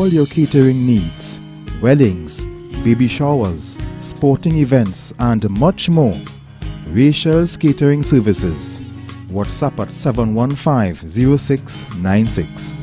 all your catering needs, weddings, baby showers, sporting events and much more. Rachel's Catering Services. WhatsApp at 715-0696.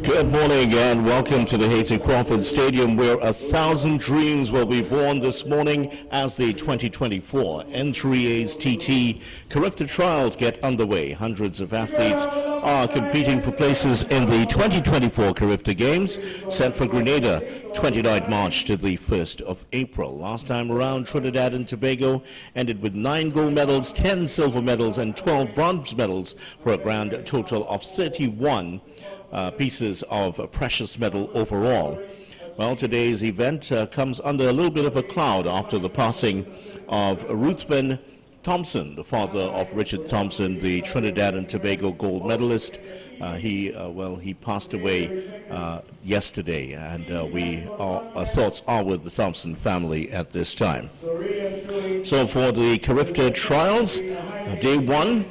Good morning and welcome to the Crawford Stadium, where 1,000 dreams will be born this morning as the 2024 N3A's TT Carifta trials get underway. Hundreds of athletes are competing for places in the 2024 Carifta Games, set for Grenada, 29th March to the 1st of April. Last time around, Trinidad and Tobago ended with 9 gold medals, 10 silver medals, and 12 bronze medals for a grand total of 31 pieces of precious metal overall. Well, today's event comes under a little bit of a cloud after the passing of Ruthven Thompson, the father of Richard Thompson, the Trinidad and Tobago gold medalist. He passed away yesterday, and our thoughts are with the Thompson family at this time. So for the Carifta trials, day one,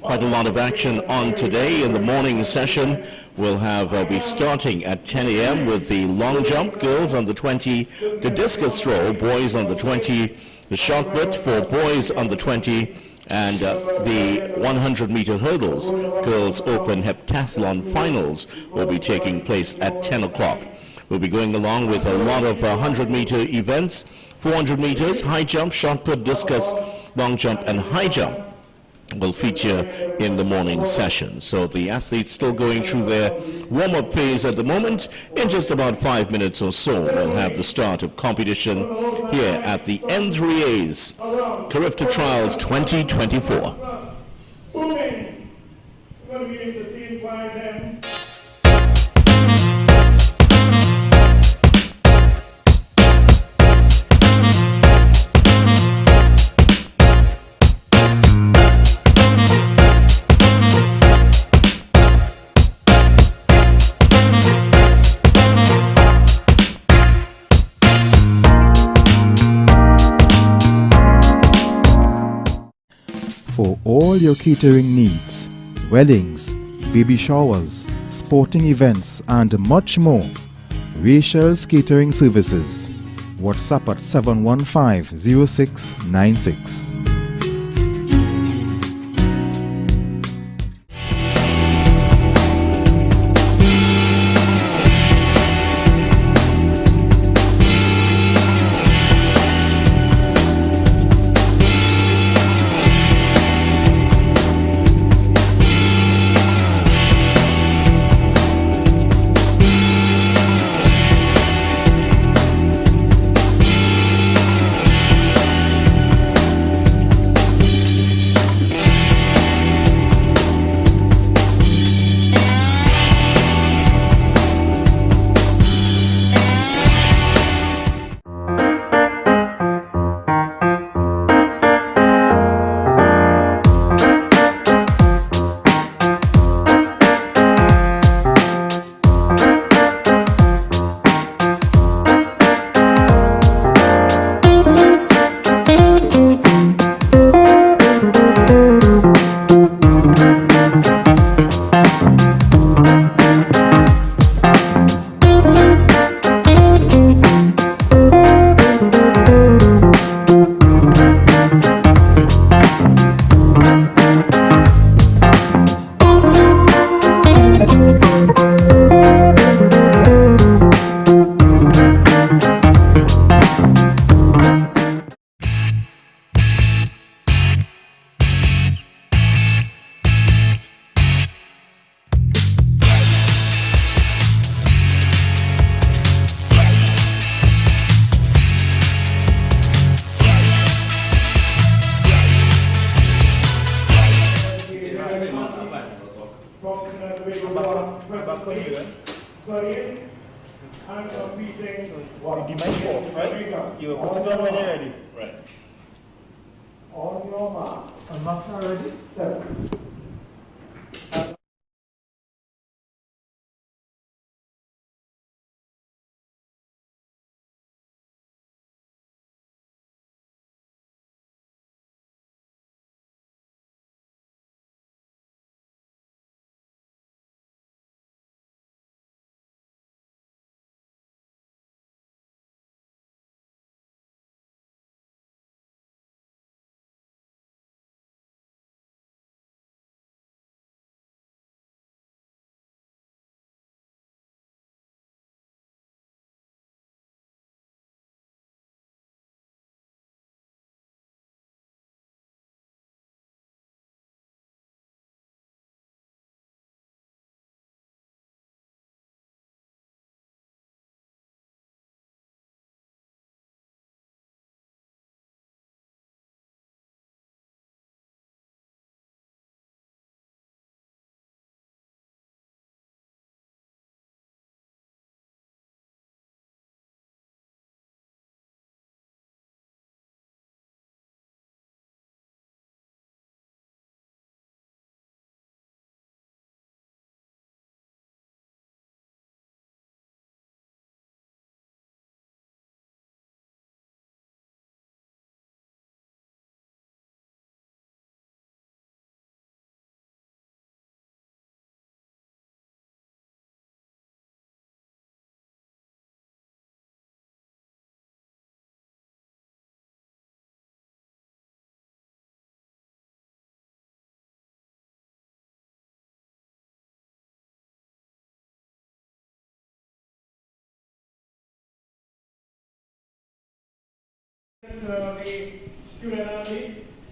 quite a lot of action on today. In the morning session, we'll be starting at 10 a.m. with the long jump, girls on the 20, the discus throw, boys on the 20, the shot put for boys on the 20, and the 100-meter hurdles, girls open heptathlon finals will be taking place at 10 o'clock. We'll be going along with a lot of 100-meter events, 400 meters, high jump, shot put, discus, long jump, and high jump will feature in the morning session. So the athletes still going through their warm-up phase at the moment. In just about 5 minutes or so, we'll have the start of competition here at the N3A's Carifta Trials 2024. For all your catering needs, weddings, baby showers, sporting events and much more. Rachel's Catering Services. WhatsApp at 715-0696. And competing. You might off, right? You put it on when you're ready. Right. On your mark. And marks are ready? Seven.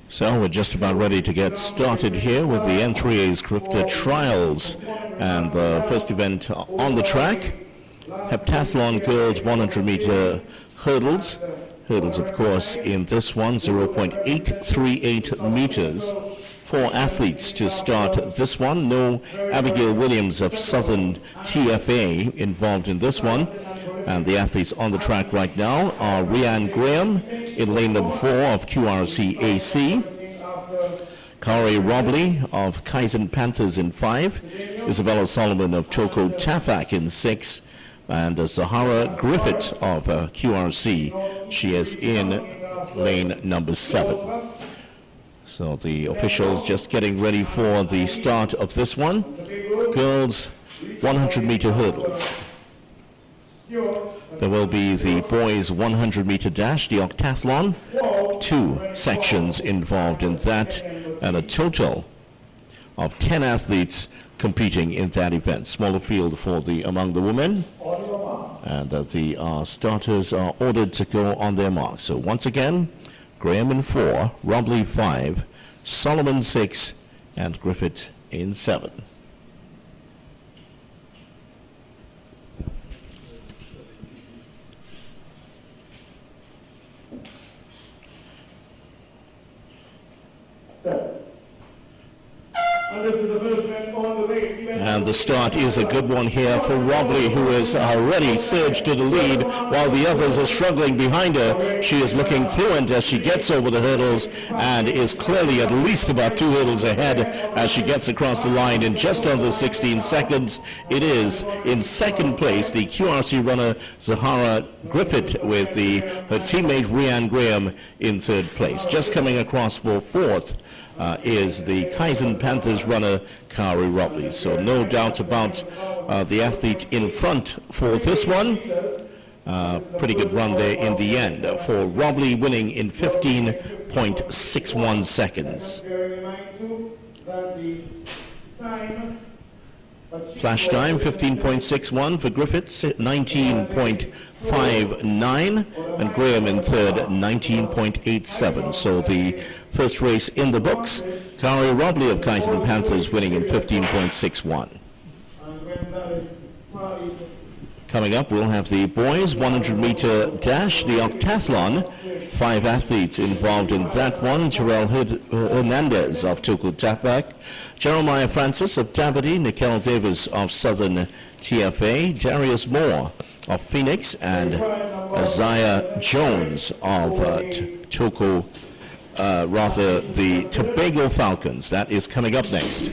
So we're just about ready to get started here with the N3A's Carifta trials, and the first event on the track, Heptathlon girls 100-meter hurdles. Hurdles, of course, in this one, 0.838 meters. 4 athletes to start this one. No Abigail Williams of Southern TFA involved in this one. And the athletes on the track right now are Rianne Graham in lane number 4 of QRC AC, Kari Robley of Kaizen Panthers in 5, Isabella Solomon of Toko Tafak in 6, and Zahara Griffith of QRC. She is in lane number 7. So the officials just getting ready for the start of this one. Girls 100-meter hurdles. There will be the boys 100-meter dash, the octathlon, 2 sections involved in that, and a total of 10 athletes competing in that event. Smaller field for among the women, and the starters are ordered to go on their mark. So once again, Graham in 4, Robley 5, Solomon 6, and Griffith in 7. And the start is a good one here for Robley, who is already surged to the lead while the others are struggling behind her. She is looking fluent as she gets over the hurdles and is clearly at least about 2 hurdles ahead as she gets across the line in just under 16 seconds. It is in second place the QRC runner Zahara Griffith with her teammate Rianne Graham in third place. Just coming across for fourth is the Kaizen Panthers runner Kari Robley. So no doubt about the athlete in front for this one. Pretty good run there in the end for Robley, winning in 15.61 seconds. Flash time 15.61 for Griffiths, 19.59, and Graham in third, 19.87. So the first race in the books. Kari Robley of Kaizen Panthers winning in 15.61. Coming up, we'll have the boys 100-meter dash, the octathlon. 5 athletes involved in that one. Terrell Hernandez of Tobago, Jeremiah Francis of Tabity, Nikhil Davis of Southern TFA, Darius Moore of Phoenix, and Isaiah Jones of the Tobago Falcons. That is coming up next.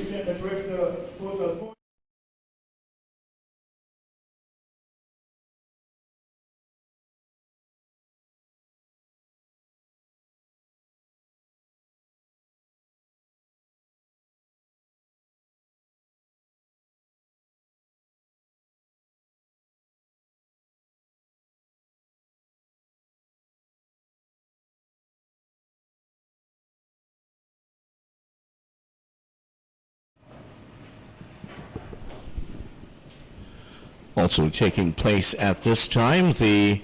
Also taking place at this time, the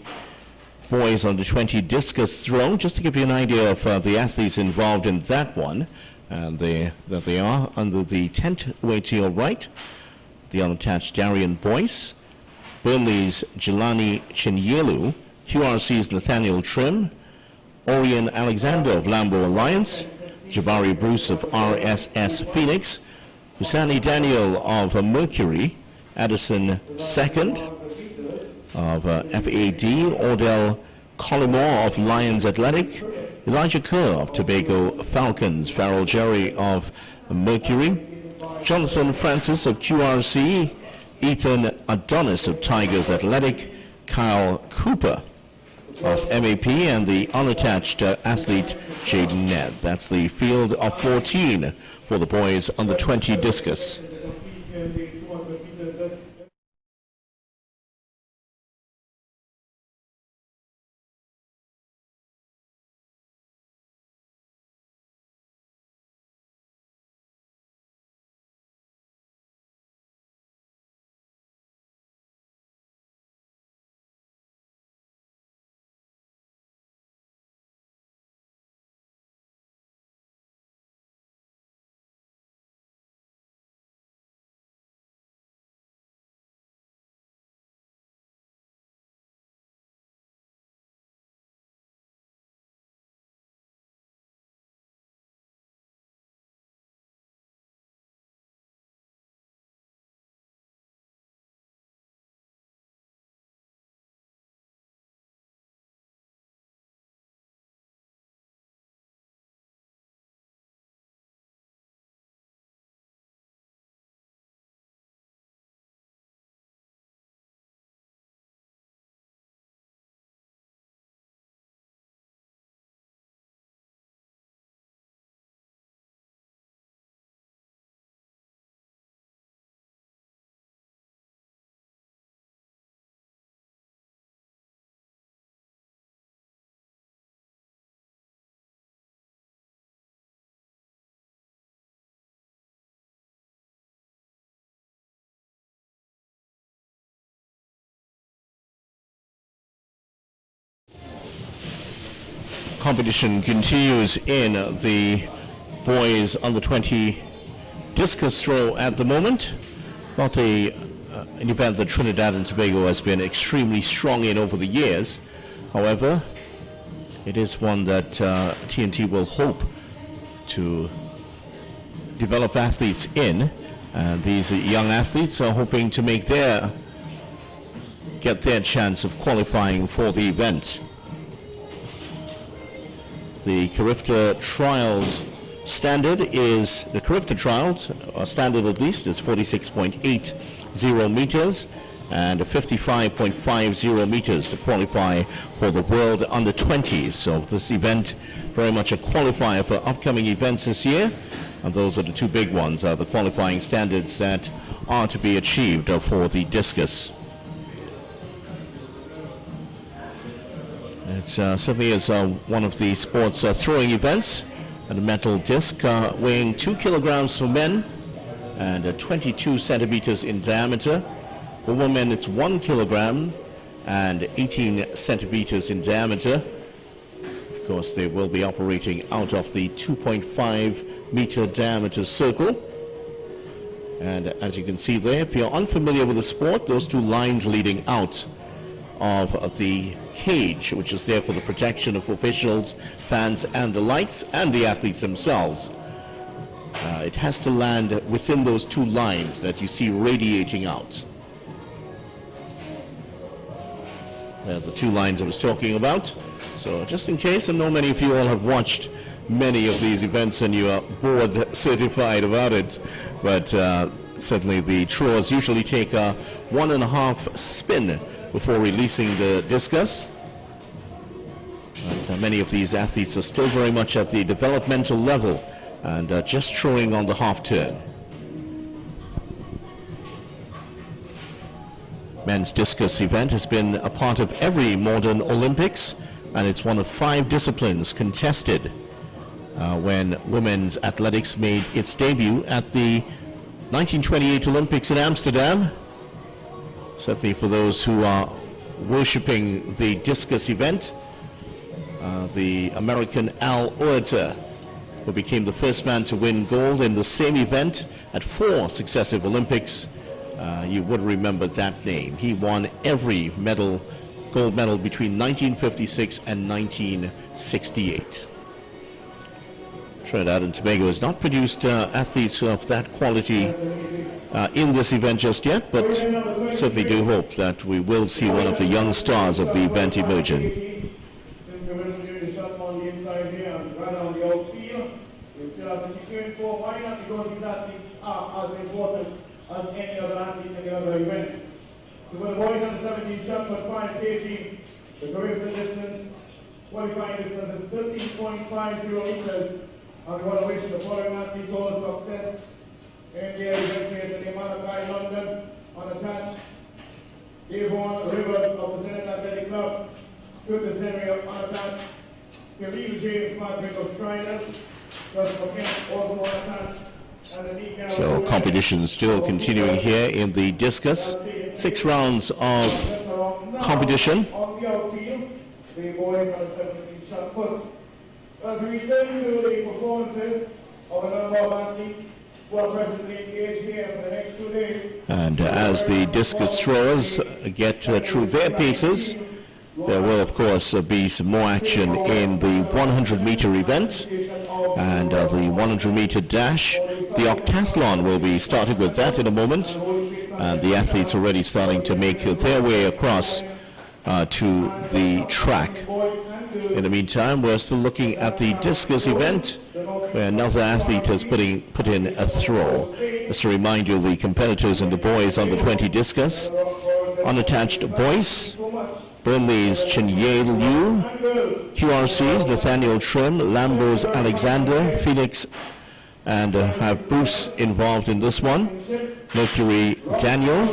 boys under 20 discus throw, just to give you an idea of the athletes involved in that one. And they are under the tent way to your right, the unattached Darian Boyce, Burnley's Jelani Chinyelu, QRC's Nathaniel Trim, Orion Alexander of Lambo Alliance, Jabari Bruce of RSS Phoenix, Husani Daniel of Mercury, Addison Second of FAD, Ordell Collymore of Lions Athletic, Elijah Kerr of Tobago Falcons, Farrell Jerry of Mercury, Jonathan Francis of QRC, Ethan Adonis of Tigers Athletic, Kyle Cooper of MAP, and the unattached athlete Jaden Ned. That's the field of 14 for the boys under 20 discus. competition continues in the boys under 20 discus throw at the moment. Not an event that Trinidad and Tobago has been extremely strong in over the years. However, it is one that TNT will hope to develop athletes in. These young athletes are hoping to get their chance of qualifying for the event. The Carifta trials standard is, the Carifta trials standard at least is 46.80 meters and 55.50 meters to qualify for the World Under 20s. So this event very much a qualifier for upcoming events this year. And those are the two big ones, the qualifying standards that are to be achieved for the discus. It certainly is one of the sports throwing events. And a metal disc weighing 2 kilograms for men and 22 centimeters in diameter. For women, it's 1 kilogram and 18 centimeters in diameter. Of course, they will be operating out of the 2.5 meter diameter circle. And as you can see there, if you're unfamiliar with the sport, those two lines leading out of the cage, which is there for the protection of officials, fans, and the lights, and the athletes themselves. It has to land within those two lines that you see radiating out. There's the two lines I was talking about. So just in case, I know many of you all have watched many of these events and you are board certified about it, but certainly the throwers usually take a 1.5 spin before releasing the discus. But many of these athletes are still very much at the developmental level and just throwing on the half turn. Men's discus event has been a part of every modern Olympics, and it's one of 5 disciplines contested when women's athletics made its debut at the 1928 Olympics in Amsterdam. Certainly for those who are worshipping the discus event, the American Al Oerter, who became the first man to win gold in the same event at 4 successive Olympics. You would remember that name. He won every medal, gold medal between 1956 and 1968. Trinidad and Tobago has not produced athletes of that quality in this event just yet, but certainly do hope that we will see one of the young stars of the event emerging. As any other athlete in the other event. So for the boys under 17 shot put 5 kg, the Carifta distance, qualifying distance is 13.50 meters, and we want to wish the following athletes all success in their event here in the Malachi London, unattached. Devon Rivers of the Trinidad Athletic Club, Curtis Henry of unattached, Khalil James Patrick of Striders, Christopher Kent also unattached. So competition still continuing here in the discus. 6 rounds of competition. On the outfield, the boys are 17 shot put. As we return to the performances of a number of athletes who are presently engaged here for the next 2 days. And as the discus throwers get through their paces, there will of course be some more action in the 100-meter event and the 100-meter dash. The octathlon will be started with that in a moment, and the athletes already starting to make their way across to the track. In the meantime, we're still looking at the discus event, where another athlete has put in a throw. Just to remind you, the competitors in the boys under 20 discus, unattached boys, Burnley's Chinye Liu, QRC's Nathaniel Trim, Lambo's Alexander, Phoenix, and have Bruce involved in this one. Mercury Daniel.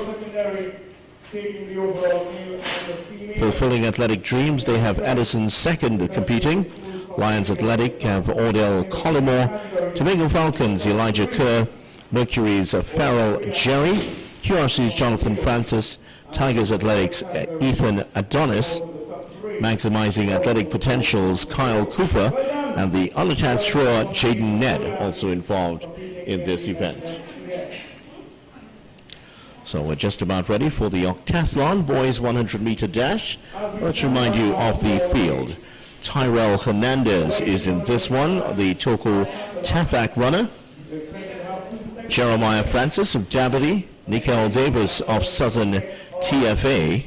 Fulfilling Athletic Dreams, they have Edison second competing. Lions Athletic have Ordell Collymore. Tobago Falcons, Elijah Kerr. Mercury's Farrell Jerry. QRC's Jonathan Francis. Tigers Athletics, Ethan Adonis. maximizing athletic potentials Kyle Cooper, and the unattached thrower Jaden Ned also involved in this event. So we're just about ready for the octathlon boys 100-meter dash. Let's remind you of the field. Tyrell Hernandez is in this one, the Toko Tafak runner. Jeremiah Francis of Dabity, Nikhil Davis of Southern TFA,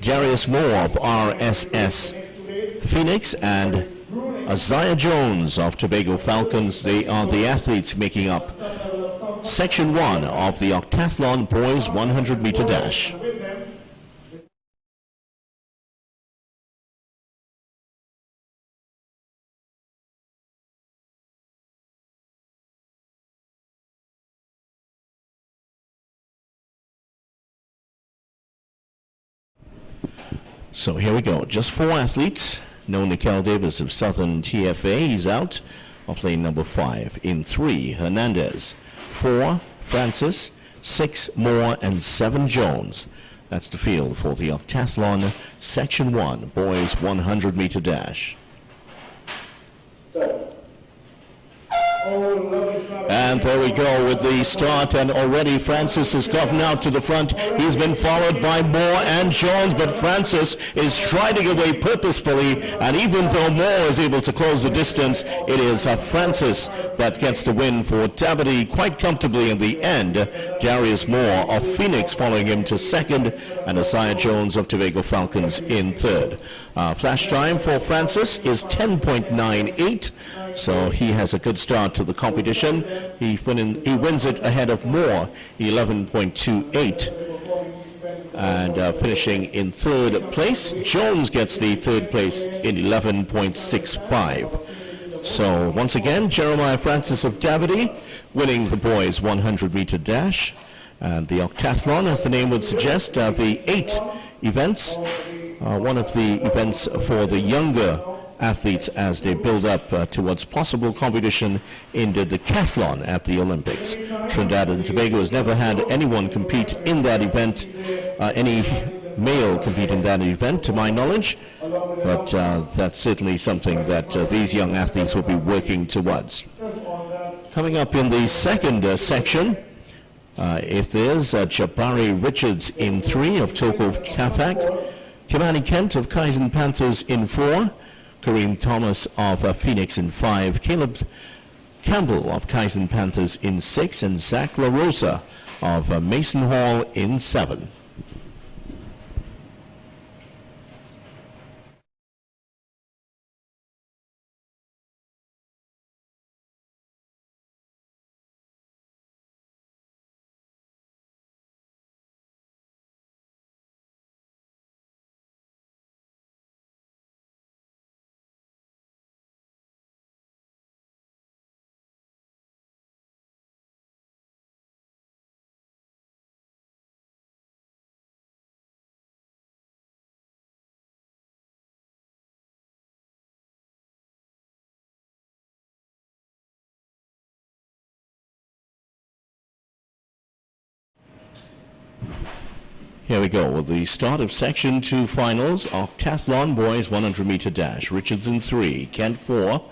Darius Moore of RSS Phoenix, and Isaiah Jones of Tobago Falcons. They are the athletes making up Section 1 of the octathlon boys 100-meter dash. So here we go, just 4 athletes. No Nikhil Davis of Southern TFA, he's out of lane number 5. In 3, Hernandez. 4, Francis. 6, Moore, and 7, Jones. That's the field for the octathlon Section 1 boys 100-meter dash. And there we go with the start, and already Francis has gotten out to the front. He's been followed by Moore and Jones, but Francis is striding away purposefully, and even though Moore is able to close the distance, it is Francis that gets the win for Dabity quite comfortably in the end. Darius Moore of Phoenix following him to second, and Isaiah Jones of Tobago Falcons in third. Flash time for Francis is 10.98. So he has a good start to the competition. He wins it ahead of Moore, 11.28. And finishing in third place, Jones gets the third place in 11.65. So once again, Jeremiah Francis of Davide winning the boys 100-meter dash. And the octathlon, as the name would suggest, the 8 events, one of the events for the younger athletes as they build up towards possible competition in the decathlon at the Olympics. Trinidad and Tobago has never had anyone compete in that event, any male compete in that event to my knowledge, but that's certainly something that these young athletes will be working towards. Coming up in the second section, it is Jabari Richards in 3 of Toko Kafak, Kimani Kent of Kaizen Panthers in 4, Kareem Thomas of Phoenix in 5, Caleb Campbell of Kaizen Panthers in 6, and Zach LaRosa of Mason Hall in 7. Here we go with the start of Section 2 finals, octathlon boys 100-meter dash. Richards in 3, Kent 4,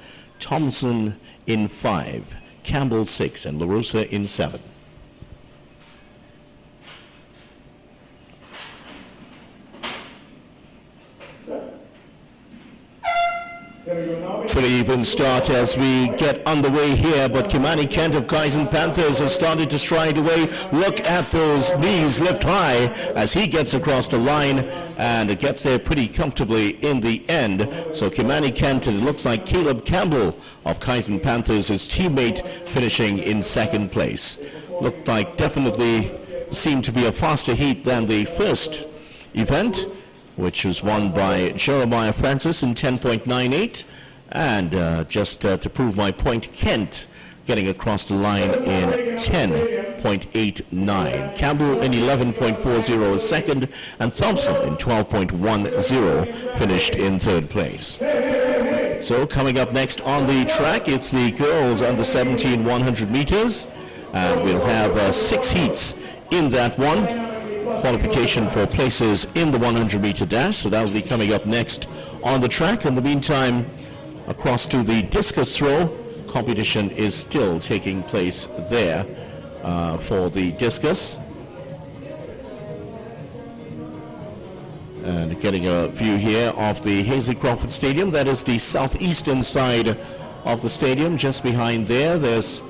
Thompson in 5, Campbell 6, and LaRosa in 7. Pretty even start as we get underway here, but Kimani Kent of Kaizen Panthers has started to stride away. Look at those knees lift high as he gets across the line and gets there pretty comfortably in the end. So Kimani Kent, and it looks like Caleb Campbell of Kaizen Panthers, his teammate, finishing in second place. Looked like definitely seemed to be a faster heat than the first event, which was won by Jeremiah Francis in 10.98. And just to prove my point, Kent getting across the line in 10.89. Campbell in 11.40 is second, and Thompson in 12.10 finished in third place. So coming up next on the track, it's the girls under 17 100 meters. And we'll have 6 heats in that one. qualification for places in the 100-meter dash, so that will be coming up next on the track. In the meantime, across to the discus throw, competition is still taking place there for the discus. And getting a view here of the Hasley Crawford Stadium. That is the southeastern side of the stadium. Just behind there, there's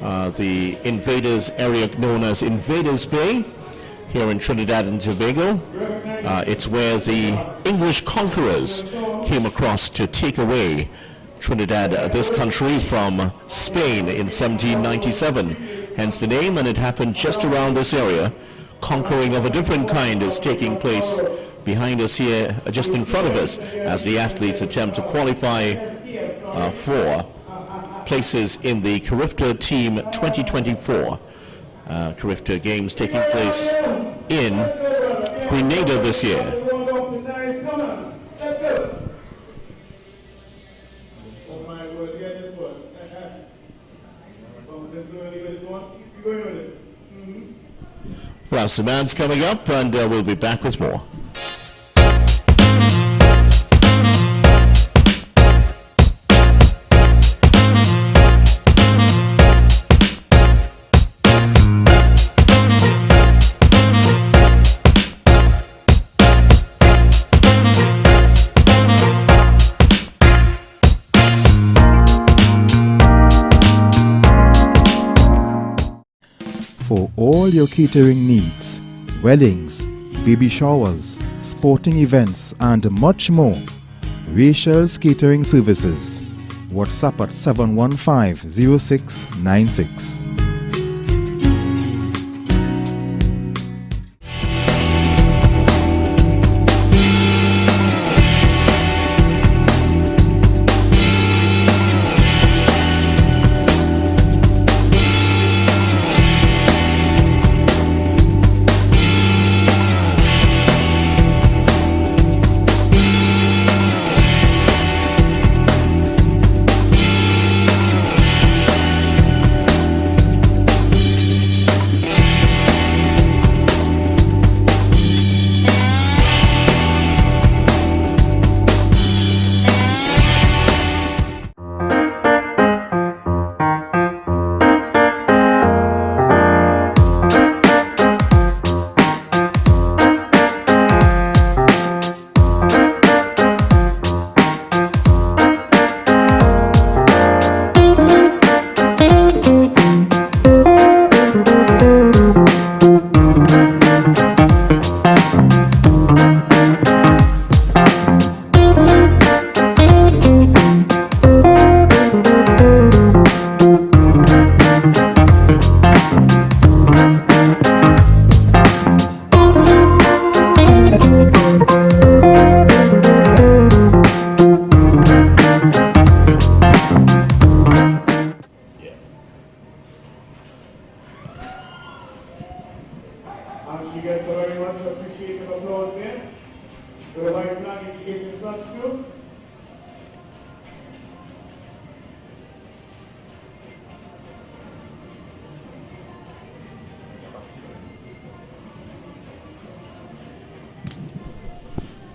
the Invaders area known as Invaders Bay here in Trinidad and Tobago. It's where the English conquerors came across to take away Trinidad, this country, from Spain in 1797. Hence the name, and it happened just around this area. Conquering of a different kind is taking place behind us here, just in front of us, as the athletes attempt to qualify for places in the Carifta Team 2024. Carifta Games taking place in Grenada this year. Well, Samant's coming up, and we'll be back with more. For all your catering needs, weddings, baby showers, sporting events and much more, Rachel's Catering Services. WhatsApp at 715-0696.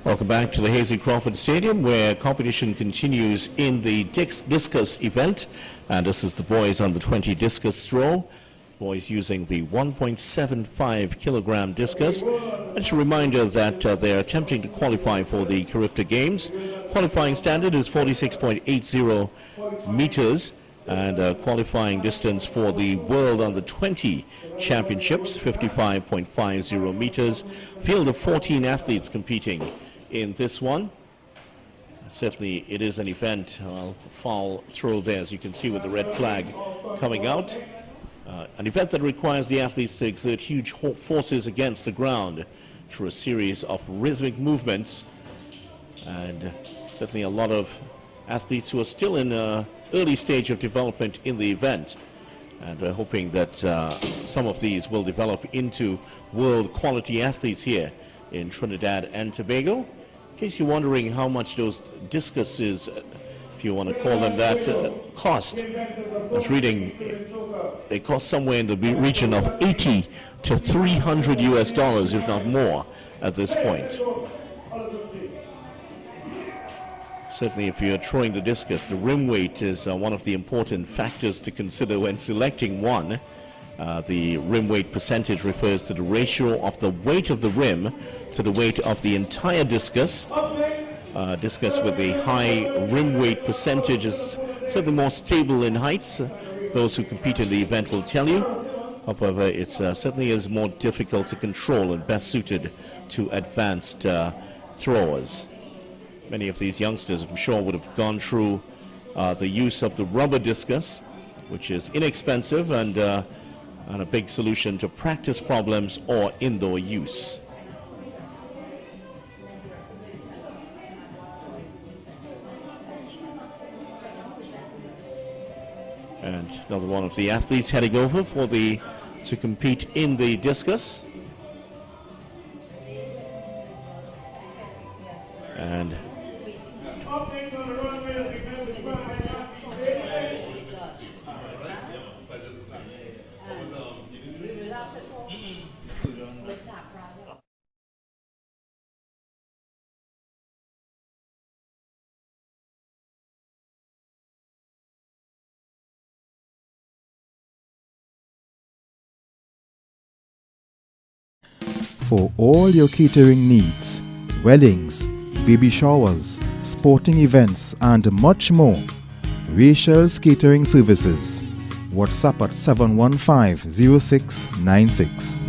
Welcome back to the Hasley Crawford Stadium, where competition continues in the discus event. And this is the boys on the 20 discus throw. Boys using the 1.75 kilogram discus. It's a reminder that they're attempting to qualify for the Carifta Games. Qualifying standard is 46.80 meters, and qualifying distance for the World Under 20 Championships, 55.50 meters. Field of 14 athletes competing in this one. Certainly it is an event. Foul throw there, as you can see, with the red flag coming out. An event that requires the athletes to exert huge forces against the ground through a series of rhythmic movements, and certainly a lot of athletes who are still in an early stage of development in the event, and we're hoping that some of these will develop into world quality athletes here in Trinidad and Tobago. In case you're wondering how much those discuses, if you want to call them that, cost, I was reading they cost somewhere in the region of $80 to $300 if not more at this point. Certainly, if you're throwing the discus, the rim weight is one of the important factors to consider when selecting one. The rim weight percentage refers to the ratio of the weight of the rim to the weight of the entire discus. Discus with a high rim weight percentage is certainly more stable in heights. Those who compete in the event will tell you. However, it certainly is more difficult to control and best suited to advanced throwers. Many of these youngsters, I'm sure, would have gone through the use of the rubber discus, which is inexpensive and a big solution to practice problems or indoor use. And another one of the athletes heading over to compete in the discus. And for all your catering needs, weddings, baby showers, sporting events and much more, Rachel's Catering Services. WhatsApp at 715-0696.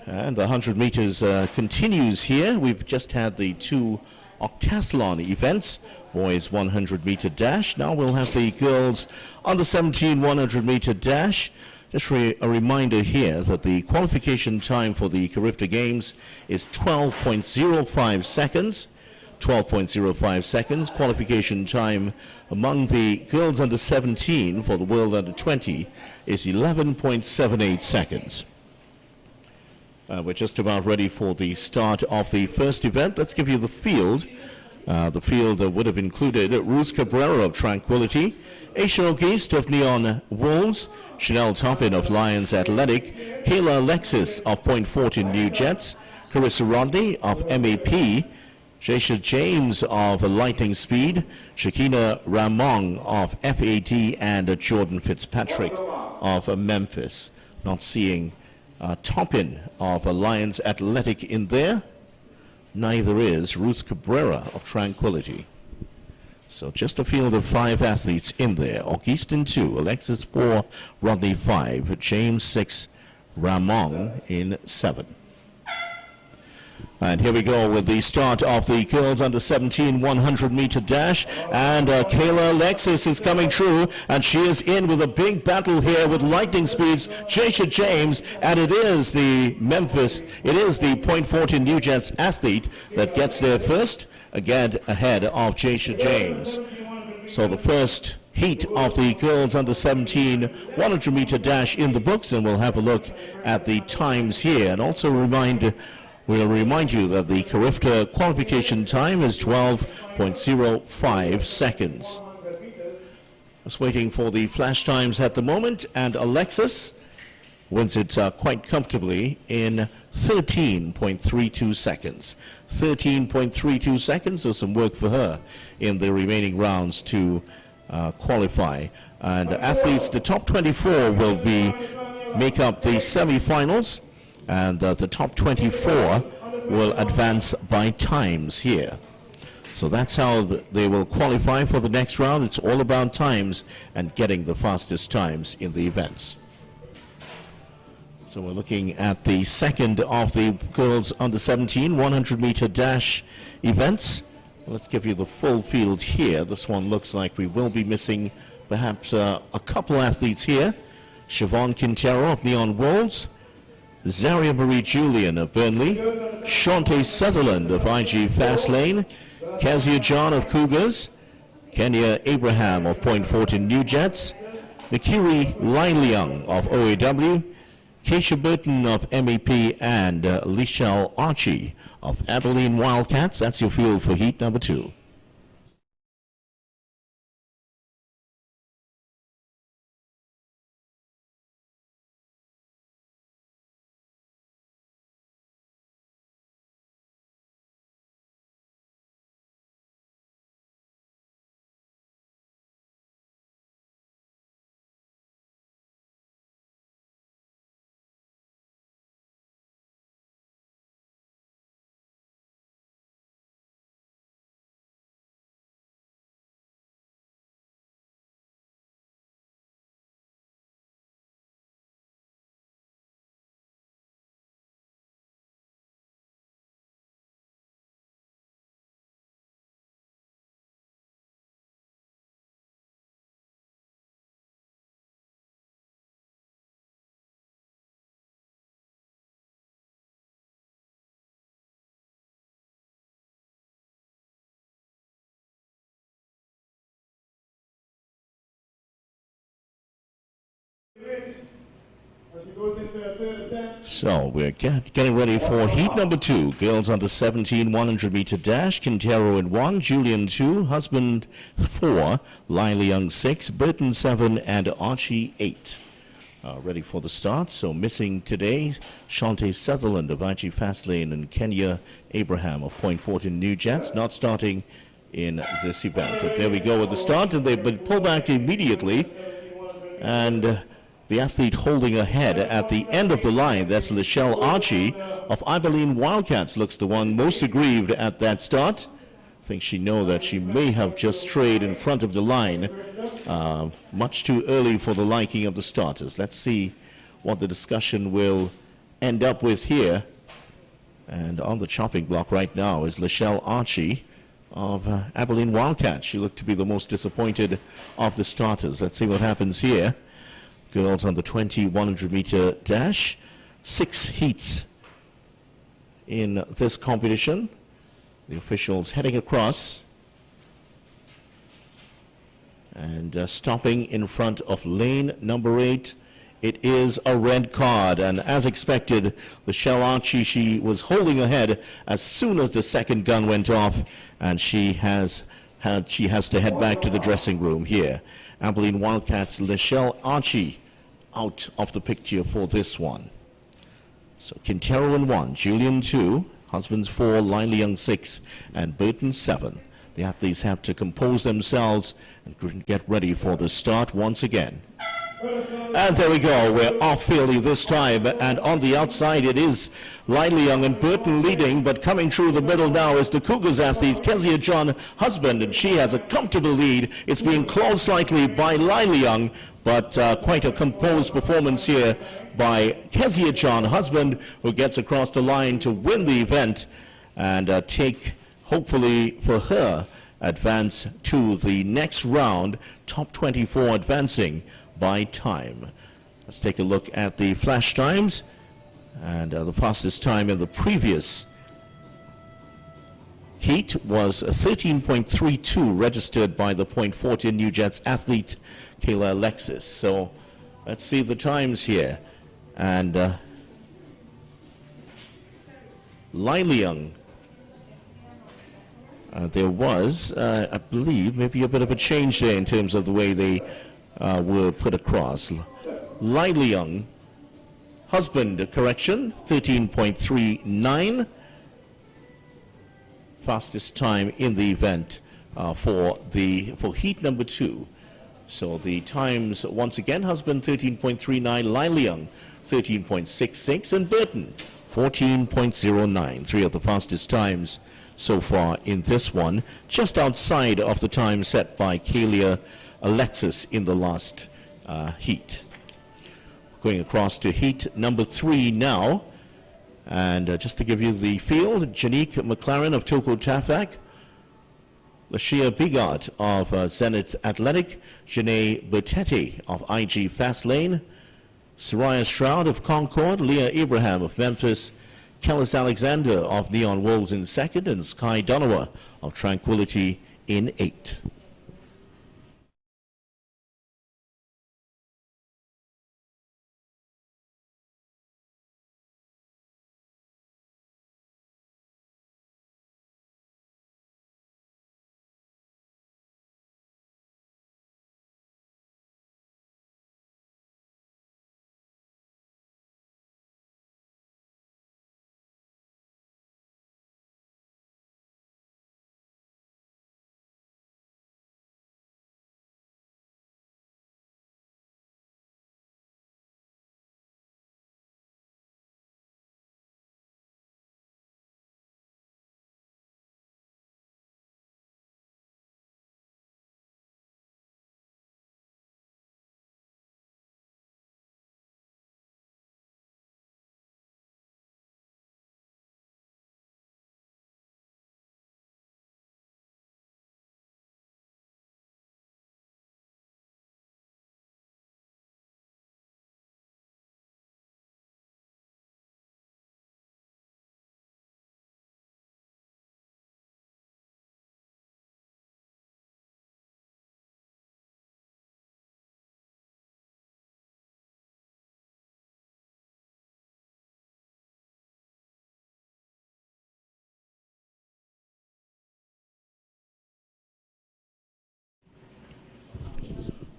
And the 100 meters continues here. We've just had the two octathlon events, boys 100 meter dash. Now we'll have the girls under 17 100 meter dash. Just a reminder here that the qualification time for the Carifta Games is 12.05 seconds. 12.05 seconds. Qualification time among the girls under 17 for the world under 20 is 11.78 seconds. We're just about ready for the start of the first event. Let's give you the field. The field would have included Ruth Cabrera of Tranquility, Aisha O'Geist of Neon Wolves, Chanel Toppin of Lions Athletic, Kayla Alexis of Point Fortin New Jets, Carissa Rodney of MAP, Jaisha James of Lightning Speed, Shakina Ramong of FAT, and Jordan Fitzpatrick of Memphis. Not seeing Toppin of Lions Athletic in there. Neither is Ruth Cabrera of Tranquility. So just a field of 5 athletes in there. Augusten 2, Alexis 4, Rodney 5, James 6, Ramong in 7. And here we go with the start of the girls under 17 100-meter dash. And Kayla Alexis is coming through, and she is in with a big battle here with lightning speeds. Jaisha James, and it is the Point Fortin New Jets athlete that gets there first, again ahead of Jaisha James. So the first heat of the girls under 17 100-meter dash in the books, and we'll have a look at the times here. And also we'll remind you that the Carifta qualification time is 12.05 seconds. Just waiting for the flash times at the moment, and Alexis wins it quite comfortably in 13.32 seconds. 13.32 seconds, so some work for her in the remaining rounds to qualify. And athletes, the top 24 will make up the semi-finals, and the top 24 will advance by times here. So that's how they will qualify for the next round. It's all about times and getting the fastest times in the events. So we're looking at the second of the girls under 17 100-meter dash events. Let's give you the full field here. This one looks like we will be missing perhaps a couple athletes here. Siobhan Quintero of Neon Wolves, Zaria Marie Julian of Burnley, Shante Sutherland of IG Fastlane, Kezia John of Cougars, Kenya Abraham of Point Fortin New Jets, Nikiri Lailiang of OAW, Keisha Burton of MEP, and Lichelle Archie of Abilene Wildcats. That's your field for heat number 2. So we're getting ready for heat number 2. Girls under 17 100-meter dash. Quintero in 1, Julian 2, Husband 4, Lily Young 6, Burton 7, and Archie 8. Ready for the start. So missing today, Shante Sutherland of IG Fastlane and Kenya Abraham of Point Fortin New Jets, not starting in this event. There we go with the start, and they've been pulled back immediately. And the athlete holding ahead at the end of the line, that's Lichelle Archie of Abilene Wildcats, looks the one most aggrieved at that start. I think she knows that she may have just strayed in front of the line much too early for the liking of the starters. Let's see what the discussion will end up with here. And on the chopping block right now is Lichelle Archie of Abilene Wildcats. She looked to be the most disappointed of the starters. Let's see what happens here. Girls under 20 100-meter dash. 6 heats in this competition. The officials heading across and stopping in front of lane number 8. It is a red card, and as expected, Lichelle Archie, she was holding ahead as soon as the second gun went off, and she has to head back to the dressing room here. Abilene Wildcats, Lichelle Archie out of the picture for this one. So Quintero in 1, Julian 2, Husbands 4, Lily Young 6, and Burton 7. The athletes have to compose themselves and get ready for the start once again. And there we go, we're off field this time, and on the outside it is Lily Young and Burton leading, but coming through the middle now is the Cougars athlete, Kezia John Husband, and she has a comfortable lead. It's being closed slightly by Lily Young, but quite a composed performance here by Kezia John Husband, who gets across the line to win the event. and take, hopefully for her, advance to the next round, top 24 advancing by time. Let's take a look at the flash times, and the fastest time in the previous heat was 13.32 registered by the .14 New Jets athlete Kayla Alexis. So let's see the times here. And Liliang, there was, I believe, maybe a bit of a change there in terms of the way they were put across. Liliang, husband, correction, 13.39. Fastest time in the event for heat number 2. So the times, once again, husband 13.39, Liliang 13.66, and Burton 14.09. 3 of the fastest times so far in this one, just outside of the time set by Kayla Alexis in the last heat. Going across to heat number 3 now. And just to give you the field, Janique McLaren of Toko Tafak, Lashia Bigart of Zenith Athletic, Janae Bertetti of IG Fastlane, Soraya Stroud of Concord, Leah Abraham of Memphis, Kellis Alexander of Neon Wolves in 2nd, and Sky Donowa of Tranquility in 8.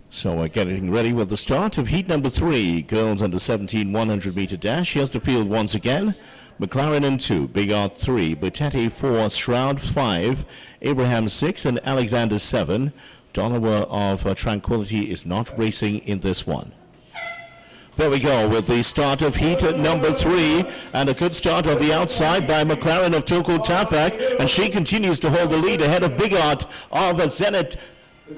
So we're getting ready with the start of heat number 3, girls under 17 100-meter dash. Here's the field once again. McLaren in 2, Bigart 3, Bertetti 4, Stroud 5, Abraham 6, and Alexander 7. Donowa of Tranquility is not racing in this one. There we go with the start of heat number 3, and a good start on the outside by McLaren of Toko Tafak, and she continues to hold the lead ahead of Bigart of Zenith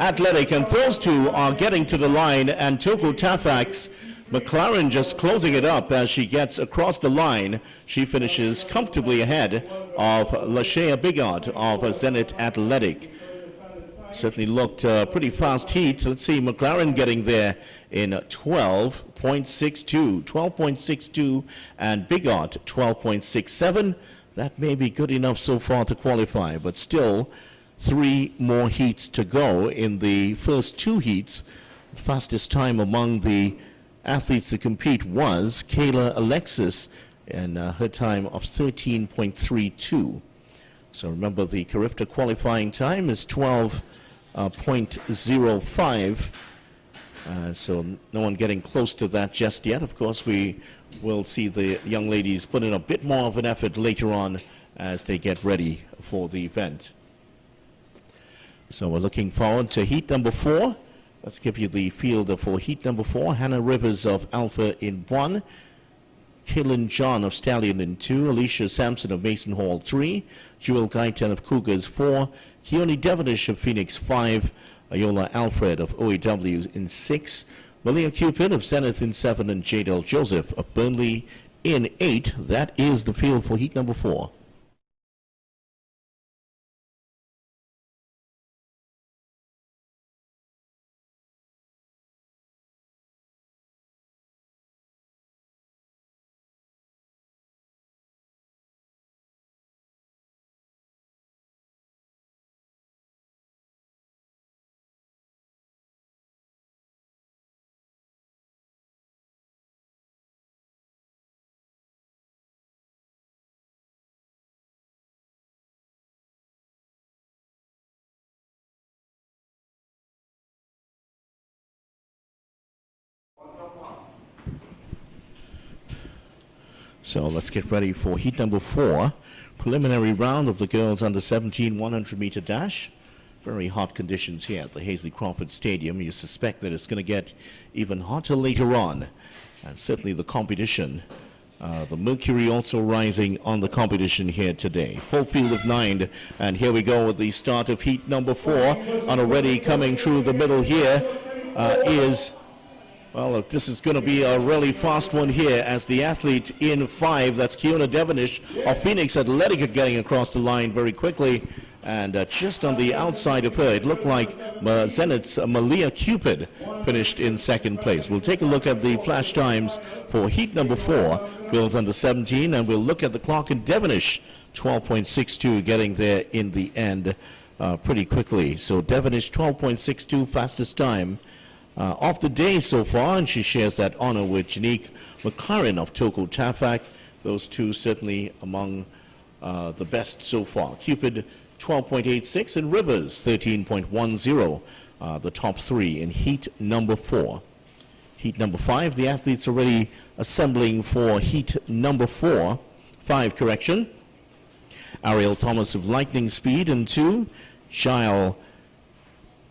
Athletic, and those two are getting to the line, and Toko Tafak's McLaren just closing it up as she gets across the line. She finishes comfortably ahead of Lashea Bigart of Zenith Athletic. Certainly looked pretty fast heat. Let's see, McLaren getting there in 12.62, and Bigart 12.67. That may be good enough so far to qualify, but still 3 more heats to go in the first 2 heats. The fastest time among the athletes to compete was Kayla Alexis, and her time of 13.32. So remember, the Carifta qualifying time is 12.05. So no one getting close to that just yet. Of course, we will see the young ladies put in a bit more of an effort later on as they get ready for the event. So we're looking forward to heat number 4. Let's give you the field for heat number 4. Hannah Rivers of Alpha in 1. Kaylin John of Stallion in 2. Alicia Sampson of Mason Hall 3. Jewel Guyton of Cougars 4. Keone Devonish of Phoenix 5. Ayola Alfred of OAW in 6. Malia Cupid of Zenith in 7. And Jadel Joseph of Burnley in 8. That is the field for heat number 4. So let's get ready for heat number 4, preliminary round of the girls under 17 100-meter dash. Very hot conditions here at the Hasley Crawford Stadium. You suspect that it's going to get even hotter later on. And certainly the competition, the mercury also rising on the competition here today. Full field of 9, and here we go with the start of heat number 4. And already coming through the middle here is... Well, look, this is going to be a really fast one here as the athlete in 5, that's Keona Devonish of Phoenix Athletic, are getting across the line very quickly. And just on the outside of her, it looked like Zenith's Malia Cupid finished in 2nd place. We'll take a look at the flash times for heat number 4, girls under 17, and we'll look at the clock in Devonish, 12.62, getting there in the end pretty quickly. So Devonish, 12.62, fastest time of the day so far, and she shares that honor with Janique McLaren of Toko Tafak. Those two certainly among the best so far. Cupid 12.86 and Rivers 13.10, the top 3 in heat number 4. Heat number 5, the athletes already assembling for heat number 5 correction. Ariel Thomas of Lightning Speed in 2, Shile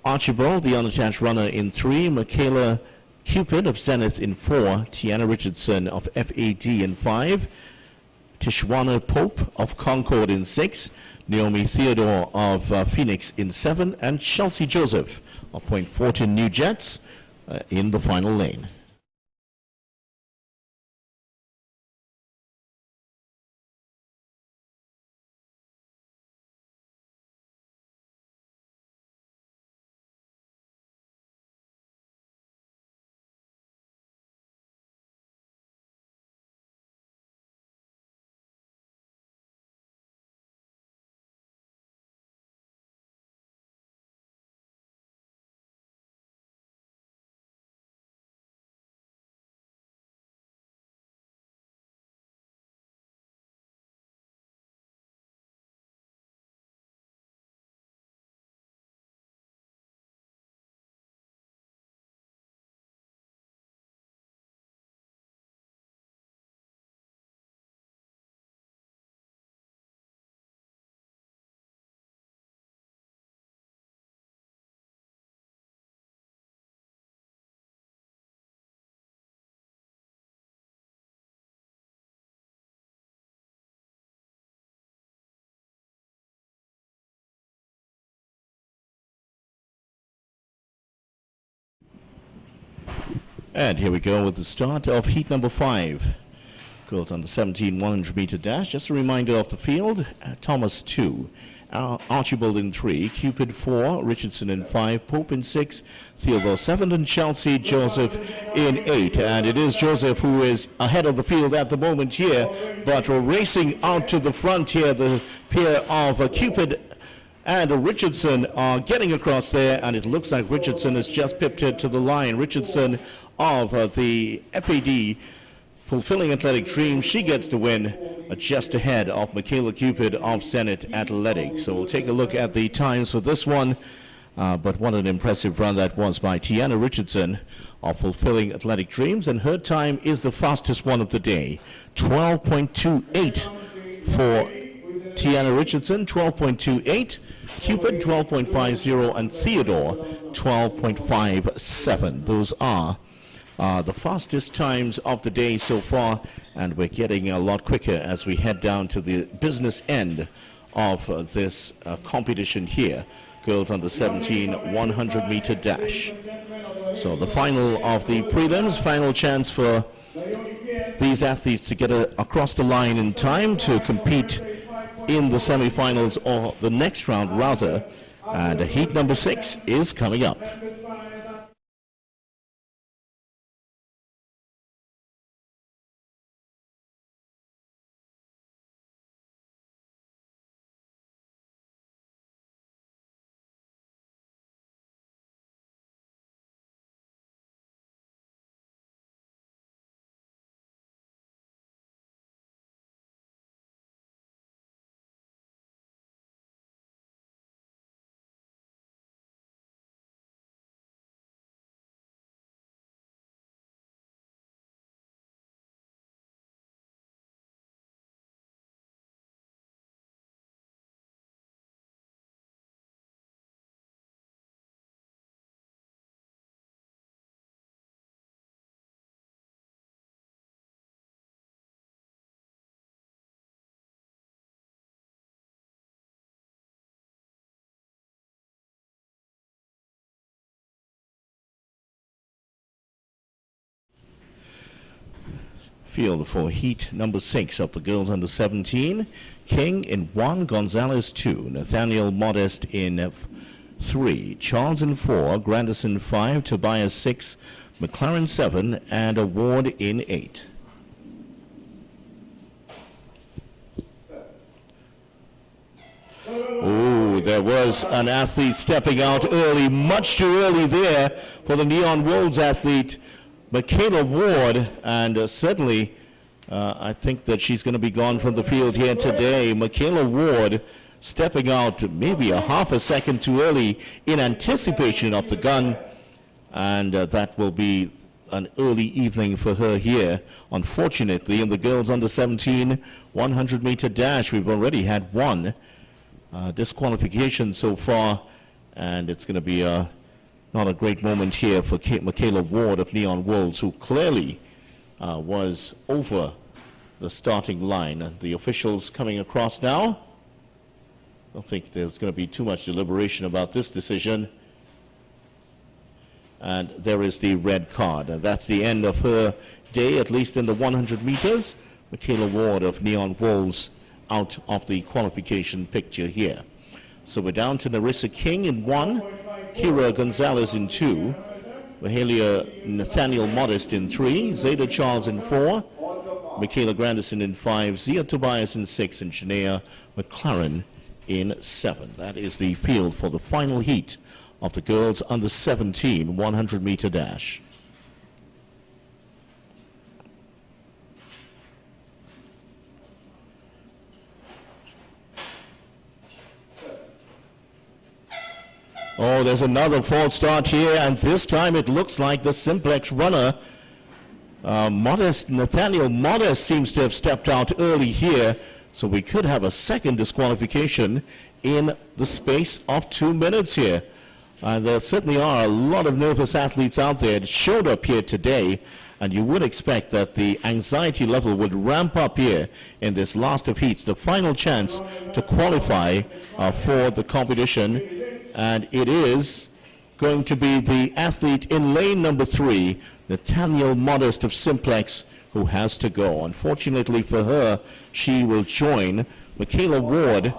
Archibald, the unattached runner, in 3, Michaela Cupid of Zenith in 4, Tiana Richardson of FAD in 5, Tishwana Pope of Concord in 6, Naomi Theodore of Phoenix in 7, and Chelsea Joseph of Point Fortin New Jets in the final lane. And here we go with the start of heat number 5. Girls under 17 100-meter dash. Just a reminder of the field. Thomas 2, Archibald in 3, Cupid 4, Richardson in 5, Pope in 6, Theodore 7, and Chelsea Joseph in 8. And it is Joseph who is ahead of the field at the moment here, but we're racing out to the front here. The pair of Cupid and Richardson are getting across there, and it looks like Richardson has just pipped it to the line. Richardson of the FAD Fulfilling Athletic Dream, she gets the win just ahead of Michaela Cupid of Zenith Athletic. So we'll take a look at the times for this one, but what an impressive run that was by Tiana Richardson of Fulfilling Athletic Dreams, and her time is the fastest one of the day, 12.28 for Tiana Richardson, 12.28, Cupid 12.50, and Theodore 12.57. Those are the fastest times of the day so far, and we're getting a lot quicker as we head down to the business end of this competition here. Girls under 17 100-meter dash. So the final of the prelims, final chance for these athletes to get across the line in time to compete in the semifinals, or the next round rather, and heat number 6 is coming up. field for heat number 6 of the girls under 17. King in 1, Gonzalez 2, Nathaniel Modest in 3, Charles in 4, Grandison 5, Tobias 6, McLaren 7, and Award in 8. Oh, there was an athlete stepping out early, much too early there for the Neon Wolves athlete, Michaela Ward, and certainly I think that she's going to be gone from the field here today. Michaela Ward stepping out maybe a half a second too early in anticipation of the gun, and that will be an early evening for her here. Unfortunately, in the girls under 17 100-meter dash, we've already had one disqualification so far, and it's going to be not a great moment here for Michaela Ward of Neon Wolves, who clearly was over the starting line. The officials coming across now. I don't think there's going to be too much deliberation about this decision. And there is the red card. And that's the end of her day, at least in the 100 meters. Michaela Ward of Neon Wolves out of the qualification picture here. So we're down to Narissa King in 1, Kira Gonzalez in 2, Mahalia Nathaniel Modest in 3, Zeta Charles in 4, Michaela Grandison in 5, Zia Tobias in 6, and Shania McLaren in 7. That is the field for the final heat of the girls under 17 100-meter dash. Oh, there's another false start here, and this time it looks like the simplex runner, Nathaniel Modest, seems to have stepped out early here, so we could have a second disqualification in the space of 2 minutes here. There certainly are a lot of nervous athletes out there that showed up here today, and you would expect that the anxiety level would ramp up here in this last of heats, the final chance to qualify for the competition. And it is going to be the athlete in lane number 3, Nathaniel Modest of Simplex, who has to go. Unfortunately for her, she will join Michaela Ward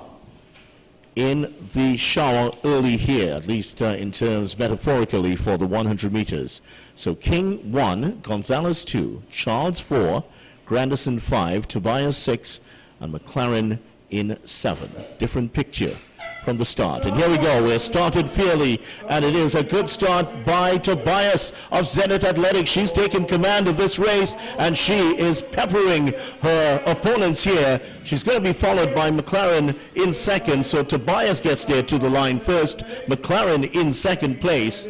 in the shower early here, at least in terms metaphorically for the 100 meters. So King 1, Gonzalez 2, Charles 4, Grandison 5, Tobias 6, and McLaren in 7. Different picture from the start. And here we go. We're started fairly, and it is a good start by Tobias of Zenith Athletics. She's taken command of this race, and she is peppering her opponents here. She's going to be followed by McLaren in second, so Tobias gets there to the line first. McLaren in second place,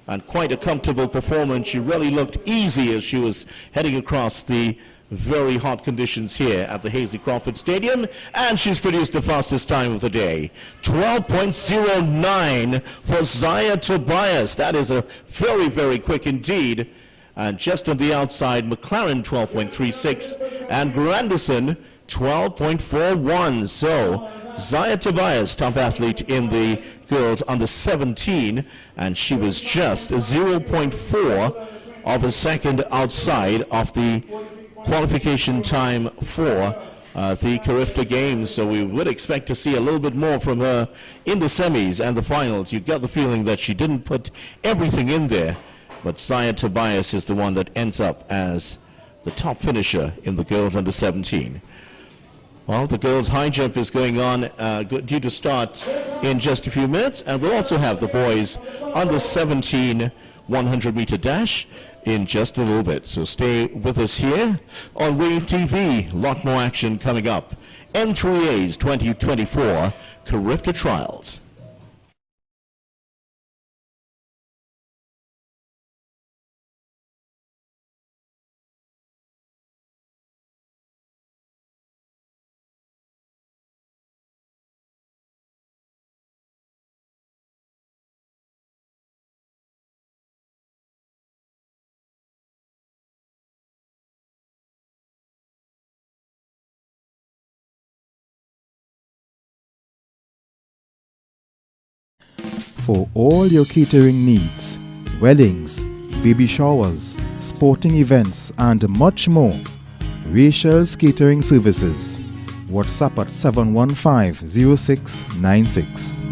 and quite a comfortable performance. She really looked easy as she was heading across the very hot conditions here at the Hasley Crawford Stadium, and she's produced the fastest time of the day, 12.09 for Zia Tobias. That is a very, very quick indeed. And just on the outside, McLaren 12.36 and Grandison 12.41. So Zia Tobias, top athlete in the girls under 17, and she was just 0.4 of a second outside of the qualification time for the Carifta games. So we would expect to see a little bit more from her in the semis and the finals. You got the feeling that she didn't put everything in there, but Zia Tobias is the one that ends up as the top finisher in the girls under 17. Well, the girls high jump is going on, due to start in just a few minutes, and we'll also have the boys under 17 100-meter dash in just a little bit. So stay with us here on Wave TV. A lot more action coming up. N3A's 2024 Carifta Trials. For all your catering needs, weddings, baby showers, sporting events, and much more, Rachel's Catering Services. WhatsApp at 715-0696.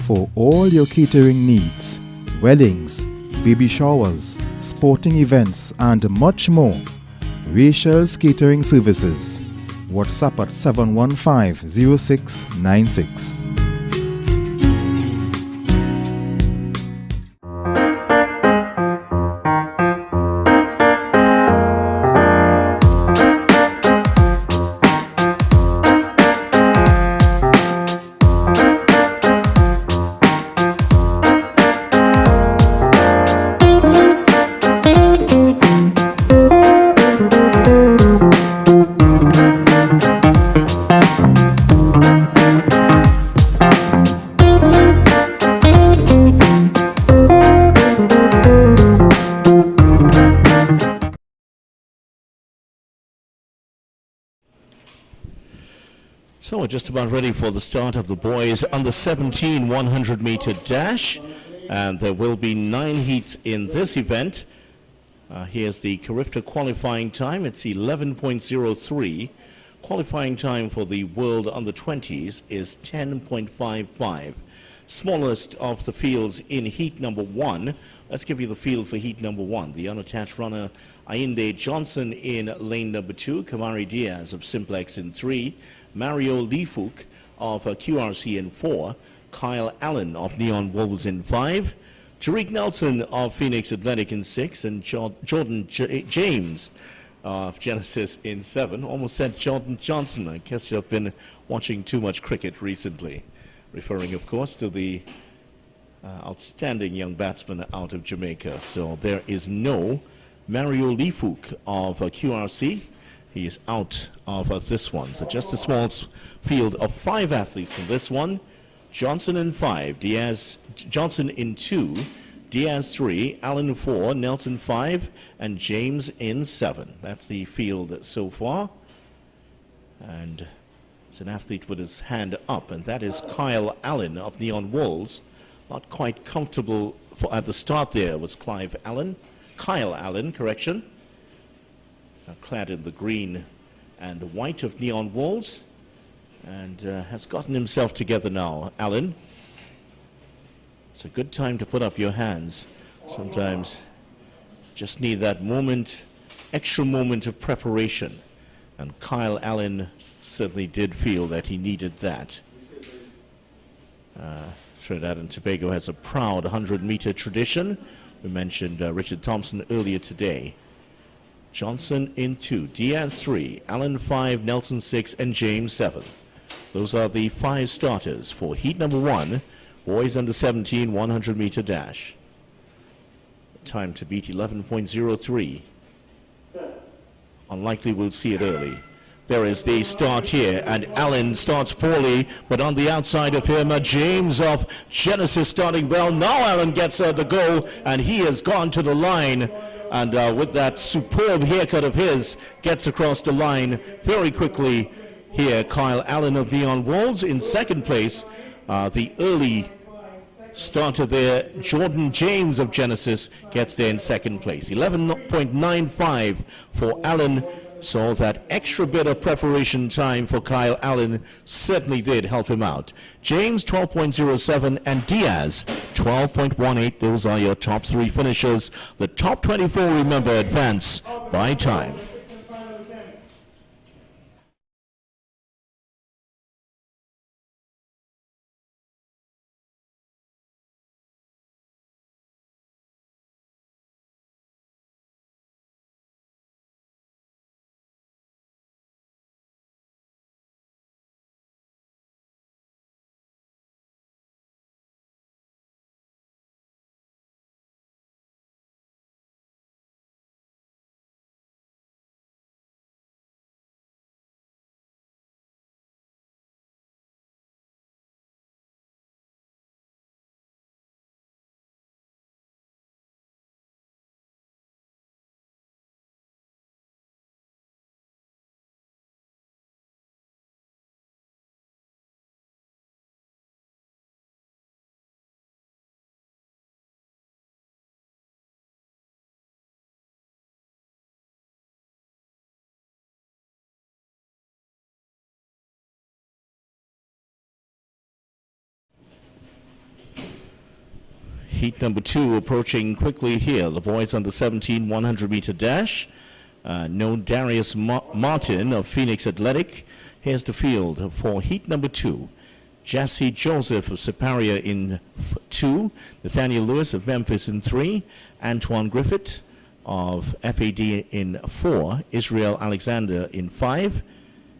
For all your catering needs, weddings, baby showers, sporting events and much more, Rachel's Catering Services. WhatsApp at 715-0696. So we're just about ready for the start of the boys under 17 100-meter dash, and there will be 9 heats in this event. Here's the Carifta qualifying time. It's 11.03. Qualifying time for the world under 20s is 10.55. Smallest of the fields in heat number 1. Let's give you the field for heat number 1. The unattached runner Ayinde Johnson in lane number 2, Kamari Diaz of Simplex in 3, Mario Leifuk of QRC in 4, Kyle Allen of Neon Wolves in 5, Tariq Nelson of Phoenix Athletic in 6, and Jordan James of Genesis in 7. Almost said Jordan Johnson. I guess you've been watching too much cricket recently. Referring, of course, to the outstanding young batsman out of Jamaica. So there is no Mario Leifuk of QRC. He is out of this one. So just a small field of 5 athletes in this one. Johnson in 5, Johnson in 2, Diaz 3, Allen 4, Nelson 5, and James in 7. That's the field so far. And it's an athlete with his hand up, and that is Kyle Allen of Neon Wolves. Not quite comfortable at the start there was Kyle Allen, correction. Clad in the green and white of Neon Wolves, and has gotten himself together now. Allen, it's a good time to put up your hands. Sometimes just need that moment, extra moment of preparation, and Kyle Allen certainly did feel that he needed that. Trinidad and Tobago has a proud 100-meter tradition. We mentioned Richard Thompson earlier today. Johnson in 2, Diaz 3, Allen 5, Nelson 6, and James 7. Those are the 5 starters for heat number 1, boys under 17 100-meter dash. Time to beat 11.03. Unlikely we'll see it early. There is the start here, and Allen starts poorly, but on the outside of him, James of Genesis starting well. Now Allen gets the goal, and he has gone to the line, and with that superb haircut of his, gets across the line very quickly here. Kyle Allen of Neon Wolves in second place. The early starter there, Jordan James of Genesis, gets there in second place. 11.95 for Allen. So that extra bit of preparation time for Kyle Allen certainly did help him out. James 12.07 and Diaz 12.18. Those are your top 3 finishers. The top 24, remember, advance by time. Heat number 2 approaching quickly here. The boys under 17 100-meter dash. No Darius Martin of Phoenix Athletic. Here's the field for heat number 2. Jassy Joseph of Siparia in 2. Nathaniel Lewis of Memphis in 3. Antoine Griffith of FAD in 4. Israel Alexander in 5.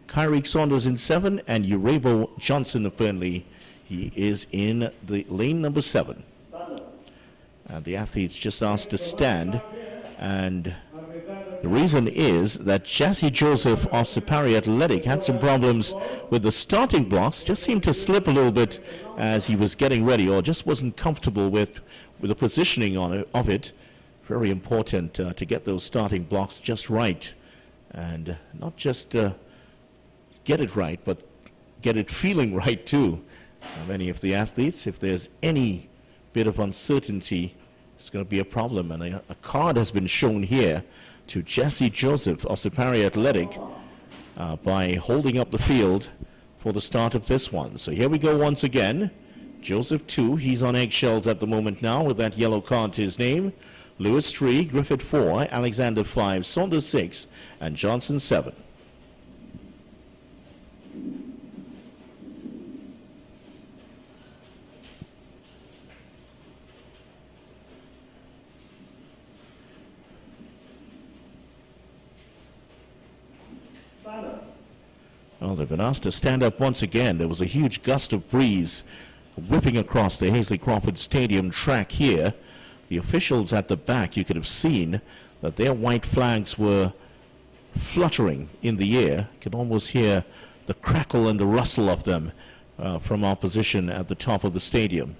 Kyrick Saunders in 7. And Urebo Johnson of Burnley. He is in the lane number 7. The athletes just asked to stand, and the reason is that Jassy Joseph of Siparia Athletic had some problems with the starting blocks, just seemed to slip a little bit as he was getting ready, or just wasn't comfortable with the positioning of it. Very important to get those starting blocks just right, and not just get it right, but get it feeling right too. Many of the athletes, if there's any bit of uncertainty, it's going to be a problem, and a card has been shown here to Jassy Joseph of Siparia Athletic by holding up the field for the start of this one. So here we go once again. Joseph 2, he's on eggshells at the moment now with that yellow card to his name. Lewis 3, Griffith 4, Alexander 5, Saunders 6, and Johnson 7. Well, they've been asked to stand up once again. There was a huge gust of breeze whipping across the Hasley Crawford Stadium track here. The officials at the back, you could have seen that their white flags were fluttering in the air. You could almost hear the crackle and the rustle of them from our position at the top of the stadium.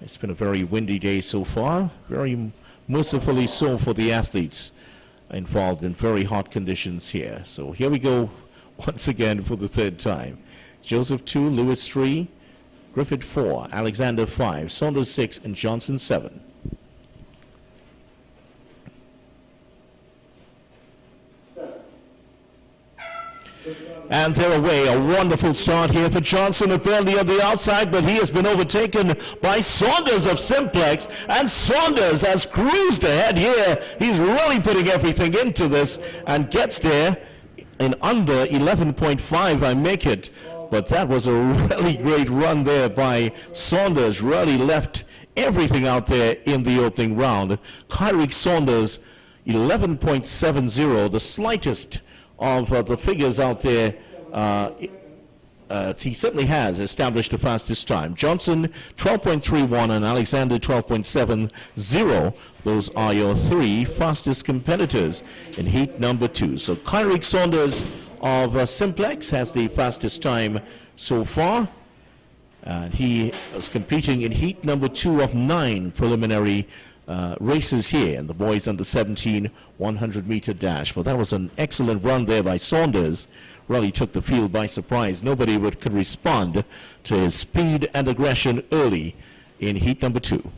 It's been a very windy day so far, very mercifully so for the athletes involved in very hot conditions here. So here we go once again for the 3rd time. Joseph 2, Lewis 3, Griffith 4, Alexander 5, Saunders 6, and Johnson 7. And they're away. A wonderful start here for Johnson of Burnley on the outside, but he has been overtaken by Saunders of Simplex, and Saunders has cruised ahead here. He's really putting everything into this and gets there in under 11.5, I make it. But that was a really great run there by Saunders. Really left everything out there in the opening round. Kyrick Saunders, 11.70, the slightest of the figures out there he certainly has established the fastest time. Johnson 12.31 and Alexander 12.70. Those are your three fastest competitors in heat number 2. So Kyrick Saunders of Simplex has the fastest time so far. And he is competing in heat number 2 of 9 preliminary races here in the boys under 17 100-meter dash. Well, that was an excellent run there by Saunders. Really took the field by surprise. Nobody could respond to his speed and aggression early in heat number 2.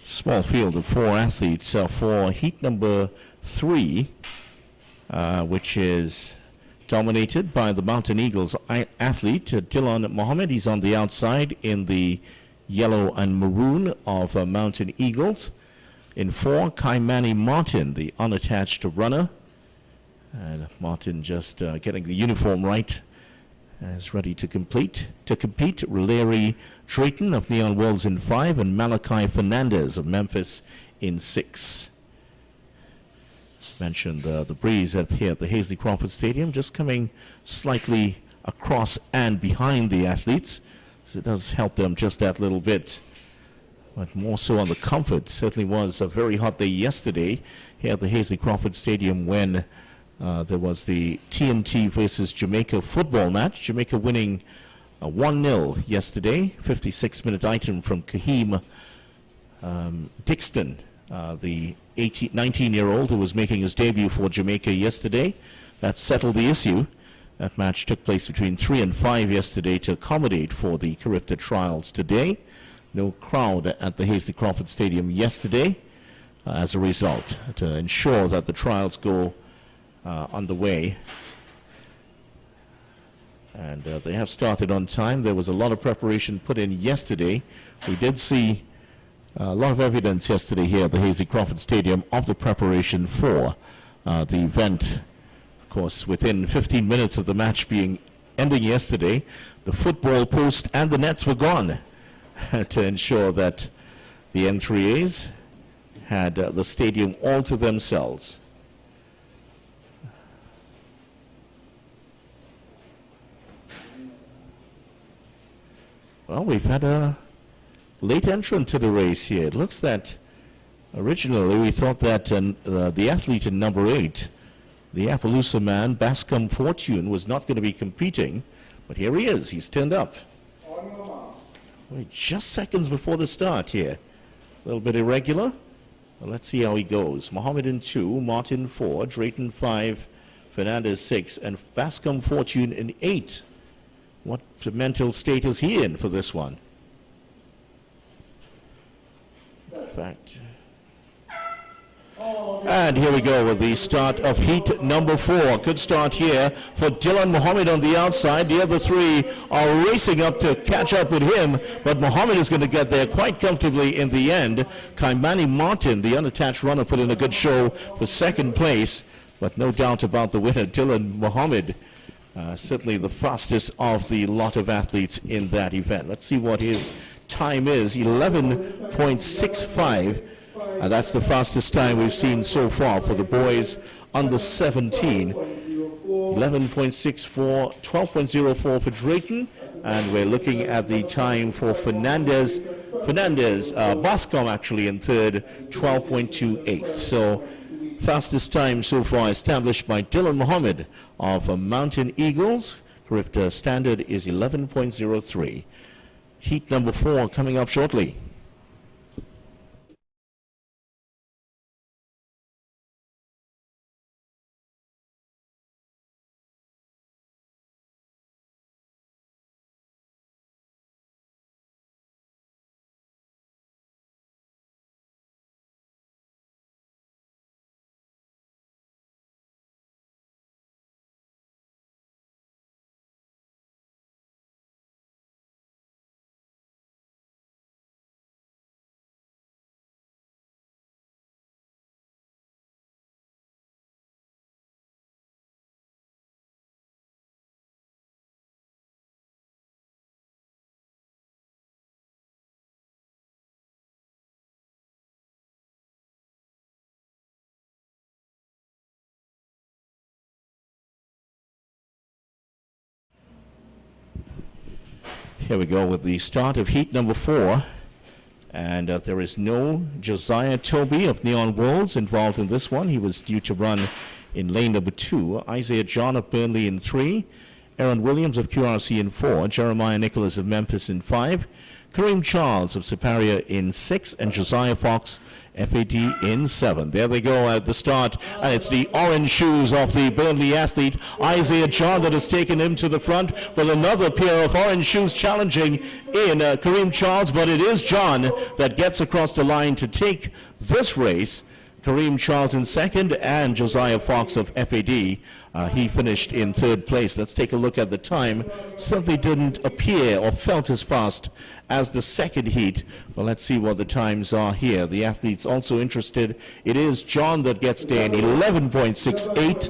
Small field of 4 athletes for heat number 3, which is dominated by the Mountain Eagles athlete Dylan Mohammed. He's on the outside in the yellow and maroon of Mountain Eagles. In 4, Kaimani Martin, the unattached runner. And Martin just getting the uniform right, is ready to compete. Larry Drayton of Neon Wolves in 5 and Malachi Fernandez of Memphis in 6. As mentioned, the breeze here at the Hasley Crawford Stadium just coming slightly across and behind the athletes. So it does help them just that little bit. But more so on the comfort. Certainly was a very hot day yesterday here at the Hasley Crawford Stadium when there was the TNT versus Jamaica football match. Jamaica winning 1-0 yesterday. 56-minute item from Kaheem Dixon, the 19-year-old who was making his debut for Jamaica yesterday. That settled the issue. That match took place between 3 and 5 yesterday to accommodate for the Carifta trials today. No crowd at the Hasley Crawford Stadium yesterday as a result, to ensure that the trials go underway. And they have started on time. There was a lot of preparation put in yesterday. We did see a lot of evidence yesterday here at the Hasley Crawford Stadium of the preparation for the event. Of course, within 15 minutes of the match ending yesterday, the football post and the nets were gone to ensure that the N3As had the stadium all to themselves. Well, we've had a late entrant to the race here. It looks that originally we thought that the athlete in number 8, the Appaloosa man, Bascom Fortune, was not going to be competing, but here he is. He's turned up. Wait, just seconds before the start here. A little bit irregular. Well, let's see how he goes. Mohammed in 2, Martin 4, Drayton 5, Fernandez 6, and Bascom Fortune in 8. What mental state is he in for this one? In fact. And here we go with the start of heat number 4. Good start here for Dylan Mohammed on the outside. The other 3 are racing up to catch up with him, but Mohammed is going to get there quite comfortably in the end. Kaimani Martin, the unattached runner, put in a good show for second place, but no doubt about the winner, Dylan Mohammed. Certainly the fastest of the lot of athletes in that event. Let's see what his time is. 11.65. That's the fastest time we've seen so far for the boys under 17. 11.64, 12.04 for Drayton. And we're looking at the time for Fernandez Fernandez, Bascom actually in third, 12.28. So fastest time so far established by Dylan Mohammed of Mountain Eagles. Carifta standard is 11.03. Heat number 4 coming up shortly. Here we go with the start of heat number 4. And there is no Josiah Toby of Neon Wolves involved in this one. He was due to run in lane number 2. Isaiah John of Burnley in 3. Aaron Williams of QRC in 4. Jeremiah Nicholas of Memphis in 5. Kareem Charles of Superior in 6. And Josiah Fox, FAD, in 7. There they go at the start, and it's the orange shoes of the Burnley athlete Isaiah John that has taken him to the front, with another pair of orange shoes challenging in Kareem Charles, but it is John that gets across the line to take this race. Kareem Charles in second, and Josiah Fox of FAD, he finished in third place. Let's take a look at the time. Certainly didn't appear or felt as fast as the second heat. Well, let's see what the times are here. The athletes also interested. It is John that gets there in 11.68.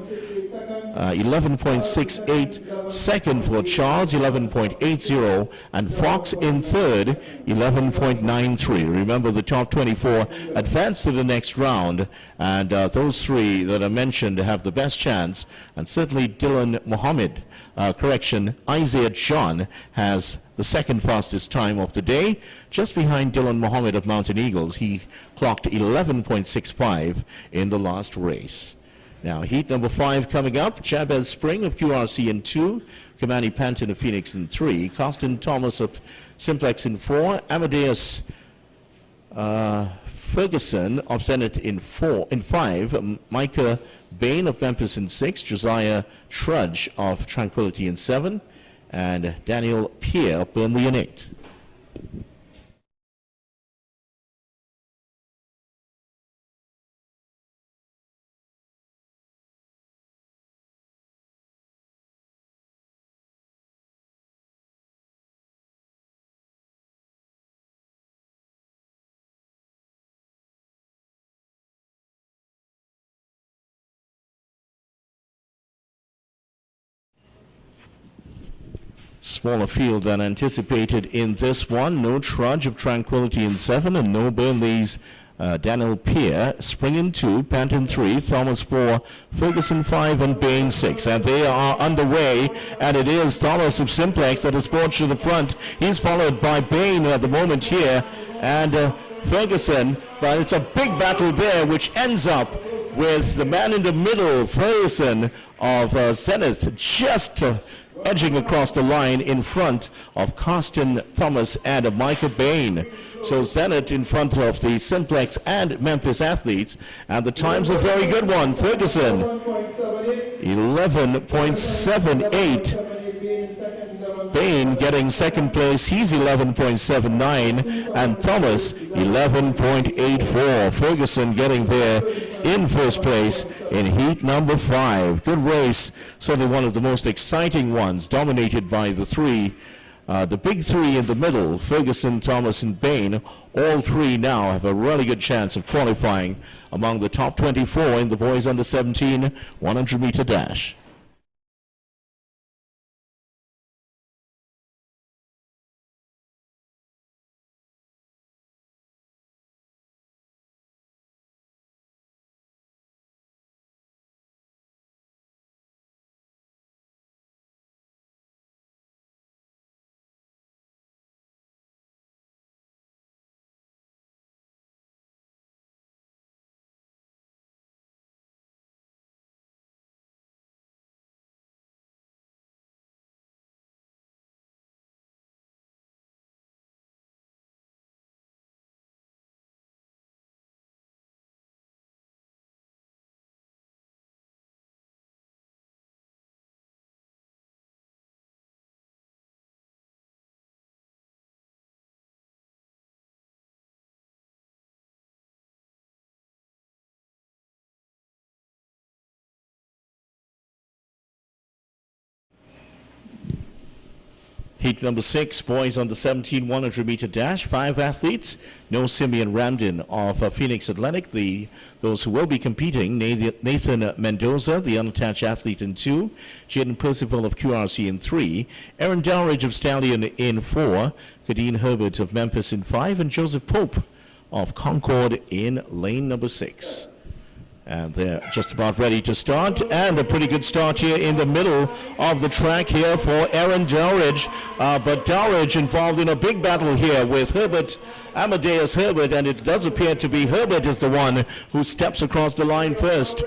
11.68, second for Charles, 11.80, and Fox in third, 11.93. Remember, the top 24 advance to the next round, and those three that are mentioned have the best chance, and certainly Dylan Mohammed, Isaiah John has the second fastest time of the day, just behind Dylan Mohammed of Mountain Eagles. He clocked 11.65 in the last race. Now, heat number 5 coming up. Jabez Spring of QRC in 2. Kamani Panton of Phoenix in 3. Carsten Thomas of Simplex in 4. Amadeus Ferguson of Zenith in 5. Micah Bain of Memphis in 6. Josiah Trudge of Tranquility in 7. And Daniel Pierre of Burnley in 8. Smaller field than anticipated in this one. No Trudge of Tranquility in 7, and no Burnley's Daniel Pierre. Spring in 2, Panton 3, Thomas 4, Ferguson 5, and Bain 6. And they are underway, and it is Thomas of Simplex that is forged to the front. He's followed by Bain at the moment here, and Ferguson, but it's a big battle there, which ends up with the man in the middle, Ferguson of Zenith, just edging across the line in front of Carsten Thomas and Micah Bain. So Zenith in front of the Simplex and Memphis athletes, and the time's a very good one. Ferguson 11.78. Bain getting second place, he's 11.79, and Thomas 11.84. Ferguson getting there in first place in heat number 5. Good race, certainly one of the most exciting ones, dominated by the three, the big three in the middle, Ferguson, Thomas, and Bain. All three now have a really good chance of qualifying among the top 24 in the boys under 17 100-meter dash. Heat number 6, boys on the 17 100-meter dash. 5 athletes. No Simeon Ramdin of Phoenix Atlantic. Those who will be competing: Nathan Mendoza, the unattached athlete, in 2. Jaden Percival of QRC in 3. Aaron Dowridge of Stallion in 4. Kadeen Herbert of Memphis in 5. And Joseph Pope of Concord in lane number 6. And they're just about ready to start, and a pretty good start here in the middle of the track here for Aaron Dowridge. But Dowridge involved in a big battle here with Amadeus Herbert, and it does appear to be Herbert is the one who steps across the line first.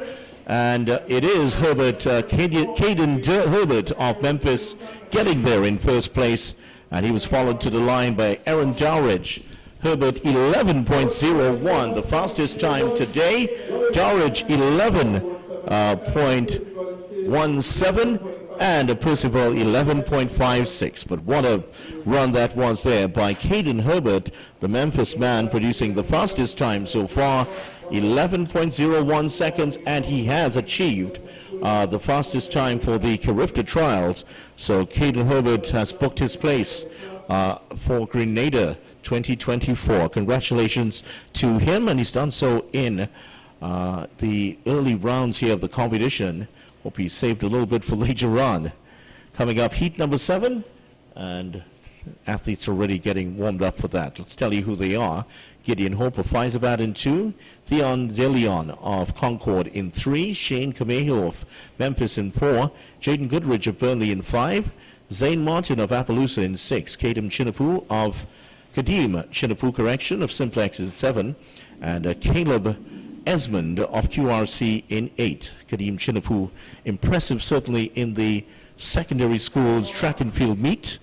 And it is Herbert, Caden Herbert of Memphis, getting there in first place, and he was followed to the line by Aaron Dowridge. Herbert 11.01, the fastest time today. Dowridge 11.17, and Percival 11.56. But what a run that was there by Caden Herbert, the Memphis man, producing the fastest time so far, 11.01 seconds, and he has achieved the fastest time for the Carifta trials. So Caden Herbert has booked his place for Grenada 2024. Congratulations to him, and he's done so in the early rounds here of the competition. Hope he saved a little bit for later on. Coming up, heat number 7, and athletes already getting warmed up for that. Let's tell you who they are. Gideon Hope of Fyzabad in 2, Theon Zelion of Concord in 3, Shane Camejo of Memphis in 4, Jaden Goodrich of Burnley in 5, Zane Martin of Appaloosa in 6, Kadim Chinapoo of of Simplex in 7, and Caleb Esmond of QRC in 8. Kadim Chinapoo, impressive certainly in the secondary schools track and field meet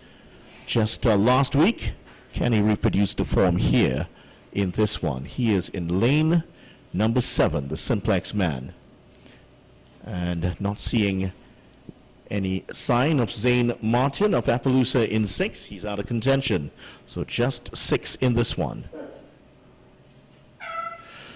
just last week. Can he reproduce the form here in this one? He is in lane number 7, the Simplex man. And not seeing any sign of Zane Martin of Appaloosa in 6. He's out of contention. So just 6 in this one.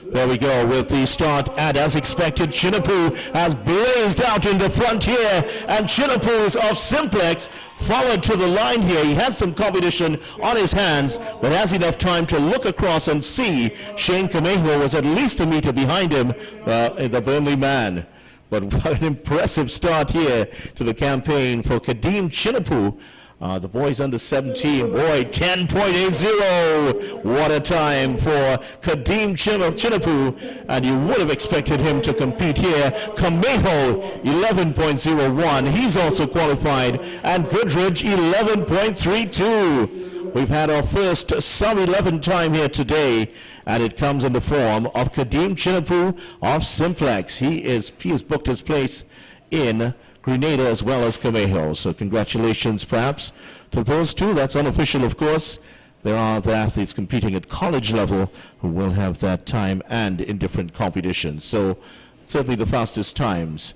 There we go with the start, and as expected, Chinapoo has blazed out in the front here, and Chinapoo of Simplex followed to the line here. He has some competition on his hands, but has enough time to look across and see Shane Camejo was at least a meter behind him, the Burnley man. But what an impressive start here to the campaign for Kadim Chinapoo. The boys under 17, boy, 10.80. What a time for Kadim Chinapoo. And you would have expected him to compete here. Camejo, 11.01. He's also qualified. And Goodrich, 11.32. We've had our first sub-11 time here today, and it comes in the form of Kadim Chinapoo of Simplex. He has booked his place in Grenada as well as Camejo. So congratulations perhaps to those two. That's unofficial, of course. There are the athletes competing at college level who will have that time and in different competitions. So certainly the fastest times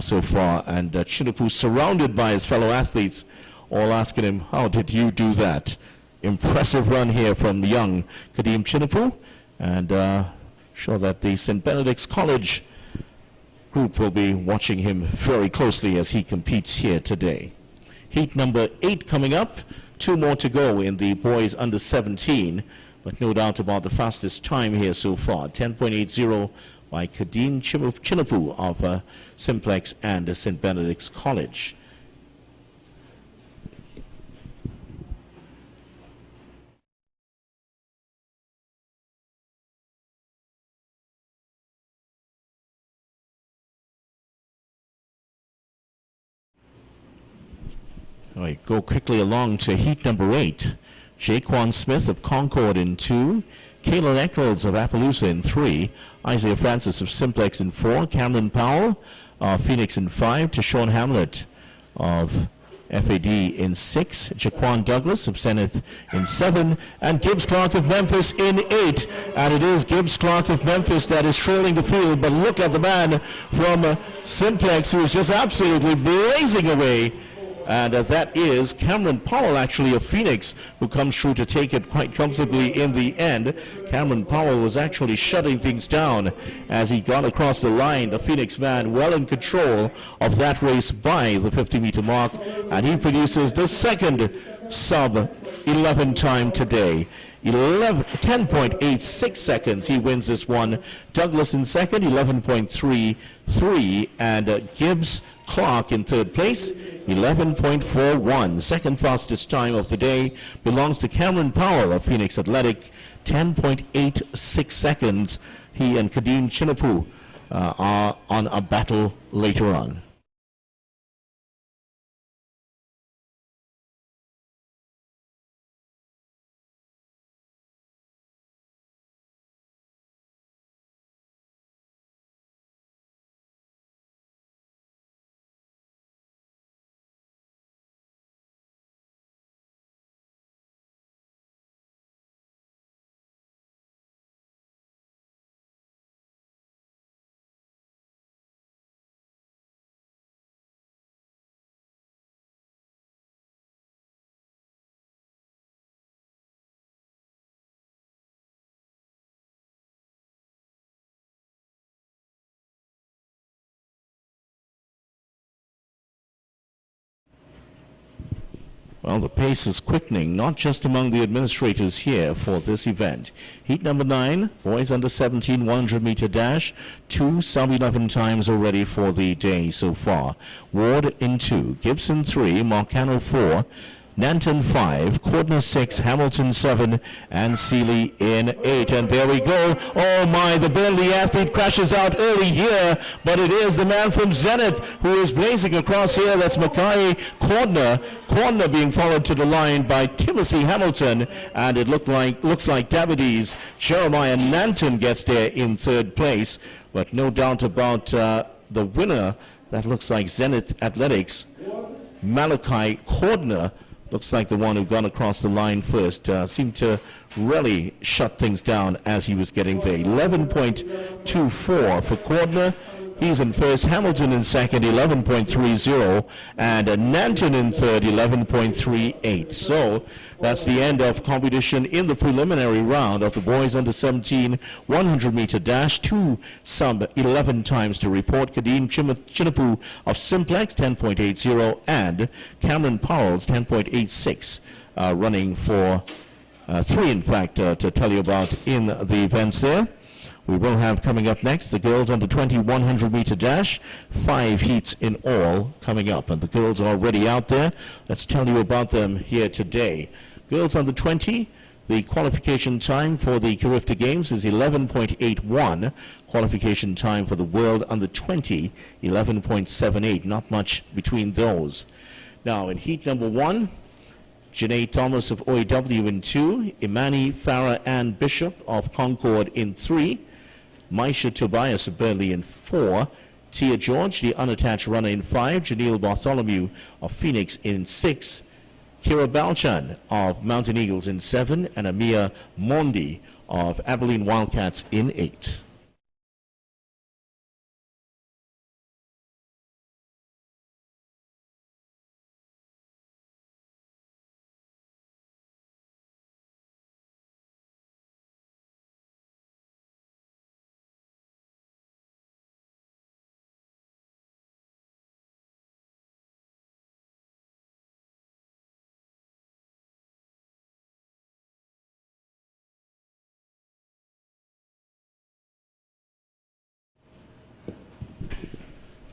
so far. And Chinapoo surrounded by his fellow athletes, all asking him, how did you do that? Impressive run here from young Kadim Chinapoo, and sure that the St. Benedict's College group will be watching him very closely as he competes here today. Heat number 8 coming up. 2 more to go in the boys under 17, but no doubt about the fastest time here so far. 10.80 by Kadim Chinapoo of Simplex and St. Benedict's College. All right, go quickly along to heat number 8. Jaquan Smith of Concord in 2, Kayla Eccles of Appaloosa in 3, Isaiah Francis of Simplex in 4, Cameron Powell of Phoenix in 5, Tashawn Hamlet of FAD in 6, Jaquan Douglas of Zenith in 7, and Gibbs Clark of Memphis in 8. And it is Gibbs Clark of Memphis that is trailing the field, but look at the man from Simplex who is just absolutely blazing away And that is Cameron Powell, actually, of Phoenix, who comes through to take it quite comfortably in the end. Cameron Powell was actually shutting things down as he got across the line. The Phoenix man well in control of that race by the 50-meter mark, and he produces the second sub-11 time today. 10.86 seconds. He wins this one. Douglas in second, 11.33, and Gibbs Clark in third place, 11.41. Second fastest time of the day belongs to Cameron Powell of Phoenix Athletic, 10.86 seconds. He and Kadeem Chinapu are on a battle later on. Well, the pace is quickening, not just among the administrators here for this event. Heat number 9, boys under 17, 100-meter dash, 2 sub-11 times already for the day so far. Ward in 2, Gibson 3, Marcano 4, Nanton 5, Cordner 6, Hamilton 7, and Seeley in 8. And there we go. Oh my, the Burnley athlete crashes out early here, but it is the man from Zenith who is blazing across here. That's Mackay Cordner. Cordner being followed to the line by Timothy Hamilton, and it looks like Davides Jeremiah Nanton gets there in third place. But no doubt about the winner. That looks like Zenith Athletics. Malachi Cordner looks like the one who got across the line first. Seemed to really shut things down as he was getting there. 11.24 for Cordner. He's in first. Hamilton in second, 11.30. And Nanton in third, 11.38. So that's the end of competition in the preliminary round of the boys under 17 100-meter dash. 2 sub-11 times to report. Kadeem Chinapu of Simplex, 10.80. And Cameron Powell's 10.86 running for 3, in fact, to tell you about in the events there. We will have coming up next the girls under 20 100-meter dash. 5 heats in all coming up, and the girls are already out there. Let's tell you about them here today. Girls under 20, the qualification time for the Carifta Games is 11.81. Qualification time for the World under 20, 11.78. Not much between those. Now in heat number 1, Janae Thomas of OAW in 2, Imani Farah Ann Bishop of Concord in 3, Maisha Tobias of Burnley in 4, Tia George, the unattached runner, in 5, Janelle Bartholomew of Phoenix in 6, Kira Balchan of Mountain Eagles in 7, and Amia Mondi of Abilene Wildcats in 8.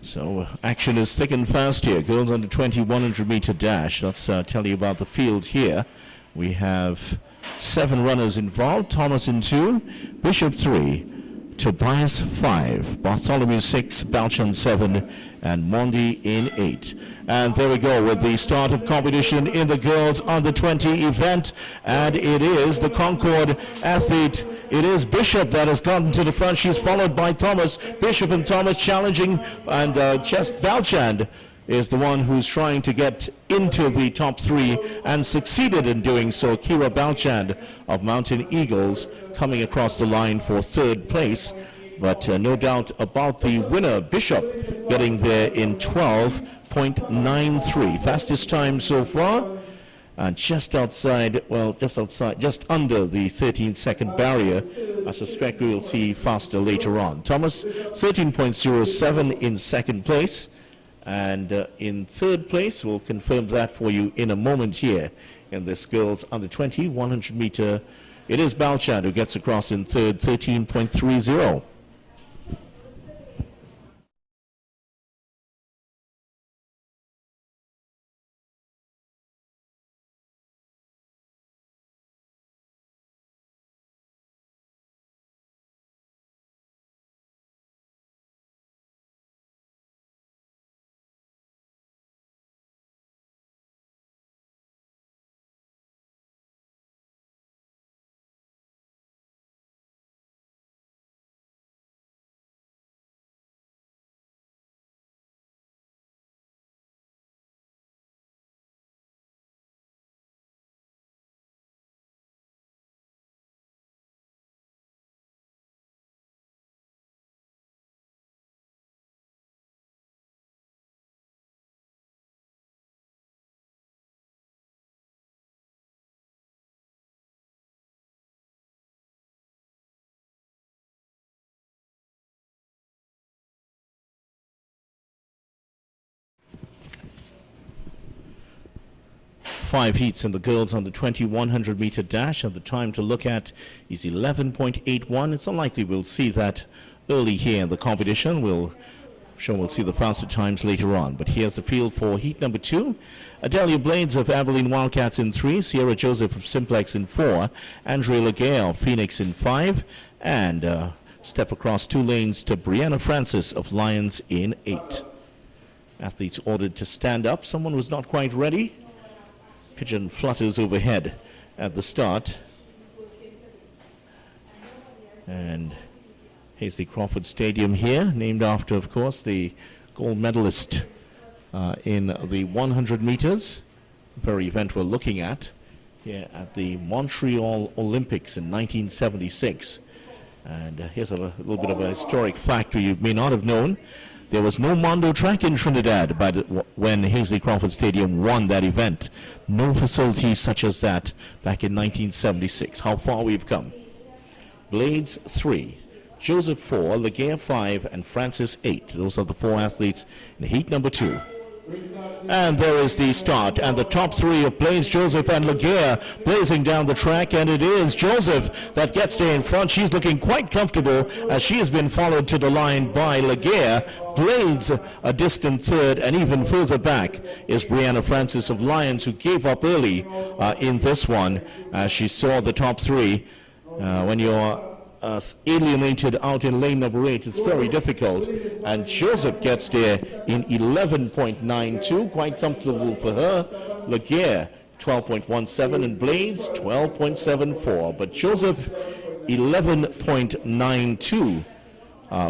So action is thick and fast here. Girls under 20 100-meter dash. Let's tell you about the field here. We have 7 runners involved. Thomas in 2, Bishop 3, Tobias 5, Bartholomew 6, Balchan 7, and Mondi in 8. And there we go with the start of competition in the girls under 20 event, and it is the Concord athlete. It is Bishop that has gotten to the front. She's followed by Thomas. Bishop and Thomas challenging, and just Balchand is the one who's trying to get into the top 3 and succeeded in doing so. Kira Balchand of Mountain Eagles coming across the line for 3rd place. But no doubt about the winner, Bishop, getting there in 12. 13.93. Fastest time so far. And just outside, well, just under the 13-second barrier. I suspect we will see faster later on. Thomas, 13.07 in second place. And in third place, we'll confirm that for you in a moment here in this girls under 20 100 meter. It is Balchand who gets across in third, 13.30. Five heats in the girls under 20 100 meter dash, and the time to look at is 11.81. It's unlikely we'll see that early here in the competition. We'll see the faster times later on. But here's the field for heat number 2. Adelia Blades of Abilene Wildcats in 3, Sierra Joseph of Simplex in 4, Andre Legay of Phoenix in 5, and step across 2 lanes to Brianna Francis of Lions in 8. Athletes ordered to stand up. Someone was not quite ready. Pigeon flutters overhead at the start. And Hasley Crawford Stadium here, named after, of course, the gold medalist in the 100 meters, the very event we're looking at here at the Montreal Olympics in 1976. And here's a little bit of a historic fact you may not have known. There was no Mondo track in Trinidad when Hasley Crawford Stadium won that event. No facilities such as that back in 1976. How far we've come. Blades 3, Joseph 4, Legay 5, and Francis 8. Those are the 4 athletes in heat number 2. And there is the start, and the top 3 of Blades, Joseph, and Legay blazing down the track, and it is Joseph that gets there in front. She's looking quite comfortable as she has been followed to the line by Legay. Blades a distant third, and even further back is Brianna Francis of Lions, who gave up early in this one as she saw the top 3. When you're alienated out in lane number 8, it's very difficult, and Joseph gets there in 11.92, quite comfortable for her. Legay 12.17 and Blades 12.74, but Joseph 11.92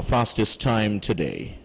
fastest time today.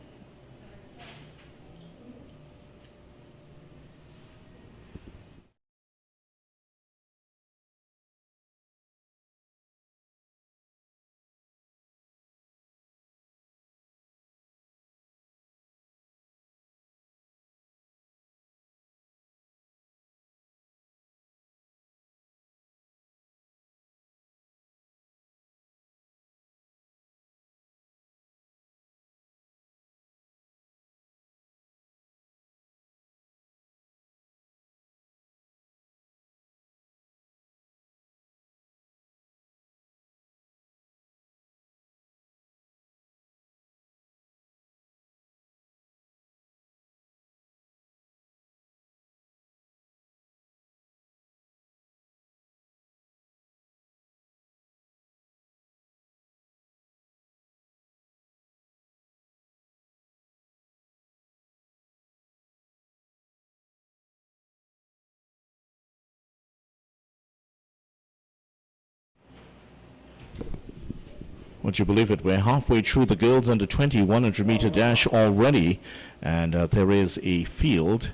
Would you believe it? We're halfway through the girls under 20 100 meter dash already, and there is a field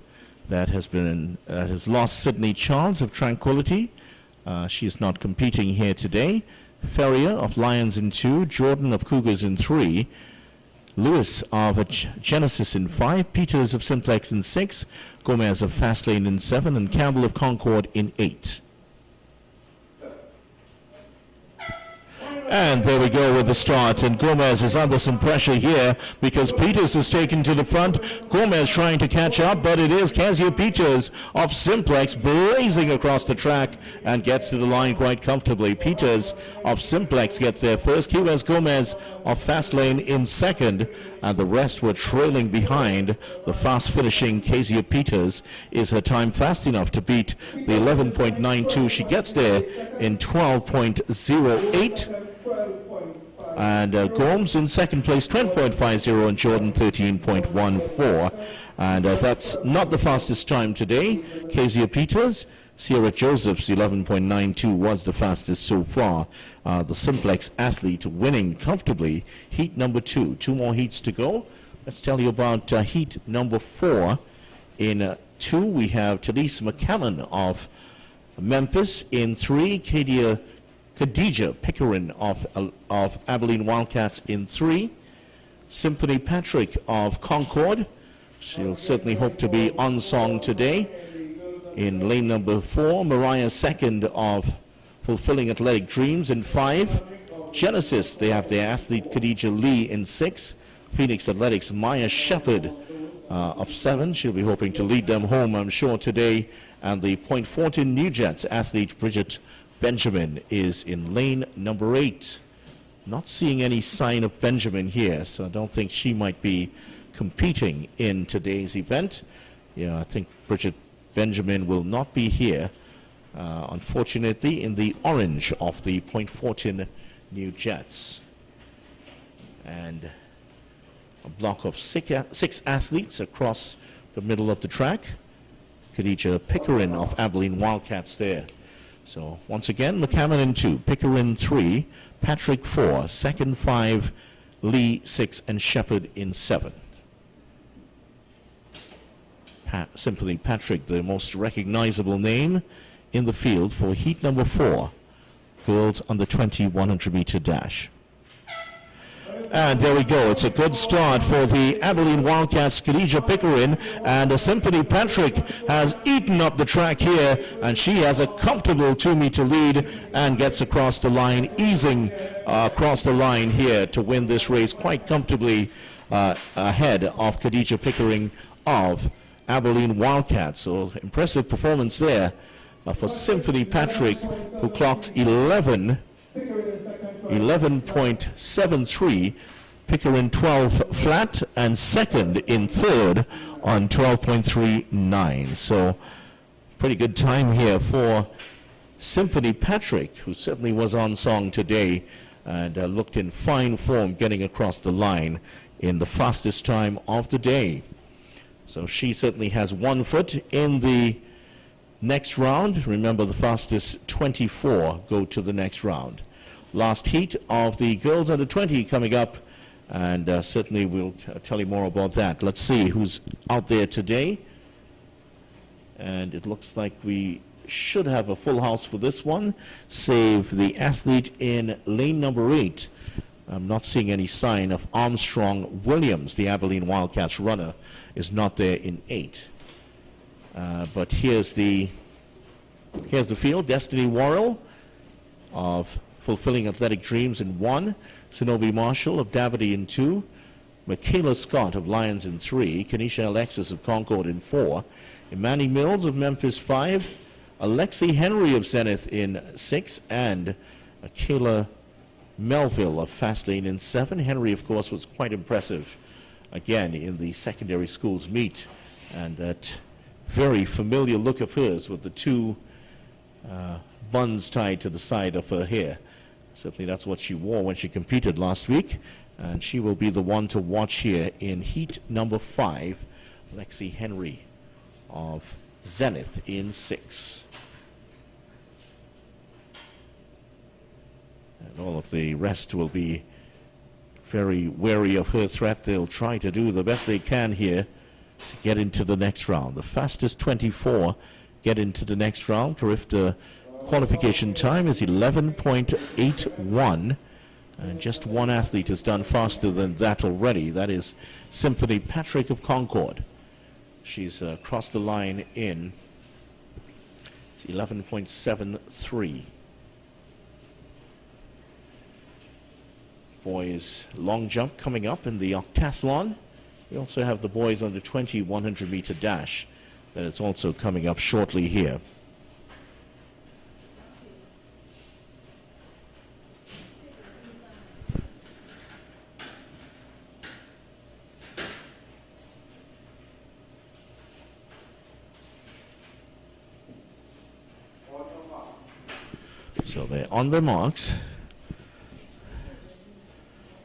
that has lost Sydney Charles of Tranquility. She's not competing here today. Ferrier of Lions in 2, Jordan of Cougars in 3, Lewis of Genesis in 5, Peters of Simplex in 6, Gomez of Fastlane in 7, and Campbell of Concord in 8. And there we go with the start, and Gomez is under some pressure here because Peters is taken to the front. Gomez trying to catch up, but it is Kezia Peters of Simplex blazing across the track and gets to the line quite comfortably. Peters of Simplex gets there first. Q.S. Gomez of Fastlane in second, and the rest were trailing behind. The fast finishing Kezia Peters. Is her time fast enough to beat the 11.92? She gets there in 12.08. And Gomes in second place, 10.50, and Jordan 13.14. And that's not the fastest time today. Kezia Peters, Sierra Joseph's 11.92 was the fastest so far. The Simplex athlete winning comfortably heat number 2. 2 more heats to go. Let's tell you about heat number 4. In 2, we have Talise McCammon of Memphis. In 3, Khadija Pickering of Abilene Wildcats in 3. Symphony Patrick of Concord. She'll certainly hope to be on song today. In lane number 4, Mariah Second of Fulfilling Athletic Dreams in 5. Genesis, they have their athlete Khadija Lee in 6. Phoenix Athletics, Maya Shepherd of 7. She'll be hoping to lead them home, I'm sure, today. And the Point Fortin New Jets athlete Bridget Benjamin is in lane number 8. Not seeing any sign of Benjamin here, so I don't think she might be competing in today's event. Yeah, I think Bridget Benjamin will not be here, unfortunately, in the orange of the Point Fortin New Jets. And a block of 6 athletes across the middle of the track. Khadija Pickering of Abilene Wildcats there. So once again, McCammon in 2, Pickering 3, Patrick 4, Second 5, Lee 6, and Shepherd in 7. Simply Patrick, the most recognizable name in the field for heat number 4, girls under 20 100-meter dash. And there we go. It's a good start for the Abilene Wildcats. Khadija Pickering and Symphony Patrick has eaten up the track here, and she has a comfortable 2-meter lead and gets across the line, easing across the line here to win this race quite comfortably ahead of Khadija Pickering of Abilene Wildcats. So impressive performance there for Symphony Patrick, who clocks 11.73, Pickering 12 flat, and second in third on 12.39. So pretty good time here for Symphony Patrick, who certainly was on song today and looked in fine form getting across the line in the fastest time of the day. So she certainly has 1 foot in the next round. Remember, the fastest 24 go to the next round. Last heat of the girls under 20 coming up, and certainly we'll tell you more about that. Let's see who's out there today. And it looks like we should have a full house for this one, save the athlete in lane number 8. I'm not seeing any sign of Armstrong Williams. The Abilene Wildcats runner is not there in 8. But here's the field. Destiny Worrell of Fulfilling Athletic Dreams in 1, Shinobi Marshall of Davide in 2, Michaela Scott of Lions in 3, Kenesha Alexis of Concord in 4, Imani Mills of Memphis 5, Alexi Henry of Zenith in 6, and Kayla Melville of Fastlane in 7. Henry, of course, was quite impressive again in the secondary schools meet, and that very familiar look of hers with the 2 buns tied to the side of her hair. Certainly that's what she wore when she competed last week, and she will be the one to watch here in heat number 5. Lexi Henry of Zenith in 6. And all of the rest will be very wary of her threat. They'll try to do the best they can here to get into the next round. The fastest 24 get into the next round. Carifta qualification time is 11.81, And just one athlete has done faster than that already. That is Symphony Patrick of Concord. She's crossed the line in 11.73. Boys long jump coming up in the octathlon. We also have the boys under 20 100-meter dash that is also coming up shortly here. So they're on their marks.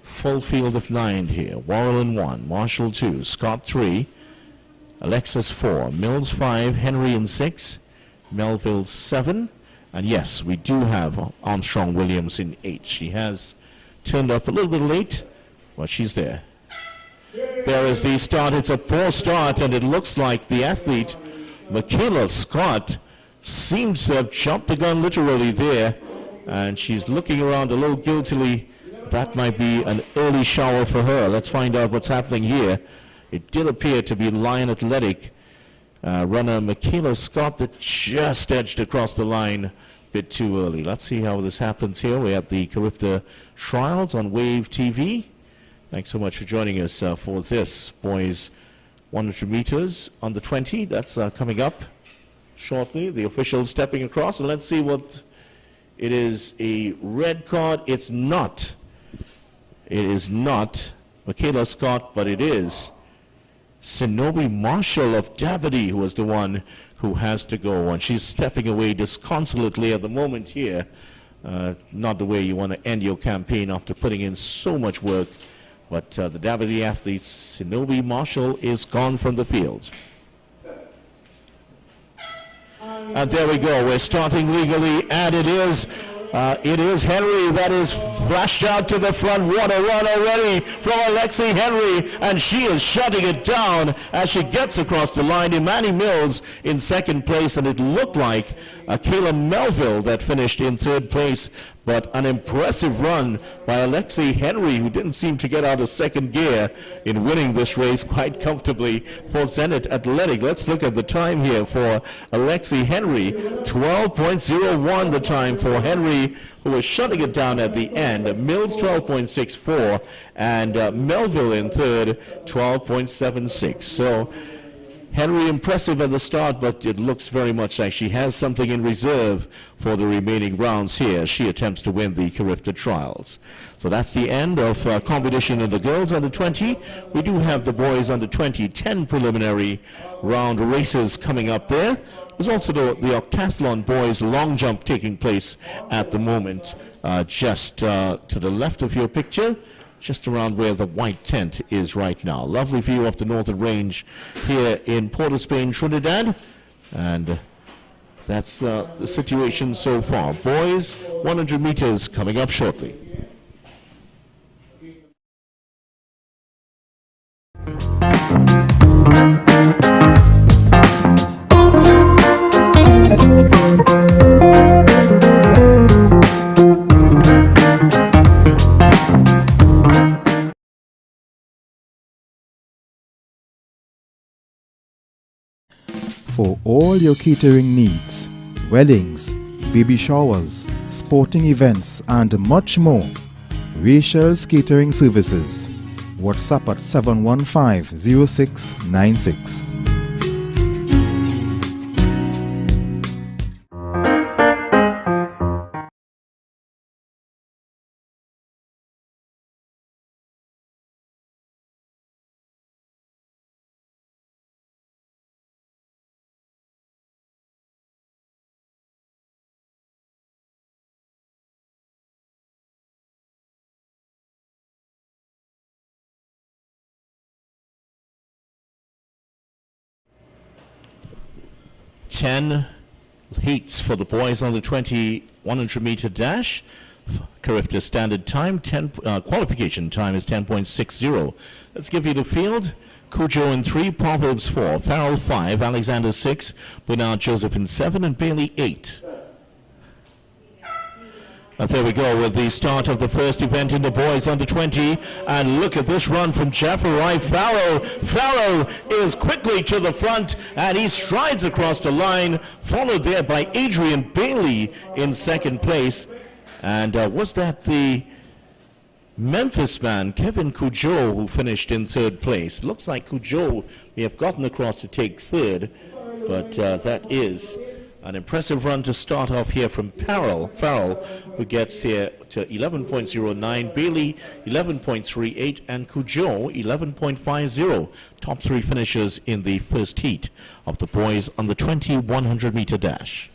Full field of 9 here. Warrelin 1, Marshall 2, Scott 3, Alexis 4, Mills 5, Henry in 6, Melville 7, and yes, we do have Armstrong Williams in 8. She has turned up a little bit late, but she's there. There is the start. It's a poor start, and it looks like the athlete, Michaela Scott, seems to have jumped the gun literally there, and she's looking around a little guiltily. That might be an early shower for her. Let's find out what's happening here. It did appear to be Lion Athletic runner Michaela Scott that just edged across the line a bit too early. Let's see how this happens here. We're at the Carifta Trials on Wave TV. Thanks so much for joining us for this. Boys 100 meters under 20. That's coming up shortly. The officials stepping across, and let's see what it is. A red card. It's not. It is not Michaela Scott, but it is Sinobi Marshall of Davide who is the one who has to go, and she's stepping away disconsolately at the moment here. Not the way you want to end your campaign after putting in so much work, but the Davide athlete Sinobi Marshall is gone from the field. And there we go. We're starting legally, and it is Henry that is flashed out to the front. What a run already from Alexi Henry, and she is shutting it down as she gets across the line. Imani Mills in second place, and it looked like Kayla Melville that finished in third place, but an impressive run by Alexi Henry, who didn't seem to get out of second gear in winning this race quite comfortably for Zenit Athletic. Let's look at the time here for Alexi Henry. 12.01 the time for Henry, who was shutting it down at the end. Mills 12.64, and Melville in third 12.76. So Henry impressive at the start, but it looks very much like she has something in reserve for the remaining rounds here. She attempts to win the Carifta Trials. So that's the end of competition in the girls under 20. We do have the boys under 20, 10 preliminary round races coming up there. There's also the octathlon boys long jump taking place at the moment, just to the left of your picture, just around where the white tent is right now. Lovely view of the northern range here in Port of Spain, Trinidad, and that's the situation so far. Boys 100 meters coming up shortly. For all your catering needs, weddings, baby showers, sporting events, and much more, Rachel's Catering Services. WhatsApp at 715-0696. Ten heats for the boys on the 20 100-meter dash. Carifta standard time, qualification time is 10.60. Let's give you the field. Cujo in 3, Proverbs 4, Farrell 5, Alexander 6, Bernard Joseph in 7, and Bailey 8. And there we go with the start of the first event in the boys under 20. And look at this run from Jaffarai Farrell. Farrell is quickly to the front and he strides across the line, followed there by Adrian Bailey in second place. And was that the Memphis man, Kevin Cujo, who finished in third place? Looks like Cujo may have gotten across to take third, but that is an impressive run to start off here from Farrell, who gets here to 11.09, Bailey 11.38, and Cujo 11.50. Top three finishers in the first heat of the boys on the 20 100-meter dash.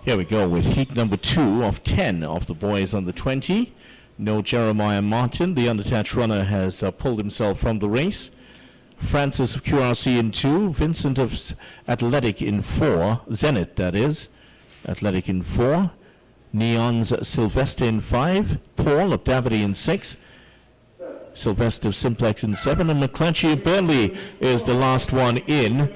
Here we go with heat number 2 of 10 of the boys on the 20. No Jeremiah Martin. The unattached runner has pulled himself from the race. Francis of QRC in 2. Vincent of Athletic in 4. Zenith, that is. Athletic in 4. Neon's Sylvester in 5. Paul of Davide in 6. Sylvester of Simplex in 7. And McClatchy of Burnley is the last one in.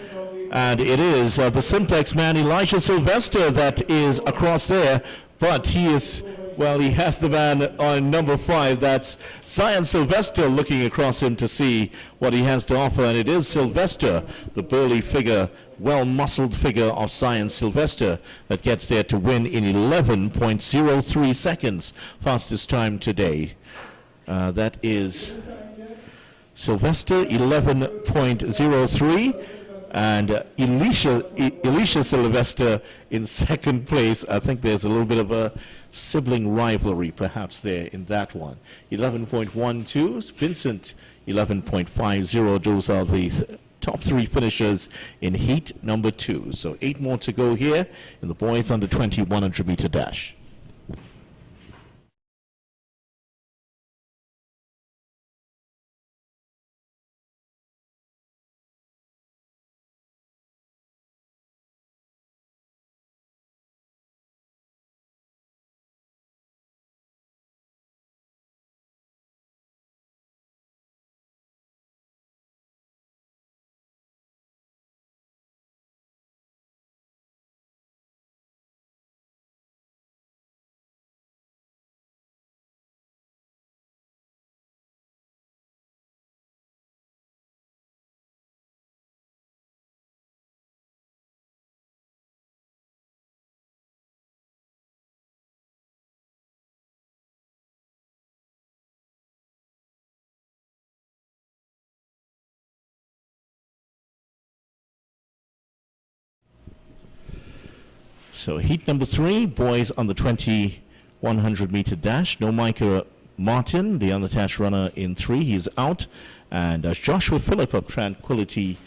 And it is the Simplex man, Elijah Sylvester, that is across there. But he is, well, he has the man on number 5. That's Zion Sylvester looking across him to see what he has to offer. And it is Sylvester, the burly figure, well-muscled figure of Zion Sylvester, that gets there to win in 11.03 seconds. Fastest time today. That is Sylvester, 11.03. And Elisha Sylvester in second place. I think there's a little bit of a sibling rivalry perhaps there in that one. 11.12, Vincent 11.50. Those are the top three finishers in heat number 2. So 8 more to go here in the boys under 20 100-meter dash. So heat number 3, boys on the 20 100-meter dash. No Micah Martin, the unattached runner, in 3. He's out. And Joshua Phillip of Tranquility,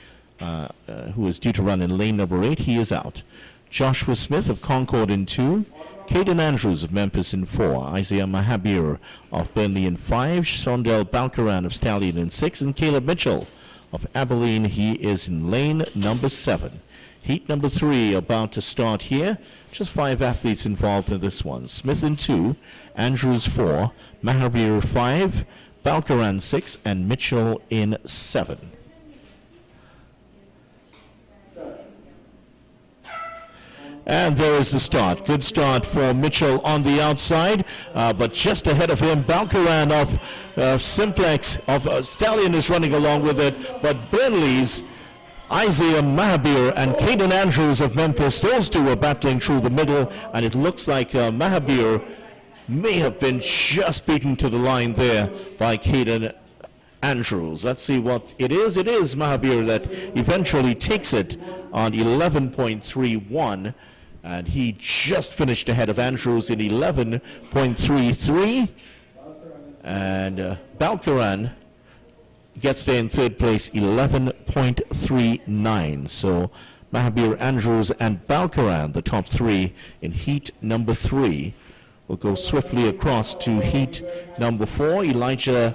who is due to run in lane number 8, he is out. Joshua Smith of Concord in 2. Caden Andrews of Memphis in 4. Isaiah Mahabir of Burnley in 5. Sondel Balkaran of Stallion in 6. And Caleb Mitchell of Abilene, he is in lane number 7. Heat number 3 about to start here. Just 5 athletes involved in this one. Smith in 2, Andrews 4, Mahabir 5, Balkaran 6, and Mitchell in 7. And there is the start. Good start for Mitchell on the outside, but just ahead of him, Balkaran of Simplex, of Stallion is running along with it, but Burnley's Isaiah Mahabir and Caden Andrews of Memphis, those two were battling through the middle, and it looks like Mahabir may have been just beaten to the line there by Caden Andrews. Let's see what it is. It is Mahabir that eventually takes it on 11.31, and he just finished ahead of Andrews in 11.33, and Balkaran gets there in third place, 11.39. So Mahabir, Andrews, and Balkaran, the top three in heat number 3. We'll go swiftly across to heat number 4. Elijah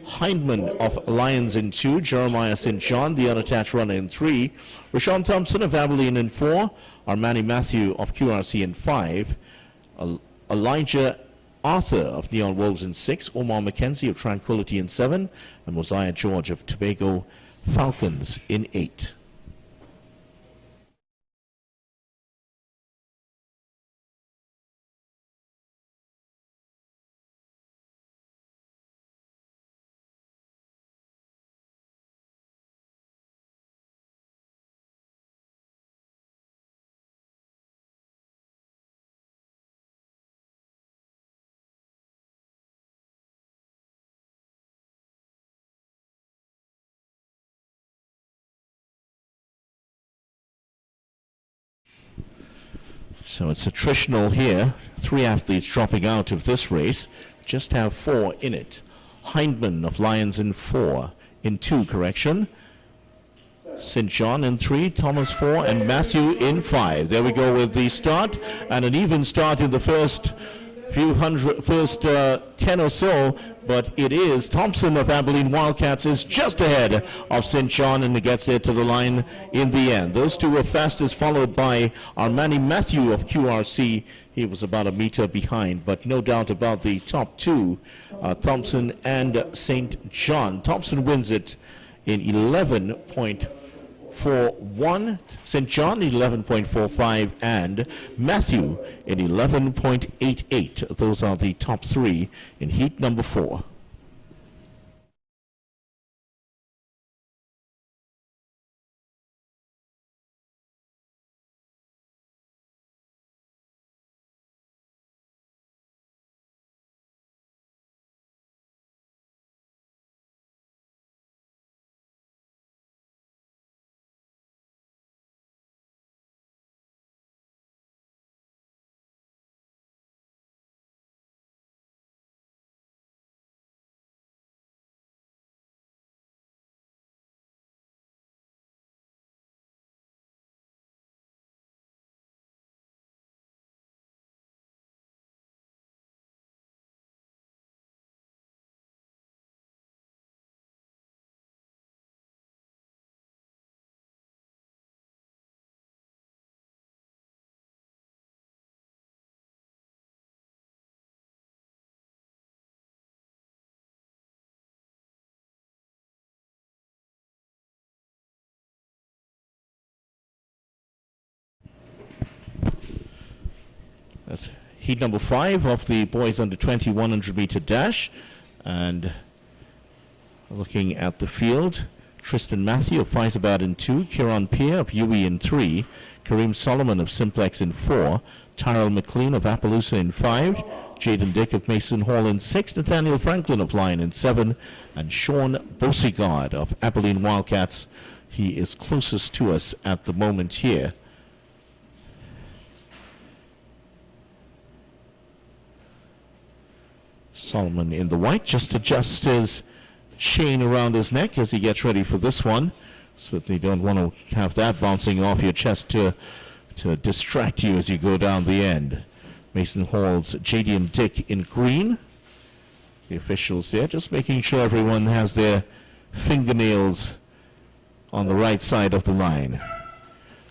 Hindman of Lions in 2, Jeremiah St. John, the unattached runner, in 3, Rashawn Thompson of Abilene in 4, Armani Matthew of QRC in 5, Elijah Arthur of Neon Wolves in 6, Omar McKenzie of Tranquility in 7, and Mosiah George of Tobago Falcons in 8. So it's attritional here. 3 athletes dropping out of this race. Just have 4 in it. Hindman of Lions in 4. In 2, correction. St. John in 3, Thomas 4, and Matthew in 5. There we go with the start. And an even start in the first 10 or so, but it is Thompson of Abilene Wildcats is just ahead of St. John, and he gets there to the line in the end. Those two were fastest, followed by Armani Matthew of QRC. He was about a meter behind, but no doubt about the top two, Thompson and St. John. Thompson wins it in 11.41, St. John 11.45, and Matthew in 11.88. Those are the top 3 in heat number 4. That's heat number 5 of the boys under 20 100-meter dash. And looking at the field, Tristan Matthew of Faizabad in 2, Kieran Pierre of UE in 3, Kareem Solomon of Simplex in 4, Tyrell McLean of Appaloosa in 5, Jaden Dick of Mason Hall in 6, Nathaniel Franklin of Lion in 7, and Sean Bosigard of Abilene Wildcats. He is closest to us at the moment here. Solomon in the white, just adjusts his chain around his neck as he gets ready for this one. Certainly don't want to have that bouncing off your chest to distract you as you go down the end. Mason Hall's Jadian Dick in green. The officials there just making sure everyone has their fingernails on the right side of the line.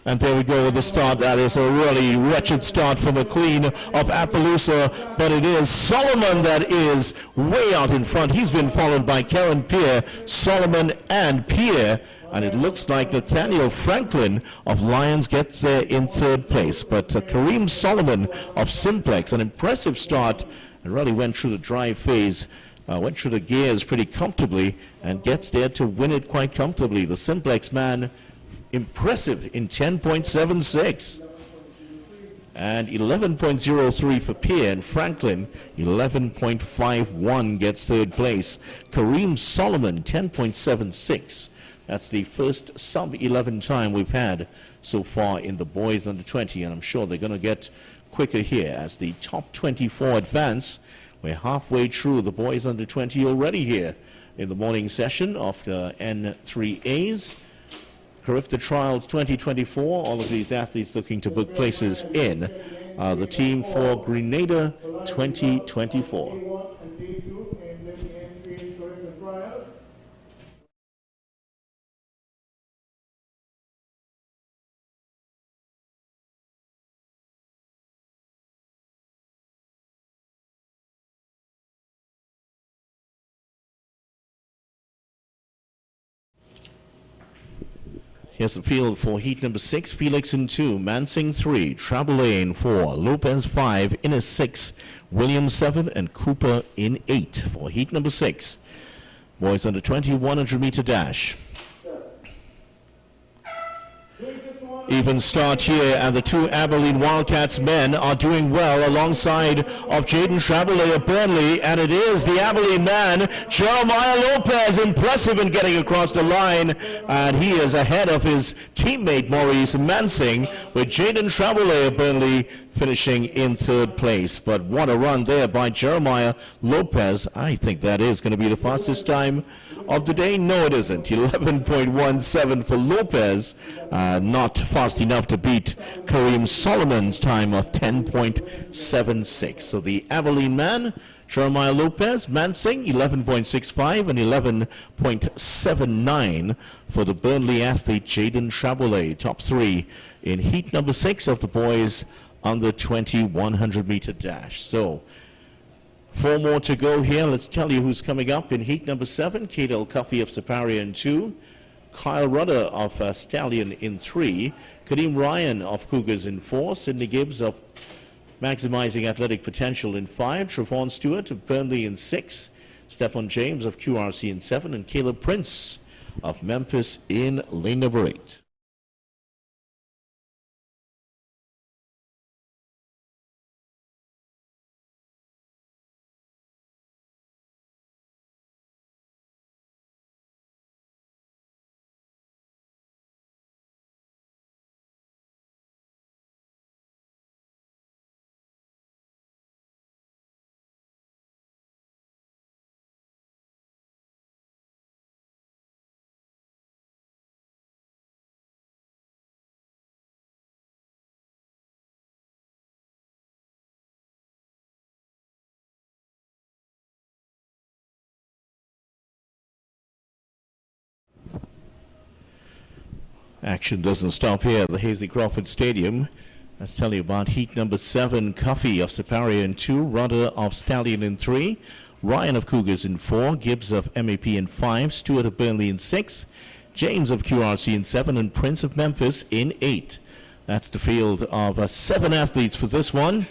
And there we go with the start. That is a really wretched start for McLean of Appaloosa, but it is Solomon that is way out in front. He's been followed by Karen Pierre, Solomon, and Pierre And it looks like Nathaniel Franklin of Lions gets there in third place. But Kareem Solomon of Simplex, an impressive start, and really went through the drive phase, went through the gears pretty comfortably, and gets there to win it quite comfortably. The Simplex man, impressive in 10.76. And 11.03 for Pierre, and Franklin 11.51 gets third place. Kareem Solomon 10.76. That's the first sub-11 time we've had so far in the boys under 20, and I'm sure they're going to get quicker here as the top 24 advance. We're halfway through the boys under 20 already here in the morning session of the N3As. Carifta Trials 2024, all of these athletes looking to book places in the team for Grenada 2024. Here's the field for heat number 6, Felix in 2, Mansing 3, Trabalay in 4, Lopez 5, Innes 6, Williams 7, and Cooper in 8 for heat number 6. Boys under 20, 100-meter dash. Even start here, and the two Abilene Wildcats men are doing well alongside of Jaden Trabalay of Burnley, and it is the Abilene man, Jeremiah Lopez, impressive in getting across the line, and he is ahead of his teammate Maurice Mansing, with Jaden Trabalay of Burnley finishing in third place. But what a run there by Jeremiah Lopez. I think that is going to be the fastest time of the day. No, it isn't. 11.17 for Lopez. Not fast enough to beat Kareem Solomon's time of 10.76. So the Abilene man, Jeremiah Lopez, Mansing 11.65 and 11.79 for the Burnley athlete Jaden Trabalay. Top 3 in heat number 6 of the boys under 20 100-meter dash. So 4 more to go here. Let's tell you who's coming up in heat number 7. Kadel Cuffey of Siparia in 2. Kyle Rudder of Stallion in 3. Kadeem Ryan of Cougars in 4. Sidney Gibbs of Maximizing Athletic Potential in 5. Trevon Stewart of Burnley in 6. Stephan James of QRC in 7. And Caleb Prince of Memphis in lane number 8. Action doesn't stop here at the Hasley Crawford Stadium. Let's tell you about heat number 7, Cuffey of Siparia in 2, Rudder of Stallion in 3, Ryan of Cougars in 4, Gibbs of MAP in 5, Stewart of Burnley in 6, James of QRC in 7, and Prince of Memphis in 8. That's the field of 7 athletes for this one.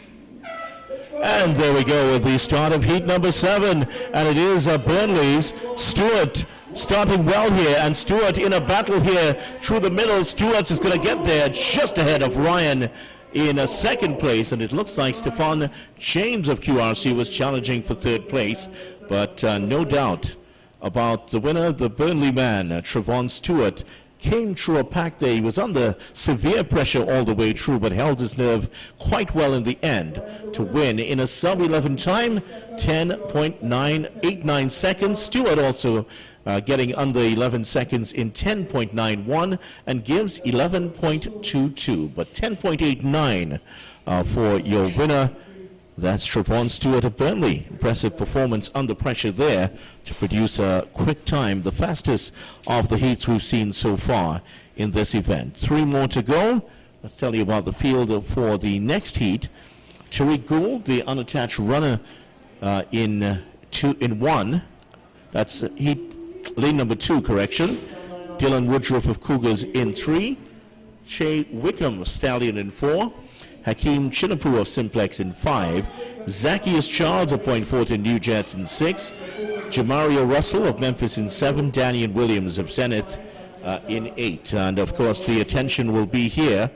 And there we go with the start of heat number 7, and it is Burnley's Stewart starting well here, and Stewart in a battle here through the middle. Stewart is going to get there just ahead of Ryan in a second place, and it looks like Stephan James of QRC was challenging for third place, but no doubt about the winner, the Burnley man, Trevon Stewart, came through a pack there. He was under severe pressure all the way through, but held his nerve quite well in the end to win in a sub-11 time, 10.989 seconds. Stewart also getting under 11 seconds in 10.91, and Gibbs 11.22, but 10.89 for your winner. That's Trevon Stewart of Burnley. Impressive performance under pressure there to produce a quick time, the fastest of the heats we've seen so far in this event. 3 more to go. Let's tell you about the field for the next heat. Tariq Gould, the unattached runner in 1. That's heat lane number 2, correction. Dylan Woodruff of Cougars in 3. Che Wickham, Stallion in 4. Hakeem Chinapoo of Simplex in 5. Zacchaeus Charles of Point Fortin New Jets in 6. Jamario Russell of Memphis in 7. Daniel Williams of Zenith in 8. And of course the attention will be here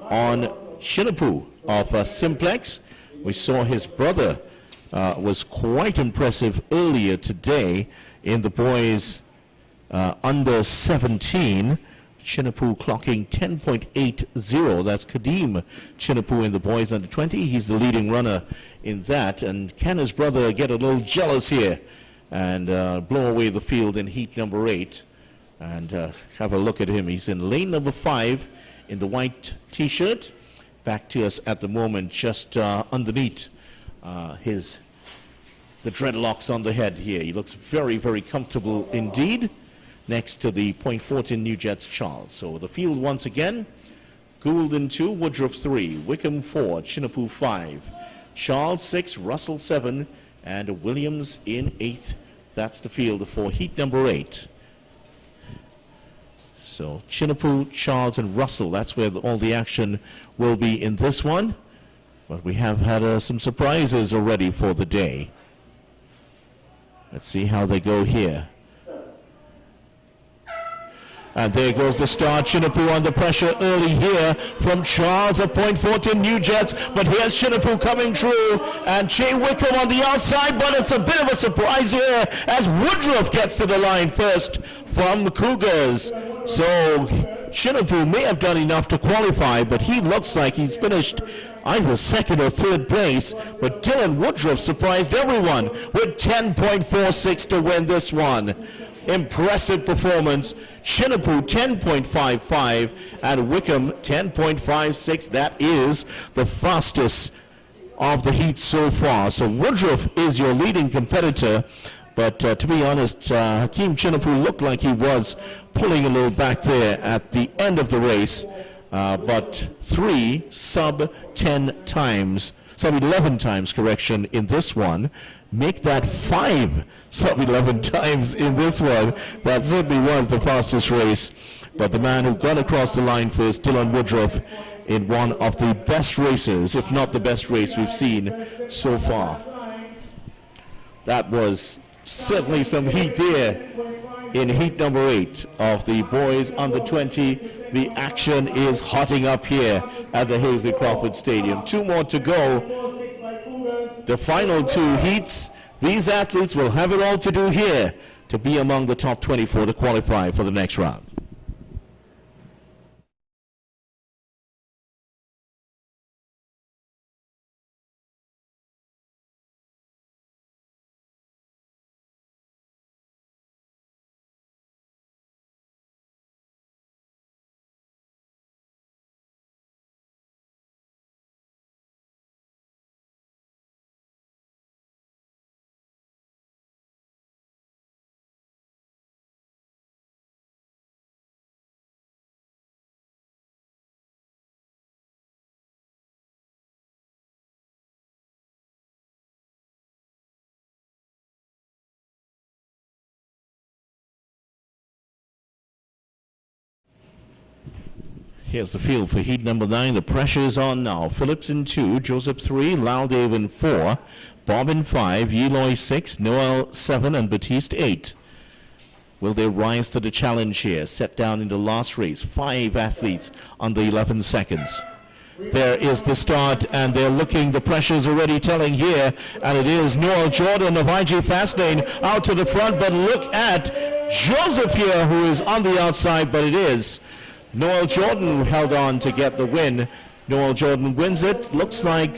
on Chinapoo of Simplex. We saw his brother was quite impressive earlier today in the boys under 17. Chinapoo clocking 10.80. That's Kadeem Chinapoo in the boys under 20. He's the leading runner in that. And can his brother get a little jealous here and blow away the field in heat number 8? And have a look at him. He's in lane number 5 in the white t-shirt. Back to us at the moment, just underneath the dreadlocks on the head here. He looks very, very comfortable indeed, next to the Point Fortin New Jets Charles. So the field once again: Gould in 2, Woodruff 3, Wickham 4, Chinapoo 5, Charles 6, Russell 7, and Williams in 8. That's the field for heat number 8. So Chinapoo, Charles, and Russell, that's where all the action will be in this one. But we have had some surprises already for the day. Let's see how they go here. And there goes the start. Chinapoo under pressure early here from Charles of Point Fortin New Jets. But here's Chinapoo coming through. And Che Wickham on the outside. But it's a bit of a surprise here as Woodruff gets to the line first from the Cougars. So Chinapoo may have done enough to qualify, but he looks like he's finished either second or third place. But Dylan Woodruff surprised everyone with 10.46 to win this one. Impressive performance. Chinapoo 10.55 and Wickham 10.56. That is the fastest of the heat so far. So Woodruff is your leading competitor. But to be honest, Hakeem Chinapoo looked like he was pulling a little back there at the end of the race. But 3 sub-10 times, sub-11 times, correction, in this one. Make that 5 sub-11 times in this one. That certainly was the fastest race. But the man who got across the line first, Dylan Woodruff, in one of the best races, if not the best race we've seen so far. That was certainly some heat there in heat number 8 of the boys under 20. The action is hotting up here at the Hasley Crawford Stadium. 2 more to go. The final 2 heats. These athletes will have it all to do here to be among the top 24 to qualify for the next round. Here's the field for heat number 9. The pressure is on now. Phillips in 2, Joseph 3, Laldev in 4, Bob in 5, Eloy 6, Noel 7, and Batiste 8. Will they rise to the challenge here? Set down in the last race. 5 athletes under 11 seconds. There is the start, and they're looking. The pressure's already telling here, and it is Noel Jordan of IG Fastlane out to the front. But look at Joseph here, who is on the outside, but it is Noel Jordan who held on to get the win. Noel Jordan wins it. Looks like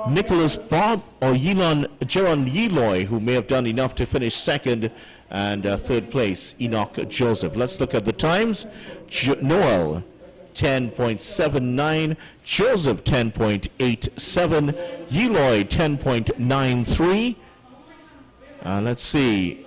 Nicholas Bob or Jeron Yeloy, who may have done enough to finish second, and third place, Enoch Joseph. Let's look at the times. Noel, 10.79. Joseph, 10.87. Yeloy, 10.93. Let's see.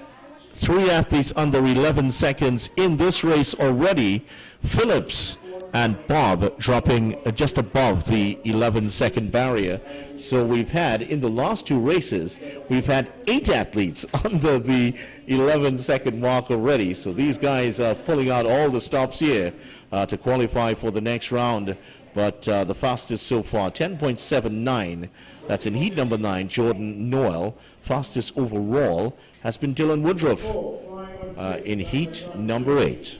3 athletes under 11 seconds in this race already. Phillips and Bob dropping just above the 11-second barrier. So we've had, in the last two races, we've had 8 athletes under the 11-second mark already. So these guys are pulling out all the stops here to qualify for the next round. But the fastest so far, 10.79, that's in heat number 9, Jordan Noel. Fastest overall has been Dylan Woodruff in heat number 8.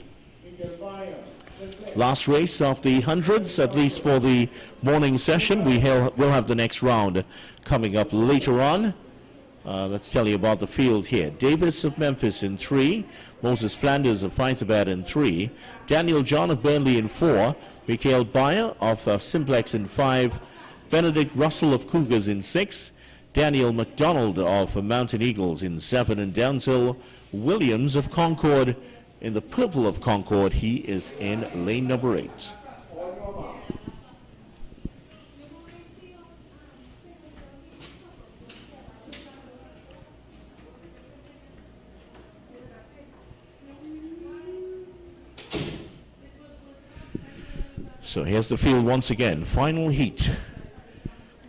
Last race of the hundreds, at least for the morning session. We'll have the next round coming up later on. Let's tell you about the field here. Davis of Memphis in 3, Moses Flanders of Fyzabad in 3, Daniel John of Burnley in 4, Mikhail Bayer of Simplex in 5, Benedict Russell of Cougars in 6, Daniel McDonald of Mountain Eagles in 7, and Denzel Williams of Concord in the purple of Concord. He is in lane number 8. So here's the field once again. Final heat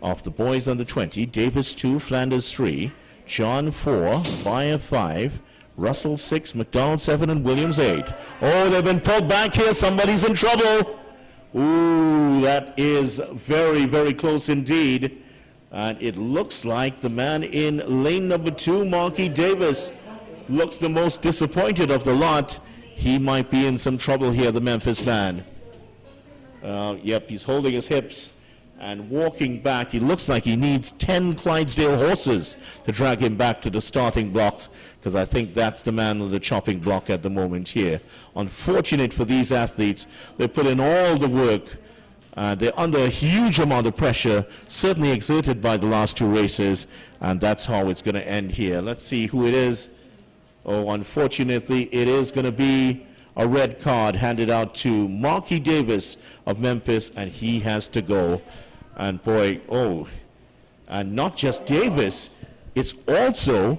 of the boys under 20. Davis 2, Flanders 3, John 4, Bayer 5, Russell 6, McDonald 7, and Williams 8. Oh, they've been pulled back here. Somebody's in trouble. Ooh, that is very, very close indeed. And it looks like the man in lane number 2, Marky Davis, looks the most disappointed of the lot. He might be in some trouble here, the Memphis man. Yep, he's holding his hips and walking back. He looks like he needs 10 Clydesdale horses to drag him back to the starting blocks, because I think that's the man on the chopping block at the moment here. Unfortunate for these athletes. They put in all the work. They're under a huge amount of pressure, certainly exerted by the last 2 races, and that's how it's going to end here. Let's see who it is. Oh, unfortunately, it is going to be a red card handed out to Marky Davis of Memphis, and he has to go. And boy, oh, and not just Davis, it's also,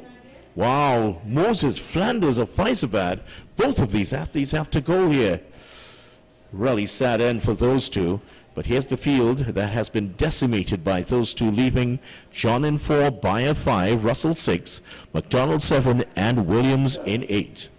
wow, Moses Flanders of Fyzabad. Both of these athletes have to go here. Really sad end for those two. But here's the field that has been decimated by those two leaving. John in 4, Bayer 5, Russell 6, McDonald 7, and Williams in 8.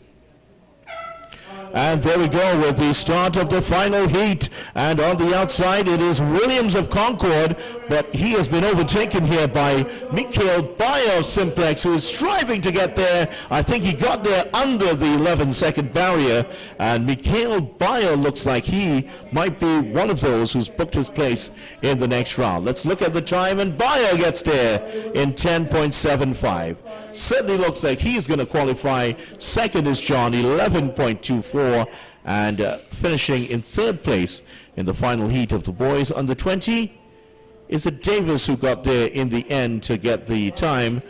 And there we go with the start of the final heat. And on the outside, it is Williams of Concord, but he has been overtaken here by Mikhail Bayer of Simplex, who is striving to get there. I think he got there under the 11-second barrier, and Mikhail Bayer looks like he might be one of those who's booked his place in the next round. Let's look at the time, and Bayer gets there in 10.75. Certainly looks like he's going to qualify. Second is John, 11.24. And finishing in 3rd place in the final heat of the boys under 20 is it Davis, who got there in the end to get the time.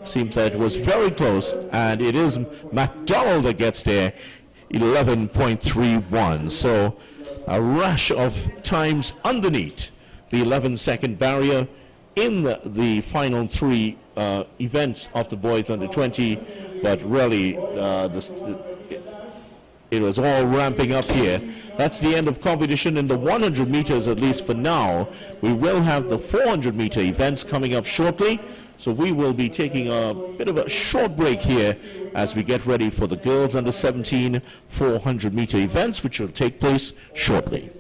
Seems that it was very close, and it is McDonald that gets there, 11.31. So a rush of times underneath the 11-second barrier in the final 3 events of the boys under 20, but really it was all ramping up here. That's the end of competition in the 100 meters, at least for now. We will have the 400-meter events coming up shortly, so we will be taking a bit of a short break here as we get ready for the girls under 17 400-meter events, which will take place shortly.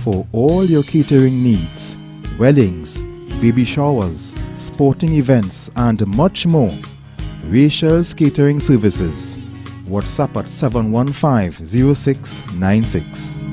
for all your catering needs, weddings, baby showers, sporting events and much more. Rachel's Catering Services. WhatsApp at 715-0696.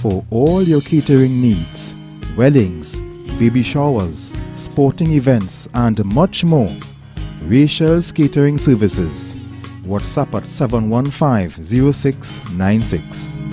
For all your catering needs, weddings, baby showers, sporting events and much more, Rachel's Catering Services. WhatsApp at 715-0696.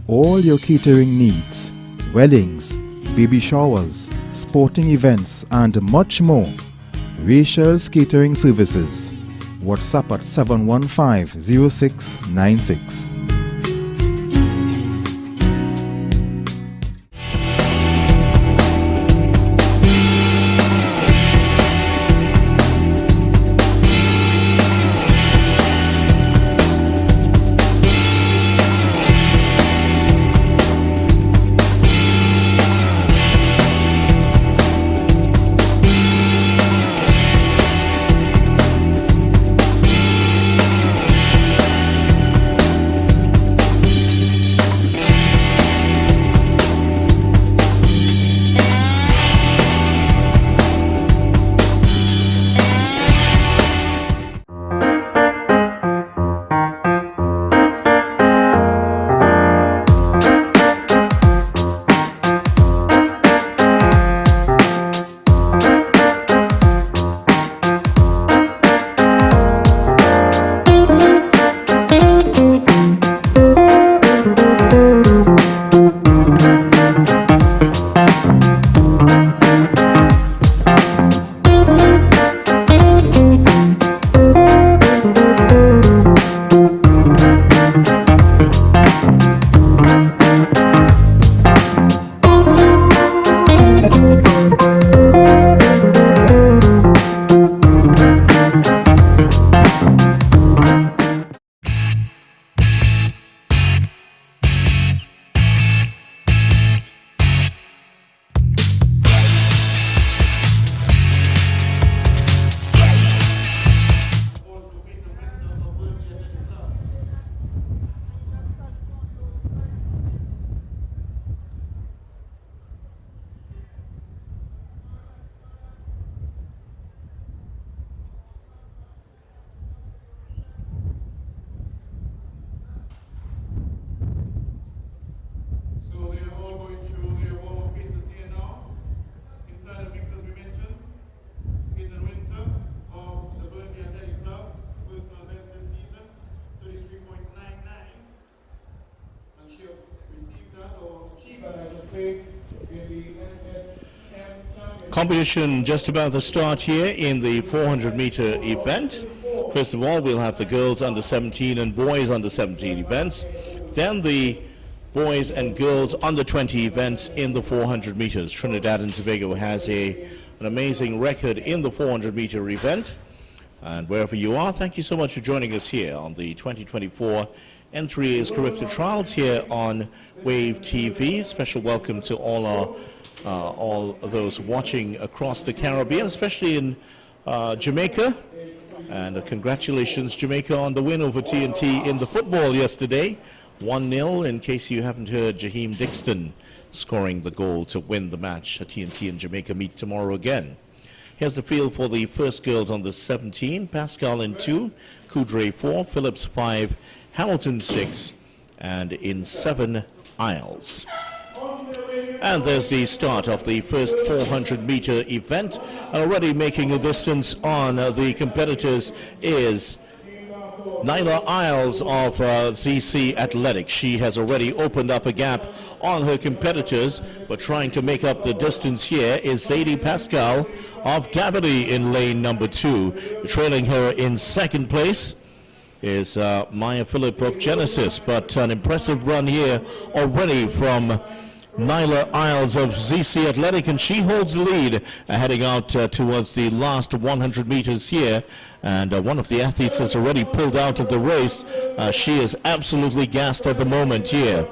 all your catering needs, weddings, baby showers, sporting events and much more. Rachel's Catering Services. WhatsApp at 715-0696. Competition just about to start here in the 400-meter event. First of all, we'll have the girls under 17 and boys under 17 events. Then the boys and girls under 20 events in the 400 meters. Trinidad and Tobago has an amazing record in the 400-meter event. And wherever you are, thank you so much for joining us here on the 2024 N3A's Carifta Trials here on Wave TV. Special welcome to all those watching across the Caribbean, especially in Jamaica. And congratulations, Jamaica, on the win over TNT in the football yesterday. 1-0, in case you haven't heard, Jaheim Dixon scoring the goal to win the match. TNT and Jamaica meet tomorrow again. Here's the field for the first girls on the 17. Pascal in 2, Coudray 4, Phillips 5, Hamilton 6, and in 7, Isles. And there's the start of the first 400-meter event. Already making a distance on the competitors is Nyla Isles of ZC Athletics. She has already opened up a gap on her competitors, but trying to make up the distance here is Zadie Pascal of Gabby in lane number 2. Trailing her in second place is Maya Phillip of Genesis, but an impressive run here already from Nyla Isles of ZC Athletic, and she holds the lead heading out towards the last 100 meters here. And one of the athletes has already pulled out of the race. She is absolutely gassed at the moment here.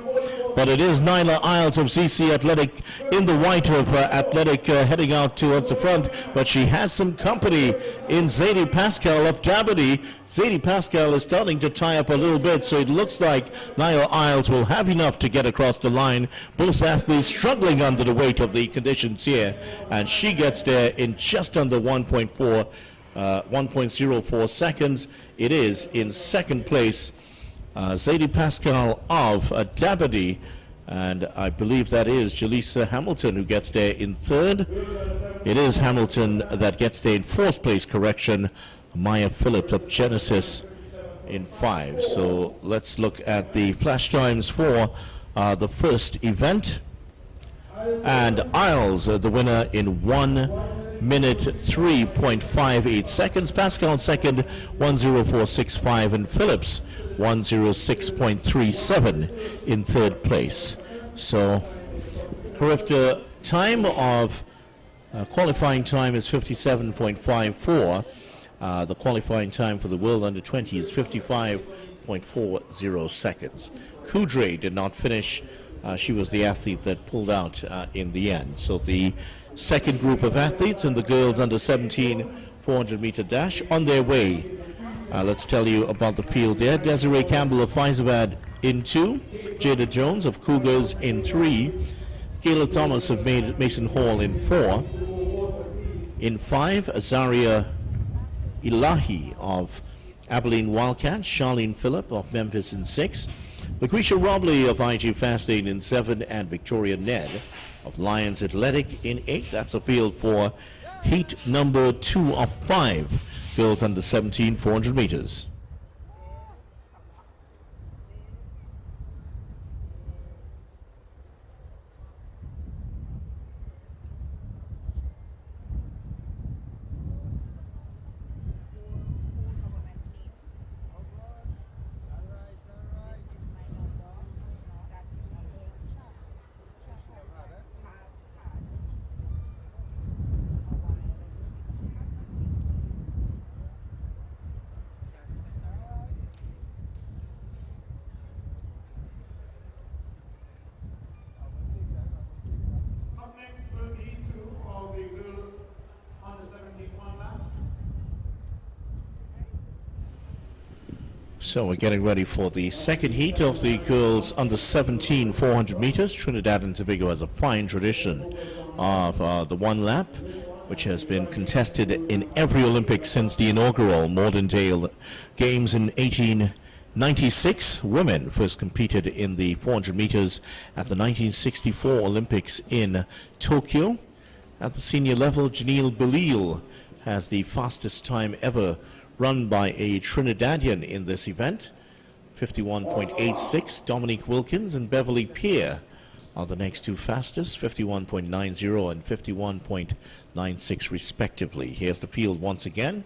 But it is Nyla Isles of ZC Athletic in the white of Athletic heading out towards the front. But she has some company in Zadie Pascal of Gabby. Zadie Pascal is starting to tie up a little bit, so it looks like Nyla Isles will have enough to get across the line. Both athletes struggling under the weight of the conditions here. And she gets there in just under 1.04 seconds. It is in second place. Zadie Pascal of Dabadie, and I believe that is Jaleesa Hamilton who gets there in third. It is Hamilton that gets there in fourth place, correction. Maya Phillips of Genesis in 5. So let's look at the flash times for the first event. And Isles, the winner in 1 minute 3.58 seconds. Pascal second, 1:04.65, and Phillips 1:06.37 in third place. So Carifta time of qualifying time is 57.54. The qualifying time for the World Under 20 is 55.40 seconds. Kudre did not finish. She was the athlete that pulled out in the end. So the second group of athletes in the girls under 17 400-meter dash on their way. Let's tell you about the field there. Desiree Campbell of Faizabad in 2. Jada Jones of Cougars in 3. Kayla Thomas of Mason Hall in 4. In 5, Azaria Ilahi of Abilene Wildcats. Charlene Phillip of Memphis in 6. Lucretia Robley of IG Fastlane in 7, and Victoria Ned of Lions Athletic in 8. That's a field for heat number 2 of 5, girls under 17 400 meters. So we're getting ready for the second heat of the girls under 17 400 meters. Trinidad and Tobago has a fine tradition of the one lap, which has been contested in every Olympic since the inaugural Mordendale Games in 1896. Women first competed in the 400 meters at the 1964 Olympics in Tokyo. At the senior level, Janelle Belil has the fastest time ever run by a Trinidadian in this event, 51.86. Dominique Wilkins and Beverly Pierre are the next two fastest, 51.90 and 51.96 respectively. Here's the field once again.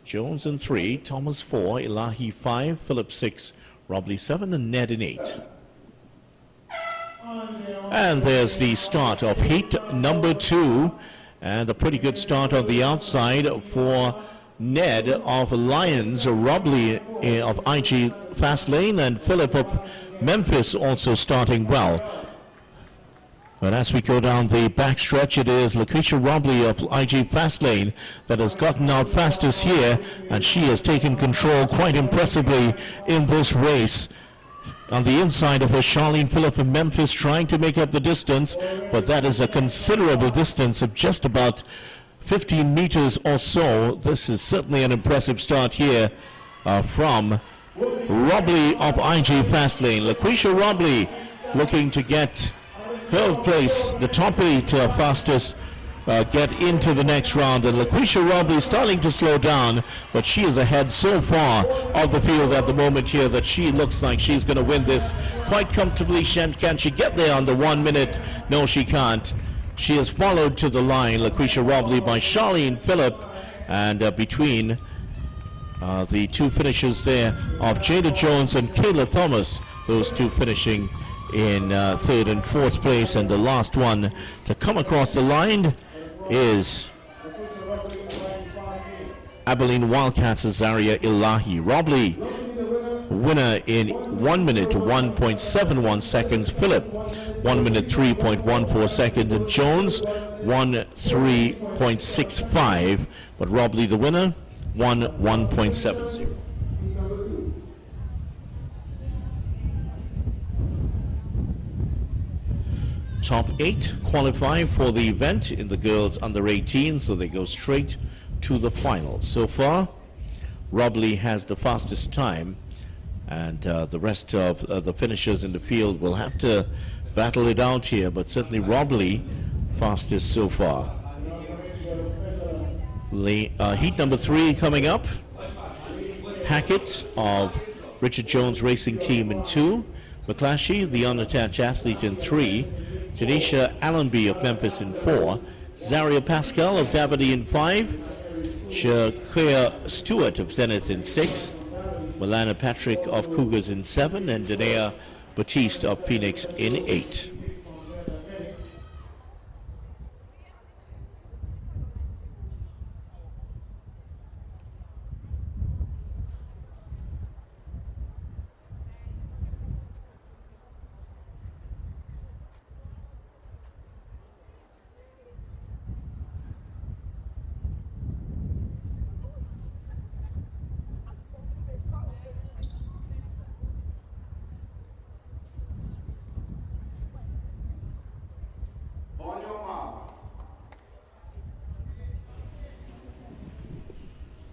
Jones in 3, Thomas 4, Ilahi 5, Phillips 6, Robley 7, and Ned in 8. And there's the start of heat number 2, and a pretty good start on the outside for Ned of Lions, Robley of IG Fastlane, and Philip of Memphis also starting well. But as we go down the backstretch, it is Lucretia Robley of IG Fastlane that has gotten out fastest here, and she has taken control quite impressively in this race. On the inside of her, Charlene Phillip of Memphis trying to make up the distance, but that is a considerable distance of just about 15 meters or so. This is certainly an impressive start here from Robley of IG Fastlane. Lucretia Robley looking to get her place, the top 8 fastest get into the next round. And Lucretia Robley starting to slow down, but she is ahead so far of the field at the moment here that she looks like she's going to win this quite comfortably. Can she get there under 1 minute? No, she can't. She is followed to the line, Lucretia Robley, by Charlene Phillip, and between the two finishers there of Jada Jones and Kayla Thomas, those two finishing in 3rd and 4th place, and the last one to come across the line is Abilene Wildcats' Azaria Ilahi. Robley, winner in 1 minute 1.71 seconds. Phillip, 1 minute 3.14 seconds, and Jones 1:3.65. But Robley the winner, 1:1.70. Top 8 qualify for the event in the girls under 18, so they go straight to the final. So far, Robley has the fastest time, and the rest of the finishers in the field will have to battle it out here, but certainly Robley fastest so far. Heat number 3 coming up. Hackett of Richard Jones Racing Team in 2. McClashy, the unattached athlete, in 3. Janisha Allenby of Memphis in 4. Zaria Pascal of Davide in 5. Shakea Stewart of Zenith in 6. Milana Patrick of Cougars in 7. And Ttnaaa Batiste of Phoenix in 8.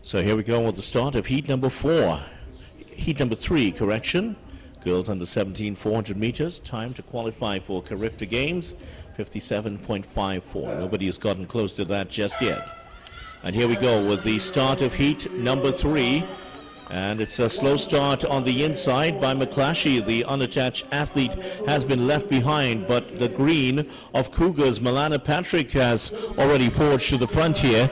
So here we go with the start of heat number 4. Heat number 3, correction. Girls under 17, 400 meters. Time to qualify for Carifta Games, 57.54. Nobody has gotten close to that just yet. And here we go with the start of heat number 3. And it's a slow start on the inside by McClashy. The unattached athlete has been left behind, but the green of Cougars, Milana Patrick, has already forged to the front here.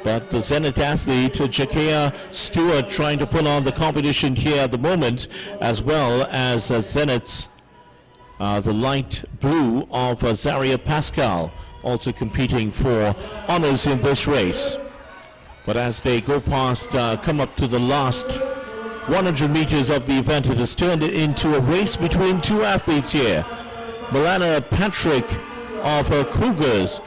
But the Zenith athlete, Jakea Stewart, trying to put on the competition here at the moment, as well as Zenith's the light blue of Zaria Pascal, also competing for honors in this race. But as they go past, come up to the last 100 meters of the event, it has turned into a race between 2 athletes here. Milana Patrick of Cougars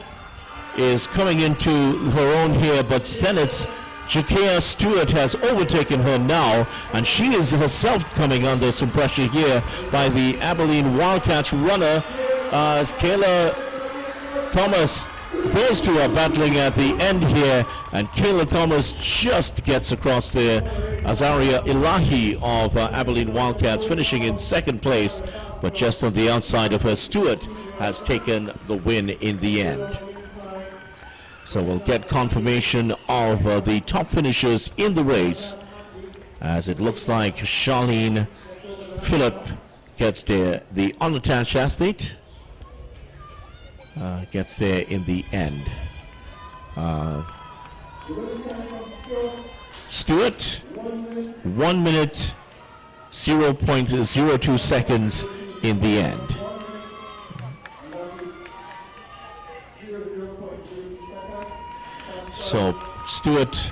is coming into her own here, but Zenith's Jakea Stewart has overtaken her now, and she is herself coming under some pressure here by the Abilene Wildcats runner, Kayla Thomas. Those two are battling at the end here, and Kayla Thomas just gets across there. Azaria Ilahi of Abilene Wildcats finishing in 2nd place, but just on the outside of her. Stewart has taken the win in the end. So we'll get confirmation of the top finishers in the race, as it looks like Charlene Phillip gets there. The unattached athlete gets there in the end. Stewart, 1 minute 0.02 seconds in the end. So Stewart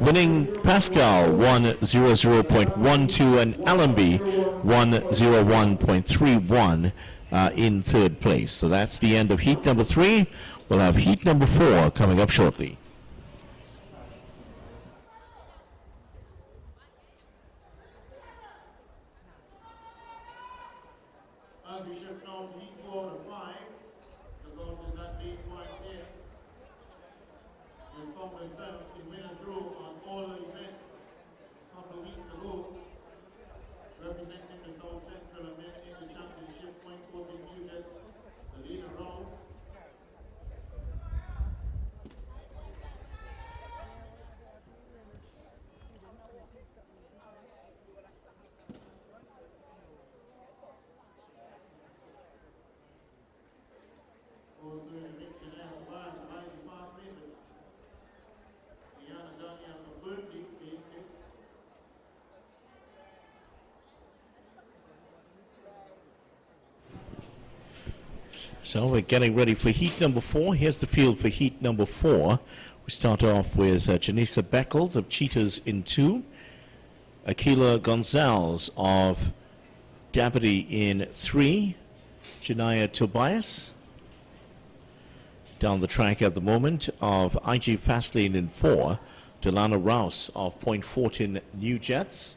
winning, Pascal 1:00.12, and Allenby 1:01.31 in 3rd place. So that's the end of heat number 3. We'll have heat number 4 coming up shortly. As we shift now to heat 4 to 5, the girls did not make quite there. They found themselves in winners' row on all the events a couple of weeks ago, representing the South Central and then in the championship, point 14 New Jets, the leader Rouse. Also in the mix tonight as well, Elijah Parsley, but Diana Daniel from Burnley, playing 6. So we're getting ready for heat number 4. Here's the field for heat number 4. We start off with Janissa Beckles of Cheetahs in 2. Akila Gonzalez of Davide in 3. Janaya Tobias down the track at the moment of IG Fastlane in 4. Delana Rouse of Point Fortin New Jets.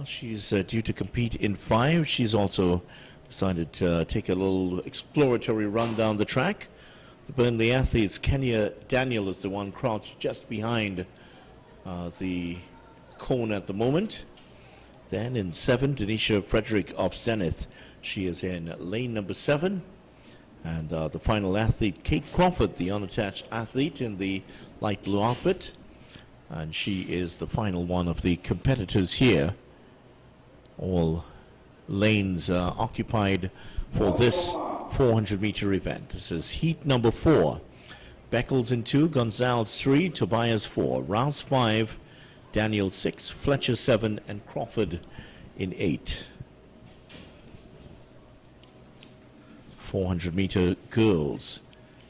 She's due to compete in 5. She's also decided to take a little exploratory run down the track. The Burnley athletes, Kenya Daniel is the one crouched just behind the cone at the moment. Then in 7, Denisha Frederick of Zenith. She is in lane number 7. And the final athlete, Kate Crawford, the unattached athlete in the light blue outfit. And she is the final one of the competitors here. All lanes occupied for this 400-meter event. This is heat number 4. Beckles in 2, Gonzalez 3, Tobias 4, Rouse 5, Daniel 6, Fletcher 7, and Crawford in 8. 400-meter girls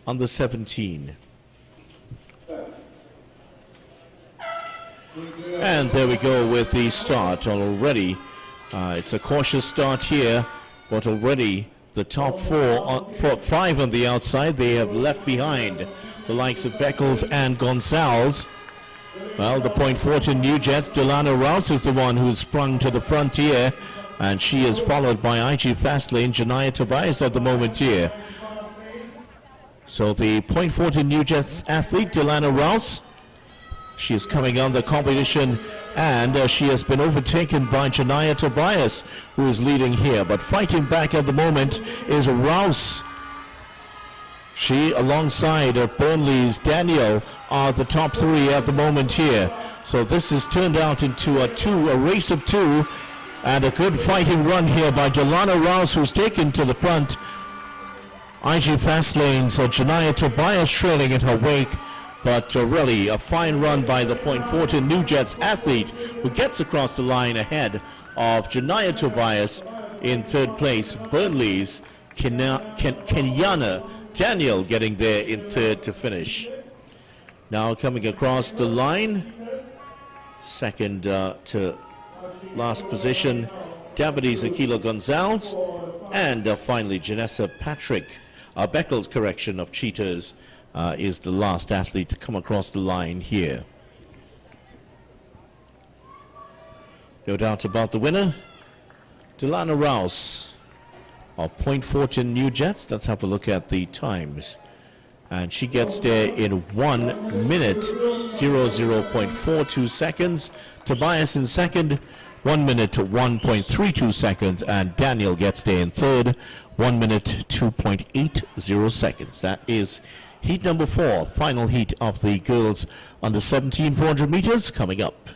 under 17. And there we go with the start already. It's a cautious start here, but already the top 5 on the outside, they have left behind the likes of Beckles and Gonzalez. Well, the .14 New Jets, Ttnaaa Rouse is the one who's sprung to the front here, and she is followed by IG Fastlane, Janaya Tobias at the moment here. So the .14 New Jets athlete, Ttnaaa Rouse, she is coming on the competition, and she has been overtaken by Janaya Tobias, who is leading here. But fighting back at the moment is Rouse. She, alongside Burnley's Daniel, are the top 3 at the moment here. So this has turned out into a race of 2, and a good fighting run here by Ttnaaa Rouse, who's taken to the front. IG Fastlane, so Janaya Tobias trailing in her wake. But really a fine run by the .14 New Jets athlete, who gets across the line ahead of Janaya Tobias. In 3rd place, Burnley's Kenyana Daniel getting there in 3rd to finish. Now coming across the line, 2nd to last position, Davides Aquila Gonzalez, and finally Janessa Patrick, Beckles correction of Cheetahs, is the last athlete to come across the line here. No doubt about the winner, Ttnaaa Rouse of .14 New Jets. Let's have a look at the times. And she gets there in 1 minute, 00.42 seconds. Tobias in 2nd, 1 minute to 1.32 seconds. And Daniel gets there in 3rd, 1 minute, 2.80 seconds. That is heat number 4, final heat of the girls under 17 400 meters coming up.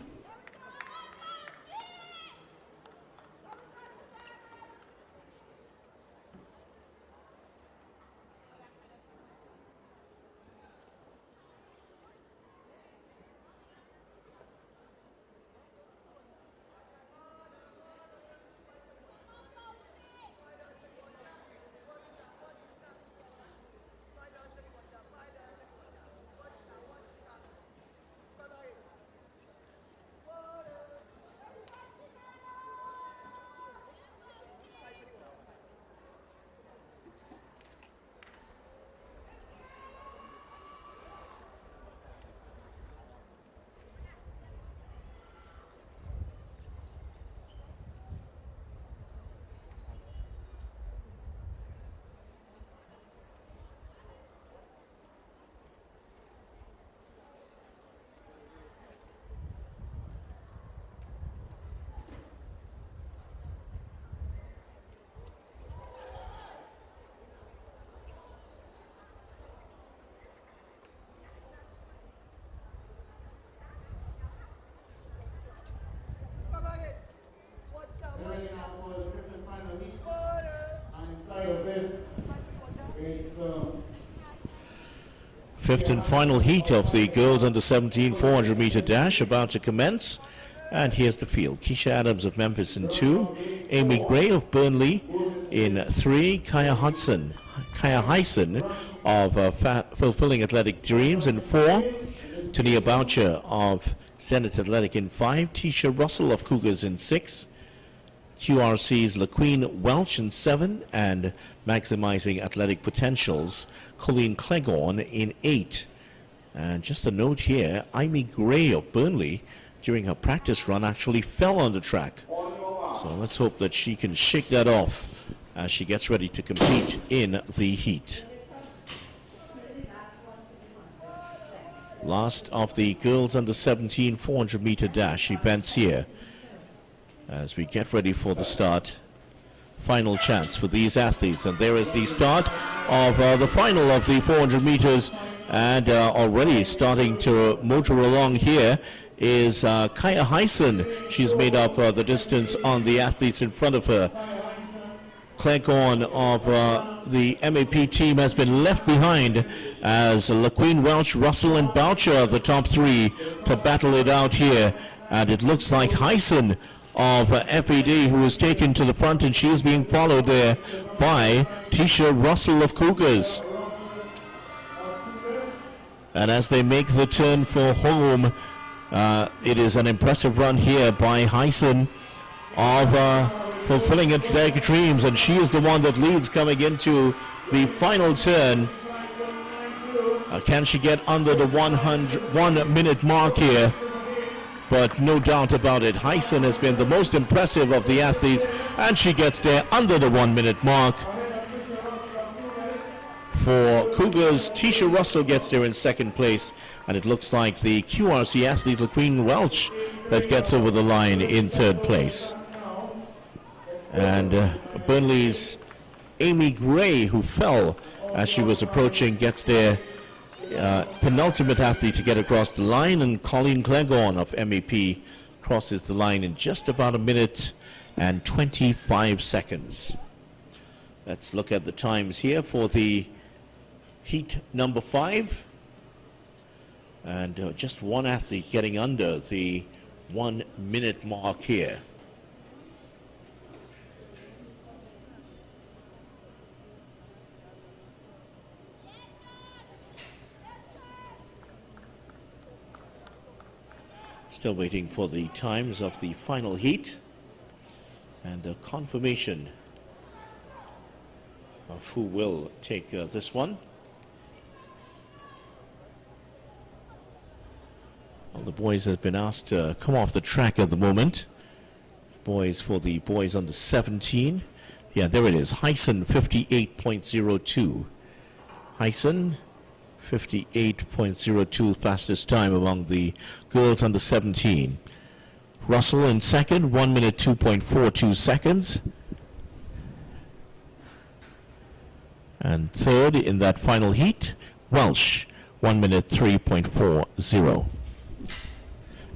Ready now for the 5th and final heat. And inside of this, it's 5th and final heat of the girls under 17 400 meter dash about to commence. And here's the field. Keisha Adams of Memphis in 2, Amy Gray of Burnley in 3, Kaya Hyson of Fulfilling Athletic Dreams in 4, Tania Boucher of Zenith Athletic in 5, Tisha Russell of Cougars in 6, QRC's LaQueen Welch in 7, and Maximizing Athletic Potentials, Colleen Cleghorn in 8. And just a note here, Amy Gray of Burnley, during her practice run, actually fell on the track. So let's hope that she can shake that off as she gets ready to compete in the heat. Last of the girls under 17 400 meter dash events here as we get ready for the start. Final chance for these athletes, and there is the start of the final of the 400 meters, and already starting to motor along here is Kaya Hyson. She's made up the distance on the athletes in front of her. Clegg-on of the MAP team has been left behind as LaQueen, Welch, Russell and Boucher, the top three, to battle it out here. And it looks like Hyson of FPD who is taken to the front, and she is being followed there by Tisha Russell of Cougars. And as they make the turn for home, it is an impressive run here by Hyson of fulfilling their dreams, and she is the one that leads coming into the final turn. Can she get under the 1 minute mark here? But no doubt about it, Hyson has been the most impressive of the athletes, and she gets there under the 1 minute mark. For Cougars, Tisha Russell gets there in second place, and it looks like the QRC athlete LaQueen Welch that gets over the line in third place. And Burnley's Amy Gray, who fell as she was approaching, gets there penultimate athlete to get across the line, and Colleen Clegg-on of MAP crosses the line in just about 1 minute and 25 seconds. Let's look at the times here for the heat number 5, and just one athlete getting under the 1 minute mark here. Still waiting for the times of the final heat and a confirmation of who will take this one. Well, the boys have been asked to come off the track at the moment. Boys, for the boys under 17. Yeah, there it is. Hyson 58.02. Hyson 58.02, fastest time among the girls under 17. Russell in second, 1 minute 2.42 seconds. And third in that final heat, Welsh, 1 minute 3.40.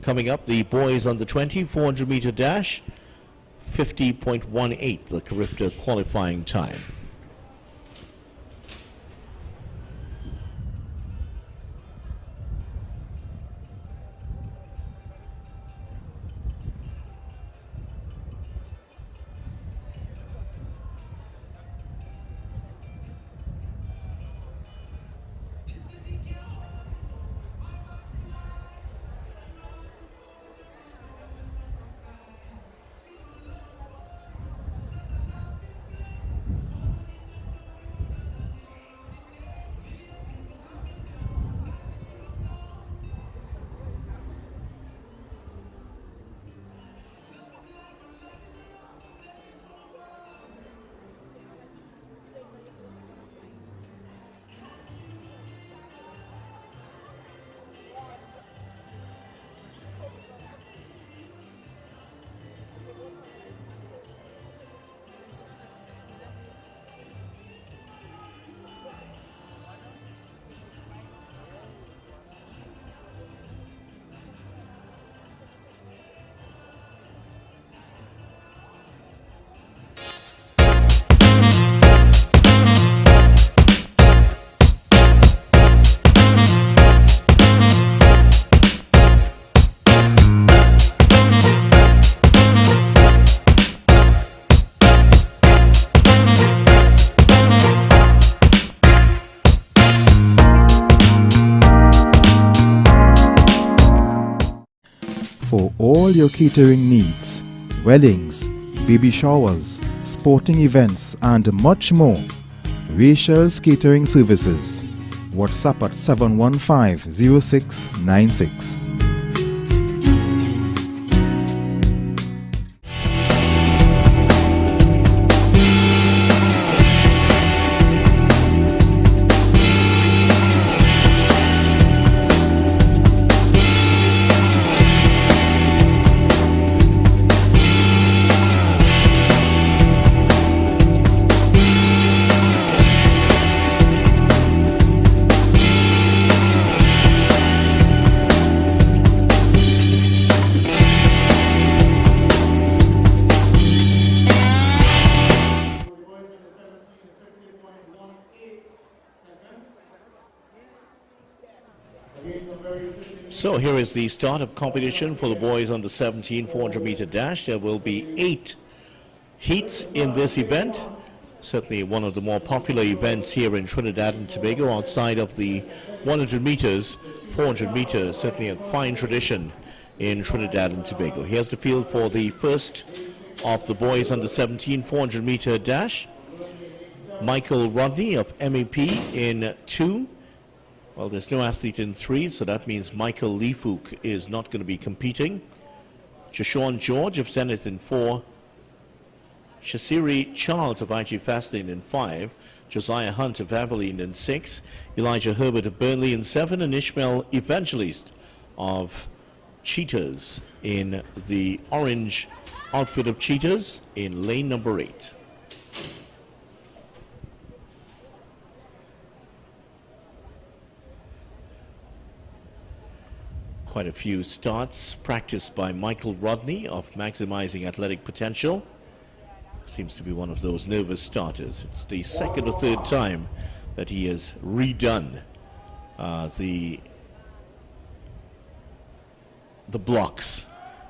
Coming up, the boys under 20, 400 meter dash, 50.18, the Carifta qualifying time. For all your catering needs, weddings, baby showers, sporting events and much more, Rachel's Catering Services. WhatsApp at 715-0696. So here is the start of competition for the boys on the 17 400-meter dash. There will be 8 heats in this event. Certainly one of the more popular events here in Trinidad and Tobago outside of the 100 meters, 400 meters, certainly a fine tradition in Trinidad and Tobago. Here's the field for the first of the boys under 17 400-meter dash. Michael Rodney of MEP in 2. Well, there's no athlete in 3, so that means Michael Leefook is not going to be competing. Joshawn George of Zenith in 4. Shasiri Charles of IG Faslane in 5. Josiah Hunt of Abilene in 6. Elijah Herbert of Burnley in 7. And Ishmael Evangelist of Cheetahs in the orange outfit of Cheetahs in lane number 8. Quite a few starts practiced by Michael Rodney of Maximizing Athletic Potential. Seems to be one of those nervous starters. It's the second or third time that he has redone the blocks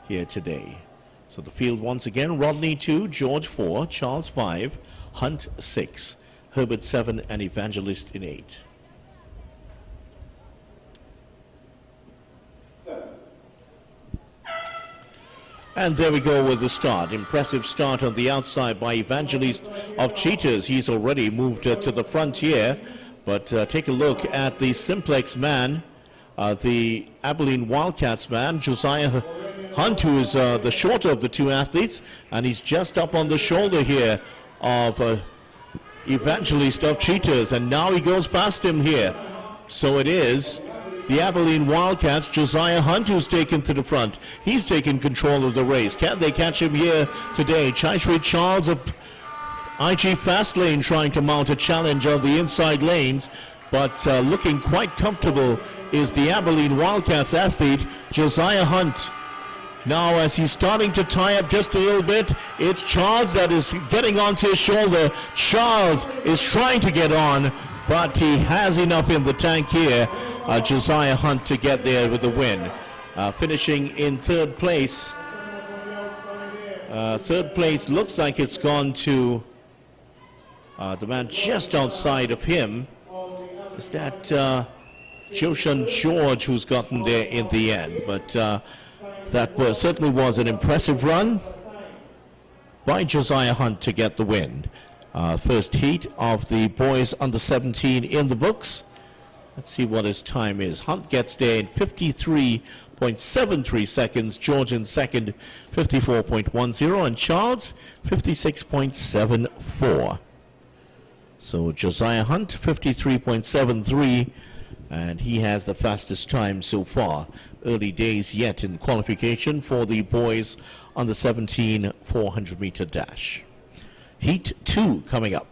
here today. So the field once again: Rodney 2, George 4, Charles 5, Hunt 6, Herbert 7, and Evangelist in 8. And there we go with the start. Impressive start on the outside by Evangelist of Cheetahs. He's already moved to the front here. But take a look at the Simplex man, the Abilene Wildcats man, Josiah Hunt, who is the shorter of the two athletes. And he's just up on the shoulder here of Evangelist of Cheetahs. And now he goes past him here. So it is the Abilene Wildcats, Josiah Hunt, who's taken to the front. He's taken control of the race. Can they catch him here today? Chaisri Charles of IG Fastlane trying to mount a challenge on the inside lanes, but looking quite comfortable is the Abilene Wildcats athlete, Josiah Hunt. Now, as he's starting to tie up just a little bit, it's Charles that is getting onto his shoulder. Charles is trying to get on, but he has enough in the tank here. Josiah Hunt to get there with the win. Finishing in third place. Third place looks like it's gone to the man just outside of him. Is that Joshawn George who's gotten there in the end? But that certainly was an impressive run by Josiah Hunt to get the win. First heat of the boys under 17 in the books. Let's see what his time is. Hunt gets there in 53.73 seconds. George in second, 54.10. And Charles, 56.74. So Josiah Hunt, 53.73. And he has the fastest time so far. Early days yet in qualification for the boys on the 17 400-meter dash. Heat 2 coming up.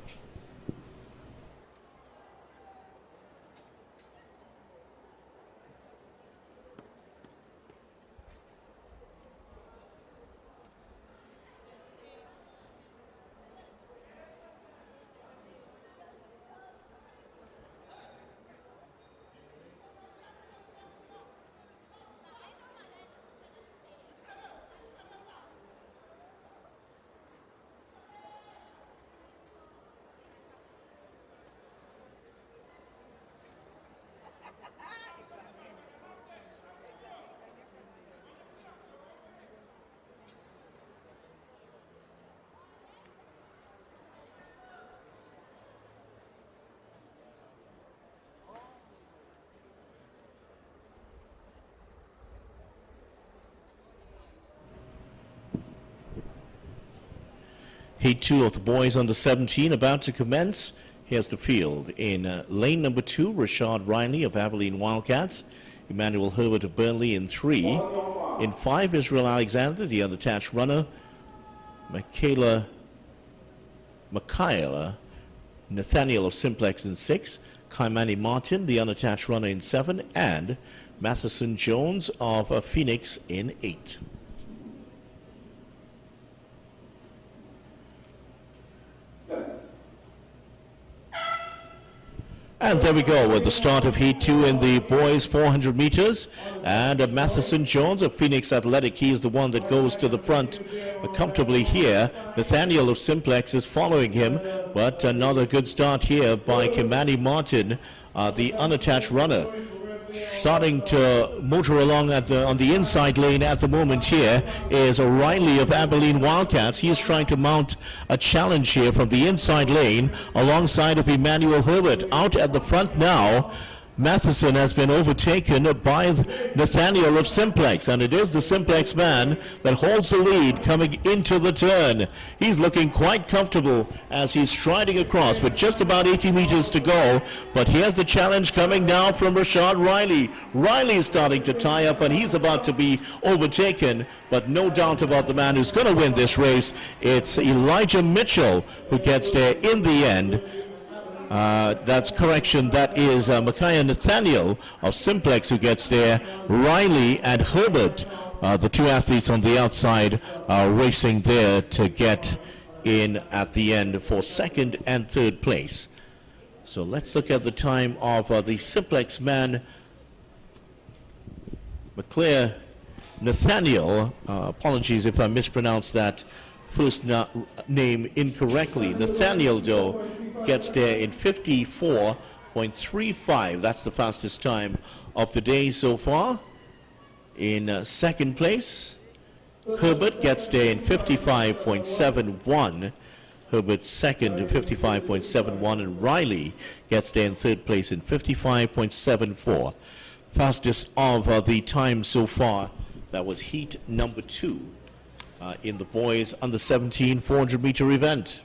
Heat 2 of the boys under 17 about to commence. Here's the field. In lane number 2, Rashad Riley of Abilene Wildcats. Emmanuel Herbert of Burnley in 3. In 5, Israel Alexander, the unattached runner. Michaela Nathaniel of Simplex in 6. Kaimani Martin, the unattached runner in 7. And Matheson Jones of Phoenix in 8. And there we go with the start of Heat 2 in the boys 400 meters. And Matheson Jones of Phoenix Athletic, he is the one that goes to the front comfortably here. Nathaniel of Simplex is following him, but another good start here by Kimani Martin, the unattached runner. Starting to motor along on the inside lane at the moment here is O'Reilly of Abilene Wildcats. He is trying to mount a challenge here from the inside lane alongside of Emmanuel Herbert. Out at the front now, Matheson has been overtaken by Nathaniel of Simplex, and it is the Simplex man that holds the lead coming into the turn. He's looking quite comfortable as he's striding across with just about 80 meters to go, but here's the challenge coming now from Rashad Riley. Riley's starting to tie up, and he's about to be overtaken, but no doubt about the man who's going to win this race. It's Elijah Mitchell who gets there in the end. That's correction. That is Micaiah Nathaniel of Simplex who gets there. Riley and Herbert, the two athletes on the outside, are racing there to get in at the end for second and third place. So let's look at the time of the Simplex man, Micaiah Nathaniel. Apologies if I mispronounced that first name incorrectly. Nathaniel, though, gets there in 54.35. That's the fastest time of the day so far. In second place, Herbert gets there in 55.71. Herbert second in 55.71, and Riley gets there in third place in 55.74. Fastest of the time so far. That was heat number 2 in the boys under 17 400 meter event.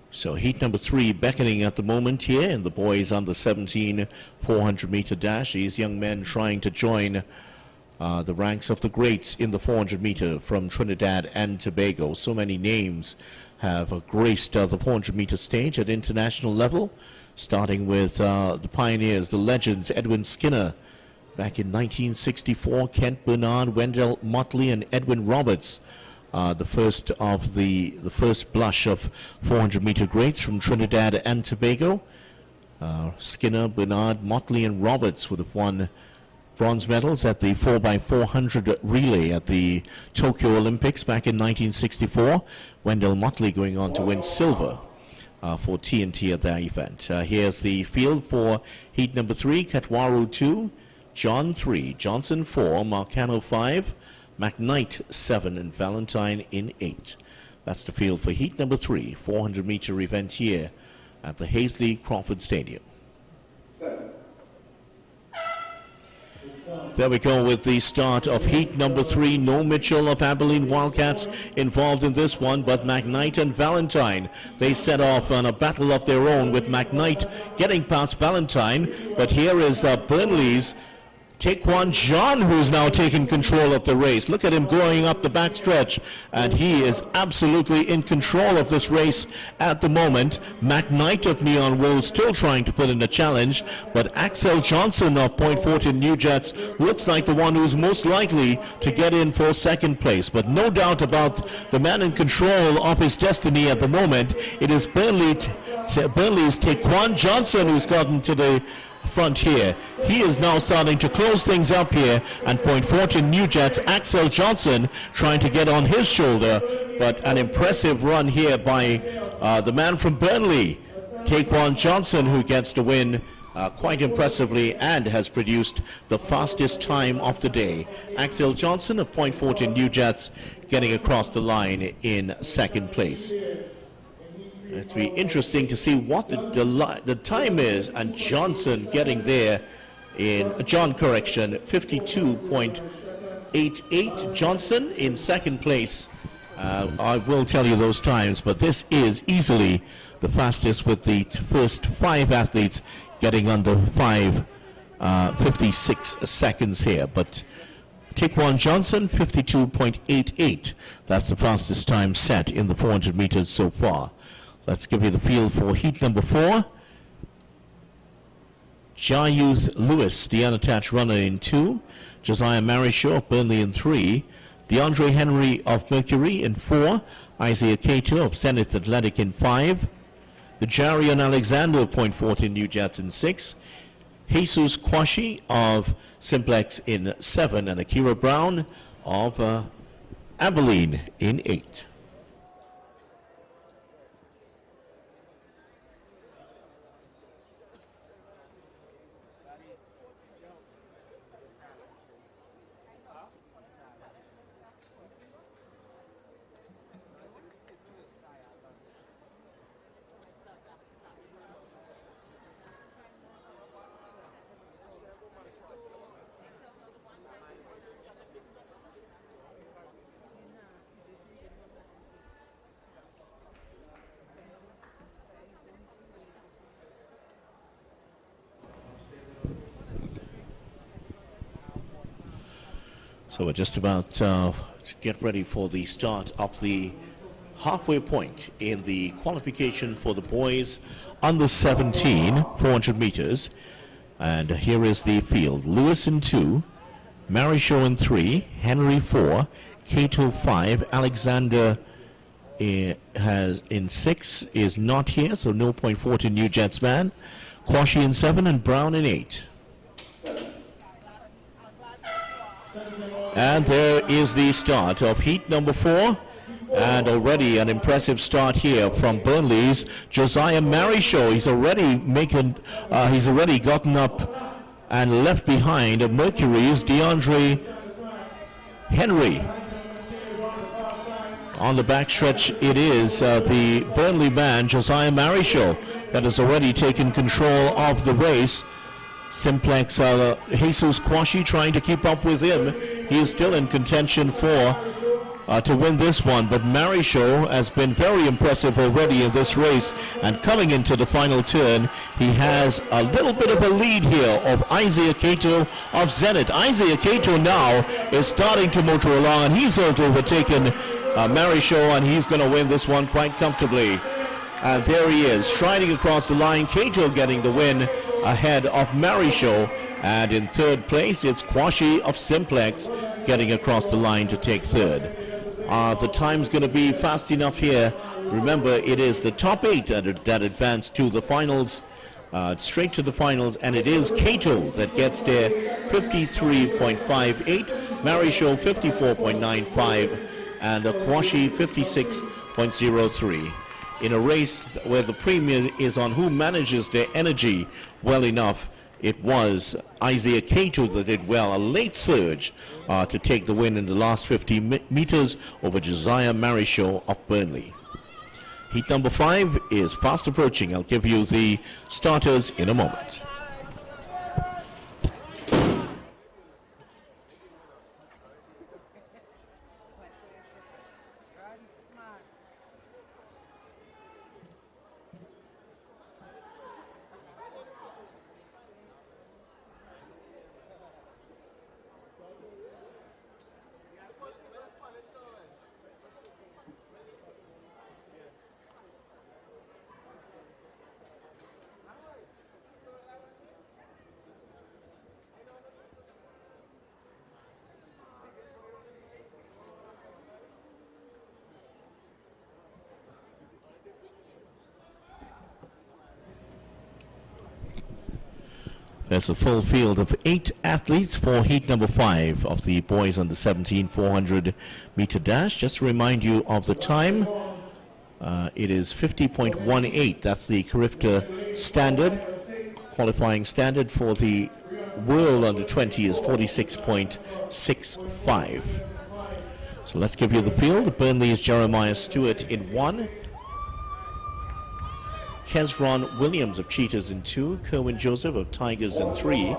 So heat number 3 beckoning at the moment here in the boys under 17 400 meter dash. These young men trying to join the ranks of the greats in the 400 meter from Trinidad and Tobago. So many names have graced the 400 meter stage at international level, starting with the pioneers, the legends, Edwin Skinner back in 1964, Kent Bernard, Wendell Motley, and Edwin Roberts. The first of the first blush of 400 meter greats from Trinidad and Tobago. Skinner, Bernard, Motley, and Roberts would have won bronze medals at the 4x400 relay at the Tokyo Olympics back in 1964. Wendell Motley going on to win silver for TNT at that event. Here's the field for heat number 3. Katwaru 2, John 3, Johnson 4, Marcano 5, McKnight 7, and Valentine in 8. That's the field for heat number 3, 400 meter event here at the Hasley Crawford Stadium. There we go with the start of heat number 3. No Mitchell of Abilene Wildcats involved in this one, but McKnight and Valentine, they set off on a battle of their own, with McKnight getting past Valentine. But here is Burnley's Taekwon John, who's now taking control of the race. Look at him going up the backstretch, and he is absolutely in control of this race at the moment. McKnight of Neon Wolves still trying to put in a challenge, but Axel Johnson of Point Fortin New Jets looks like the one who's most likely to get in for second place. But no doubt about the man in control of his destiny at the moment. It is Burnley's Taekwon Johnson who's gotten to the front here. He is now starting to close things up here, and Point Fortin New Jets Axel Johnson trying to get on his shoulder, but an impressive run here by the man from Burnley, Taekwon Johnson, who gets the win quite impressively and has produced the fastest time of the day. Axel Johnson of Point Fortin New Jets getting across the line in second place. It's be interesting to see what the time is, and Johnson getting there 52.88. Johnson in second place. I will tell you those times, but this is easily the fastest, with the first 5 athletes getting under 56 seconds here. But Taekwon Johnson, 52.88. That's the fastest time set in the 400 meters so far. Let's give you the field for heat number 4. Jayuth Lewis, the unattached runner, in 2. Josiah Marishaw of Burnley in 3. DeAndre Henry of Mercury in 4. Isaiah Cato of Zenith Athletic in 5. The Jarion Alexander of Point Fortin New Jets in 6. Jesus Kwashi of Simplex in 7. And Akira Brown of Abilene in 8. So we're just about to get ready for the start of the halfway point in the qualification for the boys under 17 400 meters. And here is the field. Lewis in 2, Marishaw in 3, Henry 4, Cato 5, Alexander has in 6, is not here, so no Point Fortin New Jets man. Kwashi in 7 and Brown in 8. And there is the start of heat number 4. And already an impressive start here from Burnley's Josiah Marishaw. He's already gotten up and left behind Mercury's DeAndre Henry. On the backstretch, it is the Burnley man, Josiah Marishaw, that has already taken control of the race. Simplex Jesus Kwashi trying to keep up with him. He is still in contention for to win this one, but Marishaw has been very impressive already in this race, and coming into the final turn, he has a little bit of a lead here of Isaiah Cato of Zenith. Isaiah Cato now is starting to motor along, and he's also overtaken Marishaw, and he's going to win this one quite comfortably. And there he is, striding across the line. Cato getting the win ahead of Marishaw. And in third place, it's Kwashi of Simplex getting across the line to take third. The time's going to be fast enough here. Remember, it is the top 8 that advance to the finals, straight to the finals, and it is Cato that gets there, 53.58, Marishaw 54.95, and Kwashi 56.03. In a race where the premium is on who manages their energy well enough, it was Isaiah Cato that did well, a late surge to take the win in the last 50 meters over Josiah Marishaw of Burnley. Heat number 5 is fast approaching. I'll give you the starters in a moment. There's a full field of 8 athletes for heat number 5 of the boys under 17 400 meter dash. Just to remind you of the time, it is 50.18. That's the Carifta standard. Qualifying standard for the world under 20 is 46.65. So let's give you the field. Burnley's Jeremiah Stewart in 1. Kezron Williams of Cheetahs in 2, Kerwin Joseph of Tigers in 3,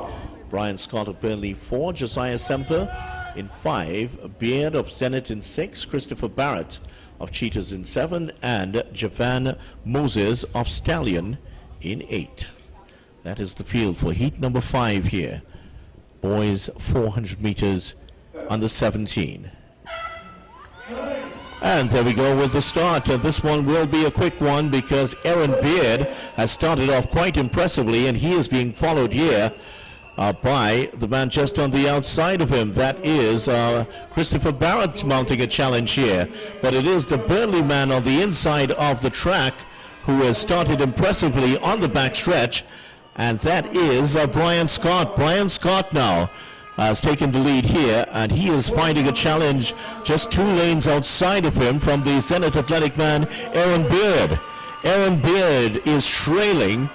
Brian Scott of Burnley 4, Josiah Semper in 5, Beard of Zenit in 6, Christopher Barrett of Cheetahs in 7, and Javan Moses of Stallion in 8. That is the field for heat number 5 here. Boys 400 meters under 17. And there we go with the start. This one will be a quick one because Aaron Beard has started off quite impressively, and he is being followed here by the man just on the outside of him. That is Christopher Barrett mounting a challenge here. But it is the Burnley man on the inside of the track who has started impressively on the back stretch, and that is Brian Scott. Brian Scott now has taken the lead here, and he is finding a challenge just 2 lanes outside of him from the Zenit Athletic man, Aaron Beard. Aaron Beard is trailing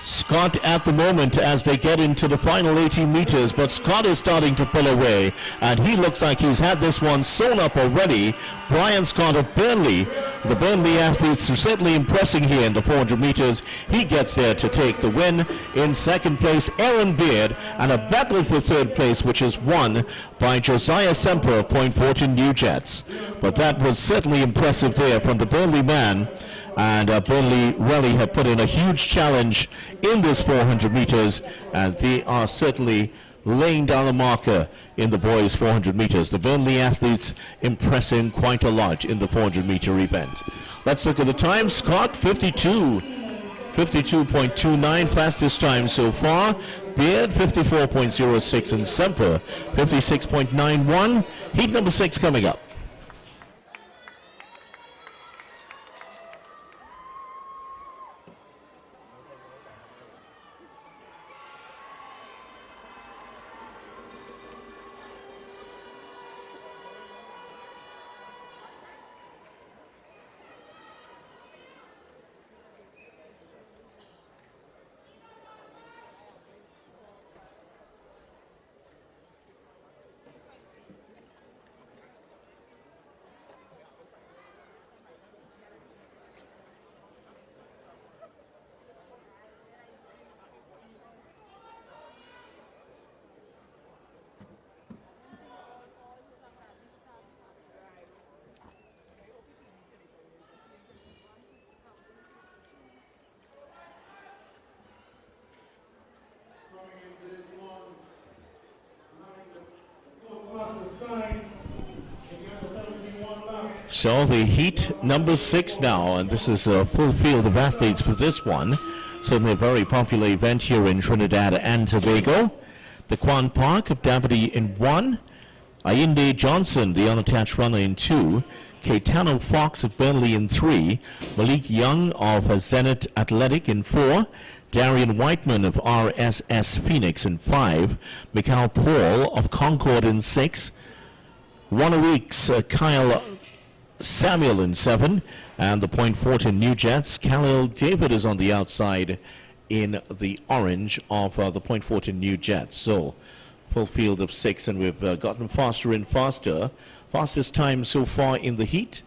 Scott at the moment as they get into the final 18 meters, but Scott is starting to pull away, and he looks like he's had this one sewn up already. Brian Scott of Burnley, the Burnley athletes are certainly impressing here in the 400 meters. He gets there to take the win. In second place, Aaron Beard, and a battle for third place, which is won by Josiah Semper of Point Fortin New Jets. But that was certainly impressive there from the Burnley man. And Burnley really have put in a huge challenge in this 400 meters, and they are certainly laying down a marker in the boys 400 meters. The Burnley athletes impressing quite a lot in the 400 meter event. Let's look at the time. Scott 52.29 fastest time so far. Beard 54.06, and Semper 56.91. Heat number 6 coming up. So the heat number 6 now, and this is a full field of athletes for this one. Certainly a very popular event here in Trinidad and Tobago. The Kwan Park of Dabity in 1, Ayinde Johnson, the unattached runner, in 2, Ttnaaa Fox of Burnley in 3, Malik Young of Zenit Athletic in 4, Darian Whiteman of RSS Phoenix in 5, Mikhail Paul of Concord in 6, 1 a week's Kyle Samuel in 7, and the Point Fortin New Jets. Khalil David is on the outside in the orange of the Point Fortin New Jets. So full field of 6, and we've gotten faster and faster. Fastest time so far in the heat,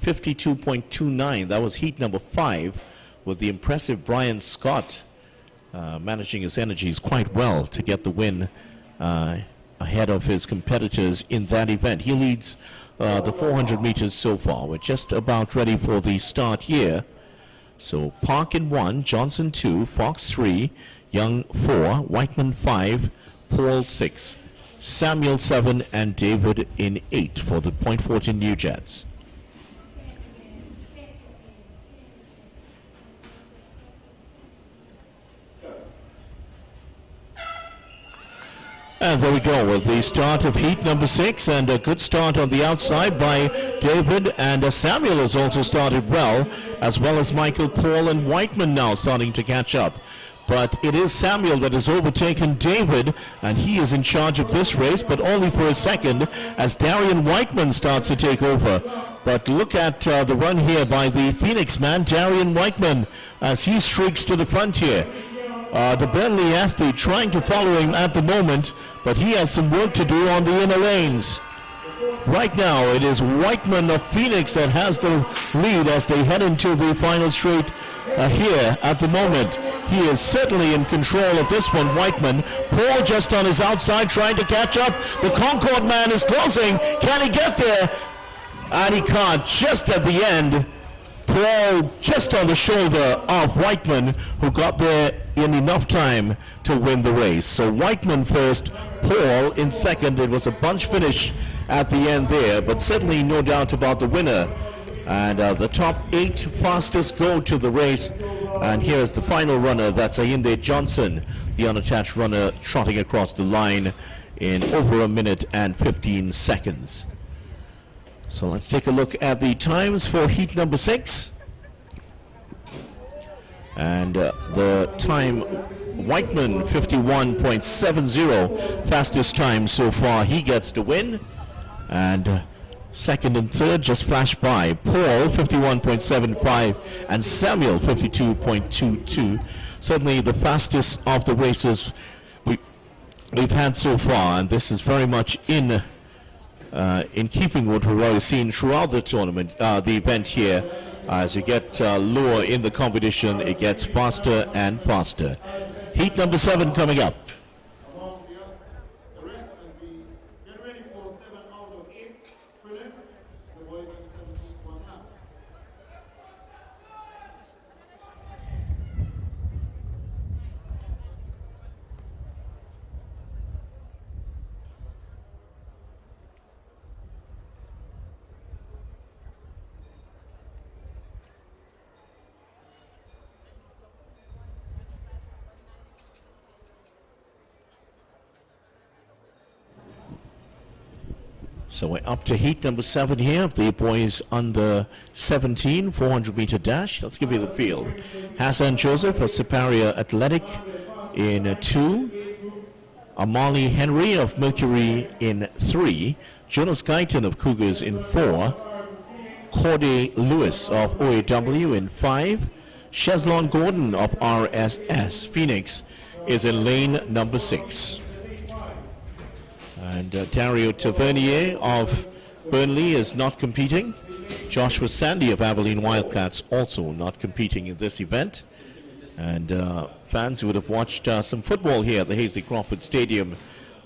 52.29. That was heat number 5, with the impressive Brian Scott managing his energies quite well to get the win ahead of his competitors in that event. He leads the 400 meters so far. We're just about ready for the start here. So Park in 1, Johnson 2, Fox 3, Young 4, Whiteman 5, Paul 6, Samuel 7, and David in 8 for the Point Fortin New Jets. And there we go with the start of heat number 6, and a good start on the outside by David, and Samuel has also started well as Michael, Paul, and Whiteman now starting to catch up. But it is Samuel that has overtaken David, and he is in charge of this race, but only for a second as Darian Whiteman starts to take over. But look at the run here by the Phoenix man, Darian Whiteman, as he streaks to the front here. The Burnley athlete trying to follow him at the moment, but he has some work to do on the inner lanes. Right now, it is Whiteman of Phoenix that has the lead as they head into the final straight here at the moment. He is certainly in control of this one, Whiteman. Paul just on his outside trying to catch up. The Concord man is closing. Can he get there? And he can't. Just at the end, Paul just on the shoulder of Whiteman, who got there in enough time to win the race. So Whiteman first, Paul in second. It was a bunch finish at the end there, but certainly no doubt about the winner. And the top 8 fastest go to the race. And here's the final runner. That's Ayinde Johnson, the unattached runner, trotting across the line in over a minute and 15 seconds. So let's take a look at the times for heat number 6. And the time, Whiteman 51.70, fastest time so far. He gets the win. And second and third just flashed by. Paul 51.75 and Samuel 52.22. Certainly the fastest of the races we've had so far, and this is very much in keeping with what we've seen throughout the tournament, the event here. As you get lower in the competition, it gets faster and faster. Heat number 7 coming up. So we're up to heat number 7 here, the boys under 17, 400-meter dash. Let's give you the field. Hassan Joseph of Superior Athletic in 2. Amali Henry of Mercury in 3. Jonas Guyton of Cougars in 4. Corday Lewis of OAW in 5. Cheslon Gordon of RSS Phoenix is in lane number 6. And Dario Tavernier of Burnley is not competing. Joshua Sandy of Abilene Wildcats also not competing in this event. And fans who would have watched some football here at the Hasley Crawford Stadium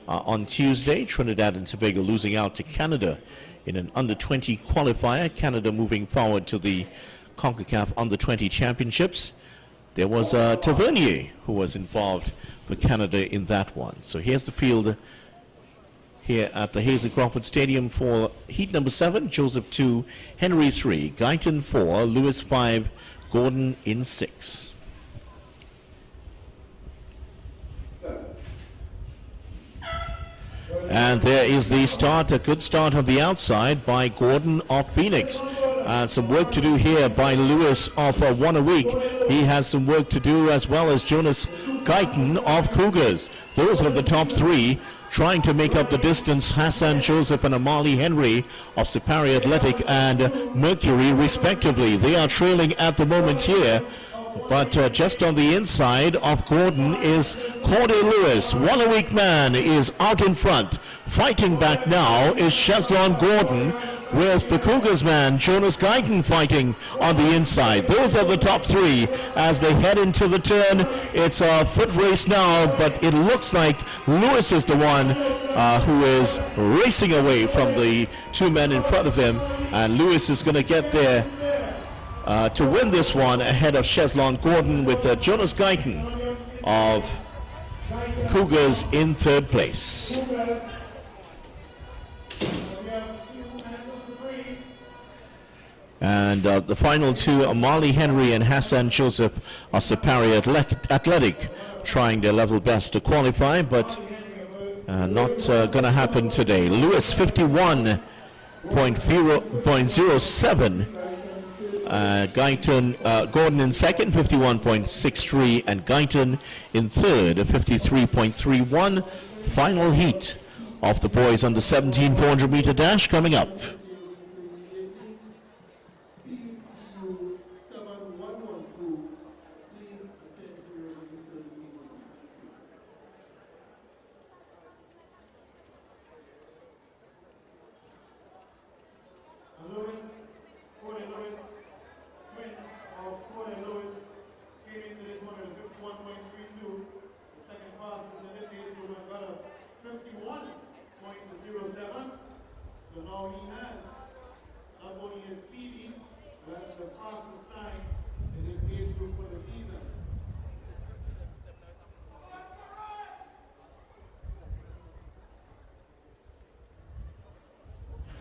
on Tuesday, Trinidad and Tobago losing out to Canada in an under-20 qualifier. Canada moving forward to the CONCACAF Under-20 Championships. There was Tavernier who was involved for Canada in that one. So here's the field here at the Hasley Crawford Stadium for heat number 7. Joseph 2, Henry 3, Guyton 4, Lewis 5, Gordon in 6. And there is the start, a good start on the outside by Gordon of Phoenix. Some work to do here by Lewis of One a Week. He has some work to do, as well as Jonas Guyton of Cougars. Those are the top 3 trying to make up the distance. Hassan Joseph and Amali Henry of Superior Athletic and Mercury respectively. They are trailing at the moment here. But just on the inside of Gordon is Corday Lewis. One a Week man is out in front. Fighting back now is Cheslon Gordon, with the Cougars man Jonas Guyton fighting on the inside. Those are the top 3 as they head into the turn. It's a foot race now, but it looks like Lewis is the one who is racing away from the 2 men in front of him, and Lewis is going to get there to win this one ahead of Cheslon Gordon, with Jonas Guyton of Cougars in 3rd place. And the final 2, Amali Henry and Hassan Joseph of Superior Athletic, trying their level best to qualify, but not going to happen today. Lewis 51.07. Guyton, Gordon in 2nd, 51.63, and Guyton in 3rd, 53.31. Final heat of the boys under 17 400-meter dash coming up. Corday Lewis came into this one at a So now he has not only his PB, but the fastest time in his age group for the season.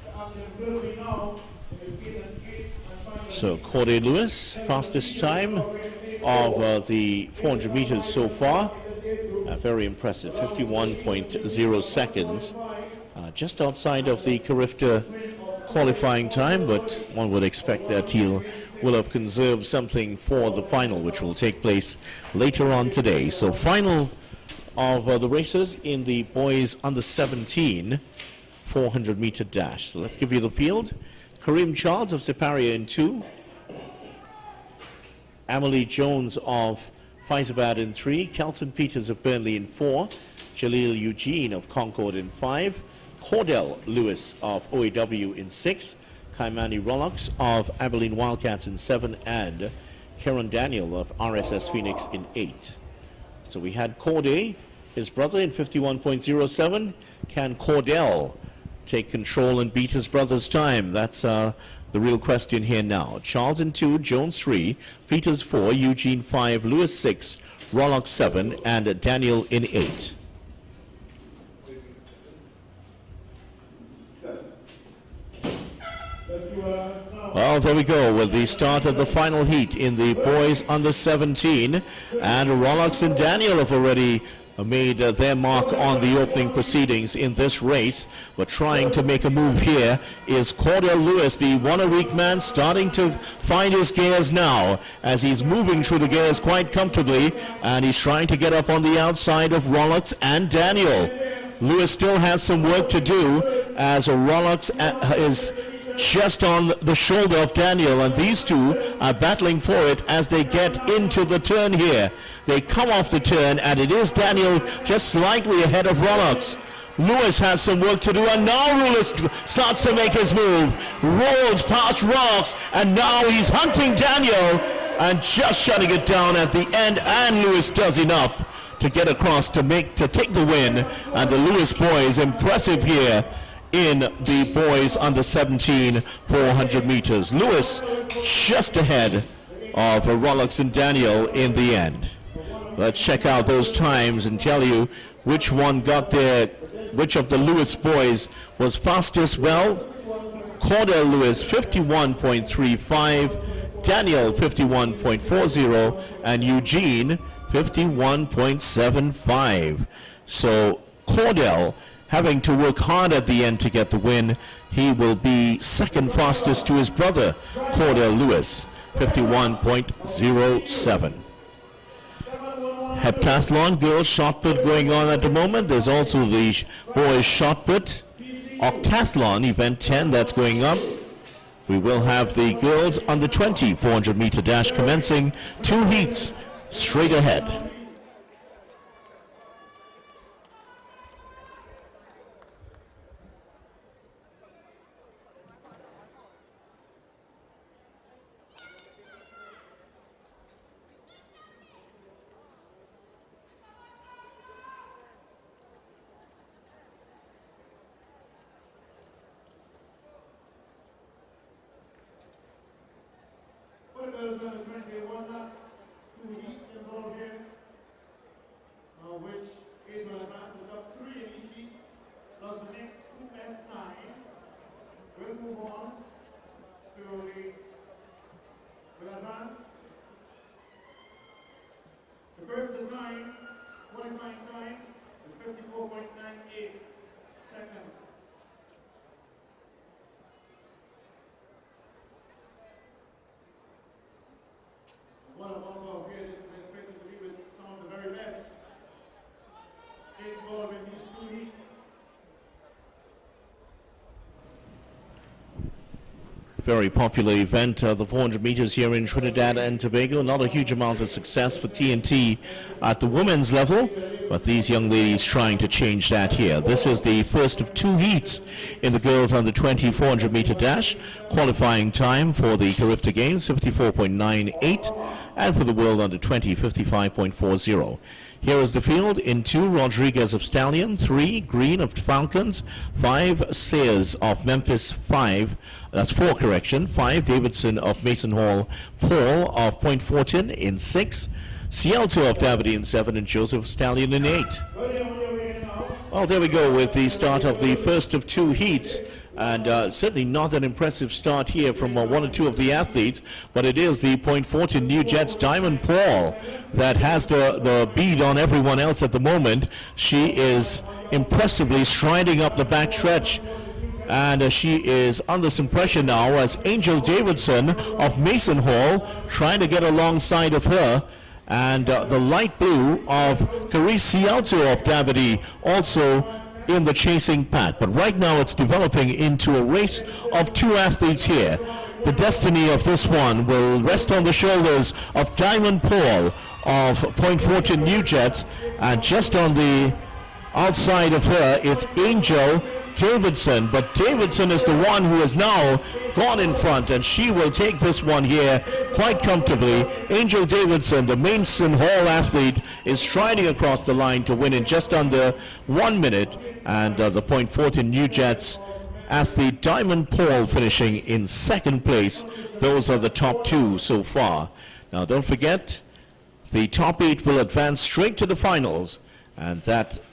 The action will be now in the field and skate and final. So Corday Lewis, fastest time of the 400 meters so far. Very impressive, 51.0 seconds. Just outside of the Carifta qualifying time, but one would expect that he will have conserved something for the final, which will take place later on today. So final of the races in the boys under 17 400 meter dash. So let's give you the field. Kareem Charles of Siparia in 2. Emily Jones of Faizabad in 3. Kelson Peters of Burnley in 4. Jalil Eugene of Concord in 5. Cordell Lewis of OAW in 6. Kaimani Rollocks of Abilene Wildcats in 7. And Karen Daniel of RSS Phoenix in 8. So we had Corday, his brother, in 51.07. Can Cordell take control and beat his brother's time? That's the real question here now. Charles in 2, Jones 3, Peters 4, Eugene 5, Lewis 6, Rollock 7, and Daniel in 8. Well, there we go with the start of the final heat in the boys under 17, and Rollocks and Daniel have already made their mark on the opening proceedings in this race. But trying to make a move here is Cordell Lewis, the one-a-week man, starting to find his gears now as he's moving through the gears quite comfortably, and he's trying to get up on the outside of Rollocks and Daniel. Lewis still has some work to do as Rollocks is just on the shoulder of Daniel, and these two are battling for it as they get into the turn here. They come off the turn, and it is Daniel just slightly ahead of Rollocks. Lewis has some work to do, and now Lewis starts to make his move. Rolls past Rollocks, and now he's hunting Daniel and just shutting it down at the end, and Lewis does enough to get across to take the win. And the Lewis boys impressive here in the boys under 17 400 meters. Lewis just ahead of Rollocks and Daniel in the end. Let's check out those times and tell you which one got there, which of the Lewis boys was fastest. Well, Cordell Lewis 51.35, Daniel 51.40, and Eugene 51.75. So Cordell having to work hard at the end to get the win. He will be second fastest to his brother, Cordell Lewis, 51.07. Heptathlon girls shot put going on at the moment. There's also the boys shot put octathlon event 10 that's going up. We will have the girls under 20 400 meter dash commencing. 2 heats straight ahead. Girls under 21, 2 heats involved here, which age will advance to top 3 in each heat, plus the next 2 best times will move on to will advance. The Carifta time, qualifying time, is 54.98 seconds. What a bumper here. This is expected to be with some of the very best involved in these 2 heats. Very popular event, the 400 meters here in Trinidad and Tobago. Not a huge amount of success for TNT at the women's level, but these young ladies trying to change that here. This is the first of 2 heats in the girls under 20 400 meter dash. Qualifying time for the Carifta Games, 54.98, and for the world under 20, 55.40. Here is the field. In 2, Rodriguez of Stallion. 3, Green of Falcons. 5, Sayers of Memphis. 5, that's 4 correction. 5, Davidson of Mason Hall. Paul of Point Fortin in 6. Cialto of Davide in 7, and Joseph Stallion in 8. Well, there we go with the start of the first of 2 heats. And certainly not an impressive start here from 1 or 2 of the athletes, but it is the Point Fortin New Jets Diamond Paul that has the bead on everyone else at the moment. She is impressively striding up the backstretch, and she is under some pressure now as Angel Davidson of Mason Hall trying to get alongside of her. And the light blue of Carifta of Davide also in the chasing pack. But right now it's developing into a race of 2 athletes here. The destiny of this one will rest on the shoulders of Diamond Paul of Point Fortin New Jets, and just on the outside of her is Angel Davidson, but Davidson is the one who has now gone in front, and she will take this one here quite comfortably. Angel Davidson, the Mason Hall athlete, is striding across the line to win in just under 1 minute, and the Point Fortin New Jets athlete Diamond Paul finishing in 2nd place. Those are the top 2 so far. Now don't forget, the top 8 will advance straight to the finals, and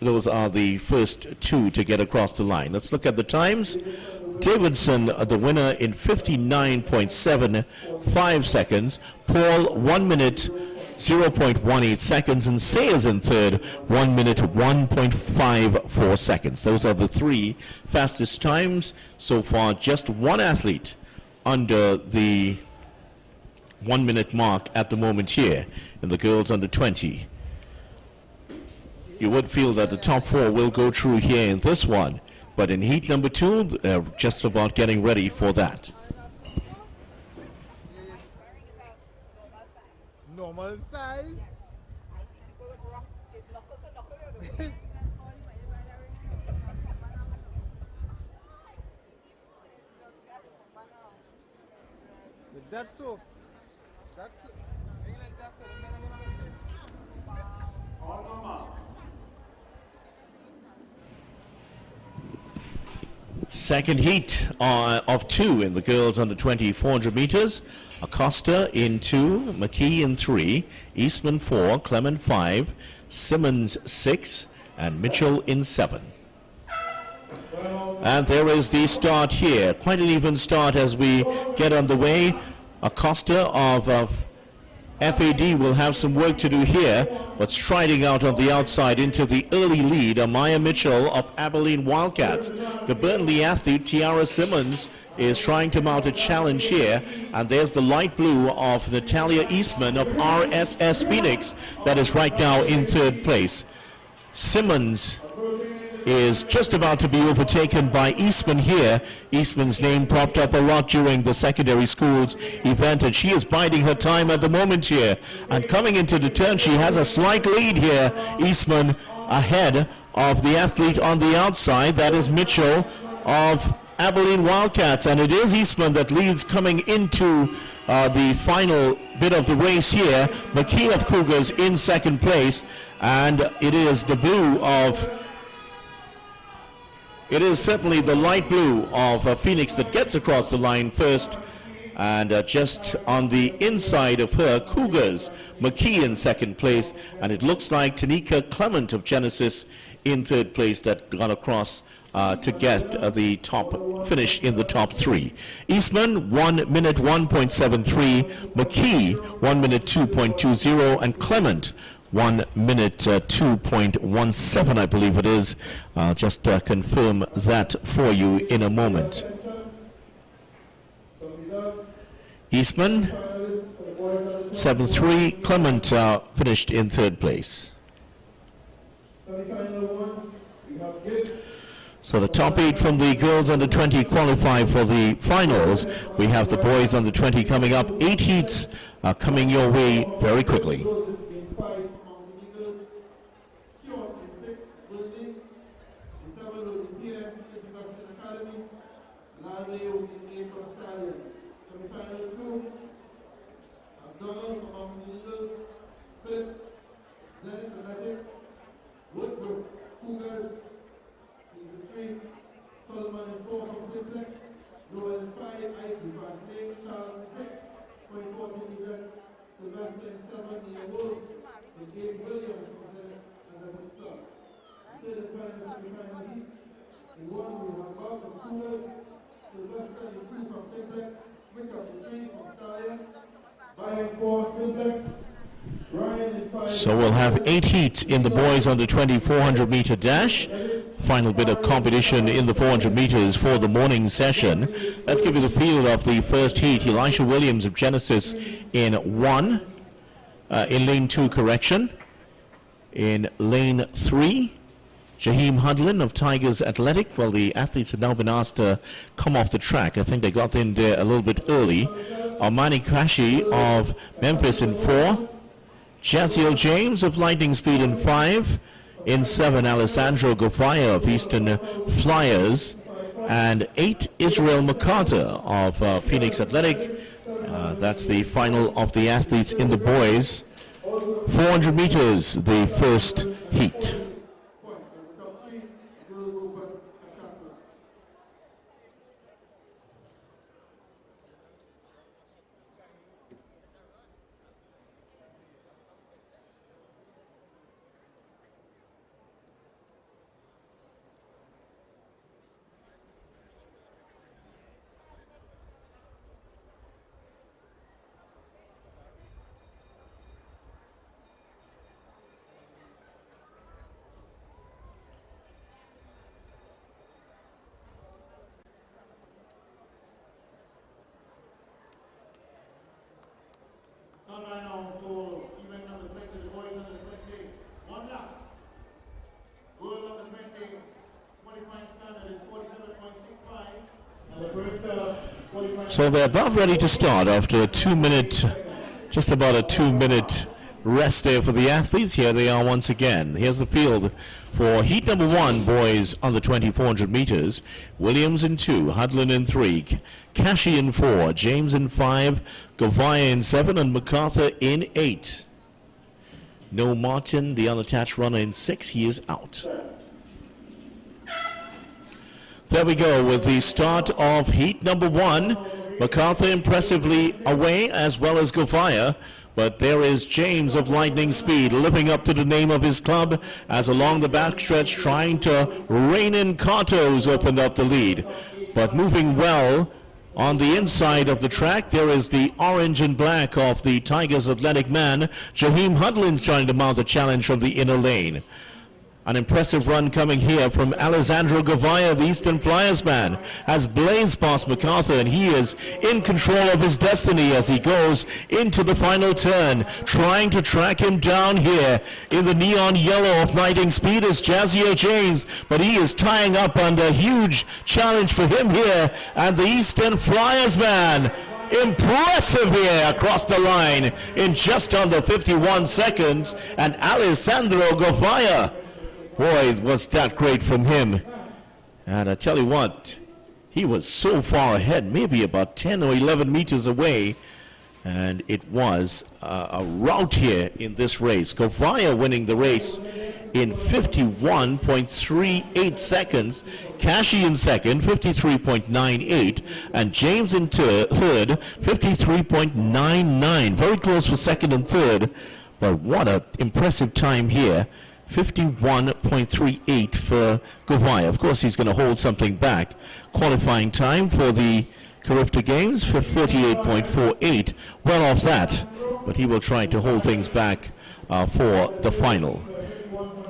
those are the first 2 to get across the line. Let's look at the times. Davidson, the winner, in 59.75 seconds. Paul, 1 minute, 0.18 seconds. And Sayers in 3rd, 1 minute, 1.54 seconds. Those are the 3 fastest times so far. Just 1 athlete under the 1 minute mark at the moment here in the girls under 20. You would feel that the top 4 will go through here in this one, but in heat number 2, they're just about getting ready for that. Normal size? That's so. That's it. Second heat of 2 in the girls under 20 400 meters. Acosta in 2, McKee in 3, Eastman 4, Clement 5, Simmons 6, and Mitchell in 7. And there is the start here. Quite an even start as we get underway. Acosta of FAD will have some work to do here, but striding out on the outside into the early lead, Amaya Mitchell of Abilene Wildcats. The Burnley athlete, Tiara Simmons, is trying to mount a challenge here, and there's the light blue of Natalia Eastman of RSS Phoenix that is right now in 3rd place. Simmons is just about to be overtaken by Eastman here. Eastman's name popped up a lot during the secondary schools event, and she is biding her time at the moment here. And coming into the turn, she has a slight lead here. Eastman ahead of the athlete on the outside. That is Mitchell of Abilene Wildcats, and it is Eastman that leads coming into the final bit of the race here. McKee of Cougars in 2nd place, and it is the blue of It is certainly the light blue of Phoenix that gets across the line first, and just on the inside of her, Cougars, McKee in 2nd place, and it looks like Tanika Clement of Genesis in 3rd place that got across to get the top finish in the top 3. Eastman 1 minute 1.73, McKee 1 minute 2.20, and Clement 1 minute 2.17, I believe it is. I'll just confirm that for you in a moment. Eastman 7-3, Clement finished in 3rd place. So the top 8 from the girls under 20 qualify for the finals. We have the boys under 20 coming up. 8 heats coming your way very quickly. Woodbrook, Cougars, is in 3. Solomon in 4 from Simplex. Noel in 5, IT for Hasley. Charles in 6, 14 meters. Sylvester in 7, in the Wolves. And Dave Williams from the club. Until the final semi-final heat. In 1 we have Bob from Cougars. Sylvester in 2 from Simplex. Wickham in 3 from Stallion. Brian 4, Simplex. So we'll have 8 heats in the boys on the 400 meter dash. Final bit of competition in the 400 meters for the morning session. Let's give you the field of the first heat. Elisha Williams of Genesis in 1. In lane 2, correction. In lane 3, Jaheim Hudlin of Tigers Athletic. Well, the athletes have now been asked to come off the track. I think they got in there a little bit early. Armani Kashi of Memphis in 4. Jaziel James of Lightning Speed in 5. In 7, Alessandro Gofaya of Eastern Flyers. And 8, Israel MacArthur of Phoenix Athletic. That's the final of the athletes in the boys. 400 meters, the first heat. Right now for event number 20, the boys under 20, 1 lap. World under 20, qualifying standard is 47.65. And the Carifta qualifying. So they're about ready to start after a 2-minute, just about a 2-minute rest there for the athletes. Here they are once again. Here's the field for heat number 1, boys on the 400 meters. Williams in 2, Hudlin in 3, Kashi in 4, James in 5, Gavaya in 7, and MacArthur in 8. No Martin, the unattached runner, in 6. He is out. There we go with the start of heat number 1. MacArthur impressively away, as well as Gavaya. But there is James of Lightning Speed living up to the name of his club as along the backstretch trying to rein in Carto's opened up the lead. But moving well on the inside of the track, there is the orange and black of the Tigers Athletic man. Jaheim Hudlin trying to mount a challenge from the inner lane. An impressive run coming here from Alessandro Gavaya, the Eastern Flyers man, has blazed past MacArthur, and he is in control of his destiny as he goes into the final turn. Trying to track him down here in the neon yellow of Lightning Speed is Jazier James, but he is tying up under huge challenge for him here, and the Eastern Flyers man, impressive here across the line in just under 51 seconds, and Alessandro Gavaya, boy, was that great from him. And I tell you what, he was so far ahead, maybe about 10 or 11 meters away. And it was a rout here in this race. Gavaya winning the race in 51.38 seconds. Kashi in second, 53.98. And James in third, 53.99. Very close for second and third. But what an impressive time here. 51.38 for Gavaya. Of course, he's going to hold something back. Qualifying time for the Carifta Games for 48.48. Well off that, but he will try to hold things back for the final.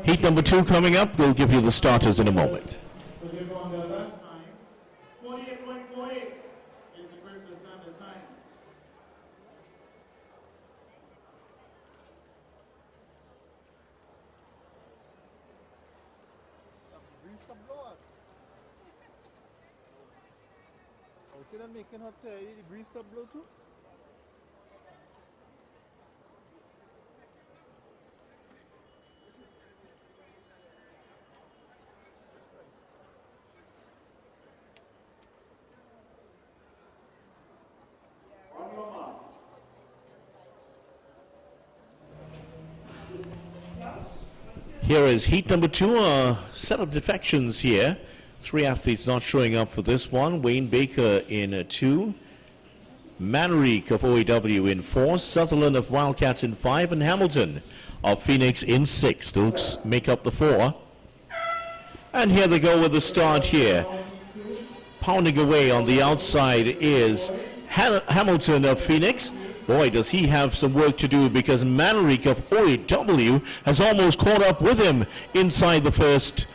Heat number 2 coming up. We'll give you the starters in a moment. 48.48 is the Carifta standard time. You're making hot the breeze stop blow too? On your mark. Here is heat number 2, a set of defections here. 3 athletes not showing up for this one. Wayne Baker in 2. Manrique of OAW in 4. Sutherland of Wildcats in 5. And Hamilton of Phoenix in 6. Those make up the 4. And here they go with the start here. Pounding away on the outside is Hamilton of Phoenix. Boy, does he have some work to do, because Manrique of OAW has almost caught up with him inside the first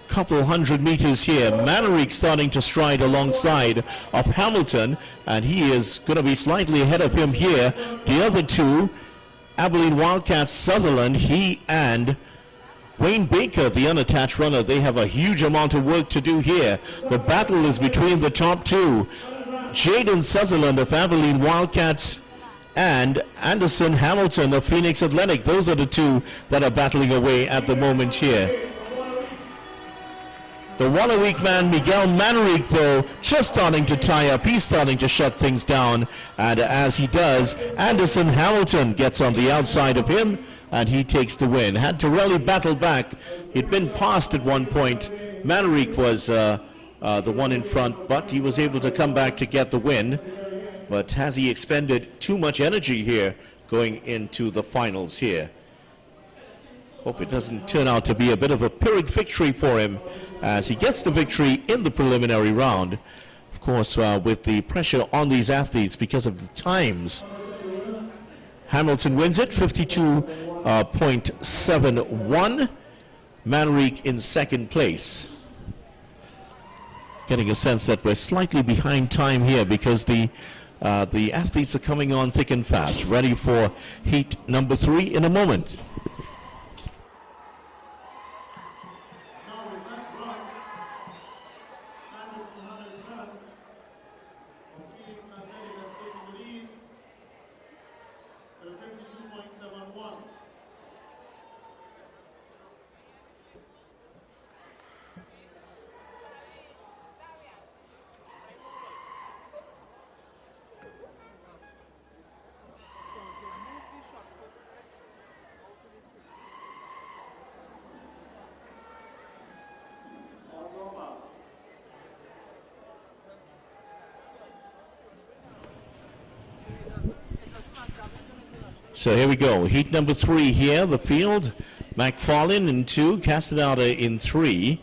couple hundred meters here. Manrique starting to stride alongside of Hamilton, and he is going to be slightly ahead of him here. The other two, Abilene Wildcats Sutherland, he and Wayne Baker, the unattached runner, they have a huge amount of work to do here. The battle is between the top two. Jaden Sutherland of Abilene Wildcats and Anderson Hamilton of Phoenix Athletic. Those are the two that are battling away at the moment here. The 1 a week man, Miguel Manrique, though, just starting to tie up. He's starting to shut things down. And as he does, Anderson Hamilton gets on the outside of him, and he takes the win. Had to really battle back. He'd been passed at one point. Manrique was the one in front, but he was able to come back to get the win. But has he expended too much energy here going into the finals here? Hope it doesn't turn out to be a bit of a Pyrrhic victory for him as he gets the victory in the preliminary round. Of course, with the pressure on these athletes because of the times. Hamilton wins it, 52.71. Manrique in second place. Getting a sense that we're slightly behind time here because the athletes are coming on thick and fast, ready for heat number 3 in a moment. So here we go. Heat number 3 here. The field. McFarlane in 2. Castaneda in 3.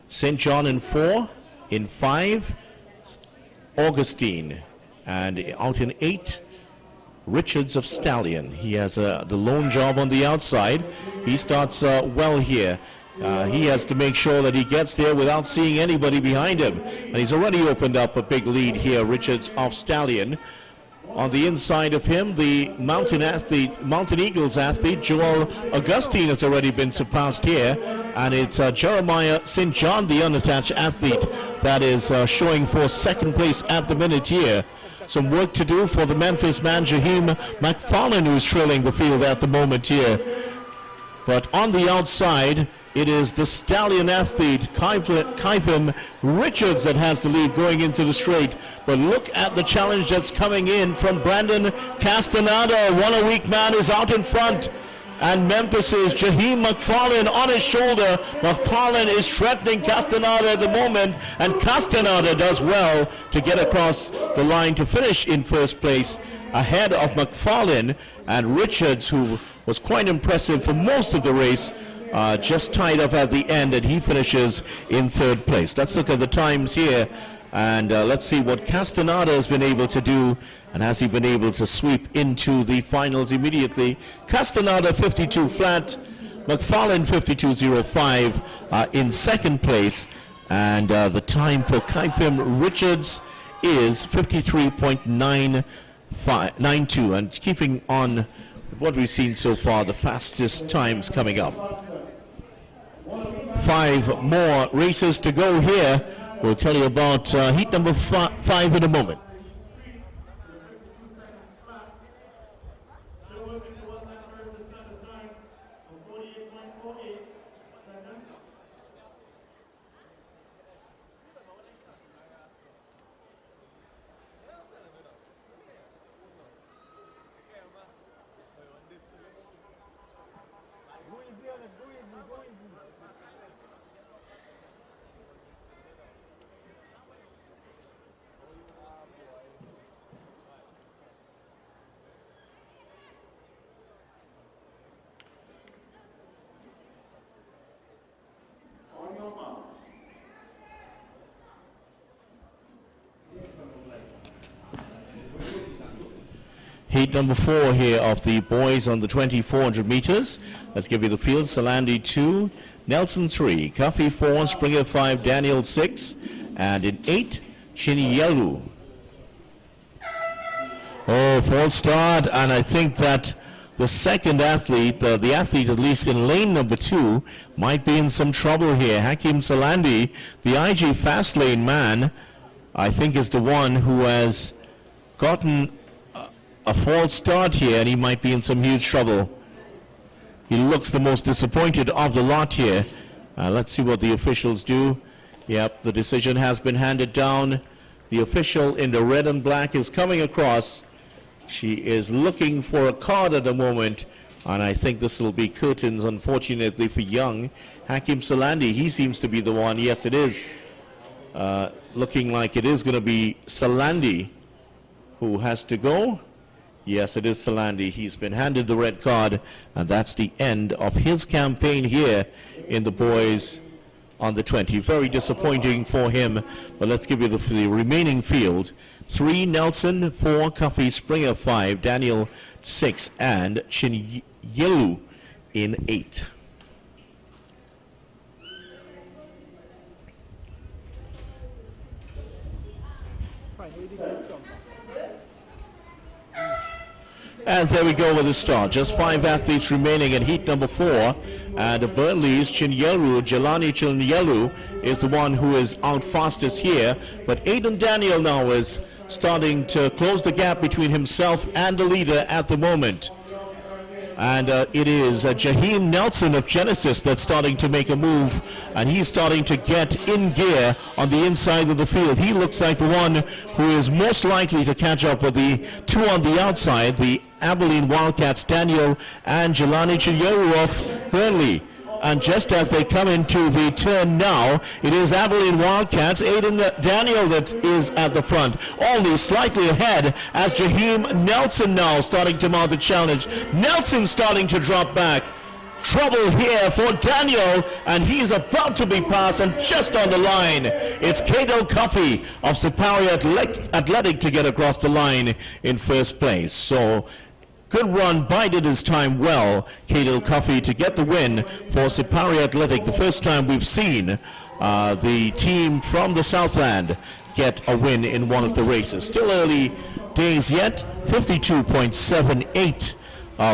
St. John in 4. In 5. Augustine. And out in 8. Richards of Stallion. He has the lone job on the outside. He starts well here. He has to make sure that he gets there without seeing anybody behind him. And he's already opened up a big lead here. Richards of Stallion. On the inside of him, the Mountain Eagles athlete, Joel Augustine, has already been surpassed here. And it's Jeremiah St. John, the unattached athlete, that is showing for second place at the minute here. Some work to do for the Memphis man, Jaheim McFarlane, who's trailing the field at the moment here. But on the outside, it is the Stallion athlete, Kyvim Richards, that has the lead going into the straight. But look at the challenge that's coming in from Brandon Castaneda. 1 a week man is out in front. And Memphis's Jaheim McFarlane on his shoulder. McFarlane is threatening Castaneda at the moment. And Castaneda does well to get across the line to finish in first place ahead of McFarlane. And Richards, who was quite impressive for most of the race, just tied up at the end, and he finishes in third place. Let's look at the times here, and let's see what Castaneda has been able to do, and has he been able to sweep into the finals immediately. Castaneda 52 flat, McFarlane 52.05 in second place, and the time for Kyvim Richards is 53.92, and keeping on what we've seen so far, the fastest times coming up. 5 more races to go here. We'll tell you about heat number 5 in a moment. Heat number 4 here of the boys on the 400 meters. Let's give you the field. Salandi 2, Nelson 3, Cuffy 4, Springer 5, Daniel 6, and in 8, Chinielu. Oh, false start, and I think that the second athlete, the athlete at least in lane number 2, might be in some trouble here. Hakim Salandi, the IG fast lane man, I think is the one who has gotten a false start here, and he might be in some huge trouble. He looks the most disappointed of the lot here. Let's see what the officials do. Yep, the decision has been handed down. The official in the red and black is coming across. She is looking for a card at the moment, and I think this will be curtains, unfortunately for young Hakim Salandi. He seems to be the one. Yes, it is. Looking like it is going to be Salandi who has to go. Yes, it is Salandi. He's been handed the red card, and that's the end of his campaign here in the boys on the 20. Very disappointing for him, but let's give you the remaining field. 3, Nelson, 4, Cuffy, Springer 5, Daniel 6, and Chinielu in 8. And there we go with the start. Just 5 athletes remaining in heat number 4. And Burnley's Chinielu, Jelani Chinielu, is the one who is out fastest here. But Aiden Daniel now is starting to close the gap between himself and the leader at the moment. And it is Jaheim Nelson of Genesis that's starting to make a move, and he's starting to get in gear on the inside of the field. He looks like the one who is most likely to catch up with the 2 on the outside, the Abilene Wildcats, Daniel and Jelani Chinielu of Burnley. And just as they come into the turn now, it is Abilene Wildcats, Aiden Daniel that is at the front, only slightly ahead as Jaheim Nelson now starting to mount the challenge. Nelson starting to drop back. Trouble here for Daniel, and he's about to be passed and just on the line. It's Cadel Cuffy of Superior Athletic to get across the line in first place. So good run, bided his time well, Cadel Cuffy, to get the win for Superior Athletic. The first time we've seen the team from the Southland get a win in one of the races. Still early days yet. 52.78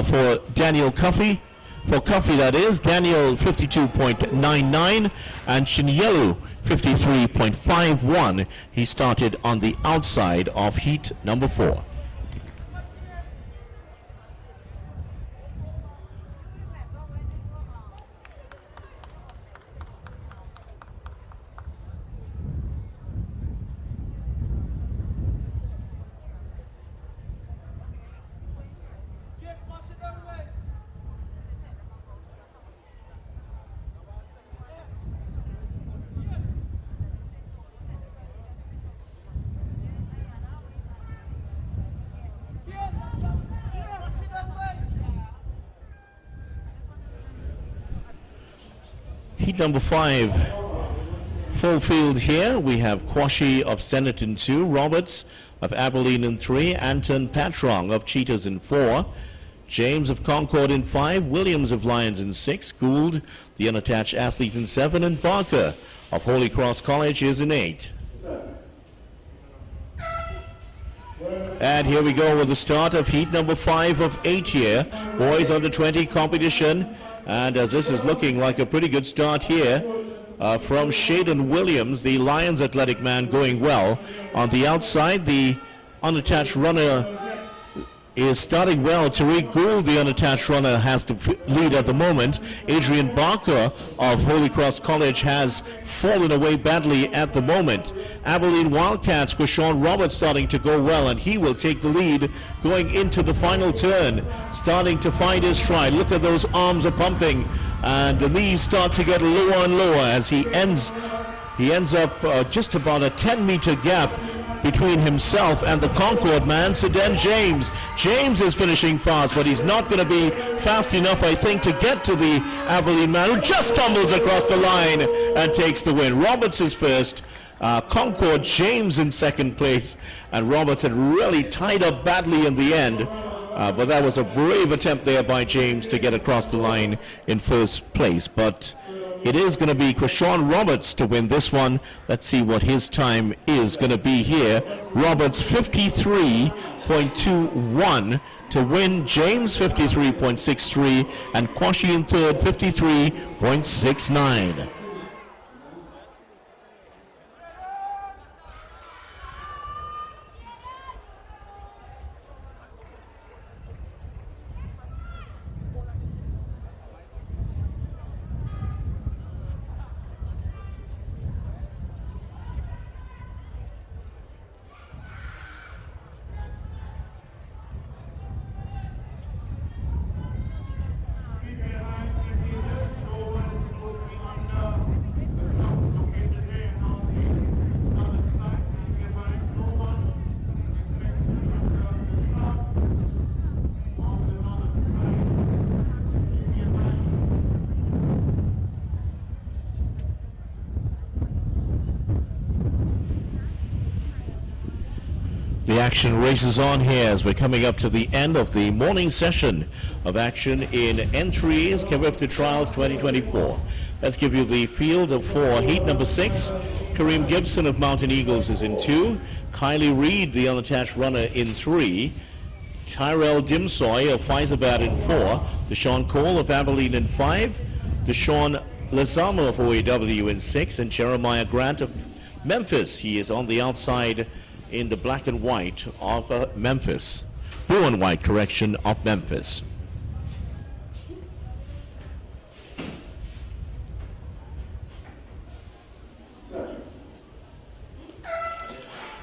for Daniel Cuffy. For Cuffy, that is. Daniel 52.99 and Chinielu 53.51. He started on the outside of heat number 4. Heat number 5, full field here. We have Quashi of Senate in 2, Roberts of Abilene in 3, Anton Patrong of Cheetahs in 4, James of Concord in 5, Williams of Lions in 6, Gould, the unattached athlete in 7, and Barker of Holy Cross College is in 8. And here we go with the start of heat number 5 of 8 here. Boys under 20 competition. And as this is looking like a pretty good start here from Shaden Williams, the Lions athletic man, going well. On the outside, the unattached runner is starting well. Tariq Gould, the unattached runner, has the lead at the moment. Adrian Barker of Holy Cross College has fallen away badly at the moment. Abilene Wildcats, Quashawn Roberts starting to go well, and he will take the lead going into the final turn, starting to find his stride. Look at those arms are pumping, and the knees start to get lower and lower as he ends up just about a 10-meter gap between himself and the Concord man, Sedan James. James is finishing fast, but he's not going to be fast enough, I think, to get to the Abilene man, who just stumbles across the line and takes the win. Roberts is first, Concord James in second place, and Roberts had really tied up badly in the end. But that was a brave attempt there by James to get across the line in first place. But it is going to be Krishawn Roberts to win this one. Let's see what his time is going to be here. Roberts 53.21 to win. James 53.63 and Kwashi in third 53.69. The action races on here as we're coming up to the end of the morning session of action in N3A's Carifta Trials 2024. Let's give you the field of four. Heat number 6, Kareem Gibson of Mountain Eagles is in 2, Kylie Reed, the unattached runner, in 3, Tyrell Dimsoy of Fyzabad in 4, Deshaun Cole of Abilene in 5, Deshaun Lazama of OAW in 6, and Jeremiah Grant of Memphis. He is on the outside in the black and white of Memphis. Blue and white, correction, of Memphis.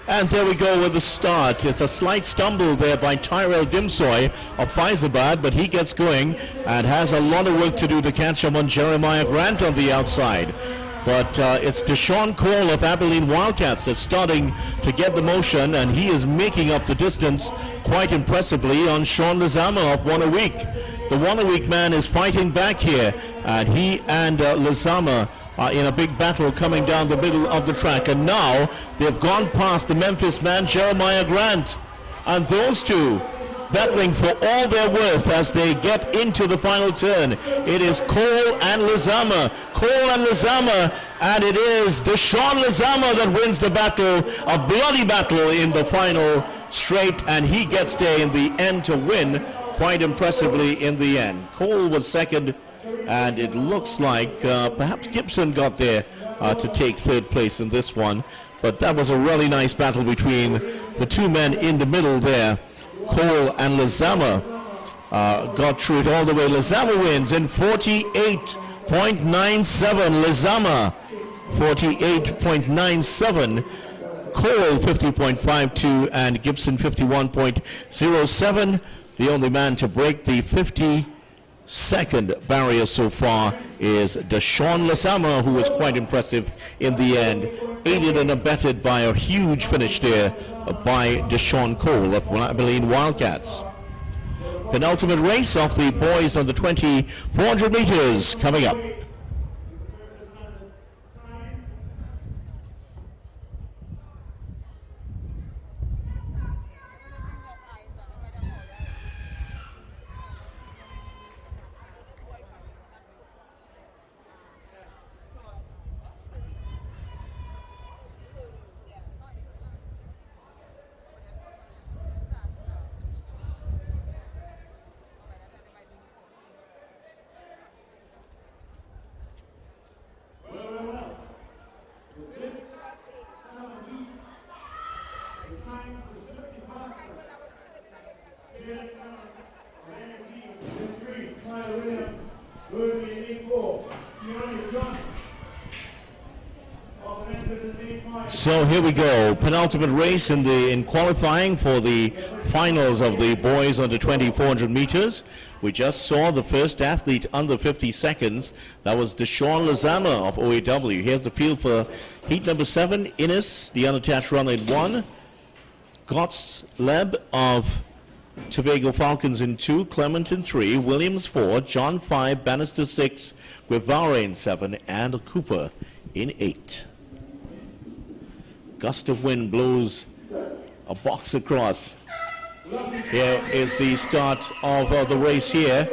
And there we go with the start. It's a slight stumble there by Tyrell Dimsoy of Fyzabad, but he gets going and has a lot of work to do to catch up on Jeremiah Grant on the outside. But it's Deshaun Cole of Abilene Wildcats that's starting to get the motion, and he is making up the distance quite impressively on Sean Lazama of One a Week. The One a Week man is fighting back here, and he and Lazama are in a big battle coming down the middle of the track. And now they've gone past the Memphis man, Jeremiah Grant, and those two battling for all their worth as they get into the final turn. It is Cole and Lazama, and it is Deshaun Lazama that wins the battle, a bloody battle in the final straight, and he gets there in the end to win quite impressively in the end. Cole was second, and it looks like perhaps Gibson got there to take third place in this one, but that was a really nice battle between the two men in the middle there. Cole and Lazama got through it all the way. Lazama wins in 48.97. Lazama 48.97. Cole 50.52 and Gibson 51.07. The only man to break the 50-second barrier so far is Deshaun Lazama, who was quite impressive in the end, aided and abetted by a huge finish there by Deshaun Cole of Abilene Wildcats. Penultimate race of the boys on the 400 meters coming up. So here we go, penultimate race in qualifying for the finals of the boys under 400 meters. We just saw the first athlete under 50 seconds. That was Deshaun Lazama of OAW. Here's the field for heat number 7. Innes, the unattached runner, in 1. Gotts-Leb of Tobago Falcons in 2. Clement in 3. Williams 4. John 5. Bannister 6. Guevara in 7. And Cooper in 8. Gust of wind blows a box across. Here is the start of the race here.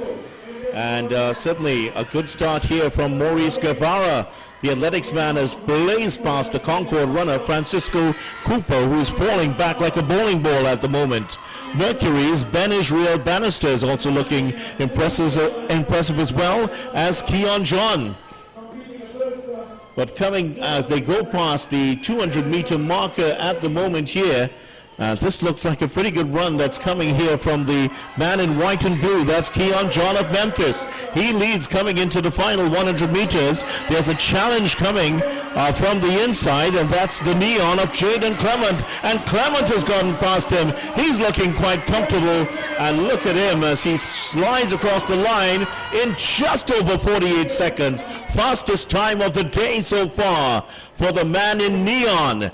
And certainly a good start here from Maurice Guevara. The athletics man has blazed past the Concord runner, Francisco Cooper, who is falling back like a bowling ball at the moment. Mercury's Ben Israel Bannister is also looking impressive as well as Keon John. But coming as they go past the 200-meter marker at the moment here, this looks like a pretty good run that's coming here from the man in white and blue. That's Keon John of Memphis. He leads coming into the final 100 meters. There's a challenge coming from the inside, and that's the neon of Jaden Clement. And Clement has gotten past him. He's looking quite comfortable. And look at him as he slides across the line in just over 48 seconds. Fastest time of the day so far for the man in neon.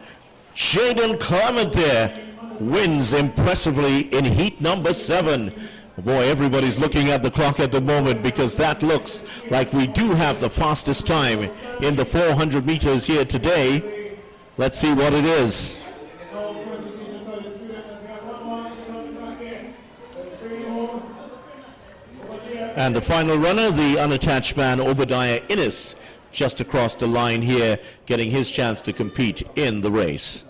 Jaden Clement there wins impressively in heat number 7. Boy, everybody's looking at the clock at the moment because that looks like we do have the fastest time in the 400 meters here today. Let's see what it is. And the final runner, the unattached man, Obadiah Innes, just across the line here, getting his chance to compete in the race.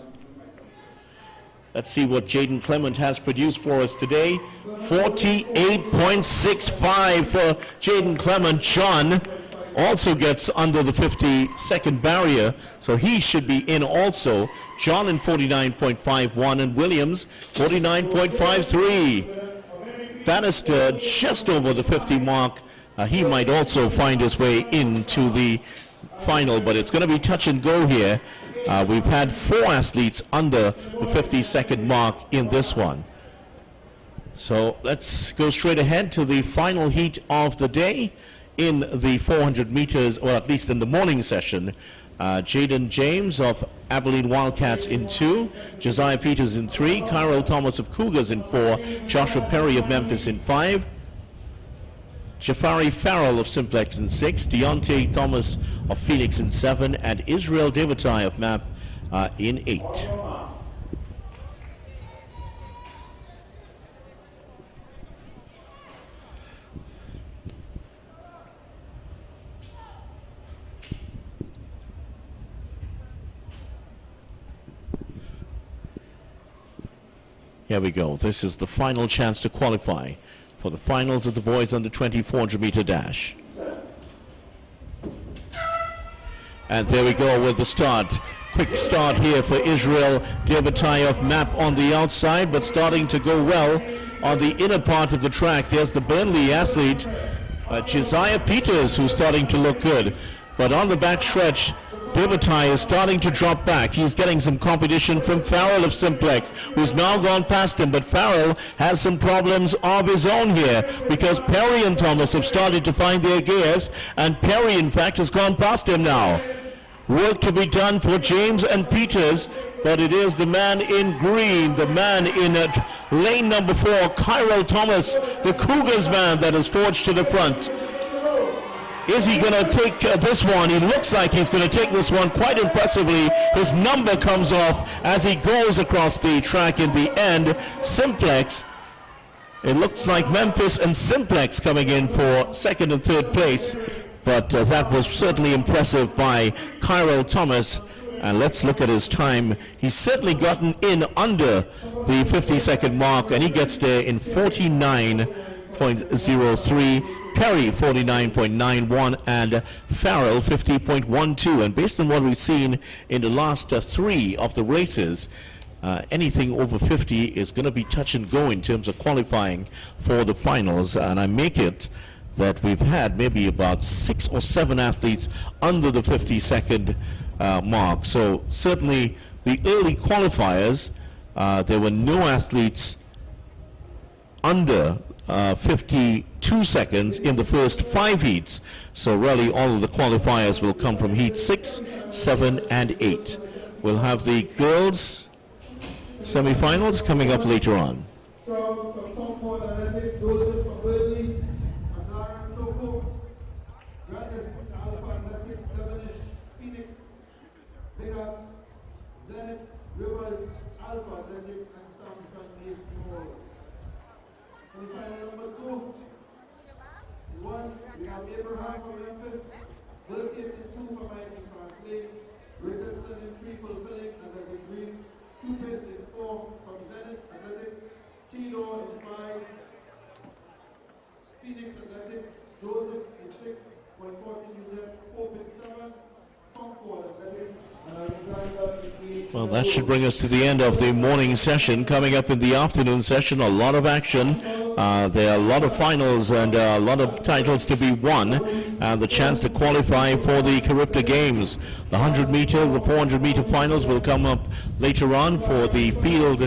Let's see what Jaden Clement has produced for us today. 48.65 for Jaden Clement. John also gets under the 50-second barrier, so he should be in also. John in 49.51 and Williams 49.53. Bannister just over the 50 mark. He might also find his way into the final, but it's going to be touch and go here. We've had 4 athletes under the 50-second mark in this one. So let's go straight ahead to the final heat of the day in the 400 meters, or at least in the morning session. Jaden James of Abilene Wildcats in 2, Josiah Peters in 3, Kyrell Thomas of Cougars in 4, Joshua Perry of Memphis in 5, Jafari Farrell of Simplex in 6, Deontay Thomas of Phoenix in 7, and Israel Devatai of MAP in 8. Here we go. This is the final chance to qualify for the finals of the boys under 20 400-meter dash. And there we go with the start. Quick start here for Israel Devatai of MAP on the outside, but starting to go well on the inner part of the track. There's the Burnley athlete, Josiah Peters, who's starting to look good. But on the back stretch, Devatai is starting to drop back. He's getting some competition from Farrell of Simplex, who's now gone past him, but Farrell has some problems of his own here because Perry and Thomas have started to find their gears, and Perry, in fact, has gone past him now. Work to be done for James and Peters, but it is the man in green, the man in lane number 4, Kyrell Thomas, the Cougars man that is forged to the front. Is he going to take this one? He looks like he's going to take this one quite impressively. His number comes off as he goes across the track in the end. Simplex, it looks like Memphis and Simplex coming in for 2nd and 3rd place. But that was certainly impressive by Kyrell Thomas. And let's look at his time. He's certainly gotten in under the 50-second mark, and he gets there in 49.03. Perry 49.91 and Farrell 50.12. And based on what we've seen in the last 3 of the races, anything over 50 is going to be touch and go in terms of qualifying for the finals. And I make it that we've had maybe about 6 or 7 athletes under the 50-second mark. So certainly the early qualifiers, there were no athletes under 52 seconds in the first 5 heats. So really all of the qualifiers will come from heat 6, 7, and 8. We'll have the girls semifinals coming up later on. Semi-final number 2. One, we have Abraham from Memphis, 38-2 for Mighty Hasley, Richardson in 3 fulfilling Athletic Green, Cupid in 4 from Zenith Athletics, Ttnaaa in 5, Phoenix Athletics, Joseph in 6, 140 units, Pope in 7, Concord Athletics, and Alexander in 8. Well, that should bring us to the end of the morning session. Coming up in the afternoon session, a lot of action. There are a lot of finals and a lot of titles to be won, and the chance to qualify for the Carifta Games. The 100-meter, the 400-meter finals will come up later on for the field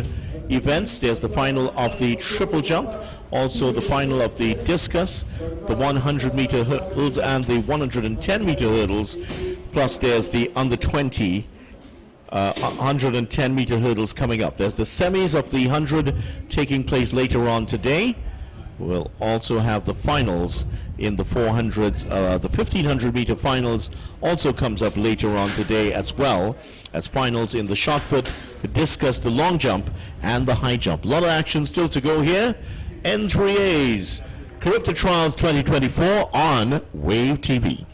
events. There's the final of the triple jump, also the final of the discus, the 100-meter hurdles and the 110-meter hurdles, plus there's the under 20 110-meter hurdles coming up. There's the semis of the 100 taking place later on today. We'll also have the finals in the 400s. The 1500-meter finals also comes up later on today, as well as finals in the shot put, the discus, the long jump, and the high jump. A lot of action still to go here. N3A's Carifta Trials 2024 on Wave TV.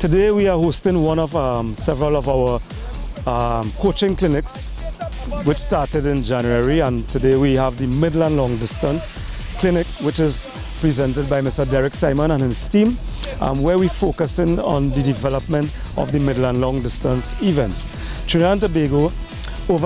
Today we are hosting one of several of our coaching clinics which started in January, and today we have the Middle and Long Distance Clinic, which is presented by Mr. Derek Simon and his team, where we're focusing on the development of the Middle and Long Distance events. Trinidad and Tobago, for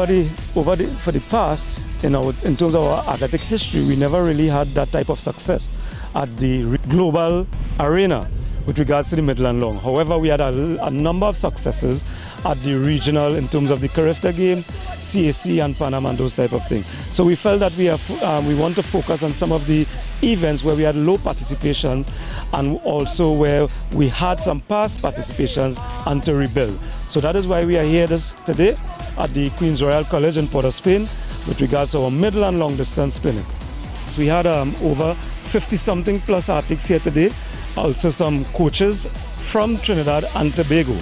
the past, in terms of our athletic history, we never really had that type of success at the global arena with regards to the Middle and Long. However, we had a number of successes at the regional in terms of the Carifta Games, CAC and Panama and those type of things. So we felt that we want to focus on some of the events where we had low participation and also where we had some past participations and to rebuild. So that is why we are here today at the Queen's Royal College in Port of Spain with regards to our Middle and Long Distance Clinic. So we had over 50-something plus athletes here today, also some coaches from Trinidad and Tobago.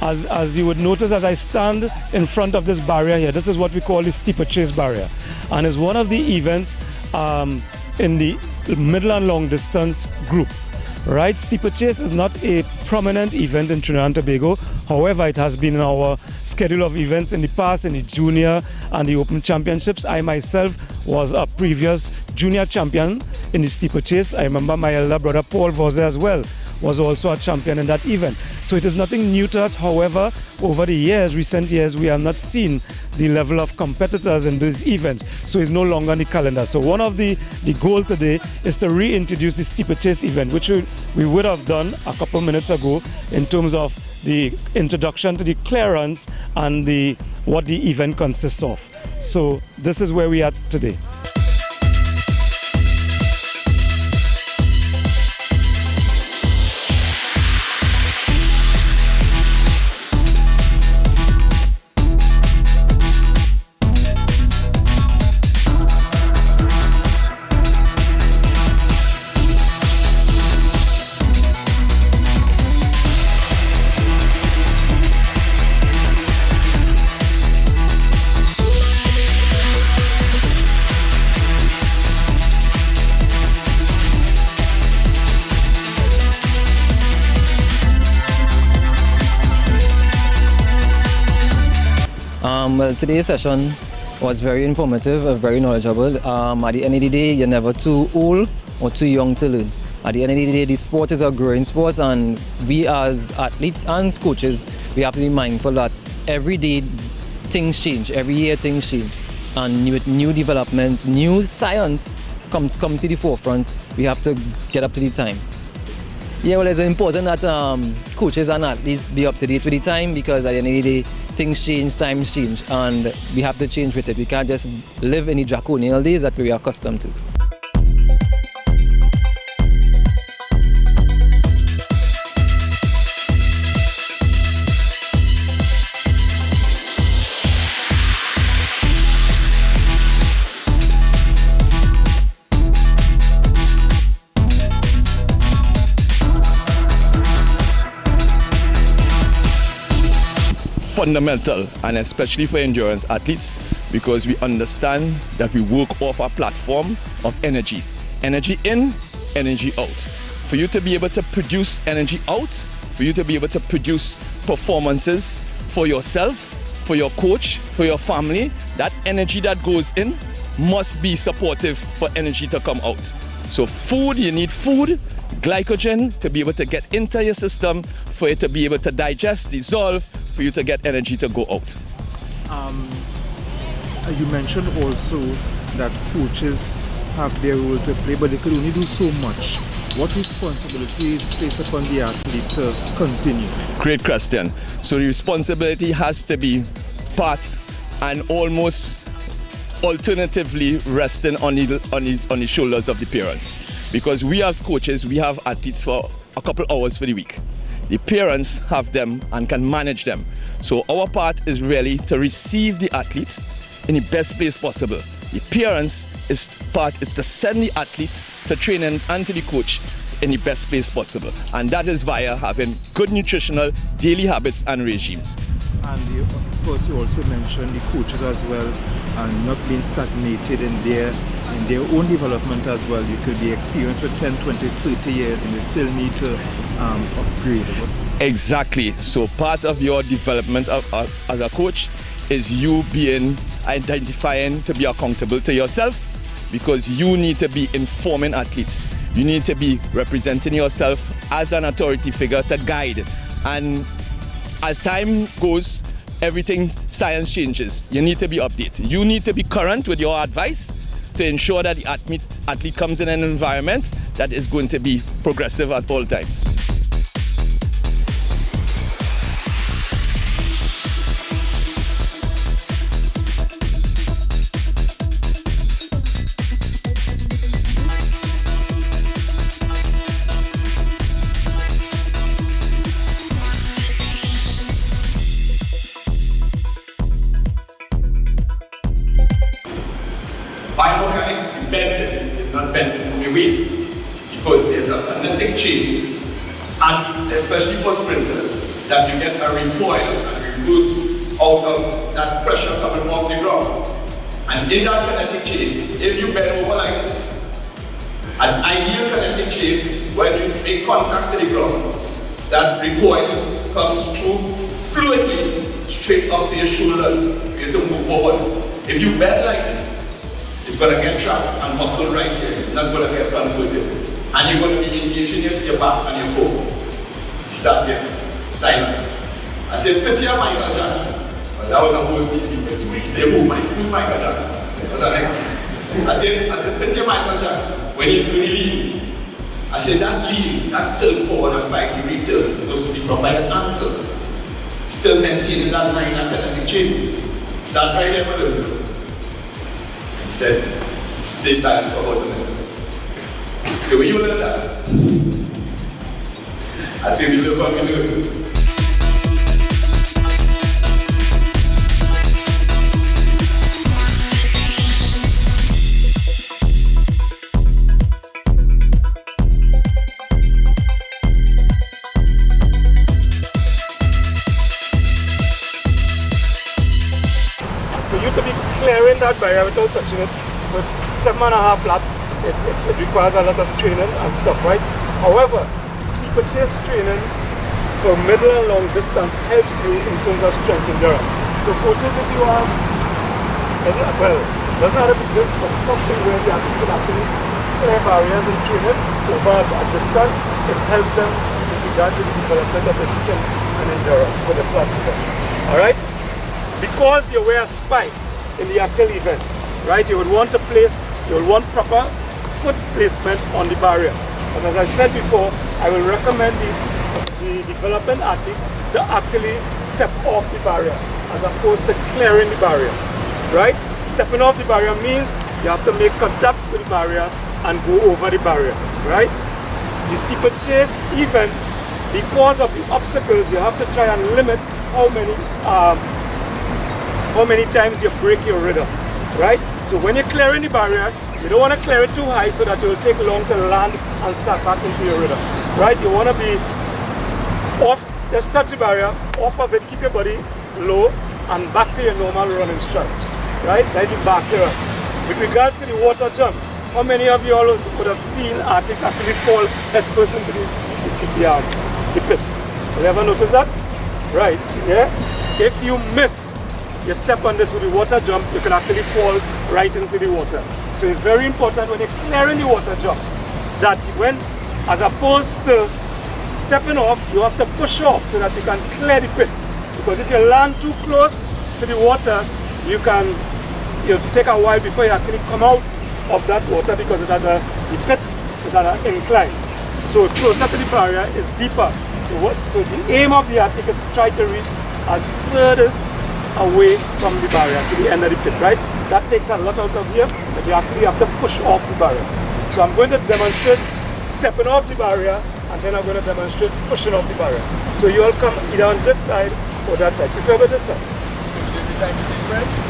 As you would notice, as I stand in front of this barrier here, this is what we call the steeplechase barrier, and is one of the events in the Middle and Long Distance group. right? Steeplechase is not a prominent event in Trinidad and Tobago. However, it has been in our schedule of events in the past, in the junior and the open championships. I myself was a previous junior champion in the steeplechase. I remember my elder brother Paul was there as well, was also a champion in that event. So it is nothing new to us. However, over the years, recent years, we have not seen the level of competitors in these events. So it's no longer on the calendar. So one of the goal today is to reintroduce the steeplechase event, which we would have done a couple minutes ago in terms of the introduction to the clearance and what the event consists of. So this is where we are today. Well, today's session was very informative, very knowledgeable. At the end of the day, you're never too old or too young to learn. At the end of the day, the sport is a growing sport, and we as athletes and coaches, we have to be mindful that every day things change, every year things change. And with new development, new science come to the forefront, we have to get up to the time. Yeah, well, it's important that coaches and athletes be up to date with the time, because at the end of the day, things change, times change, and we have to change with it. We can't just live in the draconian days that we are accustomed to. Fundamental, and especially for endurance athletes, because we understand that we work off a platform of energy in, energy out. For you to be able to produce energy out, for you to be able to produce performances for yourself, for your coach, for your family, that energy that goes in must be supportive for energy to come out. So food, you need food, glycogen to be able to get into your system, for it to be able to digest, dissolve, for you to get energy to go out. You mentioned also that coaches have their role to play, but they could only do so much. What responsibility is placed upon the athlete to continue? Great question. So the responsibility has to be part and almost alternatively resting on the shoulders of the parents, because we as coaches, we have athletes for a couple hours for the week. The parents have them and can manage them. So our part is really to receive the athlete in the best place possible. The parents' part is to send the athlete to training and to the coach in the best place possible. And that is via having good nutritional daily habits and regimes. And of course, you also mentioned the coaches as well, and not being stagnated in their own development as well. You could be experienced for 10, 20, 30 years and you still need to upgrade. Exactly. So part of your development as a coach is you identifying to be accountable to yourself, because you need to be informing athletes. You need to be representing yourself as an authority figure to guide. And as time goes, science changes. You need to be updated. You need to be current with your advice to ensure that the athlete comes in an environment that is going to be progressive at all times. Biomechanics bending is not bending from your waist, because there's a kinetic chain, and especially for sprinters, that you get a recoil and reverse out of that pressure coming off the ground. And in that kinetic chain, if you bend over like this, an ideal kinetic chain when you make contact to the ground, that recoil comes through fluidly straight up to your shoulders for you to move forward. If you bend like this, it's going to get trapped and muffled right here. It's not going to get converted. And you're going to be engaging your back and your core. Start here, silent. I said, picture Michael Jackson. Well, that was a whole scene. People say, who's Michael Jackson? What's the next thing? I said, picture Michael Jackson when he's doing the lean. I said, that lean, that tilt forward, that 5-degree tilt, supposed to be from my ankle. Still maintaining that 9 athletic chain. Start right there, my little. He said, stay silent for about a minute. So when you learn that, I said, we look fucking good. Clearing that barrier without touching it with 7.5 lap, it requires a lot of training and stuff, right? However, steeplechase training for middle and long distance helps you in terms of strength endurance. So coaches, if you have, doesn't have to be this, but something where they actually clear barriers and training over a distance, it helps them with regard to the development of the strength and endurance for the flat event. Alright? Because you wear a spike in the actual event, right? You would want proper foot placement on the barrier. But as I said before, I will recommend the development athletes to actually step off the barrier as opposed to clearing the barrier, right? Stepping off the barrier means you have to make contact with the barrier and go over the barrier, right? The steeplechase event, because of the obstacles, you have to try and limit how many times you break your rhythm, right? So when you're clearing the barrier, you don't want to clear it too high so that it will take long to land and start back into your rhythm, right? You want to be off, just touch the barrier, off of it, keep your body low and back to your normal running stride, right? That's the back here. With regards to the water jump, how many of you all would have seen athletes actually fall headfirst into the pit? Have you ever noticed that? Right, yeah? If you miss you step on this with the water jump, you can actually fall right into the water. So it's very important when you're clearing the water jump that when, as opposed to stepping off, you have to push off so that you can clear the pit. Because if you land too close to the water, it'll take a while before you actually come out of that water because the pit is at an incline. So closer to the barrier is deeper. So the aim of the athlete is to try to reach as furthest away from the barrier to the end of the pit, right? That takes a lot out of here, but you actually have to push off the barrier. So I'm going to demonstrate stepping off the barrier, and then I'm going to demonstrate pushing off the barrier. So you all come either on this side or that side. Prefer this side. Thank you, friends.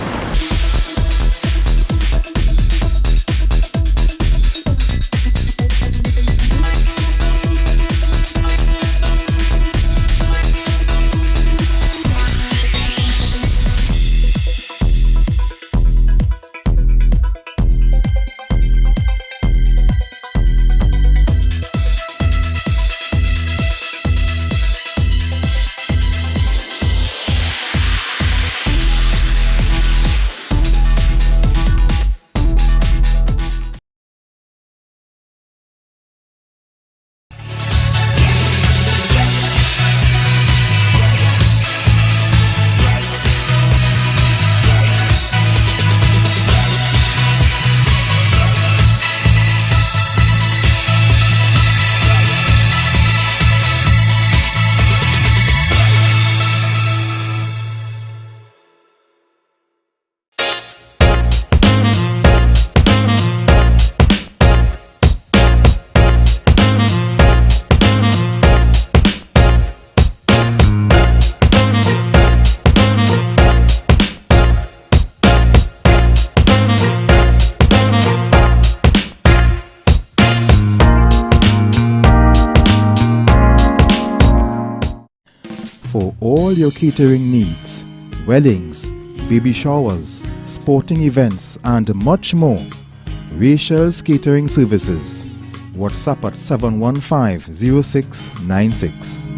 For all your catering needs, weddings, baby showers, sporting events and much more, Rachel's Catering Services. WhatsApp at 715-0696.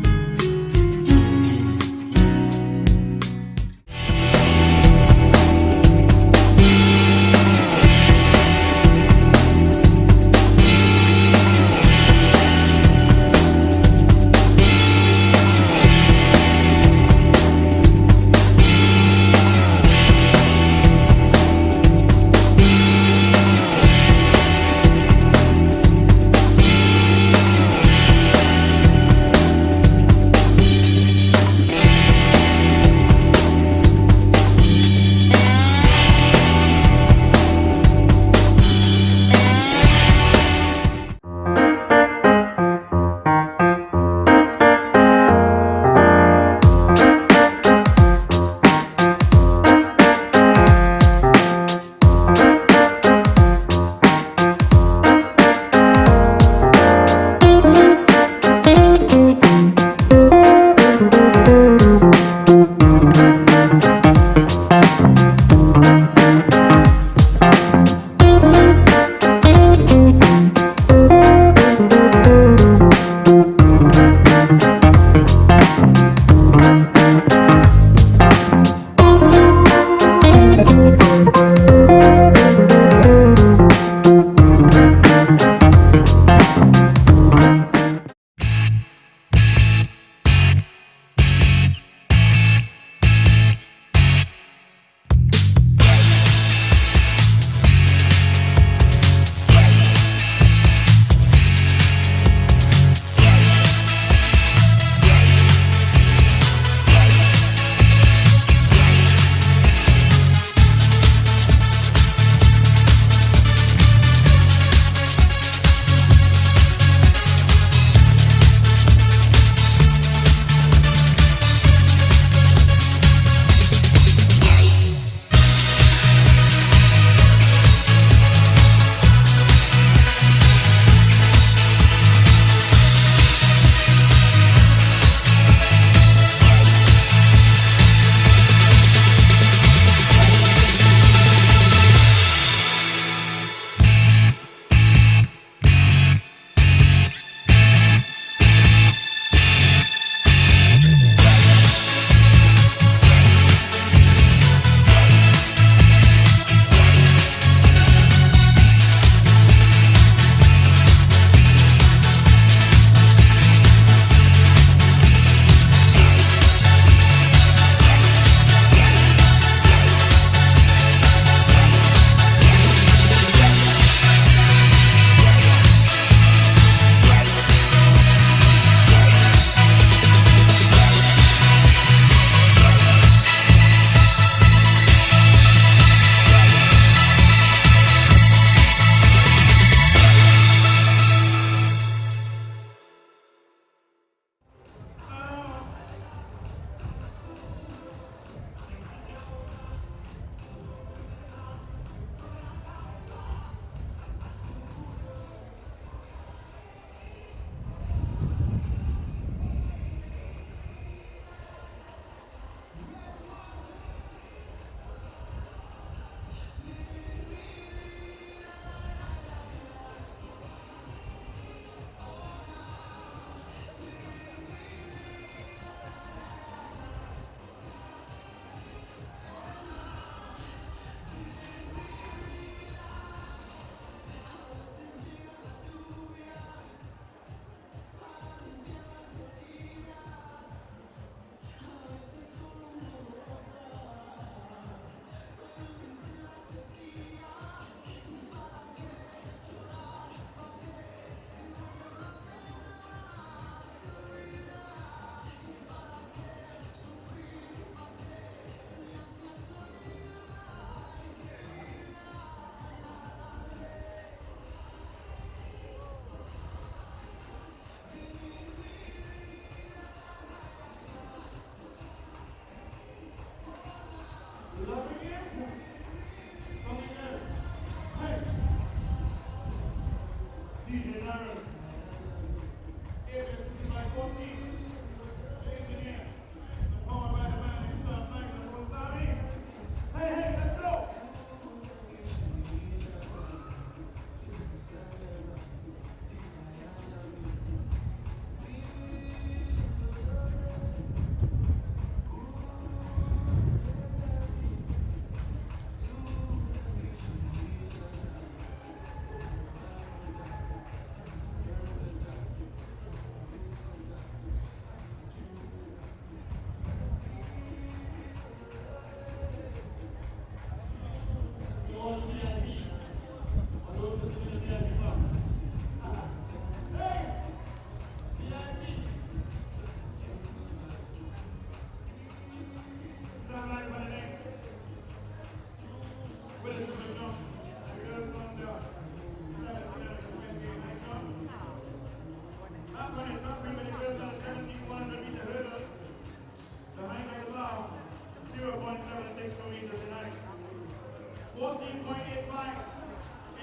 14.85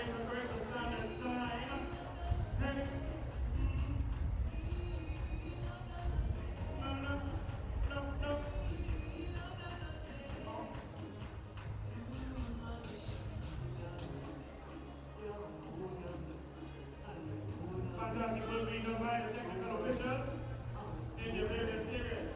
is the greater standard. Ttnaaa, 10. No. Fantastic will be done by the technical officials in the various areas.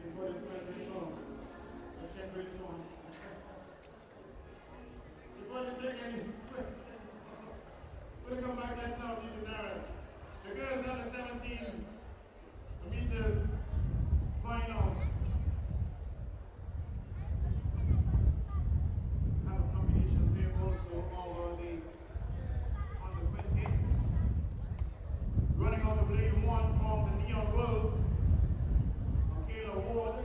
Before this man can go, let's check for this one. Before the check any we'll come back next now, Ttnaaa. The girls under 17 meters final. Have a combination there also over the under 20. Running out of lane 1 from the Neon Wolves. Award,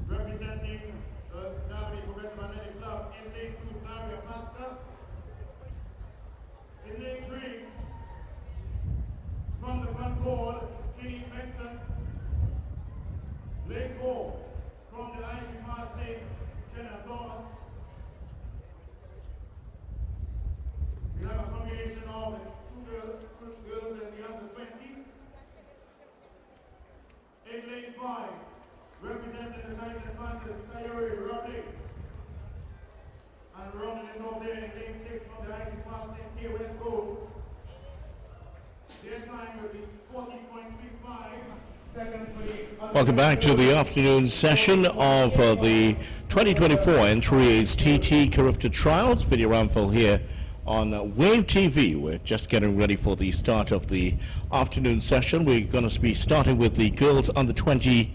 representing the Derby Progressive Athletic Club in lane 2, Zaria Pascal. In lane 3, from the Concord, Kenny Benson. Lane 4, from the Irish Hasley, Kenneth Thomas. We have a combination of the two girls and the under 20. In lane 5, representing the Tyson Panthers, Robley. And rounding it off there in lane 6 from the IG Fast Lane, K West Goals. Their time will be 14.35 seconds for the... Welcome back to the afternoon session of the 2024 N3A's TT Carifta Trials. Video Ramful here on Wave TV. We're just getting ready for the start of the afternoon session. We're going to be starting with the girls under 20,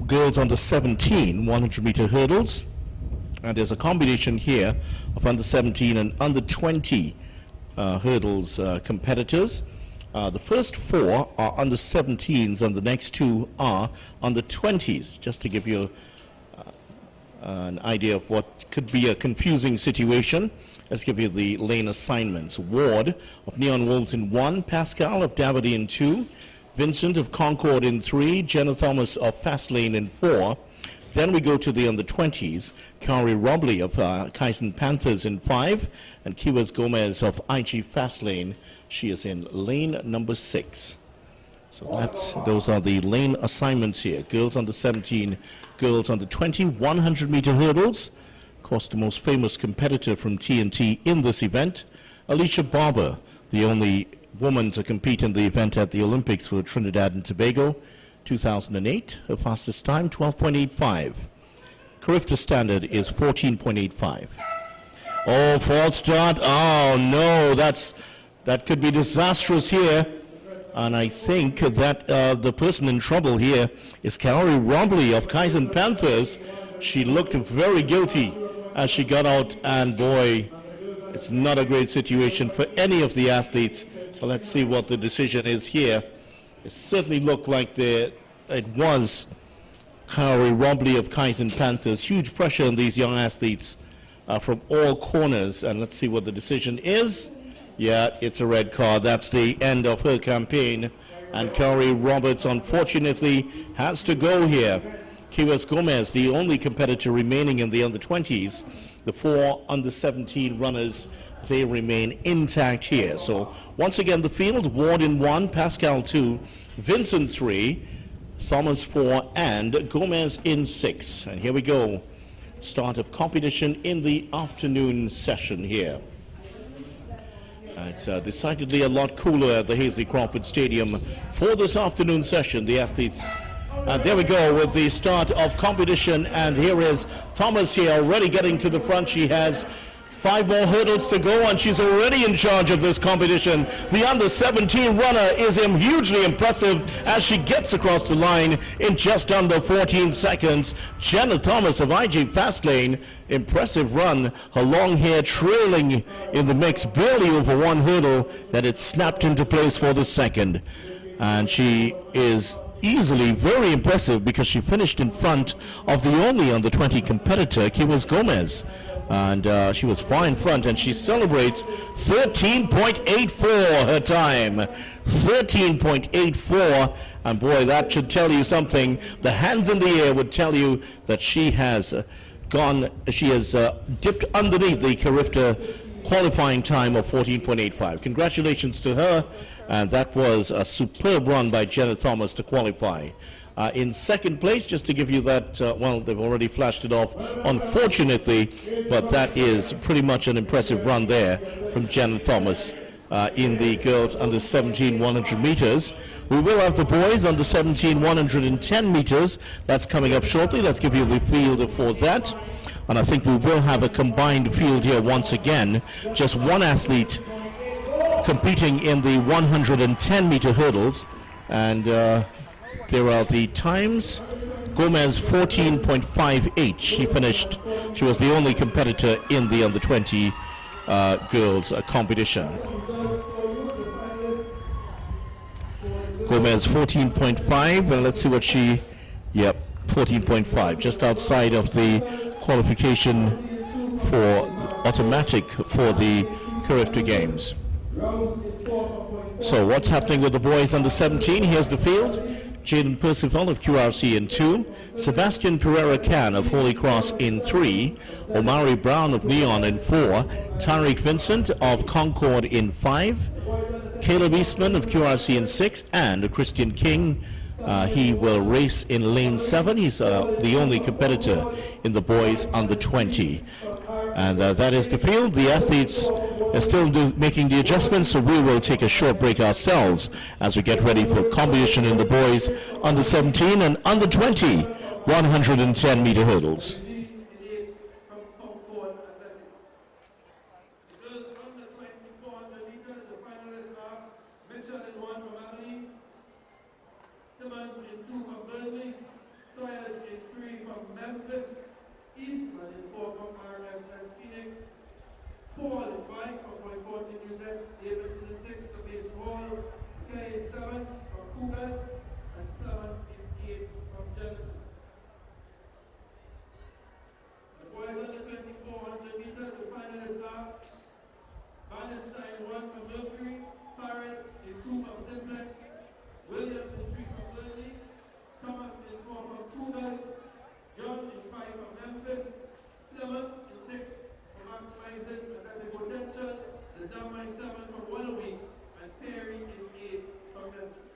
girls under 17 100-meter hurdles, and there's a combination here of under 17 and under 20 hurdles competitors. The first 4 are under 17s and the next 2 are under 20s, just to give you an idea of what could be a confusing situation. Let's give you the lane assignments. Ward of Neon Wolves in 1, Pascal of Davide in 2, Vincent of Concord in 3, Jenna Thomas of Fast Lane in 4. Then we go to the under 20s, Kari Robley of Kaizen Panthers in 5, and Kiwas Gomez of IG Fast Lane. She is in lane number 6. So those are the lane assignments here. Girls under 17, girls under 20, 100-meter hurdles. Of course, the most famous competitor from TNT in this event, Alicia Barber, the only woman to compete in the event at the Olympics for Trinidad and Tobago, 2008. Her fastest time, 12.85. Carifta standard is 14.85. Oh, false start. Oh, no, that could be disastrous here. And I think that the person in trouble here is Kari Robley of Kaizen Panthers. She looked very guilty as she got out, and boy, it's not a great situation for any of the athletes. But let's see what the decision is here. It certainly looked like it was Kari Robley of Kaizen Panthers. Huge pressure on these young athletes from all corners, and let's see what the decision is. Yeah, it's a red card. That's the end of her campaign, and Kari Roberts unfortunately has to go here. Kiwas Gomez, the only competitor remaining in the under-20s. The 4 under-17 runners, they remain intact here. So once again, the field: Ward in 1, Pascal 2, Vincent 3, Thomas 4, and Gomez in 6. And here we go. Start of competition in the afternoon session here. It's decidedly a lot cooler at the Hasley Crawford Stadium for this afternoon session. The athletes, there we go with the start of competition, and here is Thomas here already getting to the front. She has 5 more hurdles to go, and she's already in charge of this competition. The under-17 runner is hugely impressive as she gets across the line in just under 14 seconds. Jenna Thomas of IG Fastlane, impressive run. Her long hair trailing in the mix, barely over 1 hurdle that it snapped into place for the second. And she is easily very impressive because she finished in front of the only under-20 competitor, Kiwas Gomez. And she was far in front, and she celebrates 13.84 her time. 13.84, and boy, that should tell you something. The hands in the air would tell you that she has dipped underneath the Carifta qualifying time of 14.85. Congratulations to her, and that was a superb run by Jenna Thomas to qualify. In second place, just to give you that, well, they've already flashed it off, unfortunately, but that is pretty much an impressive run there from Jenna Thomas in the girls under 17 100 meters. We will have the boys under 17 110 meters. That's coming up shortly. Let's give you the field for that. And I think we will have a combined field here once again. Just one athlete competing in the 110 meter hurdles. And there are the times. Gomez 14.58. She finished. She was the only competitor in the under 20 girls competition. Gomez 14.5, and let's see what she. Yep, 14.5, just outside of the qualification for automatic for the Carifta Games. So what's happening with the boys under 17? Here's the field. Jaden Percival of QRC in 2, Sebastian Pereira Can of Holy Cross in 3, Omari Brown of Neon in 4, Tariq Vincent of Concord in 5, Caleb Eastman of QRC in 6, and Christian King. He will race in lane 7. He's the only competitor in the boys under 20. And that is the field. The athletes are still making the adjustments, so we will take a short break ourselves as we get ready for competition in the boys under 17 and under 20 110 meter hurdles. Paul in 5 from Point 14 Unit, Davidson in 6, Station Hall, Kay in 7 from Cougars, and Clement in 8 from Genesis. The boys under 2400 meters, the finalists are Valentine 1 from Mercury, Farrell in 2 from Simplex, Williams in 3 from Burnley, Thomas in 4 from Cougars, John in 5 from Memphis, Clement in 6 from Maximizing Athletic Potential, the Zama in 7 from Wallaby, and Perry in 8 from Memphis.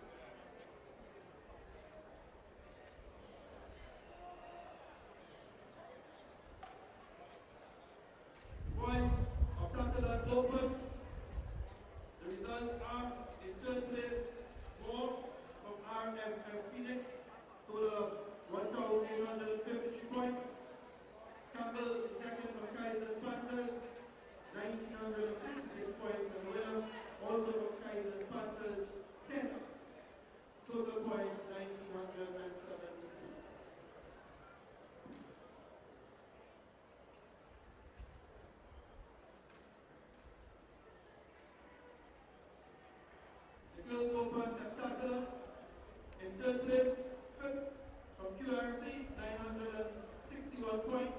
Boys, octathlon open. The results are in 3rd place, Moore from RSS Phoenix, total of 1,853 points. Campbell in 2nd from Kaizen Panthers, 1,966 points, and winner also from Kaizen Panthers, Kent. Total points 1,972. The girls open Heptathlon in 3rd place, 5th from QRC, 961 points.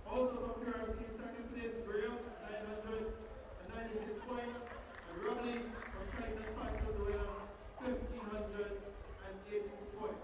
Also from QRC in 2nd place, Graham, 996 points. And Robley from Kaizen Panthers, the winner, 1,582 points.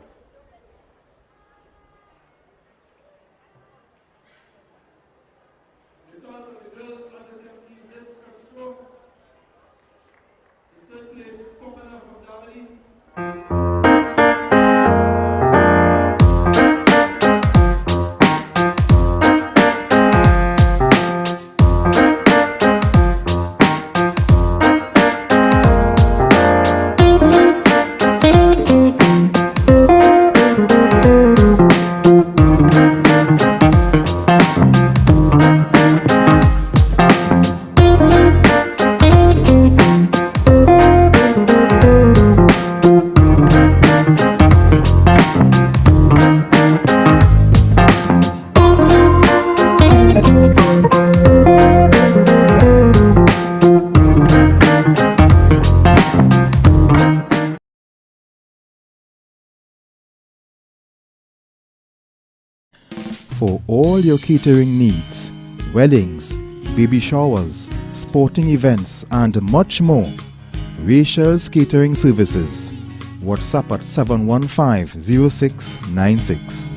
For all your catering needs, weddings, baby showers, sporting events and much more, Rachel's Catering Services. WhatsApp at 715-0696.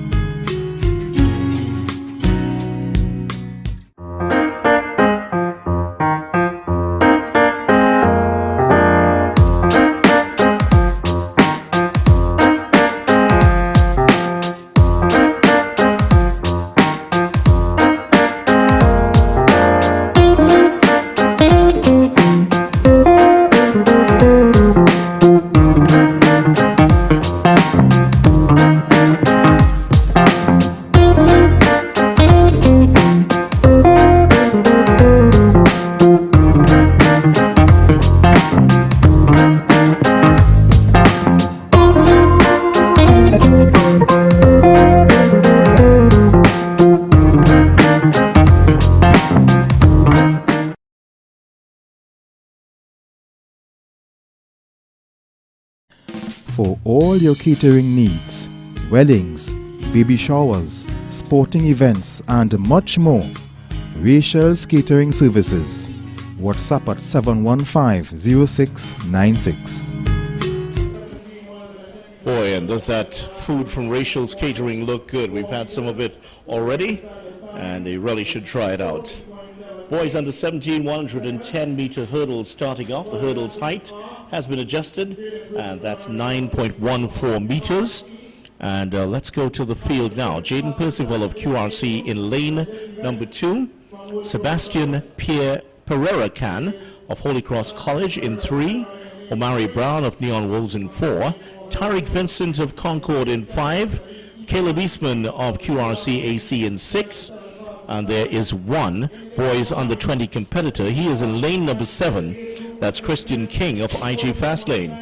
For all your catering needs, weddings, baby showers, sporting events and much more, Rachel's Catering Services. WhatsApp at 715-0696. Boy, and does that food from Rachel's Catering look good? We've had some of it already, and they really should try it out. Boys under 17, 110-meter hurdles starting off. The hurdles height has been adjusted, and that's 9.14 meters. And let's go to the field now. Jaden Percival of QRC in lane number 2. Sebastian Pereira Can of Holy Cross College in 3. Omari Brown of Neon Wolves in 4. Tariq Vincent of Concord in 5. Caleb Eastman of QRC AC in 6. And there is one boys under 20 competitor. He is in lane number 7. That's Christian King of IG Fastlane.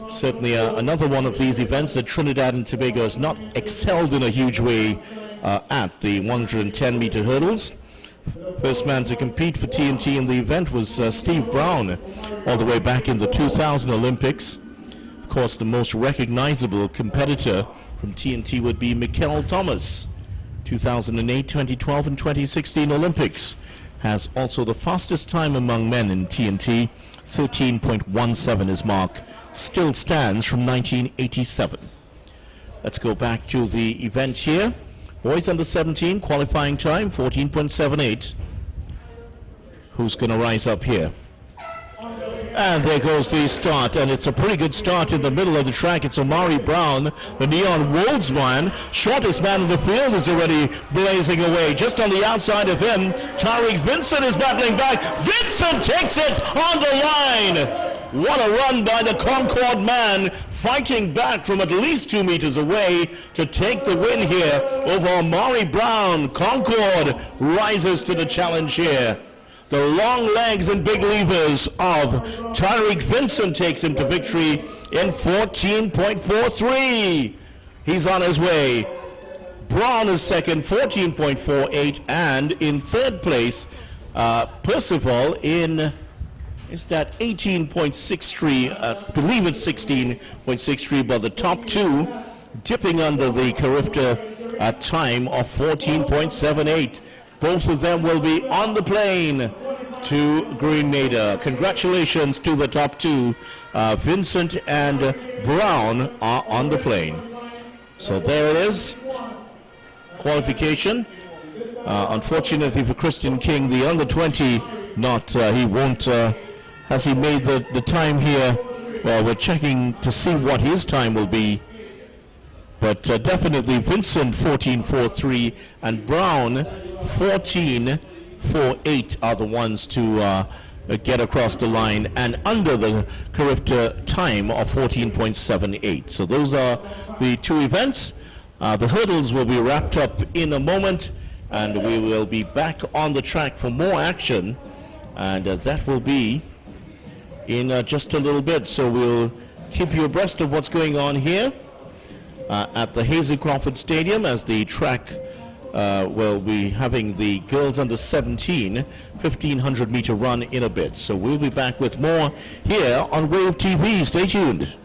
Certainly another one of these events that Trinidad and Tobago has not excelled in a huge way at the 110-meter hurdles. First man to compete for TNT in the event was Steve Brown, all the way back in the 2000 Olympics. Of course, the most recognizable competitor from TNT would be Mikel Thomas. 2008, 2012 and 2016 Olympics. Has also the fastest time among men in TNT. 13.17 his mark. Still stands from 1987. Let's go back to the event here. Boys under 17 qualifying time 14.78. Who's going to rise up here? And there goes the start, and it's a pretty good start in the middle of the track. It's Omari Brown, the Neon Wolves man. Shortest man in the field is already blazing away. Just on the outside of him, Tariq Vincent is battling back. Vincent takes it on the line. What a run by the Concord man, fighting back from at least 2 meters away to take the win here over Omari Brown. Concord rises to the challenge here. The long legs and big levers of Tariq Vincent takes him to victory in 14.43. He's on his way. Brown is second, 14.48, and in third place, Percival in, is that 18.63? I believe it's 16.63, but the top two dipping under the Carifta time of 14.78. Both of them will be on the plane to Grenada. Congratulations to the top two. Vincent and Brown are on the plane. So there it is. Qualification. Unfortunately for Christian King, the under 20, he won't, has he made the time here? Well, we're checking to see what his time will be. But definitely Vincent 14.43 and Brown 14.48 are the ones to get across the line and under the Carifta time of 14.78. So those are the two events. The hurdles will be wrapped up in a moment, and we will be back on the track for more action, and that will be in just a little bit. So we'll keep you abreast of what's going on here at the Crawford Stadium, as the track will be having the girls under 17 1500 meter run in a bit. So we'll be back with more here on Wave TV. Stay tuned.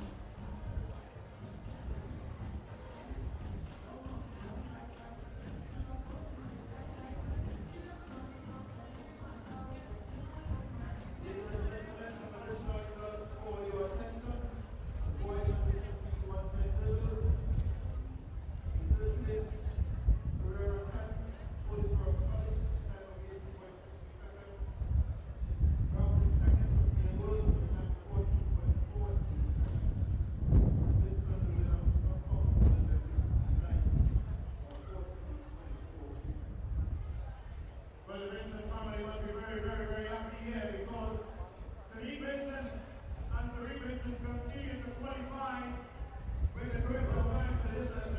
Well, the Vincent family must be very, very, very happy here because Tariq Vincent and Tariq Vincent continue to qualify with the group of men to distances.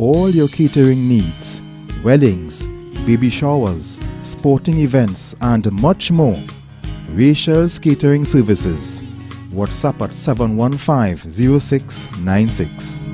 all your catering needs, weddings, baby showers, sporting events and much more. Rachel's Catering Services. WhatsApp at 715-0696.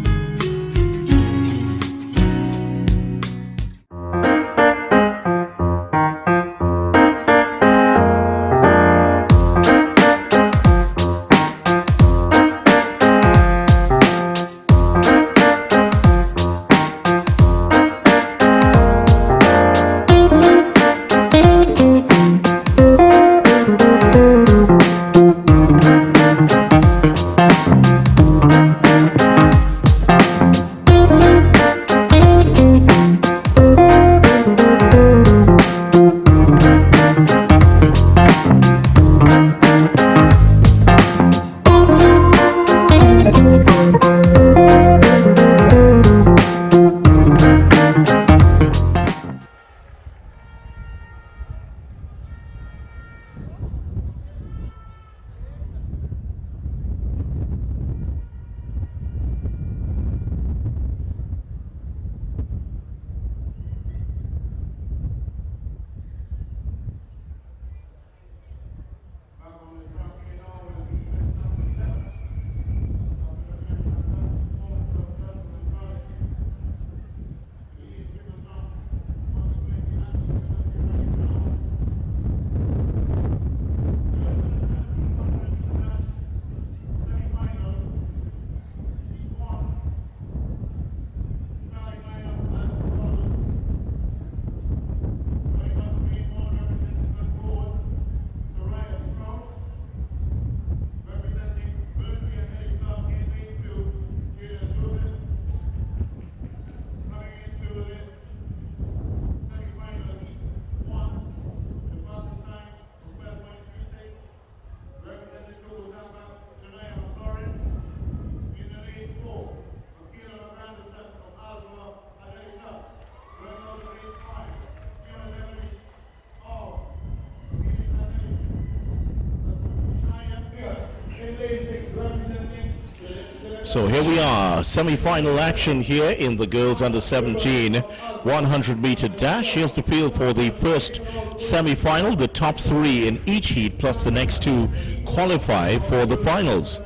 So here we are, semi-final action here in the girls under 17 100-meter dash. Here's the field for the first semi-final. The top three in each heat plus the next two qualify for the finals.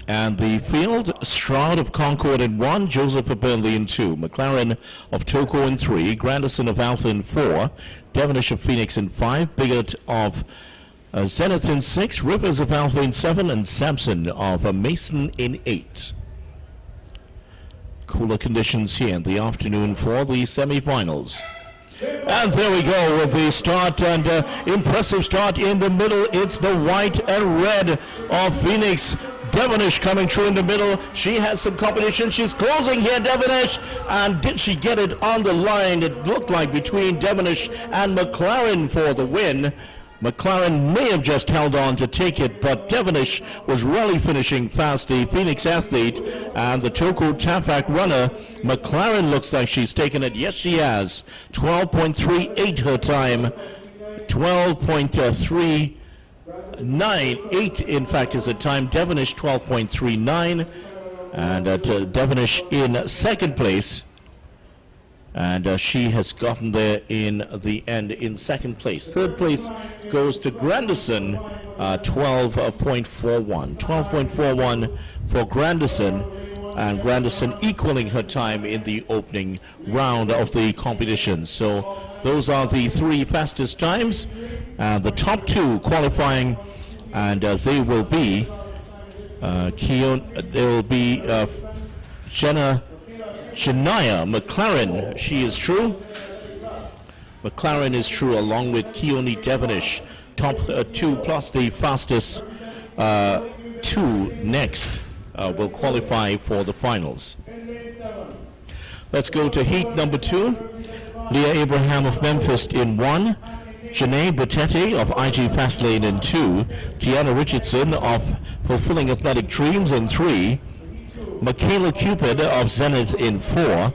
And the field, Stroud of Concord in 1, Joseph of Burnley in 2, McLaren of Tobago in 3, Grandison of Alpha in 4, Devonish of Phoenix in 5, Bigot of Zenith in 6, Rivers of Alpha in 7, and Sampson of Mason in 8. Cooler conditions here in the afternoon for the semi-finals. And there we go with the start, and impressive start in the middle. It's the white and red of Phoenix. Devonish coming through in the middle. She has some competition. She's closing here, Devonish. And did she get it on the line? It looked like between Devonish and McLaren for the win. McLaren may have just held on to take it, but Devonish was really finishing fast, the Phoenix athlete, and the Tobago Tafak runner. McLaren looks like she's taken it. Yes, she has. 12.38 her time. 12.398, in fact, is the time. Devonish 12.39, and Devonish in second place. And she has gotten there in the end in second place. Third place goes to Grandison, 12.41. 12.41 for Grandison, and Grandison equaling her time in the opening round of the competition. So those are the three fastest times. The top two qualifying, and they will be Ttnaaa McLaren, she is true. McLaren is true, along with Keone Devonish. Top two plus the fastest two next will qualify for the finals. Let's go to heat number 2. Leah Abraham of Memphis in 1. Janae Botetti of IG Fastlane in 2. Tiana Richardson of Fulfilling Athletic Dreams in 3. Michaela Cupid of Zenith in 4,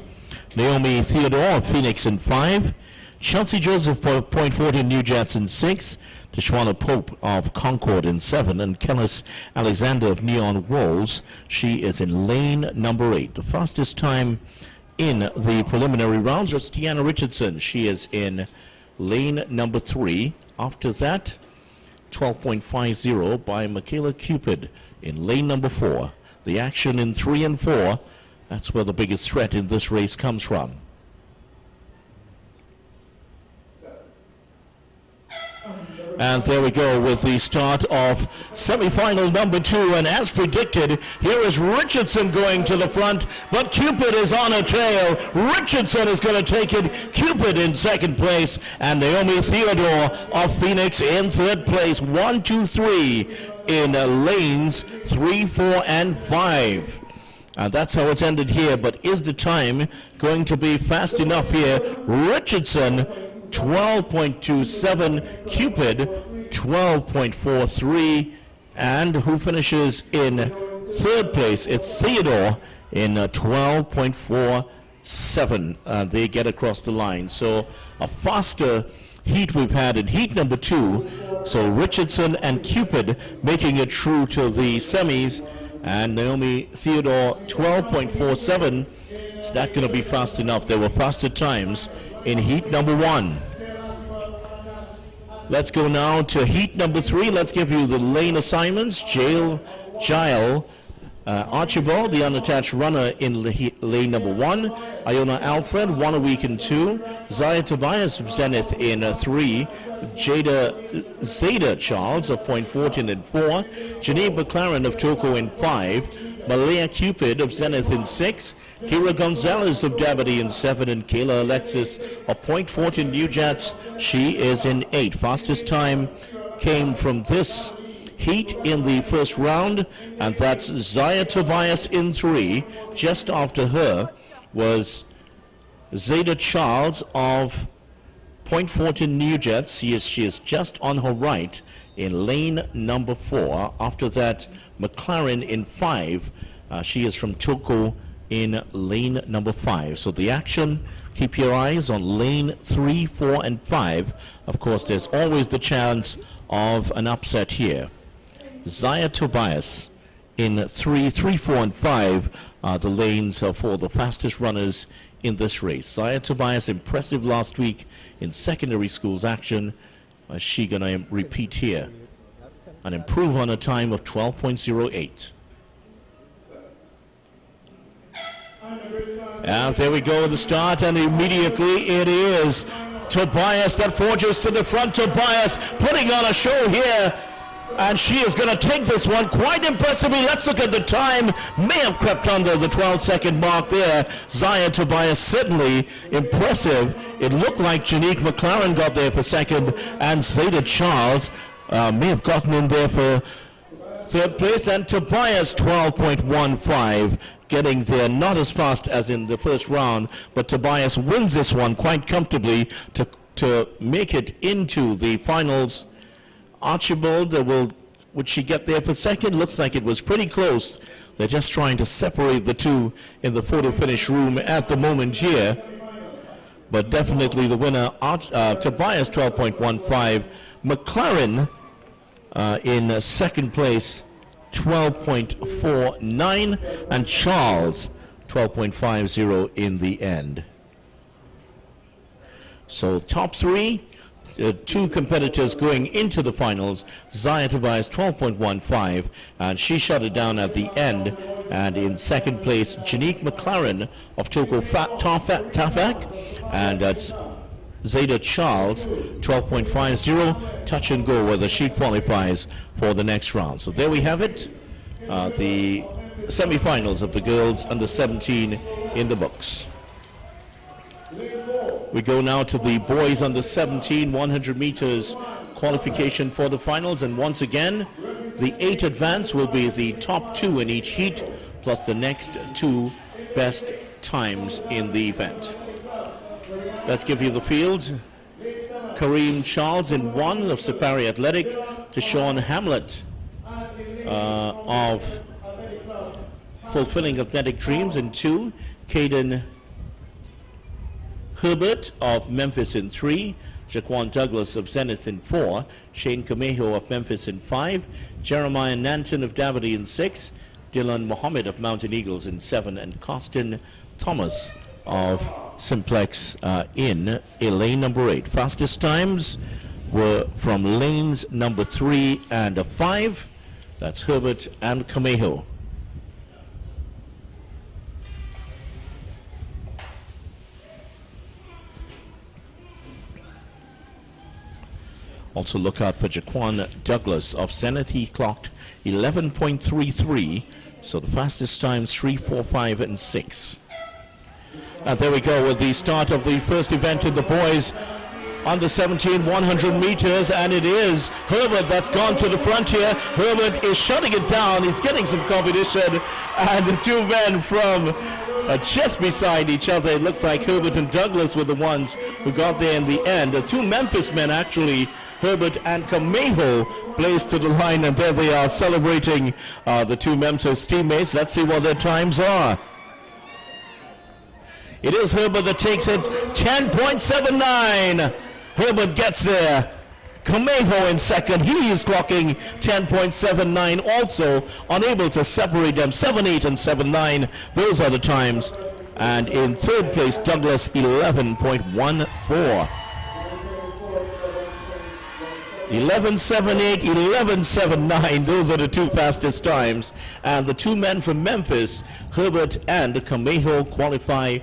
Naomi Theodore of Phoenix in 5, Chelsea Joseph of Point Fortin New Jets in 6, Tishwana Pope of Concord in 7, and Kellis Alexander of Neon Walls. She is in lane number 8. The fastest time in the preliminary rounds was Tiana Richardson. She is in lane number 3. After that, 12.50 by Michaela Cupid in lane number 4. The action in 3 and 4, that's where the biggest threat in this race comes from. And there we go with the start of semi-final number 2. And as predicted, here is Richardson going to the front, but Cupid is on her trail. Richardson is going to take it. Cupid in second place, and Naomi Theodore of Phoenix in third place. 1, 2, 3 in lanes 3, 4, and 5. That's how it's ended here, but is the time going to be fast enough here? Richardson 12.27, Cupid 12.43, and who finishes in third place? It's Theodore in 12.47. They get across the line. So a faster heat we've had in heat number 2. So Richardson and Cupid making it through to the semis, and Naomi Theodore 12.47. Is that going to be fast enough? There were faster times in heat number 1. Let's go now to heat number 3. Let's give you the lane assignments. Jael Archibald, the unattached runner in lane number 1. Iona Alfred, 1 a week in 2. Zaya Tobias of Zenith in 3. Zeta Charles of Point Fortin in 4. Janine McLaren of Toko in 5. Malaya Cupid of Zenith in 6, Kira Gonzalez of Davide in 7, and Kayla Alexis of Point Fortin New Jets. She is in 8. Fastest time came from this heat in the first round, and that's Zaya Tobias in 3. Just after her was Zeta Charles of Point Fortin New Jets. She is just on her right in lane number 4. After that, McLaren in 5. She is from Toko in lane number 5. So the action, keep your eyes on lane 3, 4, and 5. Of course, there's always the chance of an upset here. Zaya Tobias in 3, 4, and 5 are the lanes for the fastest runners in this race. Zaya Tobias, impressive last week in secondary schools action. Is she going to repeat here and improve on a time of 12.08? And there we go at the start, and immediately it is Tobias that forges to the front. Tobias putting on a show here, and she is going to take this one quite impressively. Let's look at the time. May have crept under the 12-second mark there. Zaya Tobias certainly impressive. It looked like Janique McLaren got there for second, and Zeta Charles may have gotten in there for third place, and Tobias 12.15 getting there, not as fast as in the first round, but Tobias wins this one quite comfortably to make it into the finals. Archibald, would she get there for second? Looks like it was pretty close. They're just trying to separate the two in the photo finish room at the moment here. But definitely the winner, Tobias 12.15. McLaren in second place, 12.49, and Charles 12.50 in the end. So top 3, 2 competitors going into the finals. Zaya Tobias 12.15, and she shut it down at the end. And in second place, Janique McLaren of Toko Tafak, and that's Zeta Charles 12.50. Touch and go whether she qualifies for the next round. So there we have it, the semi-finals of the girls under 17 in the books. We go now to the boys under 17 100 meters qualification for the finals, and once again the 8 advance will be the top 2 in each heat plus the next 2 best times in the event. Let's give you the fields. Kareem Charles in 1 of Safari Athletic, to Sean Hamlet of Fulfilling Athletic Dreams in 2, Caden Herbert of Memphis in 3, Jaquan Douglas of Zenith in 4, Shane Camejo of Memphis in 5, Jeremiah Nanton of Davide in 6, Dylan Mohammed of Mountain Eagles in 7, and Costin Thomas of Simplex in lane number 8. Fastest times were from lanes number 3 and 5. That's Herbert and Camejo. Also look out for Jaquan Douglas of Zenith. He clocked 11.33. So the fastest times 3, 4, 5, and 6. And there we go with the start of the first event in the boys under 17 100 meters, and it is Herbert that's gone to the front here. Herbert is shutting it down. He's getting some competition, and the two men from just beside each other. It looks like Herbert and Douglas were the ones who got there in the end. The two Memphis men, actually, Herbert and Camejo, blazed to the line, and there they are celebrating the two Memphis teammates. Let's see what their times are. It is Herbert that takes it, 10.79. Herbert gets there. Camejo in second. He is clocking 10.79, also unable to separate them. 7.8 and 7.9. Those are the times. And in third place, Douglas, 11.14. 11.78, 11.79. Those are the two fastest times. And the two men from Memphis, Herbert and Camejo, qualify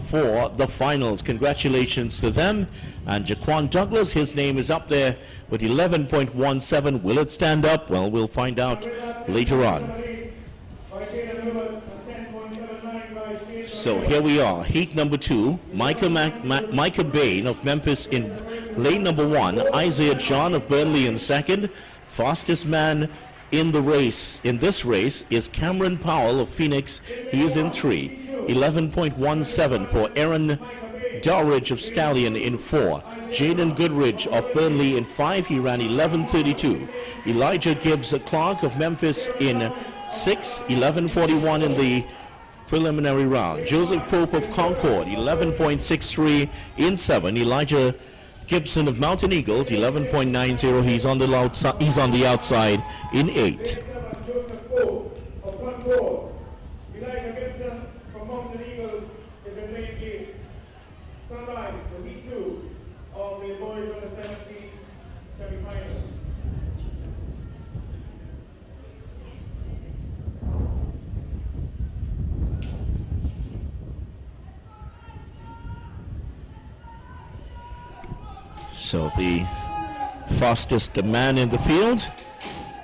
for the finals. Congratulations to them. And Jaquan Douglas, his name is up there with 11.17. Will it stand up? Well, we'll find out later on. So here we are, heat number 2. Micah Bain of Memphis in lane number 1. Isaiah John of Burnley in second. Fastest man in the race, in this race, is Cameron Powell of Phoenix. He is in 3. 11.17 for Aaron Dorridge of Stallion in 4. Jaden Goodridge of Burnley in 5. He ran 11.32. Elijah Gibbs Clark of Memphis in 6. 11.41 in the preliminary round. Joseph Pope of Concord, 11.63 in 7. Elijah Gibson of Mountain Eagles, 11.90. He's on the outside in 8. So the fastest man in the field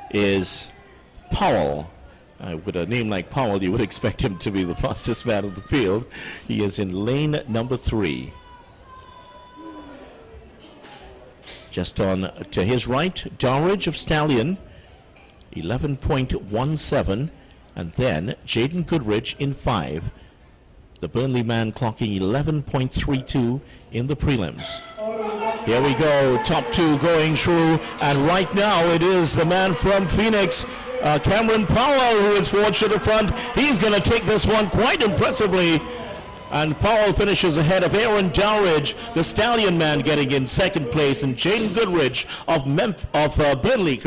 is Powell. With a name like Powell, you would expect him to be the fastest man in the field. He is in lane number 3. Just on to his right, Dorridge of Stallion, 11.17. And then Jaden Goodridge in 5. The Burnley man clocking 11.32 in the prelims. Here we go, top 2 going through, and right now it is the man from Phoenix, Cameron Powell, who is forged to the front. He's going to take this one quite impressively, and Powell finishes ahead of Aaron Dowridge, the Stallion man, getting in second place, and Jane Goodridge of Burnley,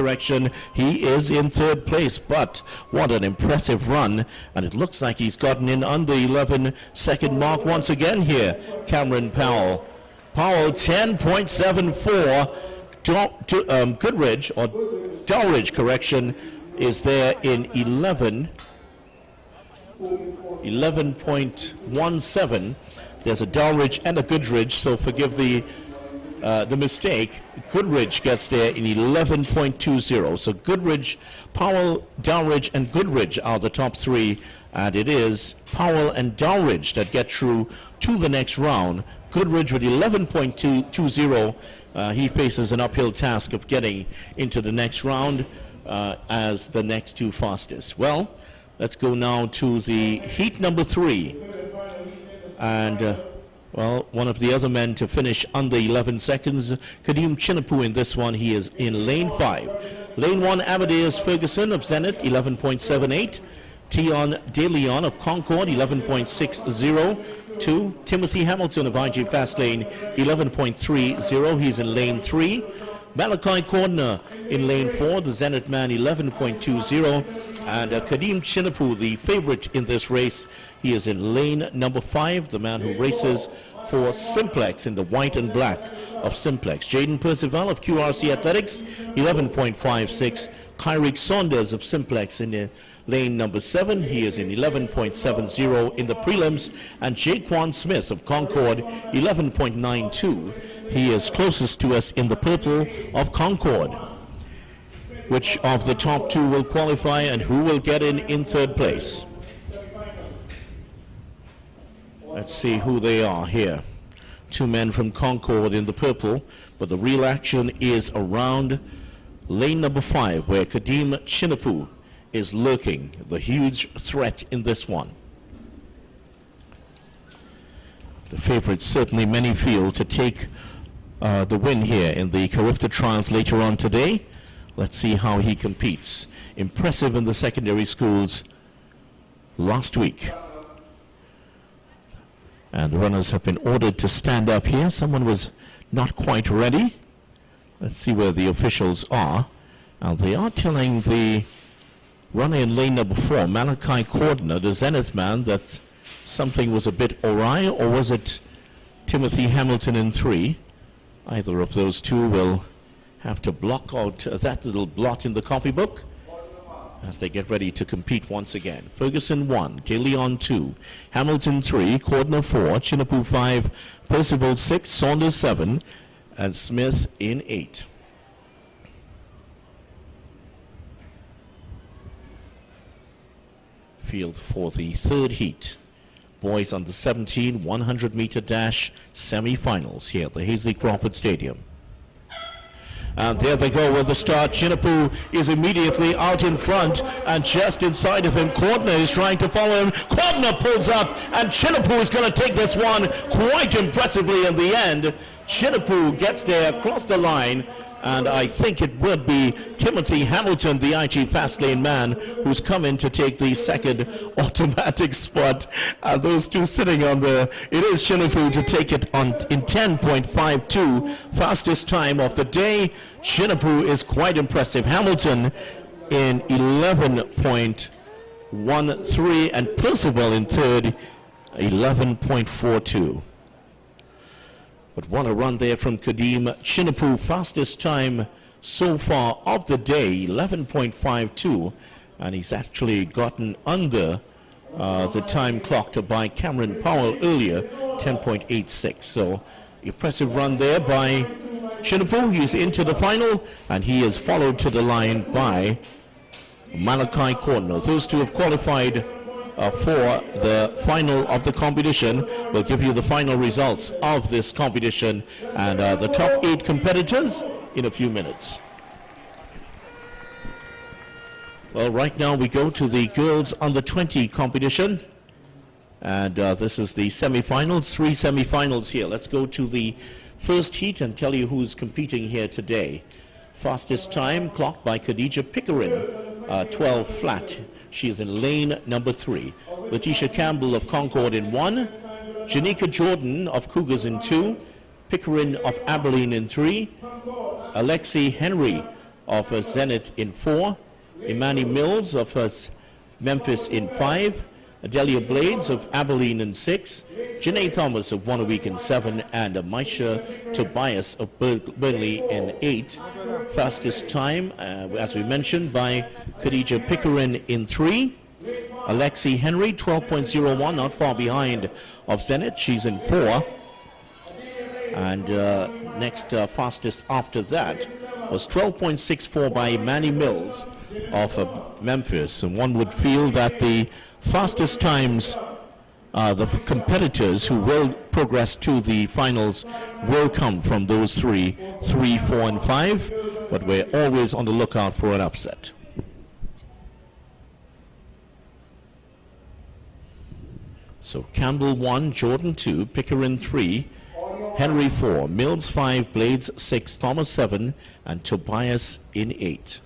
he is in third place. But what an impressive run, and it looks like he's gotten in under 11-second mark once again here, Cameron Powell. Powell 10.74. Goodridge, or Dorridge, is there in 11.17. There's a Dorridge and a Goodridge, so forgive the mistake. Goodridge gets there in 11.20. So Goodridge, Powell, Dorridge, and Goodridge are the top 3, and it is Powell and Dorridge that get through to the next round. Goodridge with 11.20. He faces an uphill task of getting into the next round as the next 2 fastest. Well, let's go now to the heat number 3. And, well, one of the other men to finish under 11 seconds, Kadeem Chinapu in this one. He is in lane 5. Lane 1, Amadeus Ferguson of Zenith, 11.78. Tion De Leon of Concord, 11.60. 2. Timothy Hamilton of IG Fastlane, 11.30. He's in lane 3. Malachi Cordner in lane 4, the Zenith man, 11.20. And Kadeem Chinapu, the favorite in this race, he is in lane number 5, the man who races for Simplex in the white and black of Simplex. Jaden Percival of QRC Athletics, 11.56. Kyrick Saunders of Simplex in lane number 7, he is in 11.70 in the prelims. And Jaquan Smith of Concord, 11.92. He is closest to us in the purple of Concord. Which of the top 2 will qualify and who will get in third place? Let's see who they are here. 2 men from Concord in the purple, but the real action is around lane number 5, where Kadeem Chinapu is lurking, the huge threat in this one. The favorites, certainly many feel, to take the win here in the Carifta trials later on today. Let's see how he competes. Impressive in the secondary schools last week. And the runners have been ordered to stand up here. Someone was not quite ready. Let's see where the officials are. And they are telling the runner in lane number 4, Malachi Cordner, the Zenith man, that something was a bit awry, or was it Timothy Hamilton in 3? Either of those 2 will have to block out that little blot in the copybook as they get ready to compete once again. Ferguson 1, De Leon 2, Hamilton 3, Cordner 4, Chinapu 5, Percival 6, Saunders 7, and Smith in 8. Field for the third heat. Boys under 17 100-meter dash semi-finals here at the Hasley Crawford Stadium. And there they go with the start. Chinapu is immediately out in front, and just inside of him, Cordner is trying to follow him. Cordner pulls up, and Chinapu is going to take this one quite impressively in the end. Chinapu gets there across the line, and I think it would be Timothy Hamilton, the IG Fastlane man, who's come in to take the second automatic spot. Those 2 sitting on the, it is Chinapu to take it on in 10.52, fastest time of the day. Chinapu is quite impressive. Hamilton in 11.13, and Percival in third, 11.42. But what a run there from Kadeem Chinapu, fastest time so far of the day, 11.52, and he's actually gotten under the time clocked by Cameron Powell earlier, 10.86. So impressive run there by Chinapu. He's into the final, and he is followed to the line by Malachi Cordner. Those 2 have qualified for the final of the competition. We'll give you the final results of this competition and the top 8 competitors in a few minutes. Well, right now we go to the girls under 20 competition, and this is the semi-finals, 3 semi-finals here. Let's go to the first heat and tell you who's competing here today. Fastest time clocked by Khadija Pickering, 12 flat. She is in lane number 3. Letitia Campbell of Concord in 1. Janika Jordan of Cougars in 2. Pickering of Abilene in 3. Alexi Henry of Zenith in 4. Imani Mills of Memphis in 5. Adelia Blades of Abilene in 6. Janae Thomas of Wanawake in 7. And Maisha Tobias of Burnley in 8. Fastest time, as we mentioned, by Khadija Pickering in 3. Alexi Henry, 12.01, not far behind of Zenith. She's in 4. And next fastest after that was 12.64 by Manny Mills of Memphis. And one would feel that the fastest times, the competitors who will progress to the finals will come from those 3, 4, and 5. But we're always on the lookout for an upset. So Campbell 1, Jordan 2, Pickering 3, Henry 4, Mills 5, Blades 6, Thomas 7, and Tobias in 8.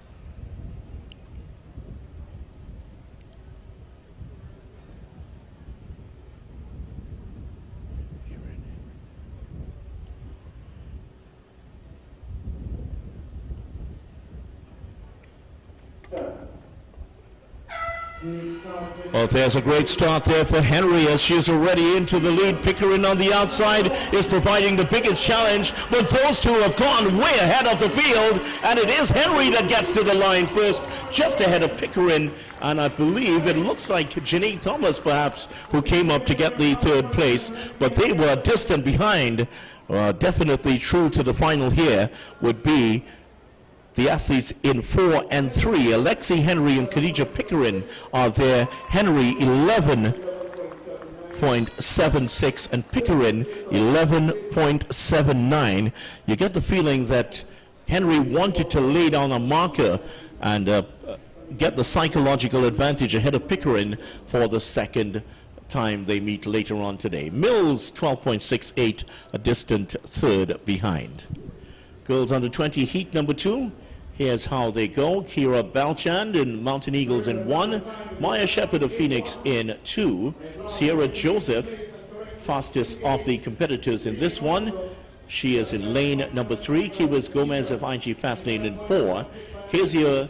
Well, there's a great start there for Henry as she's already into the lead. Pickering on the outside is providing the biggest challenge, but those two have gone way ahead of the field, and it is Henry that gets to the line first, just ahead of Pickering, and I believe it looks like Janine Thomas perhaps who came up to get the third place, but they were distant behind. Definitely true to the final here would be the athletes in 4 and 3. Alexi Henry and Khadija Pickering are there. Henry 11.76 and Pickering 11.79. You get the feeling that Henry wanted to lay down a marker and get the psychological advantage ahead of Pickering for the second time they meet later on today. Mills 12.68, a distant third behind. Girls under 20 heat number 2. Here's how they go. Kira Balchand in Mountain Eagles in 1. Maya Shepherd of Phoenix in 2. Sierra Joseph, fastest of the competitors in this one. She is in lane number 3. Kiwas Gomez of IG Fastlane in 4. Kezia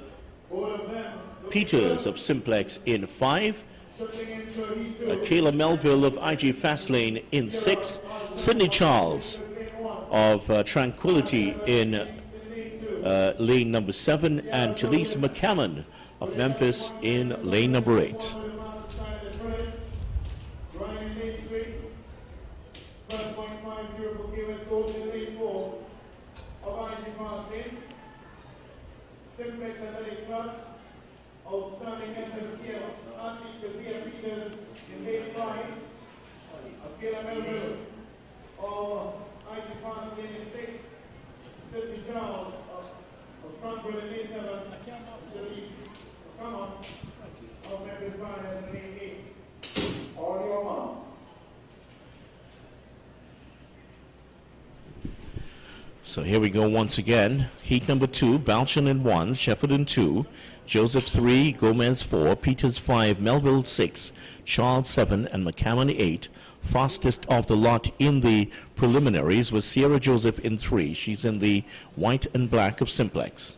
Peters of Simplex in 5. Kayla Melville of IG Fastlane in 6. Sydney Charles of Tranquility in lane number 7, and Talise McCammon of Memphis in lane number 8. So here we go once again. Heat number 2, Balchan in 1, Shepherd in 2, Joseph 3, Gomez 4, Peters 5, Melville 6, Charles 7, and McCammon 8. Fastest of the lot in the preliminaries was Sierra Joseph in 3. She's in the white and black of Simplex.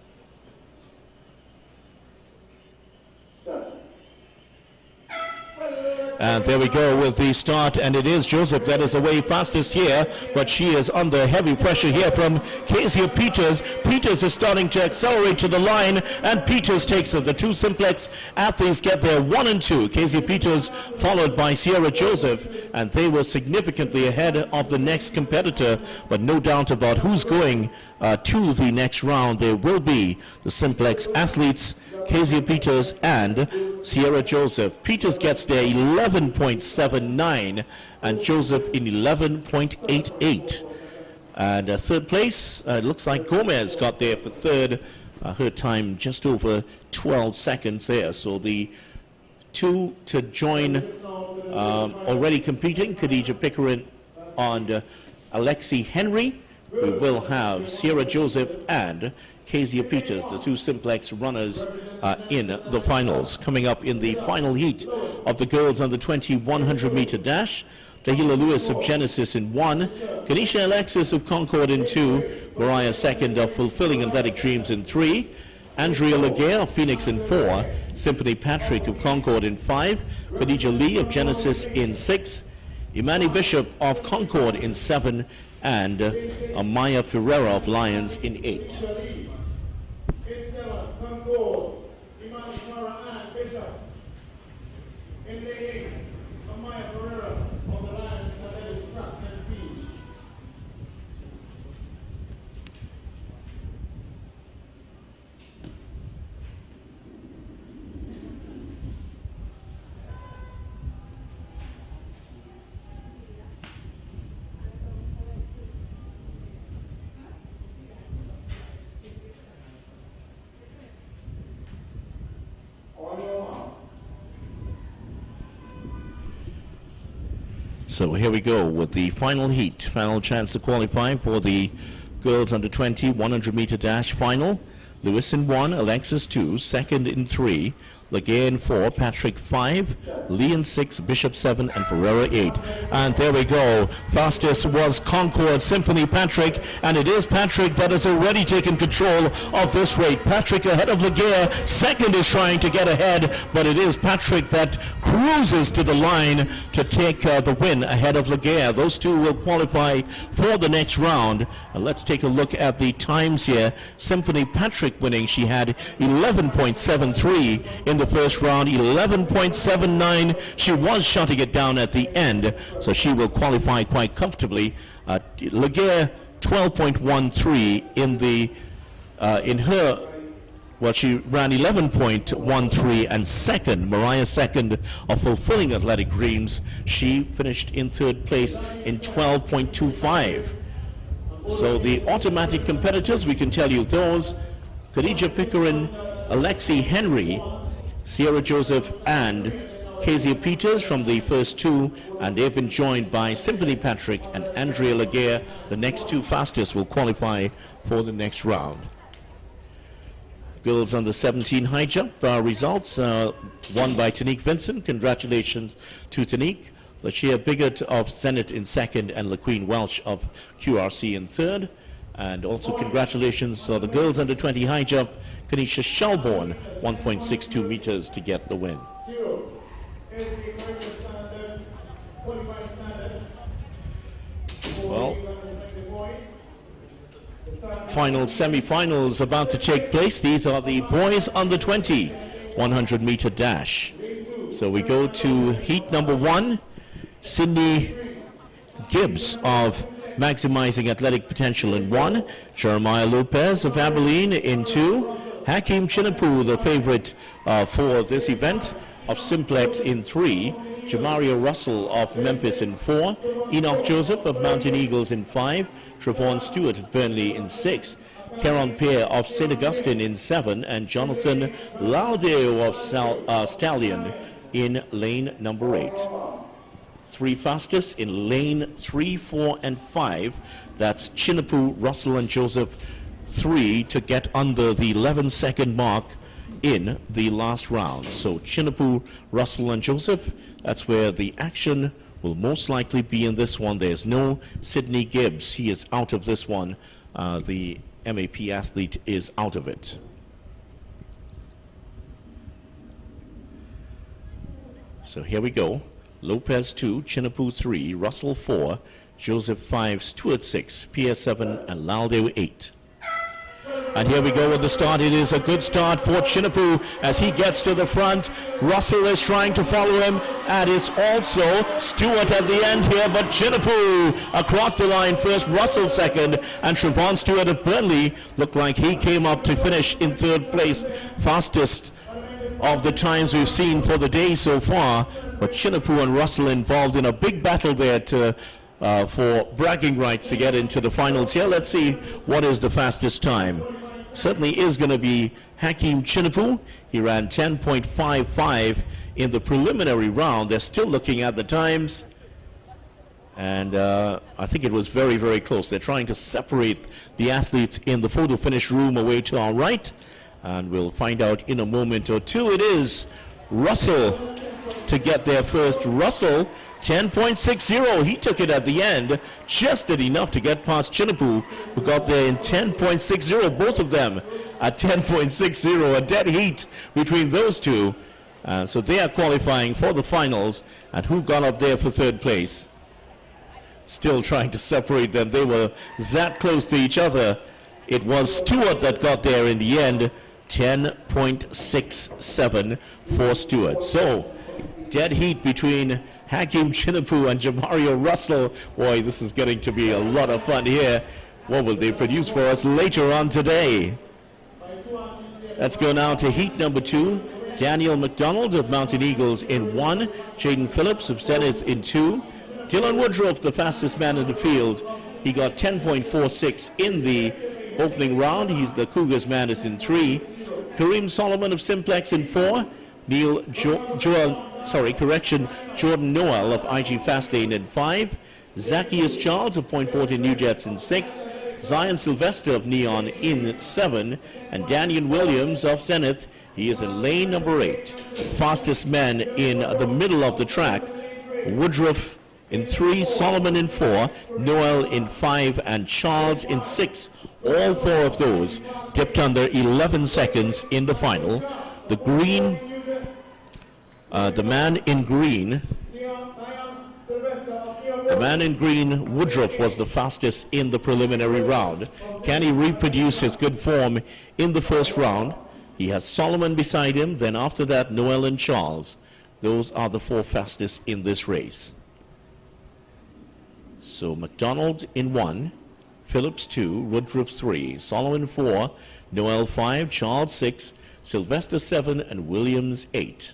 And there we go with the start, and it is Joseph that is away fastest here, but she is under heavy pressure here from Kezia Peters. Peters is starting to accelerate to the line, and Peters takes it. The two Simplex athletes get there 1 and 2. Kezia Peters followed by Sierra Joseph, and they were significantly ahead of the next competitor, but no doubt about who's going to the next round. There will be the Simplex athletes, Kezia Peters and Sierra Joseph. Peters gets there 11.79 and Joseph in 11.88. And third place, it looks like Gomez got there for third. Her time just over 12 seconds there. So the two to join already competing, Khadija Pickering and Alexi Henry. We will have Sierra Joseph and Kezia Peters, the two Simplex runners in the finals. Coming up in the final heat of the girls under 20 100-meter dash, Tahila Lewis of Genesis in 1, Kanisha Alexis of Concord in 2, Mariah Second of Fulfilling Athletic Dreams in 3, Andrea Legare of Phoenix in 4, Symphony Patrick of Concord in 5, Khadija Lee of Genesis in 6, Imani Bishop of Concord in 7, and Amaya Ferreira of Lions in 8. So here we go with the final heat. Final chance to qualify for the girls under 20 100-meter dash final. Lewis in 1, Alexis 2, second in 3, Legay in 4, Patrick 5, Lee in 6, Bishop 7, and Ferreira 8. And there we go. Fastest was Concord Symphony Patrick, and it is Patrick that has already taken control of this race. Patrick ahead of Legay. Second is trying to get ahead, but it is Patrick that cruises to the line to take the win ahead of Legay. Those two will qualify for the next round. And let's take a look at the times here. Symphony Patrick winning. She had 11.73 in the first round, 11.79. She was shutting it down at the end, so she will qualify quite comfortably. Legay 12.13 in the well, she ran 11.13, and second, Mariah second of Fulfilling Athletic Dreams. She finished in third place in 12.25. So the automatic competitors, we can tell you those: Khadija Pickering, Alexi Henry, Sierra Joseph, and Kezia Peters from the first two, and they've been joined by Symphony Patrick and Andrea Legay. The next two fastest will qualify for the next round. Girls under 17 high jump results won by Tanique Vincent. Congratulations to Tanique. Lashia Bigot of Zenit in second, and LaQueen Welsh of QRC in third. And also congratulations to the girls under 20 high jump, Kanisha Shelbourne, 1.62 meters to get the win. Well, final semi-finals about to take place. These are the boys under 20 100-meter dash. So we go to heat number 1. Sydney Gibbs of Maximizing Athletic Potential in 1, Jeremiah Lopez of Abilene in 2, Hakeem Chinapu, the favorite for this event, of Simplex in 3, Jamaria Russell of Memphis in 4, Enoch Joseph of Mountain Eagles in 5, Trevon Stewart of Burnley in 6, Caron Pear of St. Augustine in 7, and Jonathan Laudeo of Stallion in lane number 8. 3 fastest in lane 3, 4, and 5. That's Chinapu, Russell, and Joseph 3 to get under the 11-second mark in the last round. So Chinapu, Russell, and Joseph, that's where the action will most likely be in this one. There's no Sydney Gibbs. He is out of this one. The MAP athlete is out of it. So here we go. Lopez 2, Chinapu 3, Russell 4, Joseph 5, Stewart 6, Pierre 7, and Laudeo 8. And here we go with the start. It is a good start for Chinapu as he gets to the front. Russell is trying to follow him, and it's also Stewart at the end here, but Chinapu across the line first, Russell second, and Trevon Stewart of Burnley looked like he came up to finish in third place, fastest of the times we've seen for the day so far. But Chinapu and Russell involved in a big battle there for bragging rights to get into the finals here. Let's see what is the fastest time. Certainly is going to be Hakeem Chinapu. He ran 10.55 in the preliminary round. They're still looking at the times, and I think it was very, very close. They're trying to separate the athletes in the photo finish room away to our right, and we'll find out in a moment or two. It is Russell to get there first. Russell 10.60. He took it at the end, just did enough to get past Chinapu, who got there in 10.60. Both of them at 10.60. A dead heat between those two. So they are qualifying for the finals. And who got up there for third place? Still trying to separate them. They were that close to each other. It was Stewart that got there in the end. 10.67 for Stewart. So dead heat between Hakeem Chinapu and Jamaria Russell. Boy, this is getting to be a lot of fun here. What will they produce for us later on today? Let's go now to heat number 2. Daniel McDonald of Mountain Eagles in 1. Jaden Phillips of Zenith in 2. Dylan Woodruff, the fastest man in the field. He got 10.46 in the opening round. He's the Cougars man is in 3. Kareem Solomon of Simplex in 4. Jordan Noel of IG Fastlane in 5. Zacchaeus Charles of Point Fortin New Jets in 6. Zion Sylvester of Neon in 7. And Daniel Williams of Zenith He is in lane number 8. Fastest man in the middle of the track. Woodruff in 3, Solomon in 4, Noel in 5, and Charles in 6. All 4 of those dipped under 11 seconds in the final. The man in green, Woodruff, was the fastest in the preliminary round. Can he reproduce his good form in the first round? He has Solomon beside him, then after that Noel and Charles. Those are the 4 fastest in this race. So McDonald in 1, Phillips 2, Woodruff 3, Solomon 4, Noel 5, Charles 6, Sylvester 7, and Williams 8.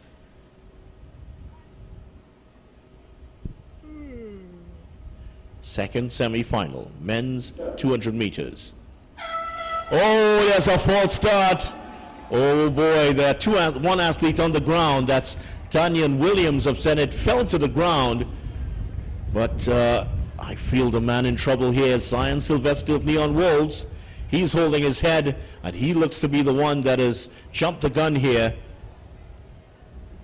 Second semi-final, men's 200 meters. Oh, there's a false start. Oh boy, there are one athlete on the ground. That's Tanyan Williams of Senate, fell to the ground. But I feel the man in trouble here, Zion Sylvester of Neon Wolves. He's holding his head, and he looks to be the one that has jumped the gun here.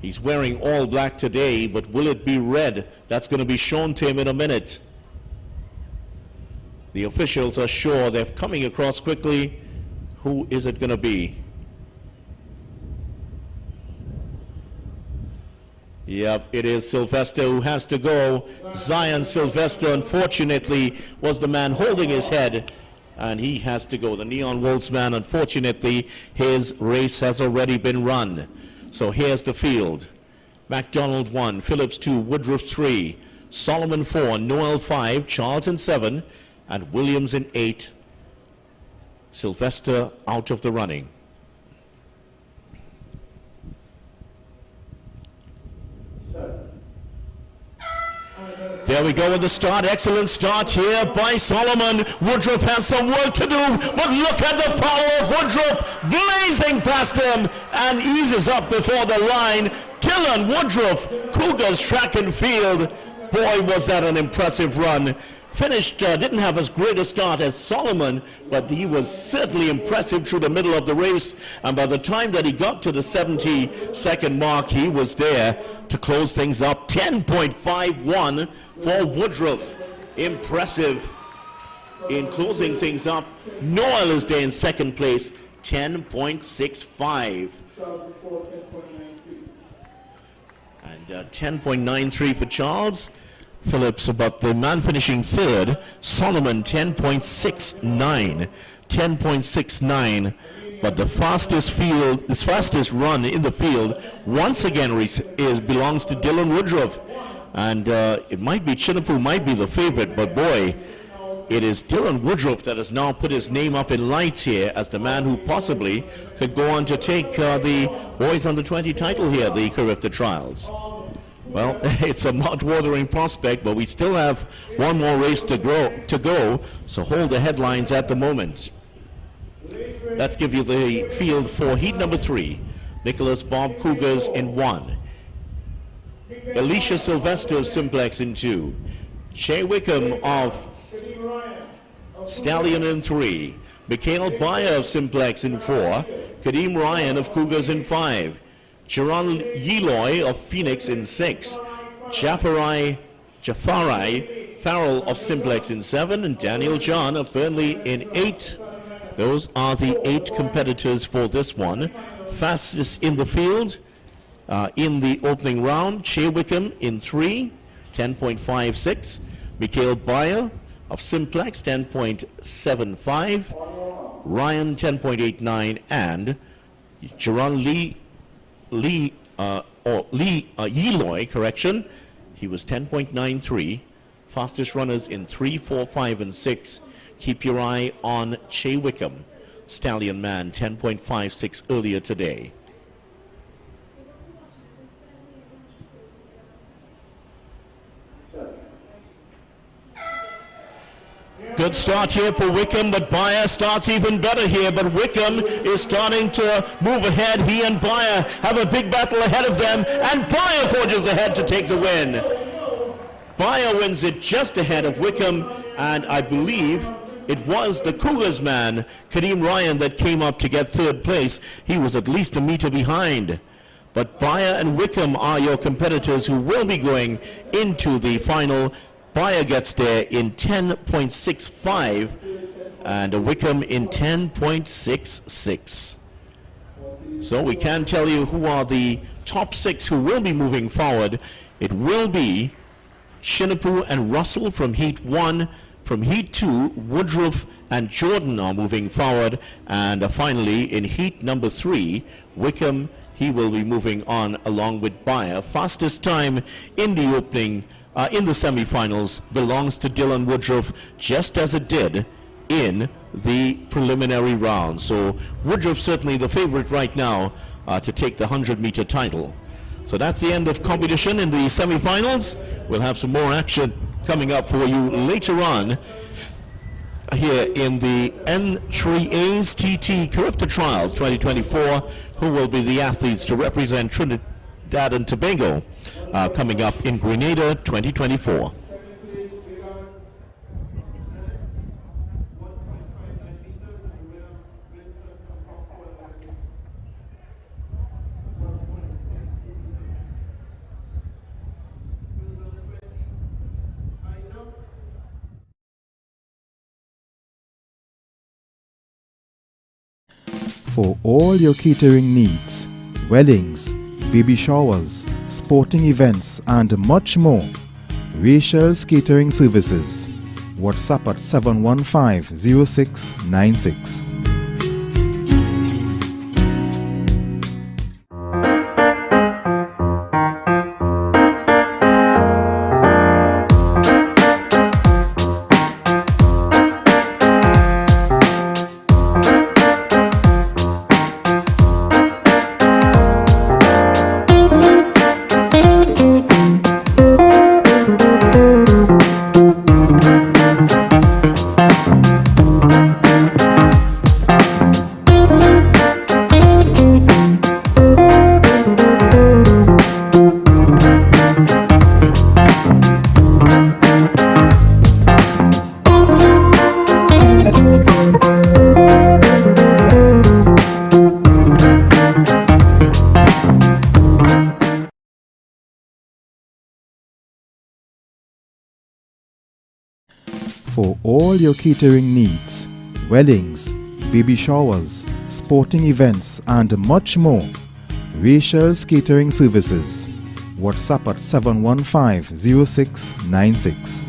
He's wearing all black today, but will it be red? That's going to be shown to him in a minute. The officials are sure they're coming across quickly. Who is it going to be? Yep, it is Sylvester who has to go. Zion Sylvester, unfortunately, was the man holding his head, and he has to go. The Neon Wolves man, unfortunately, his race has already been run. So here's the field. MacDonald 1, Phillips 2, Woodruff 3, Solomon 4, Noel 5, Charles in 7, and Williams in 8. Sylvester out of the running. There we go with the start. Excellent start here by Solomon. Woodruff has some work to do, but look at the power of Woodruff blazing past him and eases up before the line. Dylan Woodruff, Cougars track and field. Boy, was that an impressive run. Finished, didn't have as great a start as Solomon, but he was certainly impressive through the middle of the race. And by the time that he got to the 70-second mark, he was there to close things up. 10.51 for Woodruff. Impressive in closing things up. Noel is there in second place, 10.65. And 10.93 for Charles Phillips, but the man finishing third, Solomon, 10.69. 10.69. But the fastest run in the field, once again, belongs to Dylan Woodruff. And it might be Chinapoo, might be the favorite, but boy, it is Dylan Woodruff that has now put his name up in lights here as the man who possibly could go on to take the boys under 20 title here, the Carifta Trials. Well, it's a mouth-watering prospect, but we still have one more race to go, so hold the headlines at the moment. Let's give you the field for heat number 3. Nicholas Bob Cougars in 1. Alicia Sylvester of Simplex in 2. Shea Wickham of Stallion in 3. Mikhail Bayer of Simplex in 4. Kadeem Ryan of Cougars in 5. Sharon Yeloy of Phoenix in 6. Jafari Farrell of Simplex in 7. And Daniel John of Burnley in 8. Those are the 8 competitors for this one. Fastest in the field in the opening round, Shea Wickham in 3, 10.56. Mikhail Bayer of Simplex, 10.75. Ryan, 10.89. And Jaron Yeloy, correction, he was 10.93. Fastest runners in 3, 4, 5, and 6. Keep your eye on Shea Wickham, Stallion Man, 10.56 earlier today. Good start here for Wickham, but Bayer starts even better here. But Wickham is starting to move ahead. He and Bayer have a big battle ahead of them, and Bayer forges ahead to take the win. Bayer wins it just ahead of Wickham, and I believe It was the Cougars man, Kadeem Ryan, that came up to get third place. He was at least a meter behind. But Bayer and Wickham are your competitors who will be going into the final. Bayer gets there in 10.65 and Wickham in 10.66. So we can tell you who are the top 6 who will be moving forward. It will be Shinapu and Russell from Heat 1. From Heat 2, Woodruff and Jordan are moving forward. And finally, in Heat number 3, Wickham, he will be moving on along with Bayer. Fastest time in the opening, in the semifinals, belongs to Dylan Woodruff, just as it did in the preliminary round. So Woodruff certainly the favorite right now to take the 100-meter title. So that's the end of competition in the semifinals. We'll have some more action coming up for you later on here in the N3A's TT Carifta Trials 2024, who will be the athletes to represent Trinidad and Tobago coming up in Grenada 2024. For all your catering needs, weddings, baby showers, sporting events and much more, Rachel's Catering Services. WhatsApp at 715-0696. For all your catering needs, weddings, baby showers, sporting events and much more, Rachel's Catering Services. WhatsApp at 715-0696.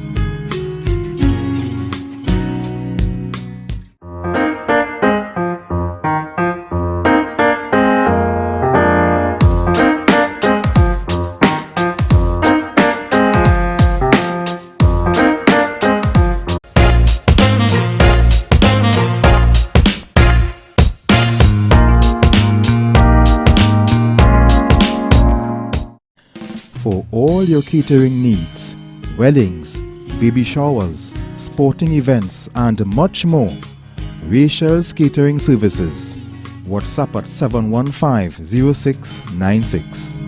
For all your catering needs, weddings, baby showers, sporting events and much more, Rachel's Catering Services. WhatsApp at 715-0696.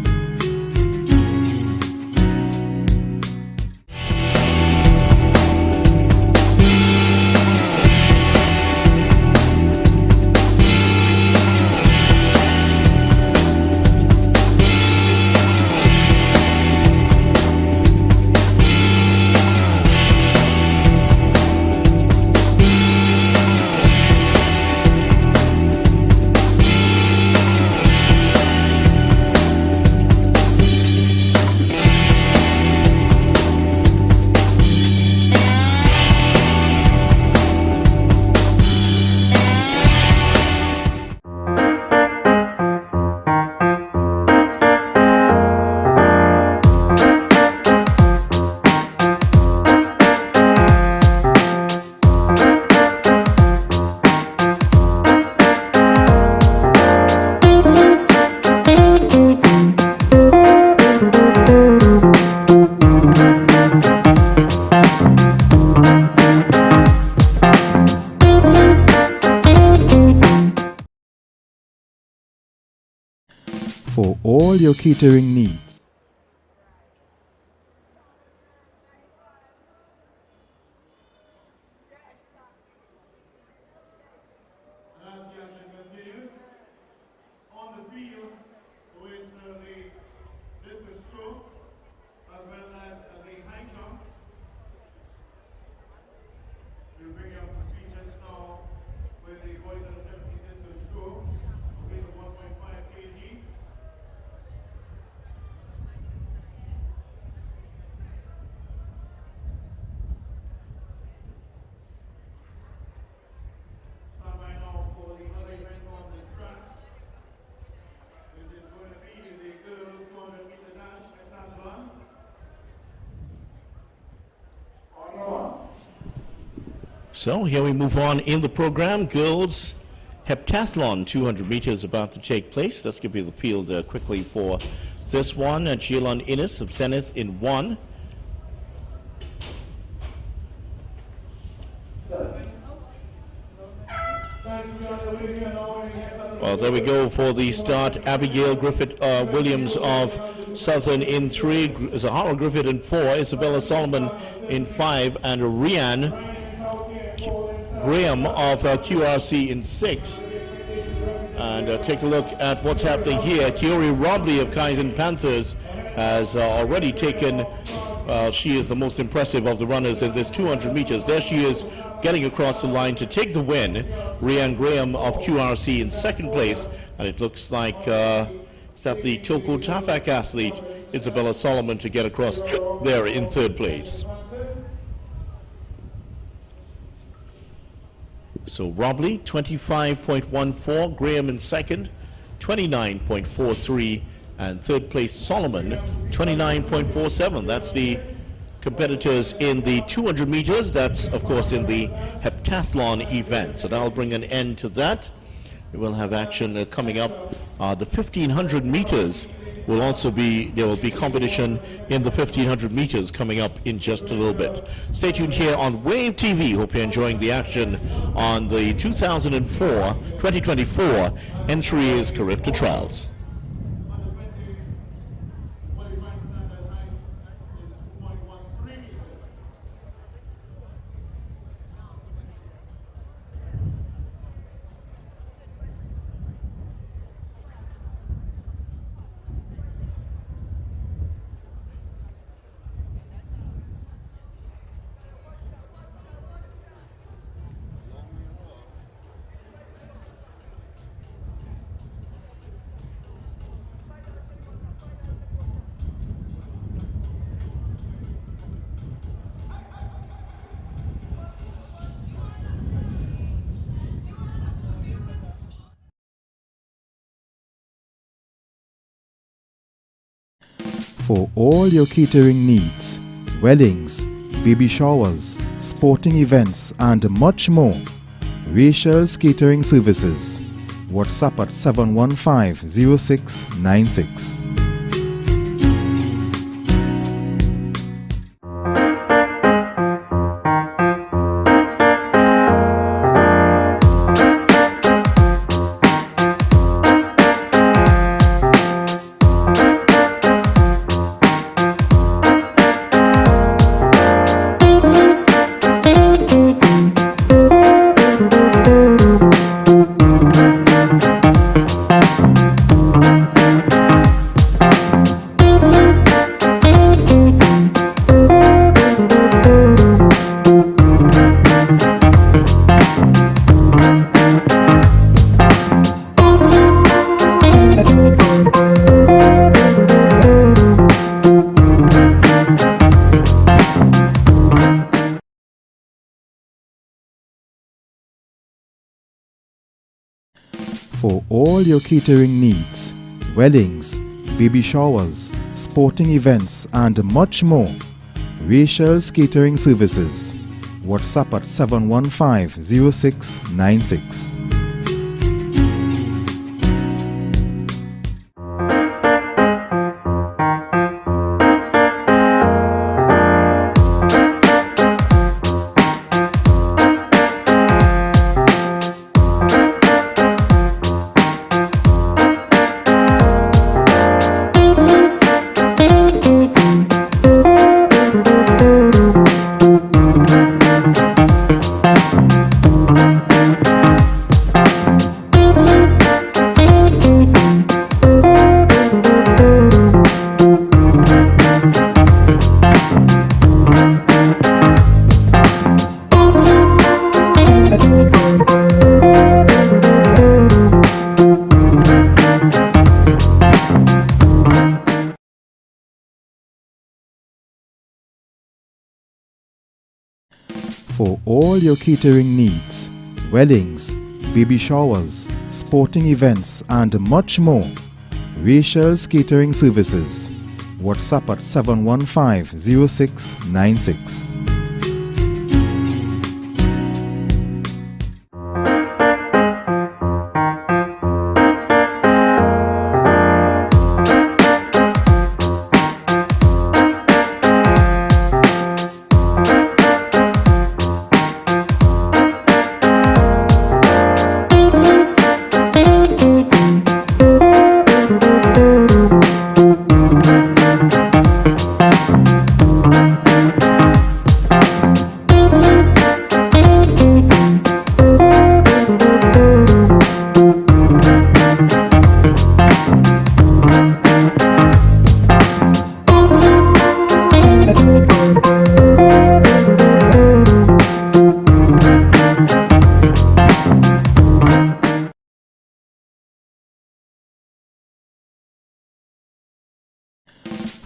For all your catering needs. So here we move on in the program. Girls Heptathlon 200 meters about to take place. Let's give you the field quickly for this one. Jilon Innes of Zenith in 1. Well, there we go for the start. Abigail Griffith Williams of Southern in 3, Zahara Griffith in 4, Isabella Solomon in 5, and Rian Graham of QRC in 6. And take a look at what's happening here. Kiori Robley of Kaizen Panthers has already taken, she is the most impressive of the runners in this 200 meters. There she is getting across the line to take the win. Rian Graham of QRC in 2nd place. And it looks like is that the Toko Tafak athlete, Isabella Solomon, to get across there in 3rd place. So Robley, 25.14, Graham in 2nd, 29.43, and 3rd place Solomon, 29.47. That's the competitors in the 200 meters. That's, of course, in the heptathlon event. So that'll bring an end to that. We will have action coming up. The 1500 meters will also be, there will be competition in the 1500 meters coming up in just a little bit. Stay tuned here on Wave TV. Hope you're enjoying the action on the 2024 Entry is Carifta Trials. For all your catering needs, weddings, baby showers, sporting events and much more, Rachel's Catering Services. WhatsApp at 715-0696. For all your catering needs, weddings, baby showers, sporting events and much more, Rachel's Catering Services. WhatsApp at 715-0696. For all your catering needs, weddings, baby showers, sporting events and much more, Rachel's Catering Services. WhatsApp at 715-0696.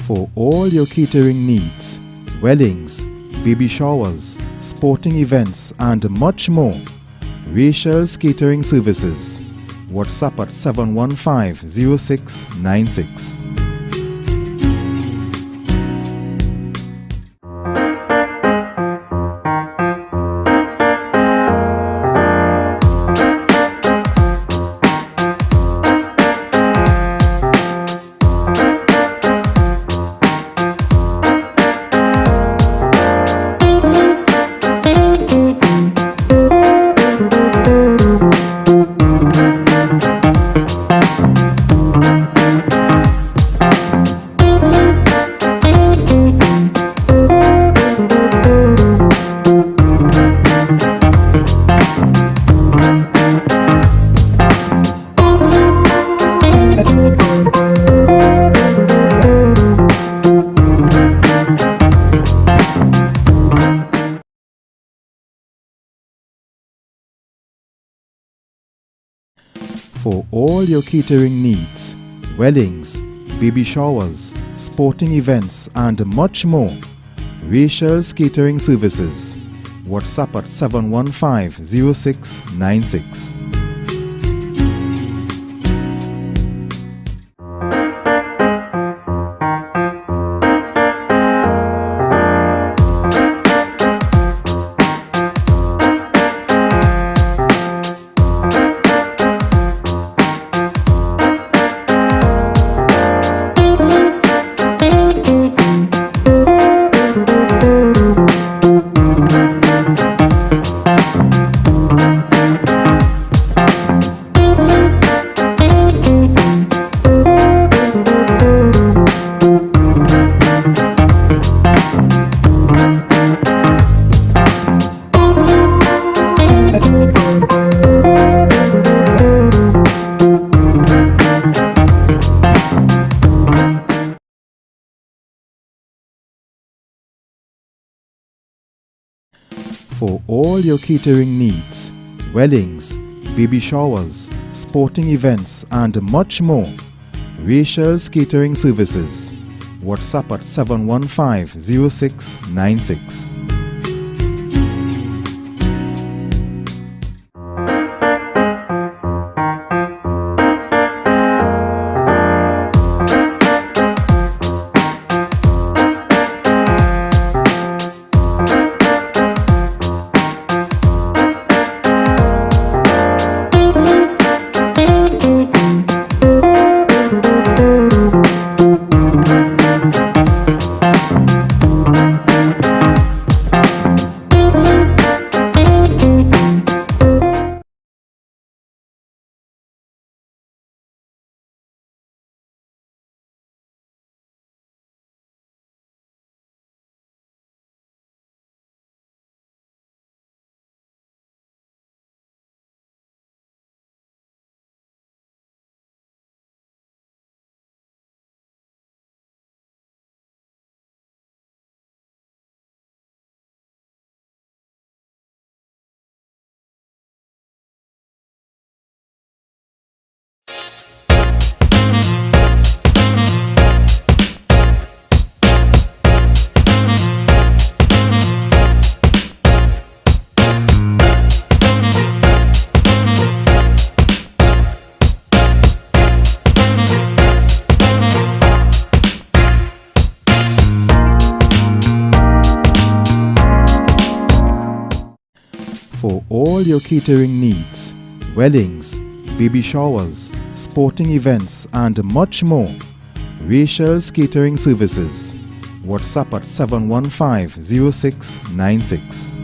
For all your catering needs, weddings, baby showers, sporting events and much more, Rachel's Catering Services. WhatsApp at 715-0696. For all your catering needs, weddings, baby showers, sporting events and much more, Rachel's Catering Services. WhatsApp at 715-0696. For all your catering needs, weddings, baby showers, sporting events and much more, Rachel's Catering Services. WhatsApp at 715-0696. For all your catering needs, weddings, baby showers, sporting events and much more, Rachel's Catering Services. WhatsApp at 715-0696.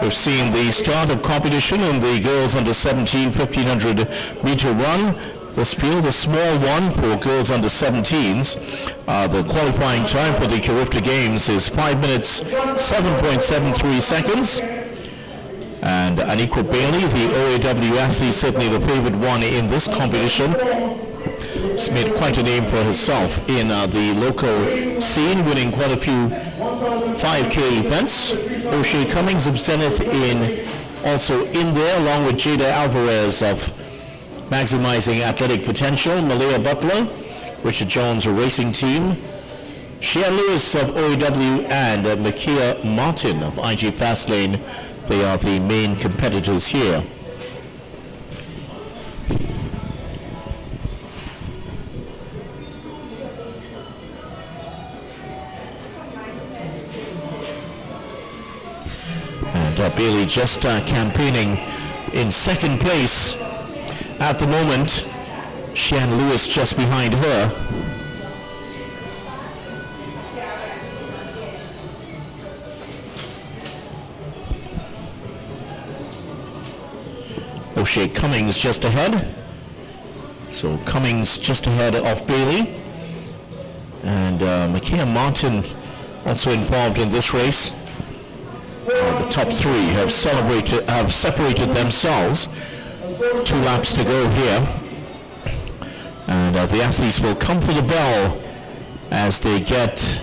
We've seen the start of competition in the girls under 17 1500 meter run. This field, a small one for girls under 17s. The qualifying time for the Carifta Games is 5 minutes 7.73 seconds. And Anika Bailey, the OAW athlete, certainly the favored one in this competition. She's made quite a name for herself in the local scene, winning quite a few 5K events. O'Shea Cummings of Zenith also in there, along with Jada Alvarez of Maximizing Athletic Potential, Malaya Butler, Richard Jones, a racing team, Shea Lewis of OAW, and Makia Martin of IG Fastlane. They are the main competitors here. And Bailey just campaigning in second place at the moment. Shea Lewis just behind her. O'Shea Cummings just ahead. So Cummings just ahead of Bailey. And Makia Martin also involved in this race. The top three have separated themselves. 2 laps to go here. And the athletes will come for the bell as they get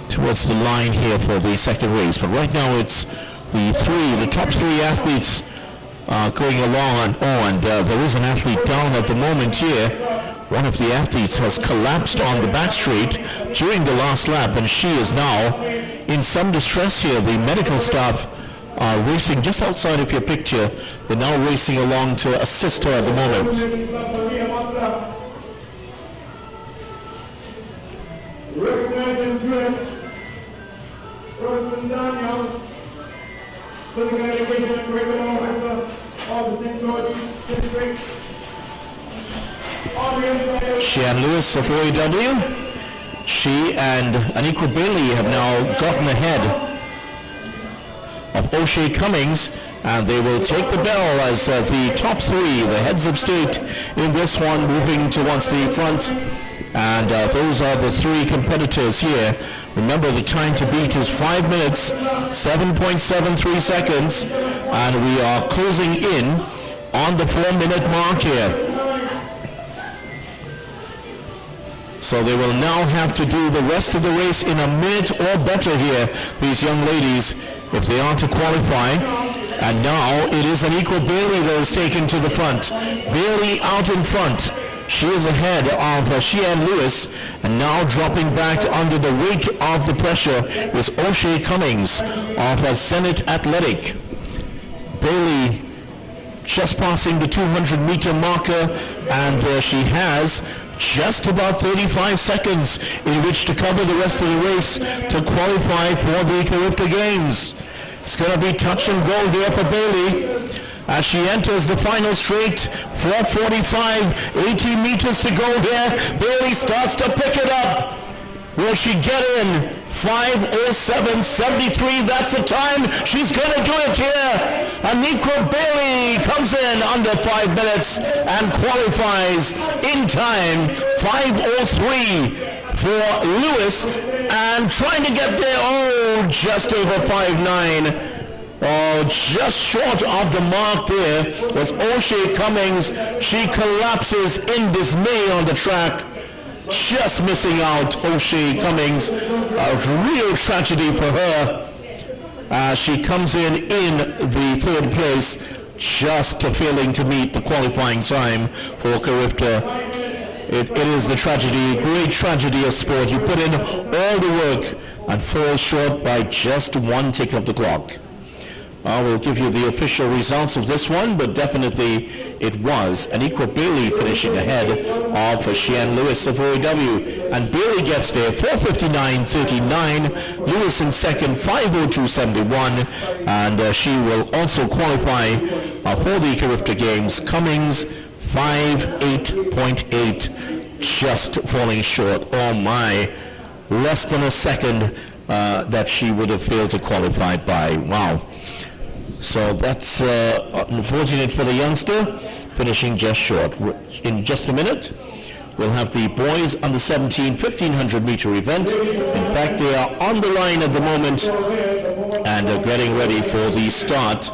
towards the line here for the second race. But right now it's the top three athletes going along. And there is an athlete down at the moment here. One of the athletes has collapsed on the back straight during the last lap, and she is now in some distress here. The medical staff are racing just outside of your picture. They're now racing along to assist her at the moment. Shea Lewis of OAW. She and Anika Bailey have now gotten ahead of O'Shea Cummings, and they will take the bell as the top three, the heads of state in this one, moving towards the front. And those are the three competitors here. Remember, the time to beat is 5 minutes 7.73 seconds, and we are closing in on the 4-minute mark here. So they will now have to do the rest of the race in a minute or better here, these young ladies, if they are to qualify. And now it is Anika Bailey that is taken to the front. Bailey out in front. She is ahead of Shea Lewis, and now dropping back under the weight of the pressure is O'Shea Cummings of Zenith Athletic. Bailey just passing the 200-meter marker, and she has just about 35 seconds in which to cover the rest of the race to qualify for the Carifta Games. It's going to be touch and go here for Bailey as she enters the final straight. 4:45, 18 meters to go here. Bailey starts to pick it up. Will she get in? 5:07.73, that's the time. She's going to do it here. Anika Bailey comes in under 5 minutes and qualifies in time. 5:03 for Lewis, and trying to get there, just over 5:09. Just short of the mark there was O'Shea Cummings. She collapses in dismay on the track. Just missing out, O'Shea Cummings. A real tragedy for her. She comes in the third place, just failing to meet the qualifying time for Carifta. It is the tragedy, great tragedy of sport. You put in all the work and fall short by just one tick of the clock. We'll give you the official results of this one, but definitely it was Anika Bailey finishing ahead of Shea Lewis of OAW. And Bailey gets there 4:59.39, Lewis in second 5:02.71, and she will also qualify for the Carifta Games. Cummings 5:08.8, just falling short. Oh my, less than a second that she would have failed to qualify by. Wow. So that's unfortunate for the youngster, finishing just short. In just a minute, we'll have the boys under 17 1500 meter event. In fact, they are on the line at the moment and are getting ready for the start.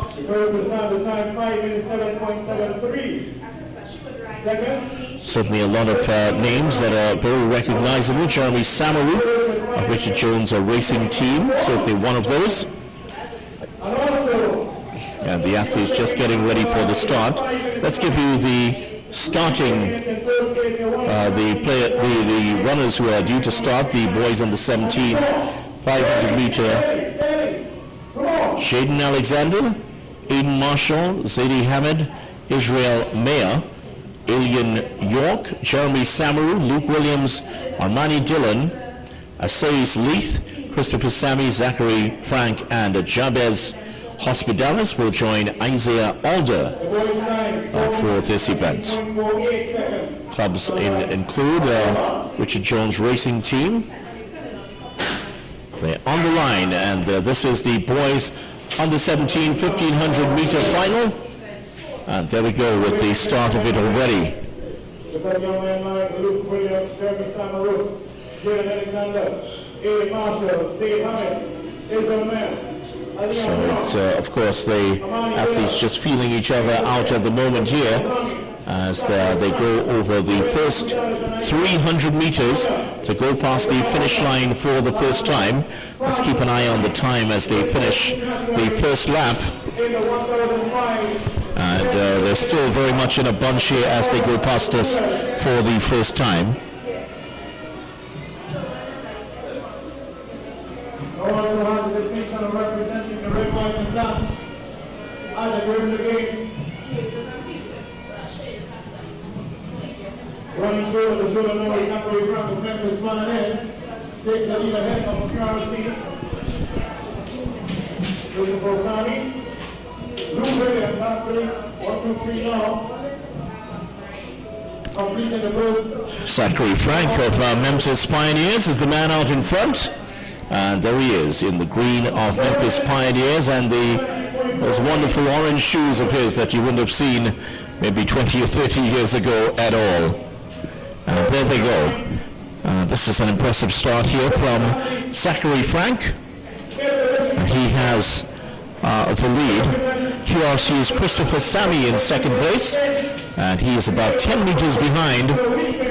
Certainly a lot of names that are very recognizable. Jeremy Samaru of Richard Jones' racing team, certainly one of those. And the athletes just getting ready for the start. Let's give you the starting, the runners who are due to start. The boys under 17 500 meter. Shaden Alexander, Aiden Marshall, Zaidi Hamid, Israel Mayer, Alien York, Jeremy Samaru, Luke Williams, Armani Dillon, Asais Leith, Christopher Sammy, Zachary Frank, and Jabez Hospitalis will join Isaiah Alder for this event. Clubs include Richard Jones Racing Team. They're on the line, and this is the boys under 17 1500 meter final. And there we go with the start of it already. So it's, of course, the athletes just feeling each other out at the moment here as they go over the first 300 meters to go past the finish line for the first time. Let's keep an eye on the time as they finish the first lap. And they're still very much in a bunch here as they go past us for the first time. Running shoulder to shoulder now, he's not very proud of Memphis running in. Takes the lead ahead of QRC. Looking for Sami. Blue Williams, not 1, 2, 3 now. Completing the first. Zachary Frank of Memphis Pioneers is the man out in front. And there he is in the green of Memphis Pioneers and those wonderful orange shoes of his that you wouldn't have seen maybe 20 or 30 years ago at all. And there they go. This is an impressive start here from Zachary Frank. And he has the lead. QRC's Christopher Sammy in second place. And he is about 10 meters behind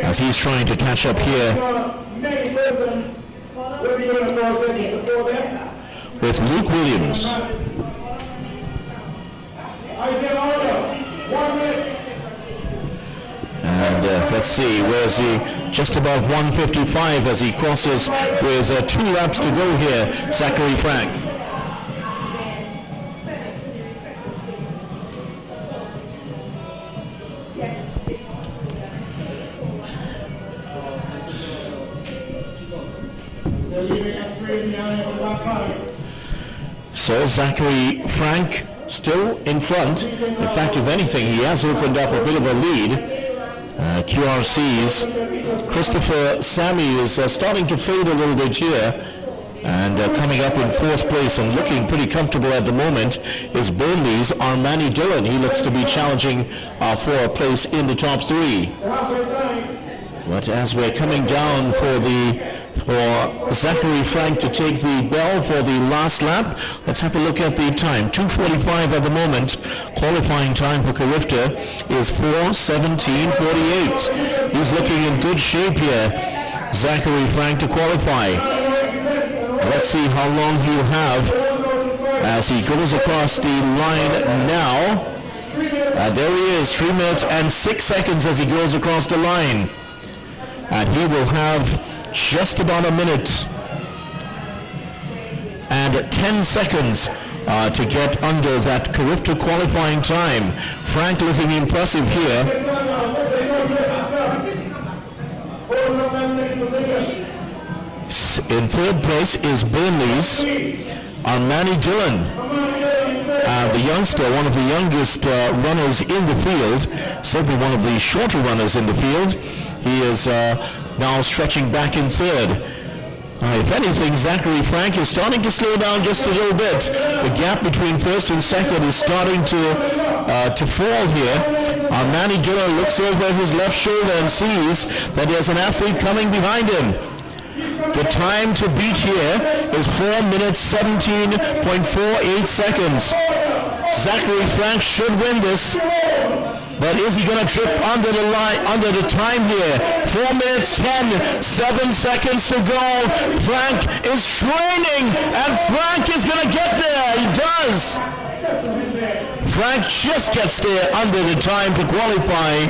as he's trying to catch up here with Luke Williams. And let's see, where's he? Just above 155 as he crosses with 2 laps to go here, Zachary Frank. So Zachary Frank still in front. In fact, if anything, he has opened up a bit of a lead. QRC's Christopher Sammy is starting to fade a little bit here, and coming up in 4th place and looking pretty comfortable at the moment is Burnley's Armani Dillon. He looks to be challenging for a place in the top 3. But as we're coming down for Zachary Frank to take the bell for the last lap, let's have a look at the time. 2:45 at the moment. Qualifying time for Carifta is 4:17:48. He's looking in good shape here, Zachary Frank, to qualify. Let's see how long he'll have as he goes across the line now. There he is, 3 minutes and 6 seconds as he goes across the line. And he will have just about a minute and 10 seconds to get under that Carifta qualifying time. Frank looking impressive here. In 3rd place is Burnley's Armani Dillon. The youngster, one of the youngest runners in the field, certainly one of the shorter runners in the field. He is now stretching back in 3rd. If anything, Zachary Frank is starting to slow down just a little bit. The gap between first and second is starting to fall here. Manny Dillon looks over his left shoulder and sees that there's an athlete coming behind him. The time to beat here is 4 minutes 17.48 seconds. Zachary Frank should win this. But is he going to trip under the line, under the time here? 4 minutes 10, 7 seconds to go. Frank is training, and Frank is going to get there. He does. Frank just gets there under the time to qualify.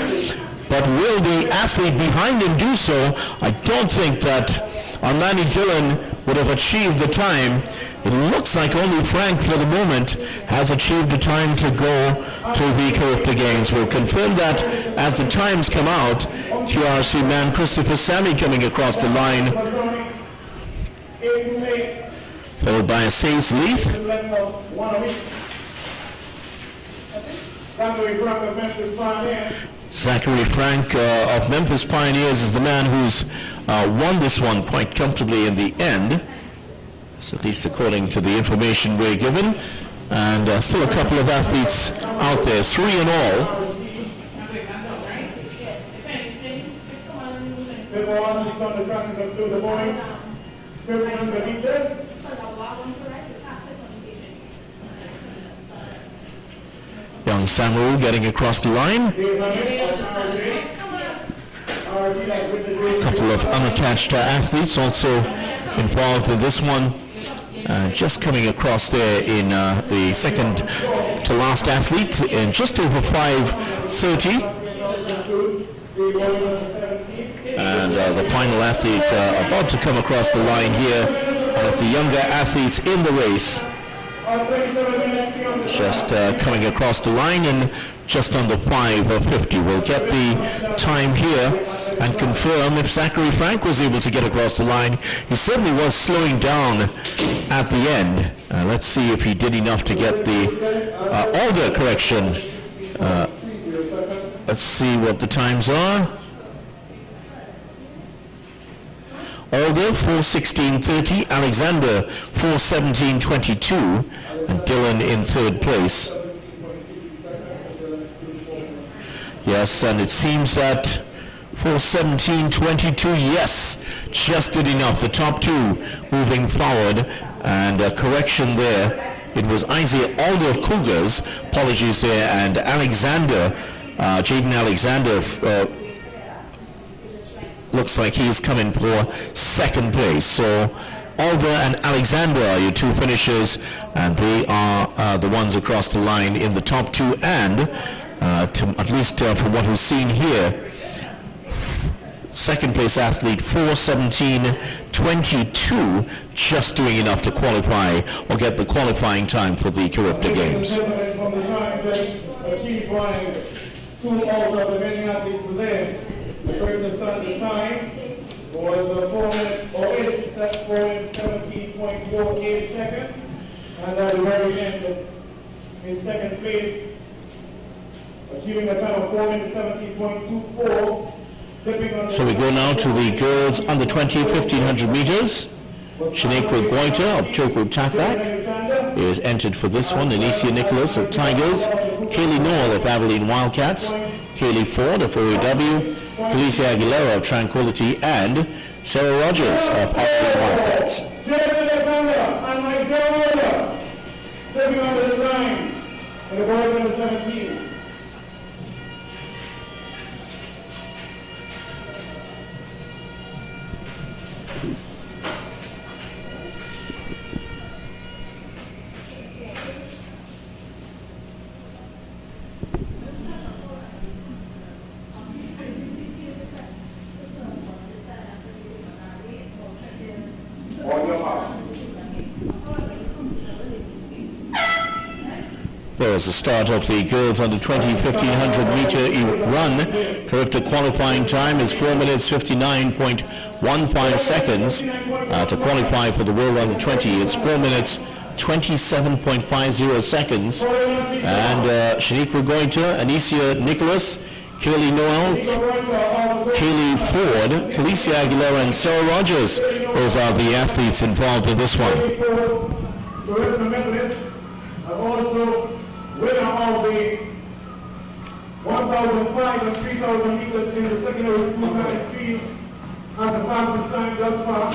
But will the athlete behind him do so? I don't think that Manny Dillon would have achieved the time. It looks like only Frank for the moment has achieved the time to go to the Carifta Games. We'll confirm that as the times come out. QRC man Christopher Sammy coming across the line, followed by Says Leith. Zachary Frank of Memphis Pioneers is the man who's won this one quite comfortably in the end. So at least according to the information we're given. And still a couple of athletes out there, 3 in all. Young Samu getting across the line. A couple of unattached athletes also involved in this one. Just coming across there in the second to last athlete in just over 5:30. And the final athlete about to come across the line here, one of the younger athletes in the race. Just coming across the line in just under 5:50. We'll get the time here and confirm if Zachary Frank was able to get across the line. He certainly was slowing down at the end. Let's see if he did enough to get the order correction. Let's see what the times are. Alder 4:16.30, Alexander 4:17.22, and Dillon in third place. Yes, and it seems that 4:17.22, yes, just did enough. The top two moving forward, and a correction there. It was Isaiah Alder of Cougars, apologies there, and Alexander, Jaden Alexander, looks like he's coming for second place. So Alder and Alexander are your two finishers, and they are the ones across the line in the top two, and at least from what we've seen here, second place athlete 4:17.22, just doing enough to qualify or get the qualifying time for the Carifta Games. From the time that achieved by two of the remaining athletes there, the first Sunday time was 4 minutes or 17.48 seconds, and at the very end, in second place, achieving a time of 4 minutes 17.24. So we go now to the girls under 20 1500 meters. Shaniqua Goita of Toko Tafak is entered for this one. Anicia Nicholas of Tigers, Kaylee Noel of Abilene Wildcats, Kaylee Ford of OAW, Felicia Aguilera of Tranquility, and Sarah Rogers of Abilene Wildcats. There is the start of the girls under 20 1500 meter run. Carifta qualifying time is 4 minutes 59.15 seconds. To qualify for the World Under 20, it's 4 minutes 27.50 seconds. And Shaniqua Goita, Anicia Nicholas, Kaylee Noel, Kaylee Ford, Kalicia Aguilera, and Sarah Rogers Those are the athletes involved in this one. The original medalist and also winner of the 1,500 and 3,000 meters in the secondary school track and field as the fastest time thus far.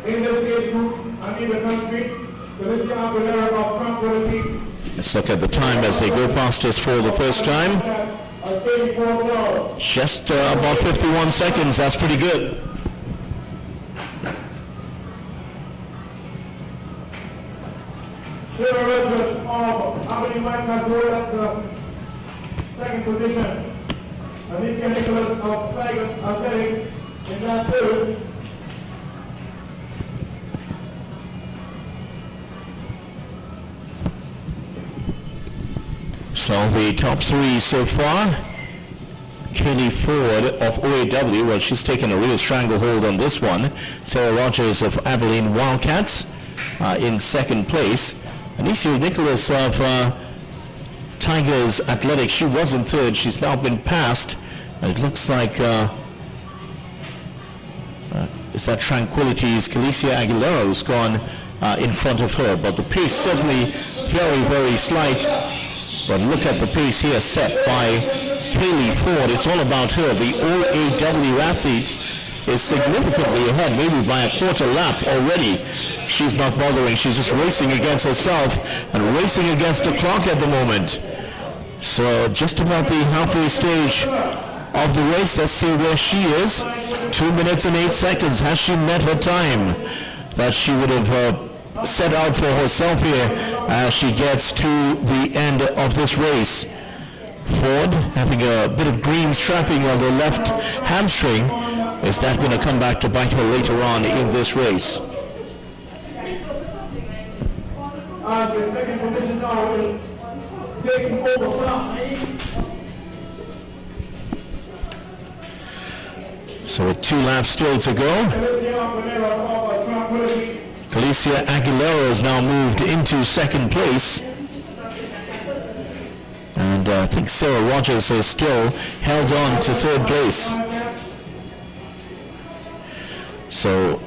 In this age group and in the country, Felicia Aguilera of Crawford. Let's look at the time as they go past us for the first time. Just about 51 seconds, that's pretty good. Sarah Rogers of Albany Mike has rolled at the second position. Alicia Nicholas of Tigers Athletic in that third. So the top three so far. Kelly Ford of OAW, well, she's taken a real stranglehold on this one. Sarah Rogers of Abilene Wildcats in second place. Alicia Nicholas of Tigers Athletics, she was in third. She's now been passed. And it looks like it's that Tranquility's Calicia Aguilera who's gone in front of her. But the pace certainly very, very slight. But look at the pace here set by Kaylee Ford. It's all about her. The OAW athlete is significantly ahead, maybe by a quarter lap already. She's not bothering. She's just racing against herself and racing against the clock at the moment. So just about the halfway stage of the race. Let's see where she is. 2 minutes and 8 seconds. Has she met her time that she would have set out for herself here as she gets to the end of this race? Ford having a bit of green strapping on the left hamstring. Is that going to come back to bite her later on in this race? As the second position now is taking over. So with 2 laps still to go. Calicia Aguilera has now moved into second place. And I think Sarah Rogers has still held on to third place. So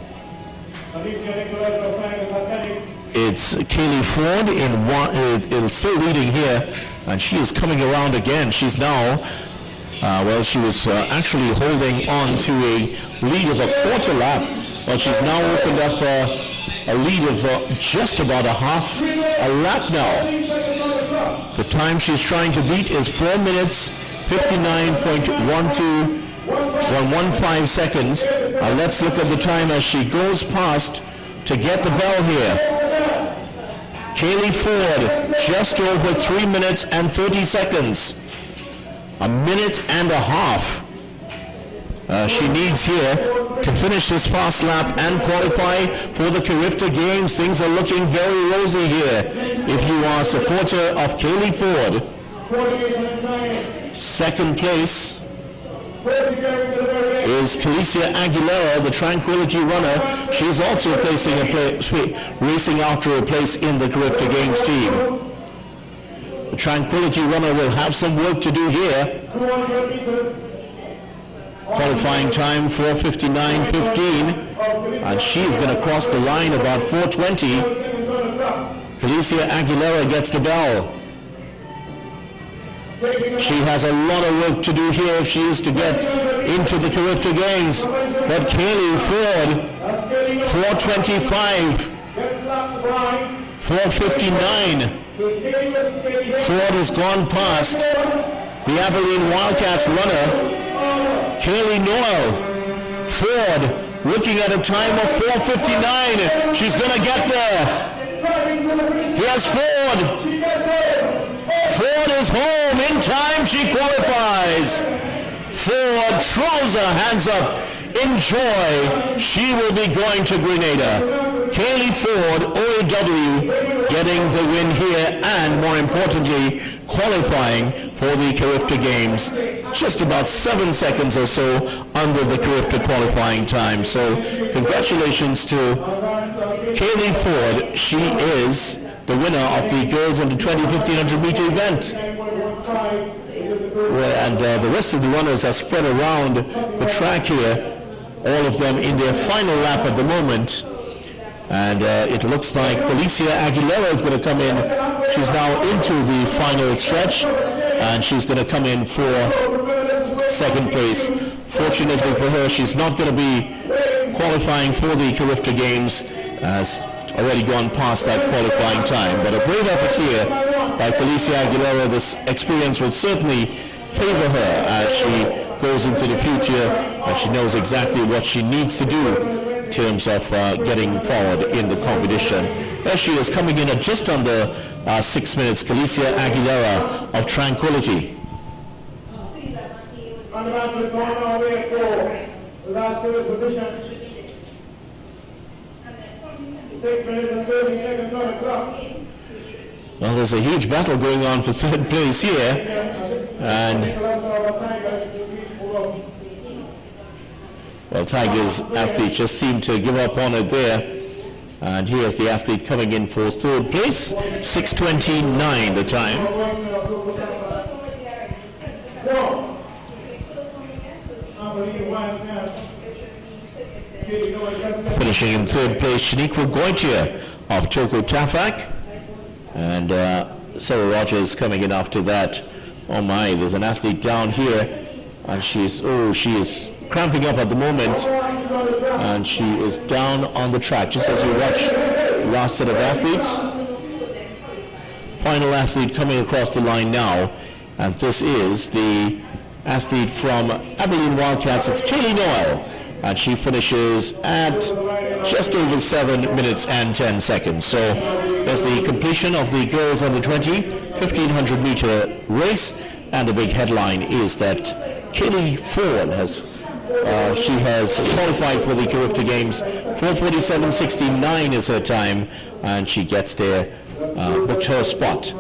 it's Kaylee Ford in still leading here, and she is coming around again. She's now, she was actually holding on to a lead of a quarter lap, but she's now opened up a lead of just about a half a lap now. The time she's trying to beat is 4 minutes, 59.15 seconds. Let's look at the time as she goes past to get the bell here. Kaylee Ford, just over 3 minutes and 30 seconds. A minute and a half she needs here to finish this fast lap and qualify for the Carifta Games. Things are looking very rosy here if you are a supporter of Kaylee Ford. Second place is Calicia Aguilera, the Tranquility runner. She's also racing after a place in the Carifta Games team. The Tranquility runner will have some work to do here. Qualifying time 4:59.15, and she's going to cross the line about 4:20. Calicia Aguilera gets the bell. She has a lot of work to do here if she is to get into the Carifta Games. But Kaylee Ford, 4:25, 4:59. Ford has gone past the Abilene Wildcats runner, Kaylee Noel. Ford looking at a time of 4:59. She's going to get there. Here's Ford. Ford is home in time. She qualifies. Ford throws her hands up in joy. She will be going to Grenada. Kaylee Ford, OAW, getting the win here and, more importantly, qualifying for the Carifta Games. Just about 7 seconds or so under the Carifta qualifying time. So congratulations to Kaylee Ford. She is the winner of the girls under 20 1500 meter event. And the rest of the runners are spread around the track here. all of them in their final lap at the moment. And it looks like Felicia Aguilera is going to come in. She's now into the final stretch, and she's going to come in for second place. Fortunately for her, she's not going to be qualifying for the Carifta Games, has already gone past that qualifying time. But a brave effort here by Felicia Aguilera. This experience will certainly favor her as she goes into the future, and she knows exactly what she needs to do in terms of getting forward in the competition. There she is, coming in at just under 6 minutes, Felicia Aguilera of Tranquility. On the back is on our way for that third position. 6 minutes and 30 seconds on the clock. Well, there's a huge battle going on for third place here, and well, Tigers athletes just seem to give up on it there. And here's the athlete coming in for third place, 6:29 the time. Finishing in third place, Shaniqua Goitia of Toko Tafak. And Sarah Rogers coming in after that. Oh my, there's an athlete down here, and she is cramping up at the moment, and she is down on the track just as you watch the last set of athletes. Final athlete coming across the line now, and this is the athlete from Abilene Wildcats. It's Kaylee Noel, and she finishes at just over 7 minutes and 10 seconds. So there's the completion of the girls under 20 1500 meter race, and the big headline is that Kaylee Ford has she has qualified for the Carifta Games. 4:47.69 is her time, and she gets there, booked her spot,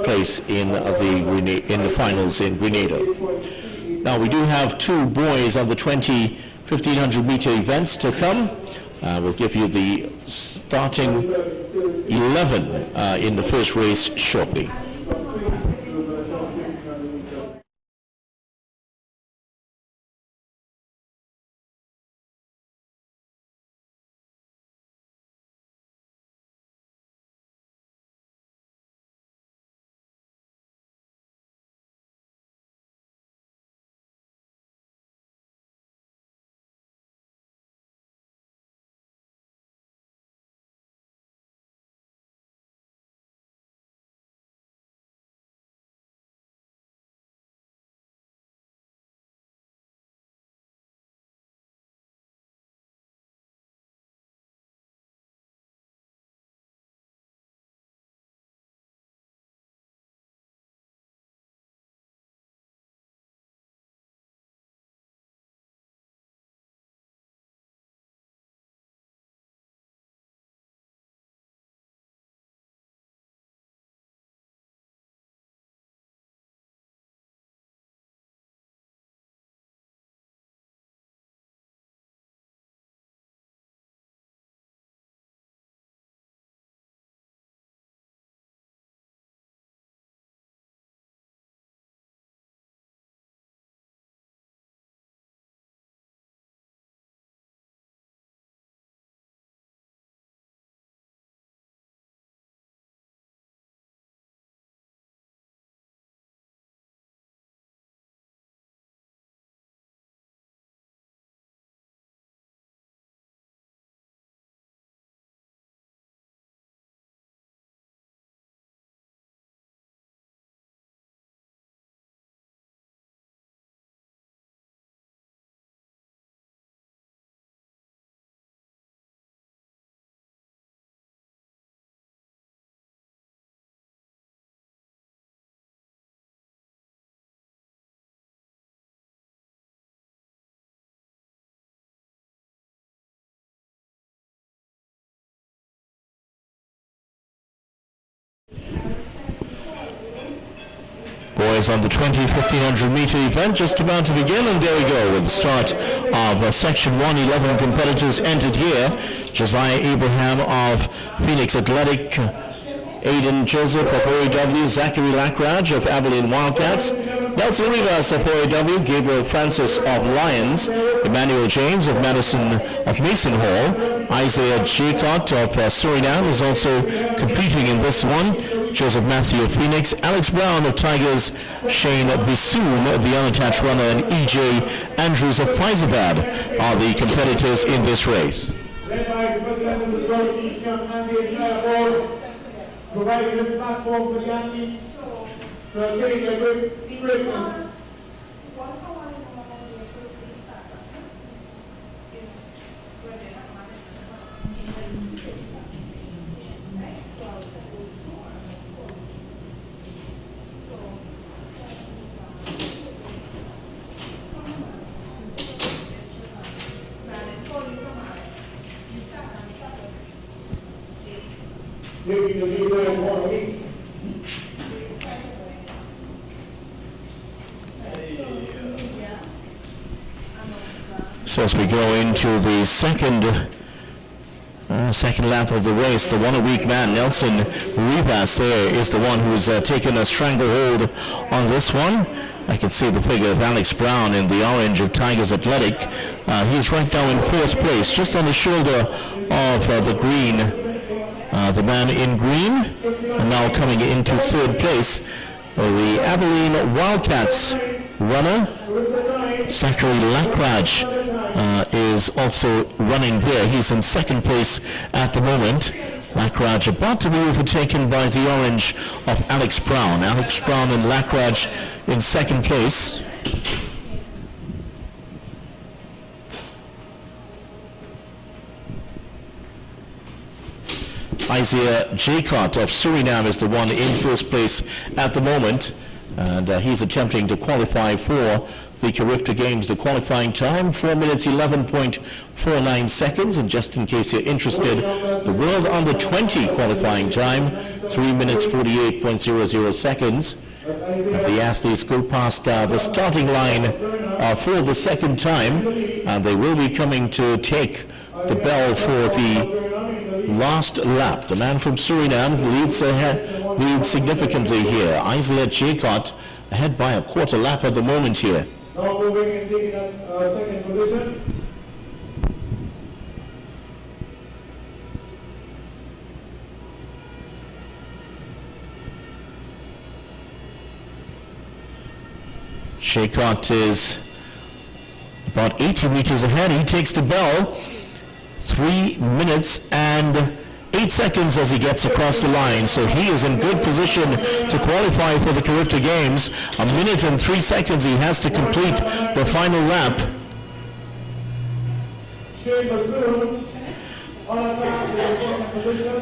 place in the finals in Grenada. Now we do have two boys on the 20 1500 meter events to come. We'll give you the starting 11 in the first race shortly. Boys on the 20 1500 meter event just about to begin, and there we go with the start of section 1. 11 competitors entered here. Josiah Abraham of Phoenix Athletic, Aiden Joseph of OAW, Zachary Lackraj of Abilene Wildcats, Nelson Rivas of OAW, Gabriel Francis of Lions, Emmanuel James of Mason Hall, Isaiah Jacot of Suriname is also competing in this one. Joseph Matthew of Phoenix, Alex Brown of Tigers, Shane Bissoon, the unattached runner, and E.J. Andrews of Faizabad are the competitors in this race. Led by the president of the World Team and the entire board, providing this platform for the athletes to attain their greatness. Making the lead there for a week. So as we go into the second lap of the race, the 1 a week man, Nelson Rivas, there is the one who's taken a stranglehold on this one. I can see the figure of Alex Brown in the orange of Tigers Athletic. He's right now in 4th place, just on the shoulder of the green. The man in green, and now coming into 3rd place, the Abilene Wildcats runner, Zachary Lackraj, is also running there. He's in 2nd place at the moment. Lackraj about to be overtaken by the orange of Alex Brown. Alex Brown and Lackraj in 2nd place. Isaiah Jacot of Suriname is the one in 1st place at the moment, and he's attempting to qualify for the Carifta Games. The qualifying time, 4 minutes 11.49 seconds, and just in case you're interested, the World Under 20 qualifying time, 3 minutes 48.00 seconds. The athletes go past the starting line for the 2nd time, and they will be coming to take the bell for the last lap. The man from Suriname leads significantly here. Isaiah Jacot ahead by a quarter lap at the moment here. Now moving and taking a 2nd position. Jacot is about 80 meters ahead. He takes the bell. 3 minutes and 8 seconds as he gets across the line, so he is in good position to qualify for the Carifta Games. 1 minute and 3 seconds he has to complete the final lap.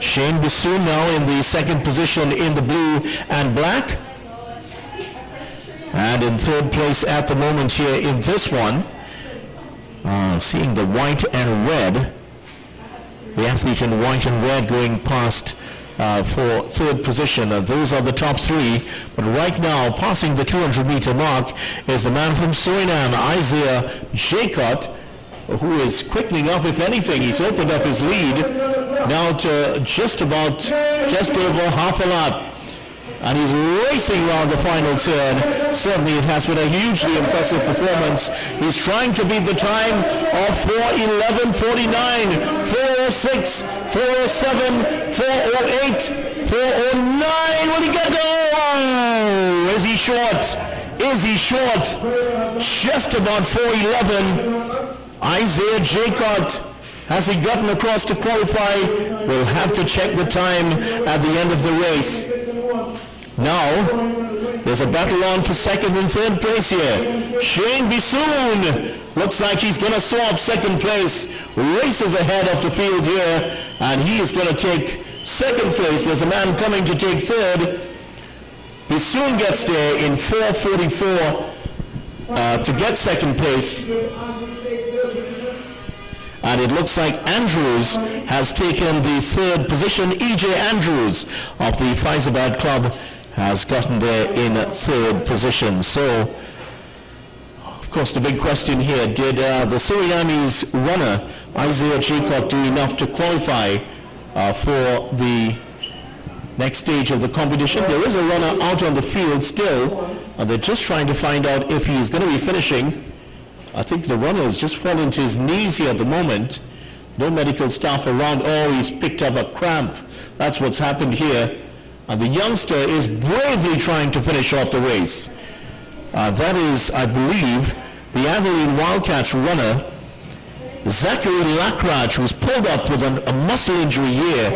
Shane Bissoon now in the 2nd position in the blue and black, and in 3rd place at the moment here in this one. Seeing the white and red, the athlete in white and red going past for 3rd position. Those are the top 3, but right now passing the 200-meter mark is the man from Suriname, Isaiah Jacot, who is quickening up. If anything, he's opened up his lead now to just over half a lap. And he's racing around the final turn. Certainly it has been a hugely impressive performance. He's trying to beat the time of 4:11:49, 4:06, 4:07, 4:08, 4:09. Will he get there? Oh, is he short? Is he short? Just about 4:11. Isaiah Jacot, has he gotten across to qualify? We'll have to check the time at the end of the race. Now, there's a battle on for 2nd and 3rd place here. Shane Bissoon looks like he's going to soar up 2nd place, races ahead of the field here, and he is going to take 2nd place. There's a man coming to take 3rd. Bissoon gets there in 4:44 to get 2nd place. And it looks like Andrews has taken the 3rd position. E.J. Andrews of the Faizabad Club has gotten there in 3rd position. So, of course, the big question here, did the Surinamese runner, Isaiah Jacot, do enough to qualify for the next stage of the competition? There is a runner out on the field still, And they're just trying to find out if he's going to be finishing. I think the runner has just fallen to his knees here at the moment. No medical staff around. Oh, he's picked up a cramp. That's what's happened here. And the youngster is bravely trying to finish off the race. That is, I believe, the Abilene Wildcats runner, Zachary Lackraj, who's pulled up with a muscle injury here.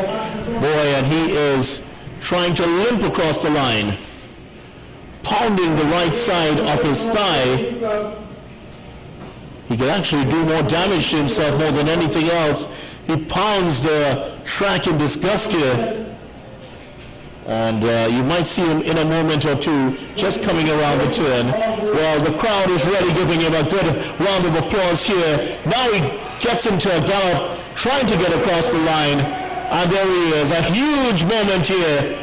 Boy, and he is trying to limp across the line, pounding the right side of his thigh. He can actually do more damage to himself more than anything else. He pounds the track in disgust here. And you might see him in a moment or two just coming around the turn. Well, the crowd is really giving him a good round of applause here. Now he gets into a gallop, trying to get across the line. And there he is, a huge moment here.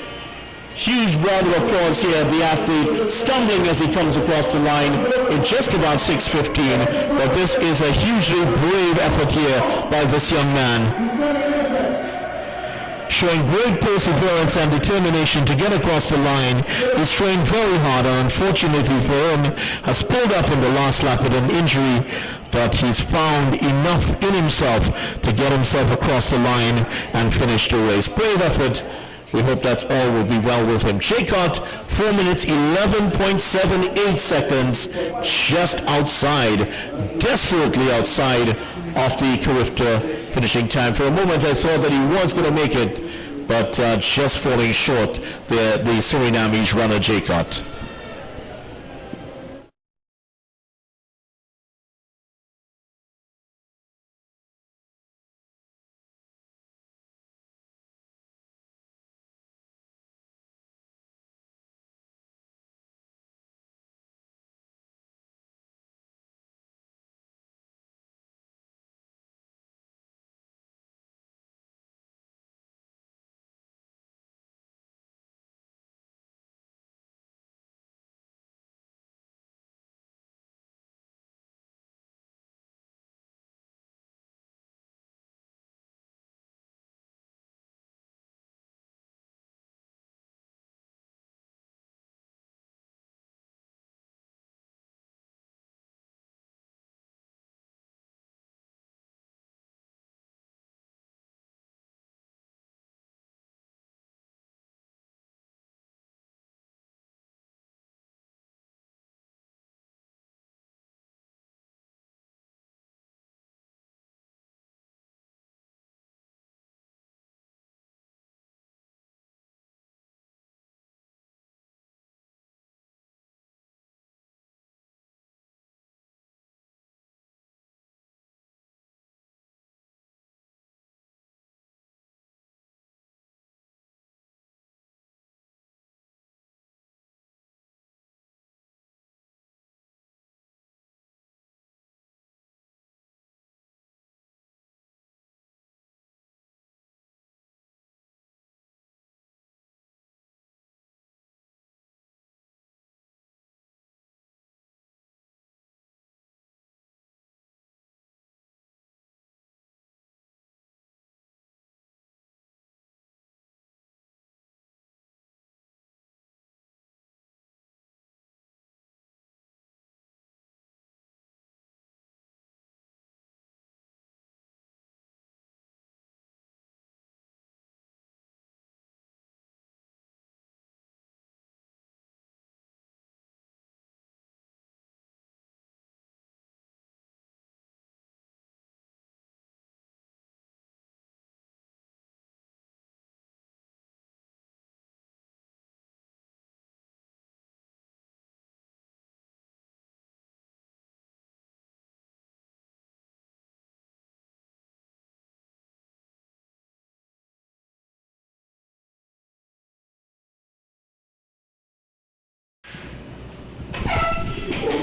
Huge round of applause here. The athlete stumbling as he comes across the line in just about 6:15. But this is a hugely brave effort here by this young man. Showing great perseverance and determination to get across the line. He's trained very hard, and unfortunately for him, has pulled up in the last lap with an injury, but he's found enough in himself to get himself across the line and finish the race. Brave effort. We hope that all will be well with him. Jaycott, 4 minutes, 11.78 seconds, just outside, desperately outside of the Carifta finishing time. For a moment, I thought that he was going to make it, but just falling short, the Surinamese runner, Jaycott.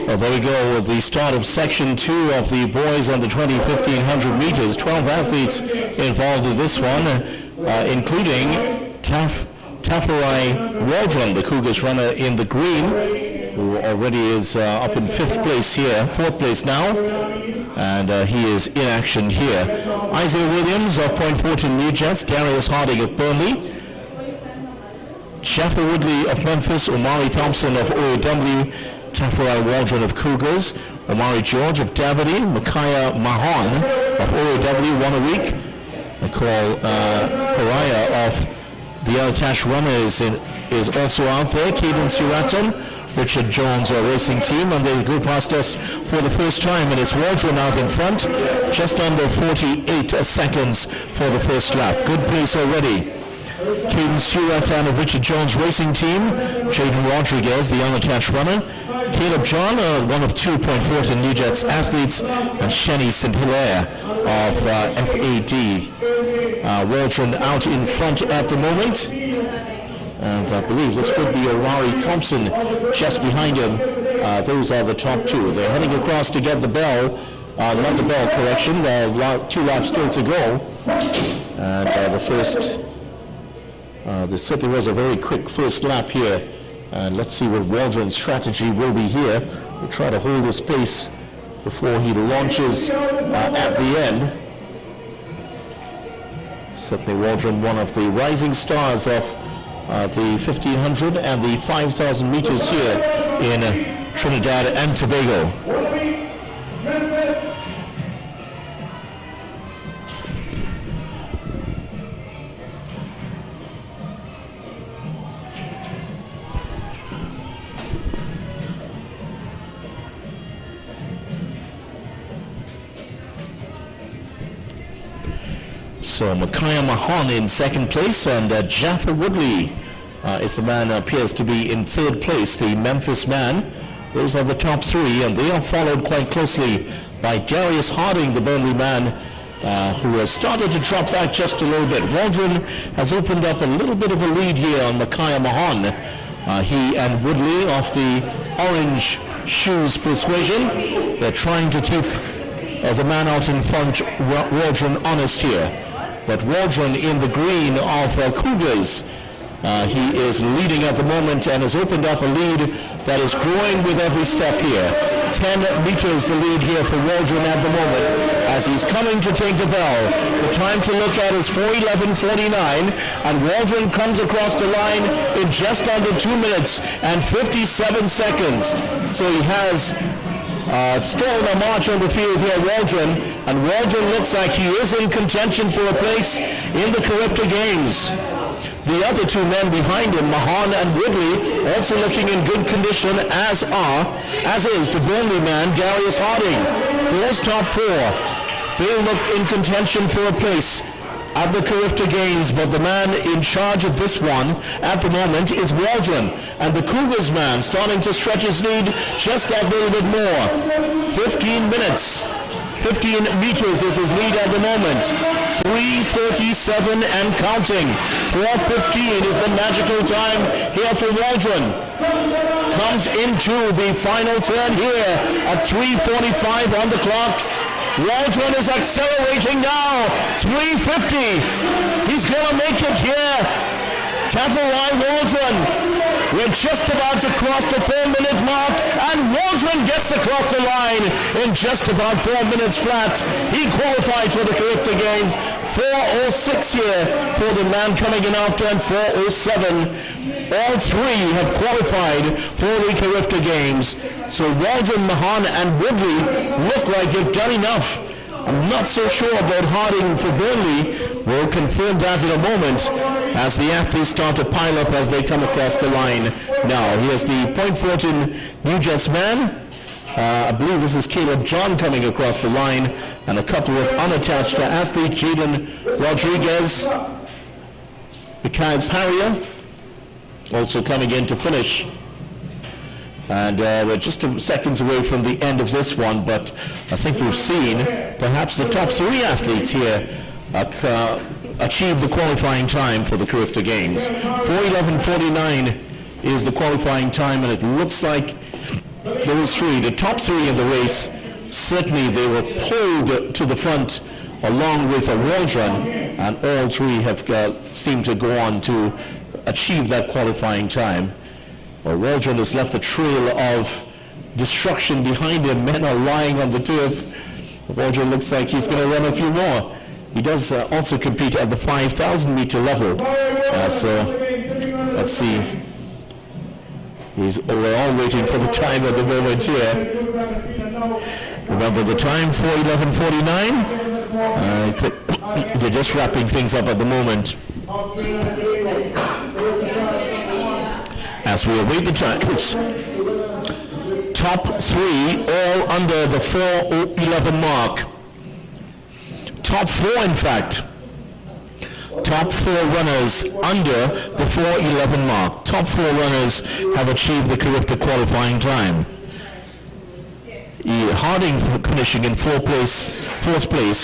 Well, there we go with the start of section 2 of the boys on the 1500 meters. 12 athletes involved in this one, including Tafarai Waldron, the Cougars runner in the green, who already is up in 5th place here, 4th place now, and he is in action here. Isaiah Williams of Point Fortin New Jets, Darius Harding of Burnley, Jaffa Woodley of Memphis, Omari Thompson of OAW, Tafarai Waldron of Cougars, Omari George of Davide, Micaiah Mahon of OAW, 1 a week. I call Pariah of the Altash Runners is also out there. Caden Suratan, Richard Jones, our racing team, and they go past us for the first time, and it's Waldron out in front, just under 48 seconds for the first lap. Good pace already. Caden Suratan of Richard Jones racing team, Jaden Rodriguez, the unattached runner, Caleb John, one of 2 Point Fortin New Jets athletes, and Shenny St. Hilaire of FAD. Waldron out in front at the moment, and I believe this could be Omari Thompson just behind him. Those are the top two. They're heading across to get the bell, not the bell, correction, 2 laps still to go, and the first, there certainly was a very quick first lap here, and let's see what Waldron's strategy will be here. We'll try to hold his pace before he launches at the end. Certainly Waldron, one of the rising stars of the 1500 and the 5,000 meters here in Trinidad and Tobago. So Micaiah Mahon in second place, and Jaffa Woodley is the man who appears to be in third place, the Memphis man. Those are the top 3, and they are followed quite closely by Darius Harding, the Burnley man, who has started to drop back just a little bit. Waldron has opened up a little bit of a lead here on Micaiah Mahon. He and Woodley of the Orange Shoes persuasion, they're trying to keep the man out in front, Waldron, honest here. But Waldron in the green of Cougars, he is leading at the moment and has opened up a lead that is growing with every step here. 10 meters the lead here for Waldron at the moment as he's coming to take the bell. The time to look at is 4:11:49, and Waldron comes across the line in just under 2 minutes and 57 seconds. So he has stolen a march on the field here, Waldron, and Waldron looks like he is in contention for a place in the Carifta Games. The other 2 men behind him, Mahon and Woodley, also looking in good condition, as is the Burnley man, Darius Harding. Those top 4, they look in contention for a place at the Carifta Games, but the man in charge of this one at the moment is Waldron, and the Cougars man starting to stretch his lead just a little bit more. 15 minutes, 15 meters is his lead at the moment. 3:37 and counting. 4:15 is the magical time here for Waldron. Comes into the final turn here at 3:45 on the clock. Waldron is accelerating now, 350. He's going to make it here. Tafarai Waldron. We're just about to cross the 4-minute mark, and Waldron gets across the line in just about 4 minutes flat. He qualifies for the Carifta Games. 4:06 here for the man coming in after, and 4:07. All 3 have qualified for the Carifta Games. So Waldron, Mahon, and Woodley look like they've done enough. I'm not so sure about Harding for Burnley. We'll confirm that in a moment as the athletes start to pile up as they come across the line. Now, here's the Point Fortin New Jets man. I believe this is Caleb John coming across the line, and a couple of unattached athletes, Jaden Rodriguez, Mikhail Paria, also coming in to finish. And we're just seconds away from the end of this one, but I think we've seen perhaps the top 3 athletes here achieve the qualifying time for the Carifta Games. 4:11:49 is the qualifying time, and it looks like those 3, the top 3 in the race, certainly they were pulled to the front along with a Waldron, and all 3 have seemed to go on to achieve that qualifying time. Well, Waldron has left a trail of destruction behind him. Men are lying on the turf. Waldron looks like he's going to run a few more. He does also compete at the 5,000 meter level. So Let's see. We're all waiting for the time at the moment here. Remember the time, 4:11:49. They're just wrapping things up at the moment. As we await the times. Top three, all under the 4:11 mark. Top four, in fact. Top four runners under the 4:11 mark. Top four runners have achieved the Carifta qualifying time. Harding finishing in fourth place.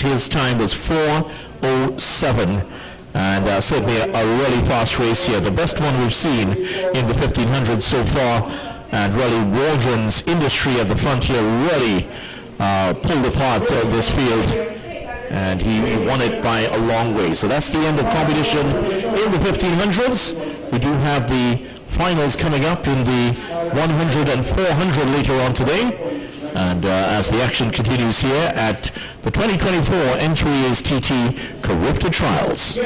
His time was 4:07, and certainly a really fast race here. The best one we've seen in the 1500 so far, and really Waldron's Industry at the front here really pulled apart this field, and he won it by a long way. So that's the end of competition in the 1500s. We do have the finals coming up in the 100 and 400 later on today. And as the action continues here at the 2024 N3A's TT Carifta Trials.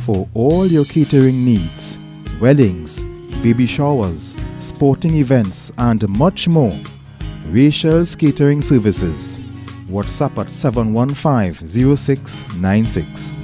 For all your catering needs, weddings, baby showers, sporting events and much more, Rachel's Catering Services. WhatsApp at 715-0696.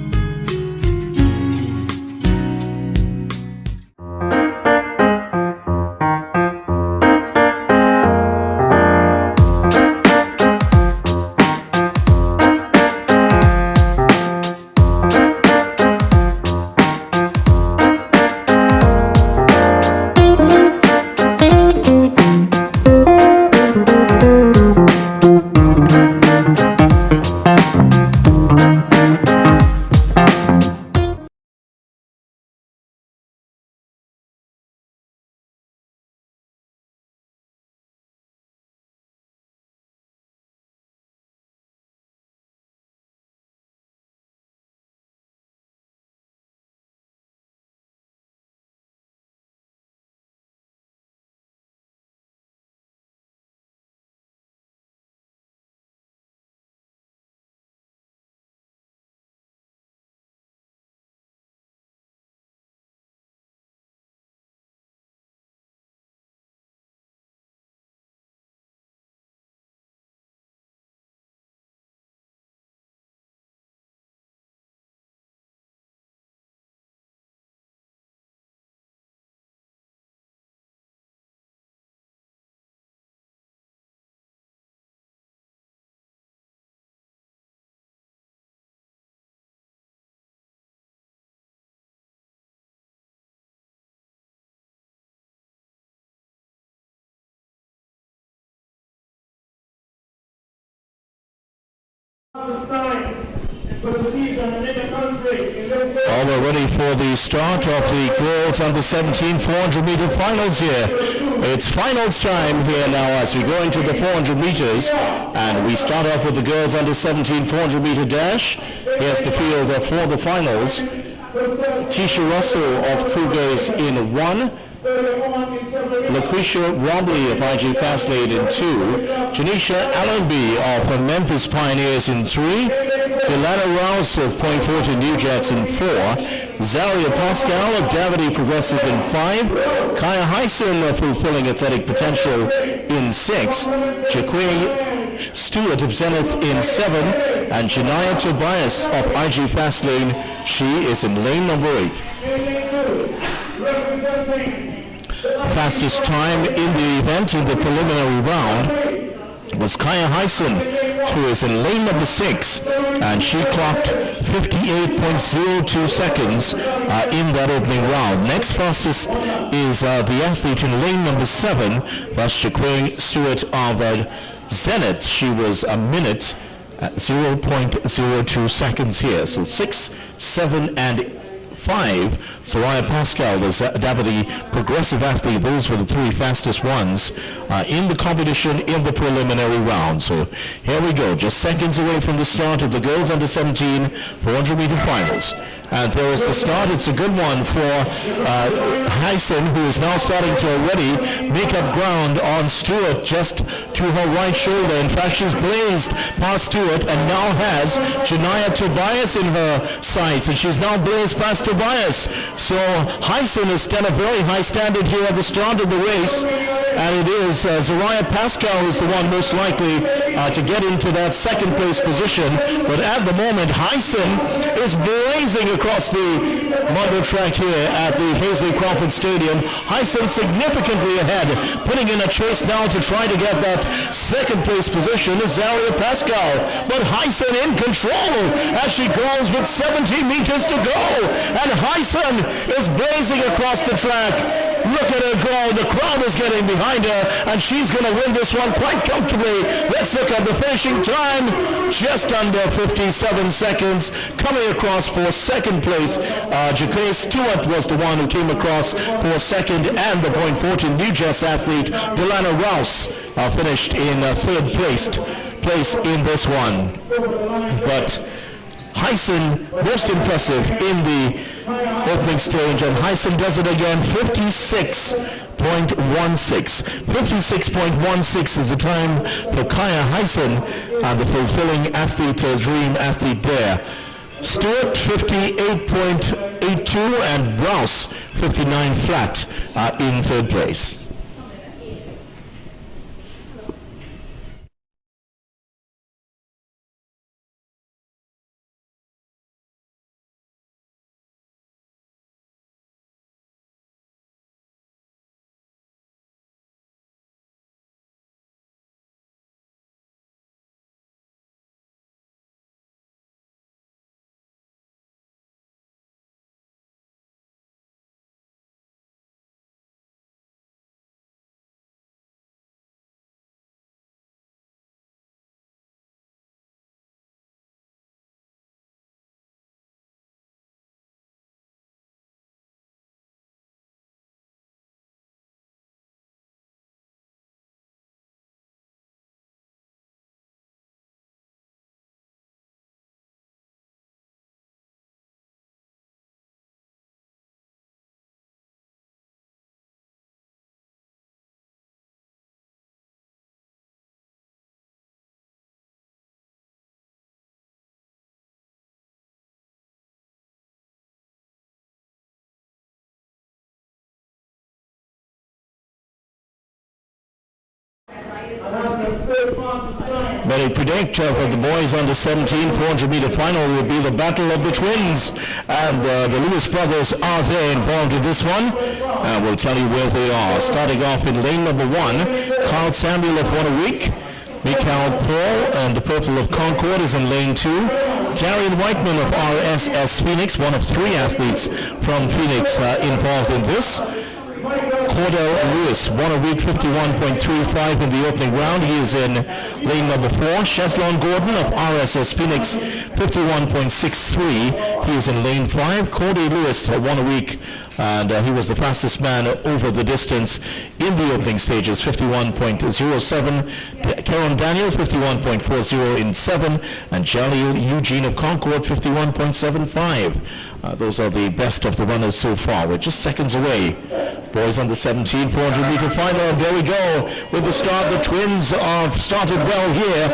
Well, we're ready for the start of the girls under 17 400 meter finals here. It's finals time here now as we go into the 400 meters, and we start off with the girls under 17 400 meter dash. Here's the field for the finals. Tisha Russell of Krugers in 1. LaQuisha Robley of IG Fastlead in 2, Janisha Allenby of Memphis Pioneers in 3, Delana Rouse of Point Fortin New Jets in 4, Zaria Pascal of Davide Progressive in 5, Kaya Hyson of Fulfilling Athletic Potential in 6, Jaquay Stewart of Zenith in 7, and Janaya Tobias of IG Fastlane. She is in lane number 8. Fastest time in the event in the preliminary round was Kaya Hyson, who is in lane number 6, and she clocked 58.02 seconds in that opening round. Next fastest is the athlete in lane number 7, that's Jaquay Stewart of Zenith. She was a minute at 0.02 seconds here. So 6, 7, and 5. Soraya Pascal, the Davide Progressive athlete, those were the 3 fastest ones in the competition in the preliminary round. So here we go, just seconds away from the start of the girls under 17 400 meter finals. And there is the start. It's a good one for Hyson, who is now starting to already make up ground on Stewart just to her right shoulder. In fact, she's blazed past Stewart and now has Janaya Tobias in her sights, and she's now blazed past Tobias. So Hyson has done a very high standard here at the start of the race, and it is Soraya Pascal who's the one most likely to get into that second place position. But at the moment, Hyson is blazing across the Mondo track here at the Hasley Crawford Stadium. Hyson significantly ahead, putting in a chase now to try to get that second place position is Zaria Pascal. But Hyson in control as she goes with 17 meters to go. And Hyson is blazing across the track. Look at her go. The crowd is getting behind her, and she's going to win this one quite comfortably. Let's look at the finishing time. Just under 57 seconds. Coming across for second place, Jaquay Stewart was the one who came across for second, and the Point Fortin New Jets athlete Delana Rouse finished in third place in this one. But Hyson, most impressive in the opening stage, and Hyson does it again, 56.16. 56.16 is the time for Kaya Hyson, and the fulfilling athlete dream athlete there. Stewart 58.82 and Rouse 59 flat in third place. Many predict for the boys under 17 400 meter final will be the battle of the twins, and the Lewis brothers are there involved in this one, and we'll tell you where they are. Starting off in lane number 1, Carl Samuel of Wanawik, Mikhail Paul and the Purple of Concord is in lane 2. Darian Whiteman of RSS Phoenix, one of 3 athletes from Phoenix involved in this. Cordell Lewis won a week 51.35 in the opening round. He is in lane number 4. Cheslon Gordon of RSS Phoenix 51.63. He is in lane 5. Cordell Lewis won a week, and he was the fastest man over the distance in the opening stages, 51.07. Karen Daniel 51.40 in 7, and Jaleel Eugene of Concord 51.75. Those are the best of the runners so far. We're just seconds away. Boys under 17 400-meter final. And there we go with the start. The twins have started well here,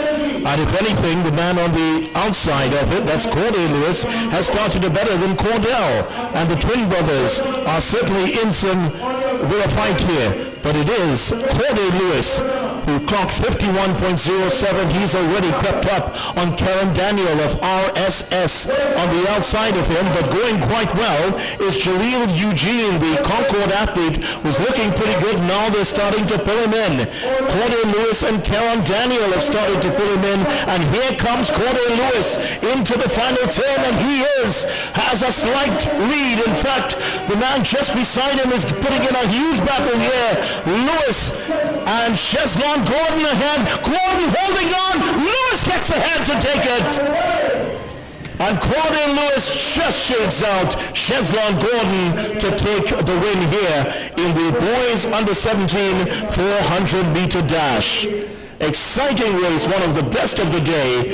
and if anything, the man on the outside of it, that's Cordell Lewis, has started better than Cordell, and the twin brothers are certainly in some with a fight here. But it is Cordell Lewis who clocked 51.07. He's already crept up on Karen Daniel of RSS on the outside of him, but going quite well is Jaleel Eugene, the Concord athlete, who's looking pretty good. Now they're starting to pull him in. Cordell Lewis and Karen Daniel have started to pull him in, and here comes Cordell Lewis into the final 10, and he has a slight lead. In fact, the man just beside him is putting in a huge battle here. Lewis and Cheslon Gordon ahead. Gordon holding on. Lewis gets ahead to take it. And Cordell Lewis just shades out Cheslon Gordon to take the win here in the boys under 17 400-meter dash. Exciting race, one of the best of the day.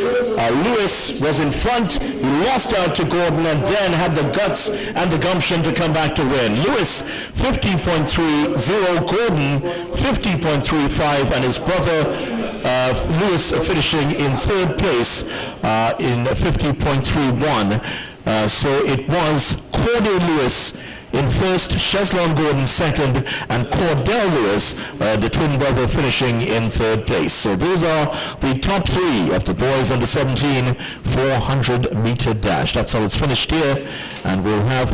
Lewis was in front, he lost out to Gordon, and then had the guts and the gumption to come back to win. Lewis 50.30, Gordon 50.35, and his brother Lewis finishing in third place in 50.31. So it was Cordell Lewis in first, Cheslon Gordon second, and Cordell Lewis, the twin brother, finishing in third place. So those are the top 3 of the boys under 17 400-meter dash. That's how it's finished here, and we'll have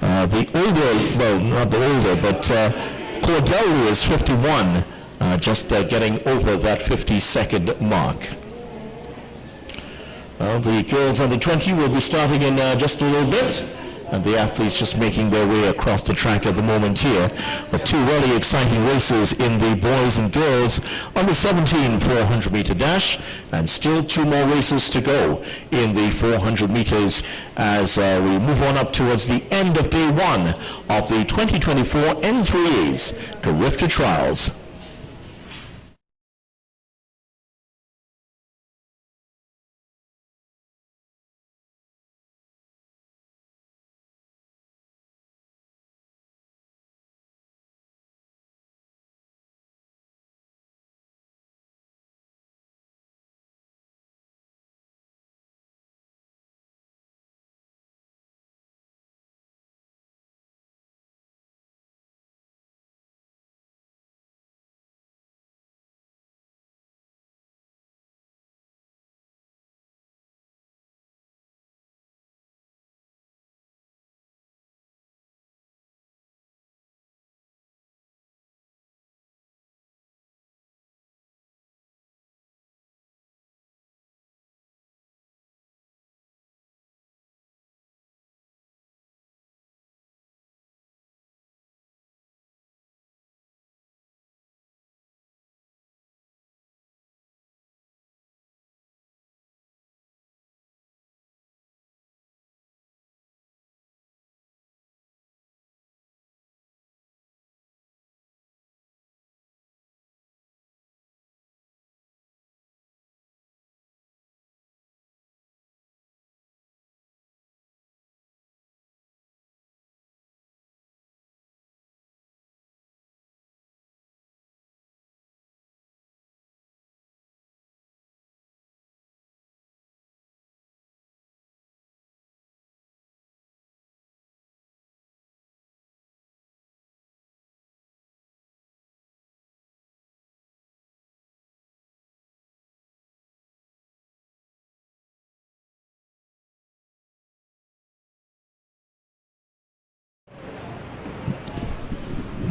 the older, well, not the older, but Cordell Lewis 51, just getting over that 50-second mark. Well, the girls under 20 will be starting in just a little bit, and the athletes just making their way across the track at the moment here. But 2 really exciting races in the boys and girls on the 17 400-meter dash, and still 2 more races to go in the 400 meters as we move on up towards the end of day 1 of the 2024 N3A's Carifta Trials.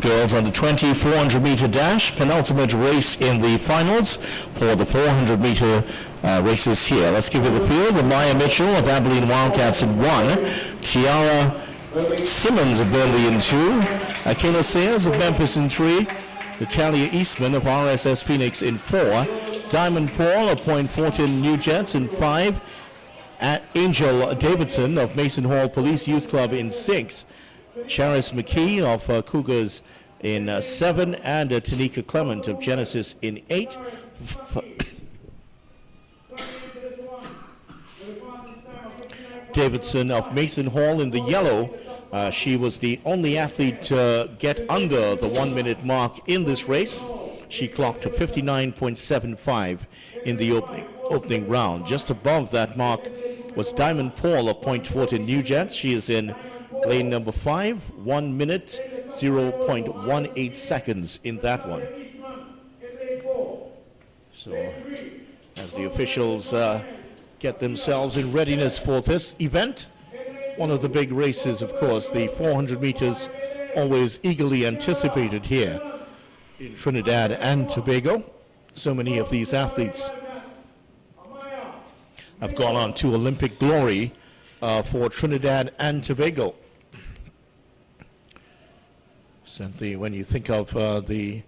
Girls under 20 400-meter dash, penultimate race in the finals for the 400-meter races here. Let's give you the field. Maya Mitchell of Abilene Wildcats in 1, Tiara Simmons of Burnley in 2, Akela Sayers of Memphis in 3, Natalia Eastman of RSS Phoenix in 4, Diamond Paul of Point Fortin New Jets in 5, Angel Davidson of Mason Hall Police Youth Club in 6, Charis McKee of Cougars in 7, and Tanika Clement of Genesis in 8. Davidson of Mason Hall in the yellow. She was the only athlete to get under the 1 minute mark in this race. She clocked to 59.75 in the opening round. Just above that mark was Diamond Paul of Point Fortin New Jets. She is in lane number 5, 1 minute, 0.18 seconds in that one. So as the officials get themselves in readiness for this event, one of the big races, of course, the 400 meters, always eagerly anticipated here in Trinidad and Tobago. So many of these athletes have gone on to Olympic glory for Trinidad and Tobago. Certainly, when you think of the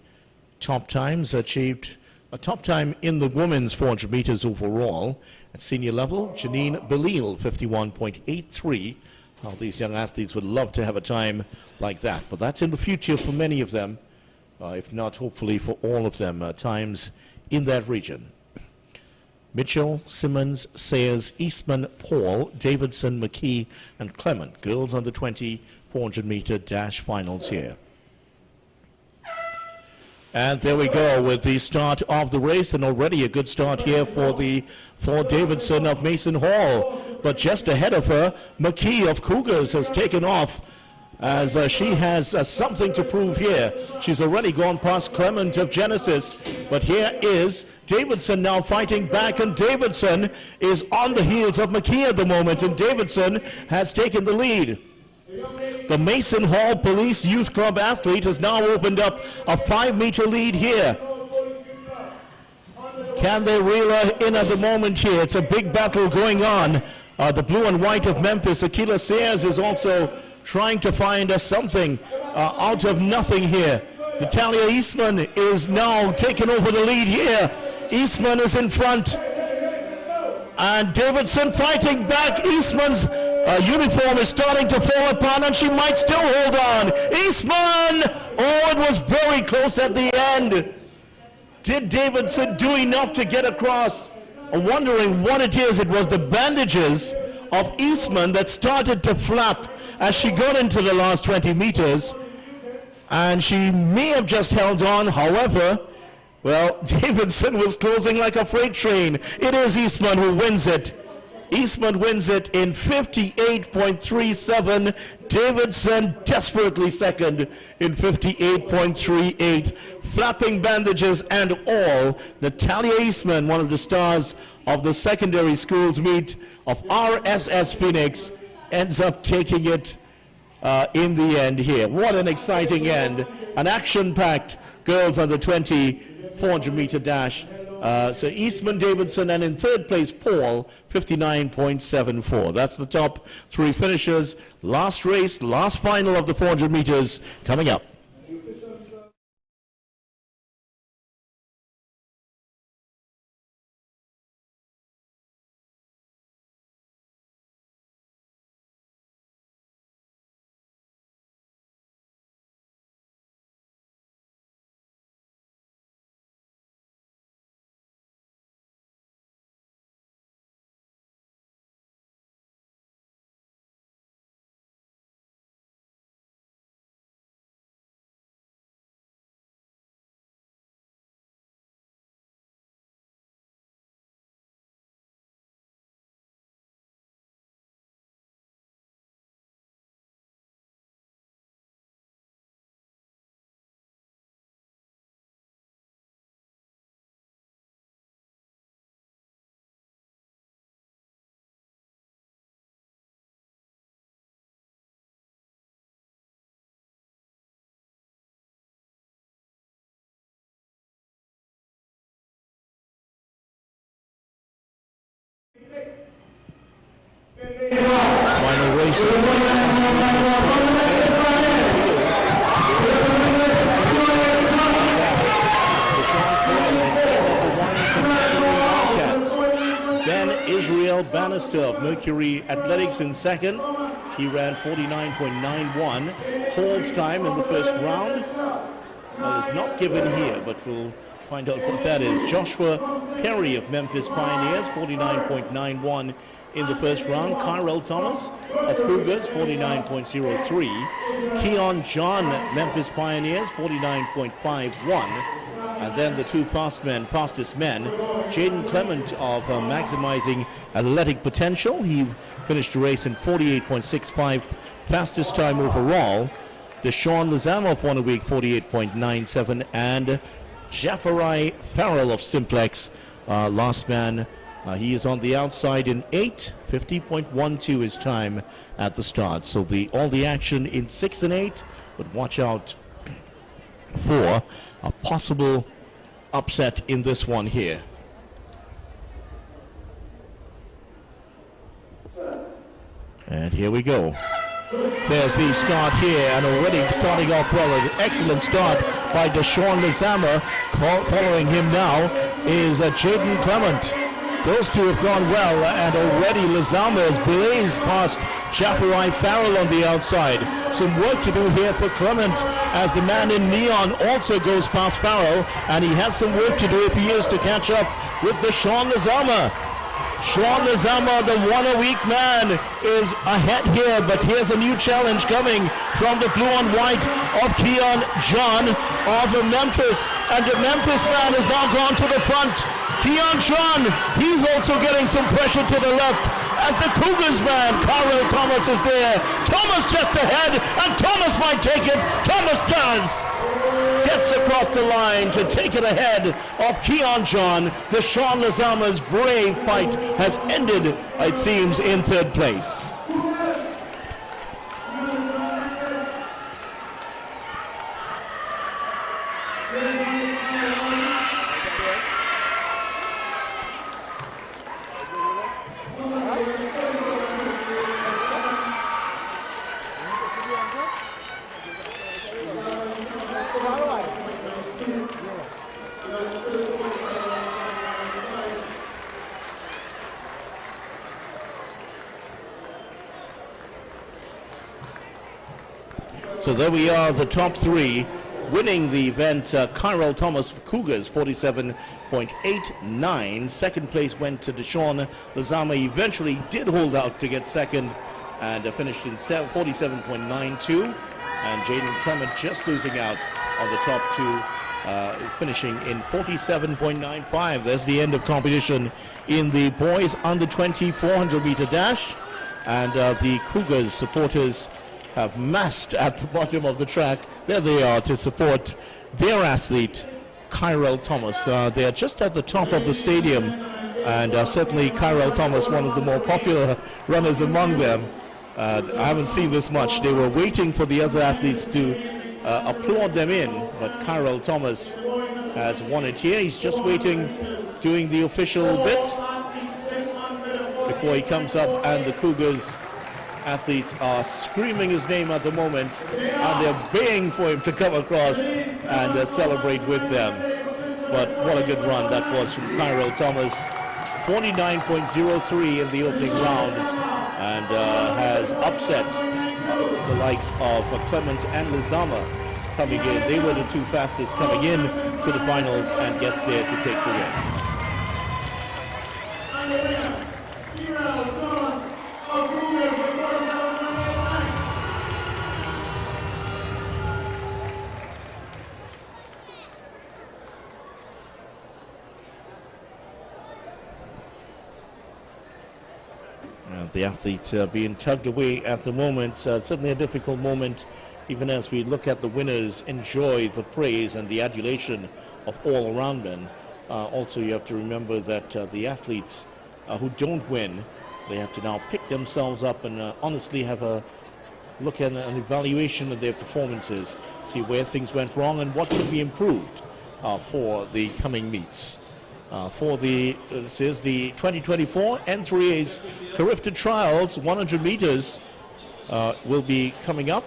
top times achieved, a top time in the women's 400 meters overall at senior level, Janine Belil, 51.83. Well, these young athletes would love to have a time like that, but that's in the future for many of them, if not hopefully for all of them, times in that region. Mitchell, Simmons, Sayers, Eastman, Paul, Davidson, McKee, and Clement, girls under 20 400 meter dash finals here. And there we go with the start of the race, and already a good start here for Davidson of Mason Hall. But just ahead of her, McKee of Cougars has taken off as she has something to prove here. She's already gone past Clement of Genesis, but here is Davidson now fighting back, and Davidson is on the heels of McKee at the moment, and Davidson has taken the lead. The Mason Hall Police Youth Club athlete has now opened up a 5-meter lead here. Can they reel her in at the moment here? It's a big battle going on. The blue and white of Memphis, Akela Sayers, is also trying to find something out of nothing here. Natalia Eastman is now taking over the lead here. Eastman is in front. And Davidson fighting back. Eastman's uniform is starting to fall apart, and she might still hold on. Eastman! Oh, it was very close at the end. Did Davidson do enough to get across? I'm wondering what it is. It was the bandages of Eastman that started to flap as she got into the last 20 meters, and she may have just held on. However, well, Davidson was closing like a freight train. It is Eastman who wins it. Eastman wins it in 58.37. Davidson desperately second in 58.38. Flapping bandages and all, Natalia Eastman, one of the stars of the secondary schools meet of RSS Phoenix, ends up taking it in the end here. What an exciting end. An action-packed girls under 20 400-meter dash. So Eastman, Davidson, and in third place, Paul, 59.74. That's the top 3 finishers. Last race, last final of the 400 meters coming up. Final race. youngster of Mercury Athletics in second. He ran 49.91. Hall's time in the first round. Well, it's not given here, but we'll find out what that is. Joshua Perry of Memphis Pioneers, 49.91 in the first round. Kyrell Thomas of Cougars, 49.03. Keon John, Memphis Pioneers, 49.51. And then the two fastest men, Jaden Clement of Maximizing Athletic Potential. He finished the race in 48.65, fastest time overall. Deshaun Lizama of Wannaweek, 48.97. And Jaffarai Farrell of Simplex, last man. He is on the outside in 8:50.12 his time at the start. So all the action in 6 and 8, but watch out for a possible upset in this one here. And here we go. There's the start here, and already starting off well. An excellent start by Deshaun Lizama. Following him now is Jaden Clement. Those two have gone well, and already Lizama has blazed past Jaffarai Farrell on the outside. Some work to do here for Clement, as the man in neon also goes past Farrell, and he has some work to do if he is to catch up with Deshaun Lizama. Sean Lizama, the one-a-week man, is ahead here, but here's a new challenge coming from the blue and white of Keon John of Memphis, and the Memphis man has now gone to the front. Keon John, he's also getting some pressure to the left, as the Cougars man, Kyrell Thomas, is there. Thomas just ahead, and Thomas might take it. Thomas does. Gets across the line to take it ahead of Keon John. Deshaun Lizama's brave fight has ended, it seems, in third place. So there we are, the top three. Winning the event, Kyrell Thomas Cougars, 47.89. Second place went to Deshaun Lizama. Eventually did hold out to get second and finished in 47.92. And Jaden Clement just losing out on the top two, finishing in 47.95. There's the end of competition in the boys under 20 400-meter dash. And the Cougars supporters have massed at the bottom of the track. There they are to support their athlete, Kyrell Thomas. They are just at the top of the stadium, and certainly Kyrell Thomas, one of the more popular runners among them. I haven't seen this much. They were waiting for the other athletes to applaud them in, but Kyrell Thomas has won it here. He's just waiting, doing the official bit before he comes up, and the Cougars athletes are screaming his name at the moment, and they're baying for him to come across and celebrate with them. But what a good run that was from Kyrell Thomas. 49.03 in the opening round, and has upset the likes of Clement and Lizama coming in. They were the two fastest coming in to the finals, and gets there to take the win. The athlete being tugged away at the moment. Certainly a difficult moment, even as we look at the winners enjoy the praise and the adulation of all around men. Also, you have to remember that the athletes who don't win, they have to now pick themselves up and honestly have a look at an evaluation of their performances, see where things went wrong and what could be improved for the coming meets. This is the 2024 N3A's Carifta Trials. 100 meters will be coming up.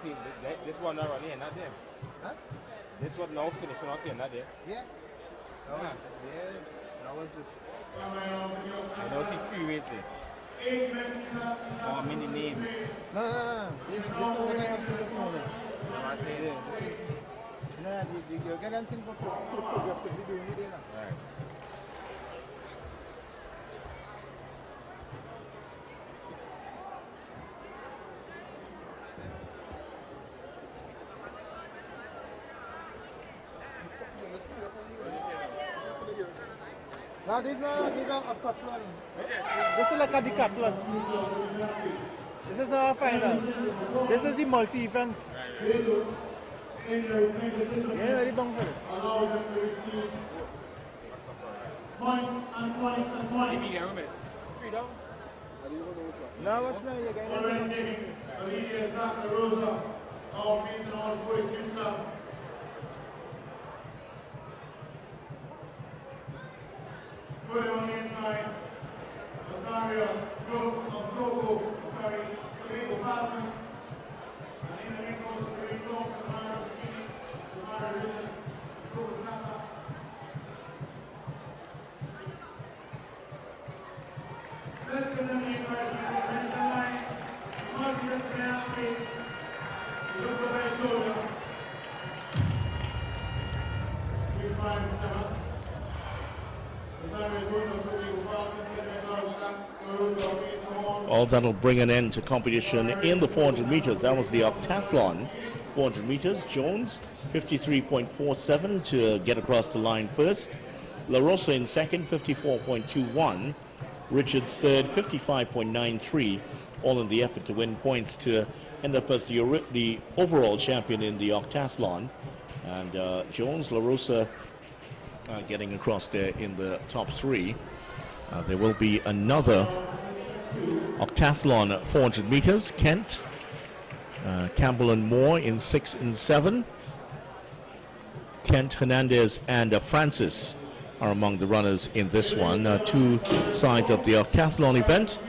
see this one already and not there. Huh? This one now finishing off here, not there. Yeah. That was this. I don't see 3 ways there. Oh, I mean the name. No. This is what I have to this morning. Yeah, this is. You're getting things for progressively doing it now. Right. No, these are octathlon. This is like a decathlon. This is our final. This is the multi-event. Yeah, very bang for this. Allow them to receive points and points and points. No, what's now? You're getting Already taking Olivia Zaka Rosa, our Mason Hall Police Youth Club. Put it on the inside. Azaria, Tobago Falcons. And in the next also, the Dogs and Mara Phoenix, Azaria Vision, Ttnaaa. Let's give them the encouragement to the finish line. Multi-disciplinary athletes. Look over their shoulder. 3, 5, 7. All that will bring an end to competition in the 400 meters. That was the octathlon. 400 meters. Jones, 53.47 to get across the line first. La Rosa in second, 54.21. Richards third, 55.93. All in the effort to win points to end up as the overall champion in the octathlon. And Jones, La Rosa getting across there in the top 3. There will be another octathlon 400 meters. Kent, Campbell and Moore in 6 and 7. Kent, Hernandez and Francis are among the runners in this one. 2 sides of the octathlon event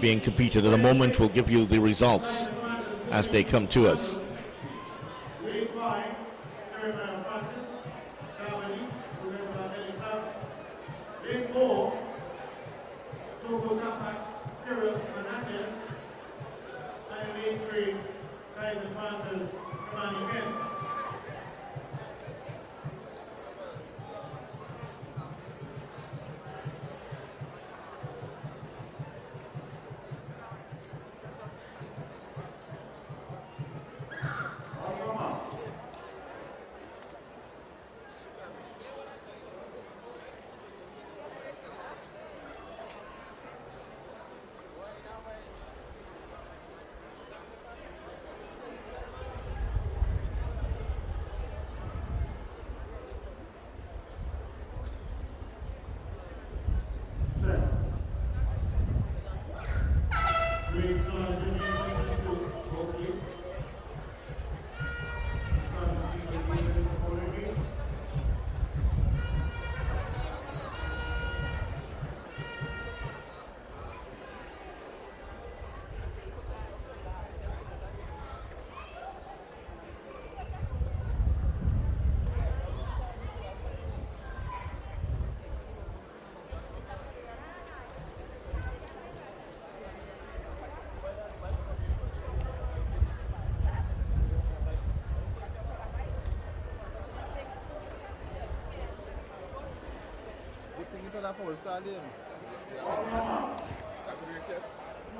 being competed at the moment. We'll give you the results as they come to us.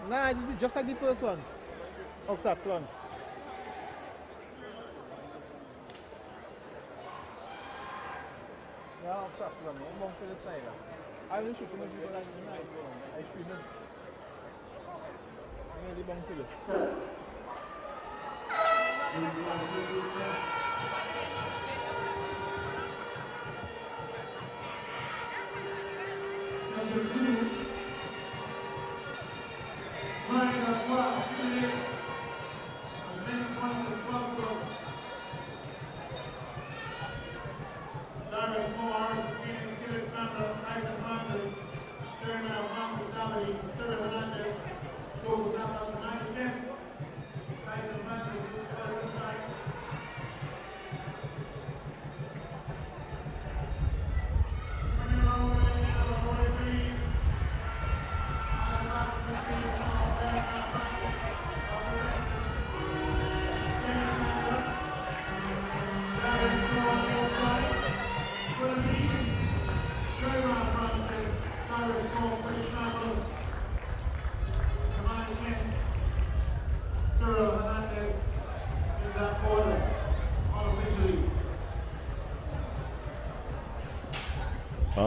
Nah, this is just like the first one. Octathlon. Yeah, octathlon. I'm going for the slider. I will shoot him as people like tonight. I shoot him. I'm really going to this. Number 2, trying to accumulate as many points as possible. Darius Moore, Phoenix, Philip Campbell, Tyson Mandel, Jeremiah Francis Davide, Terry Hernandez, Togo Kappa, Samantha Kent, Tyson Mandel,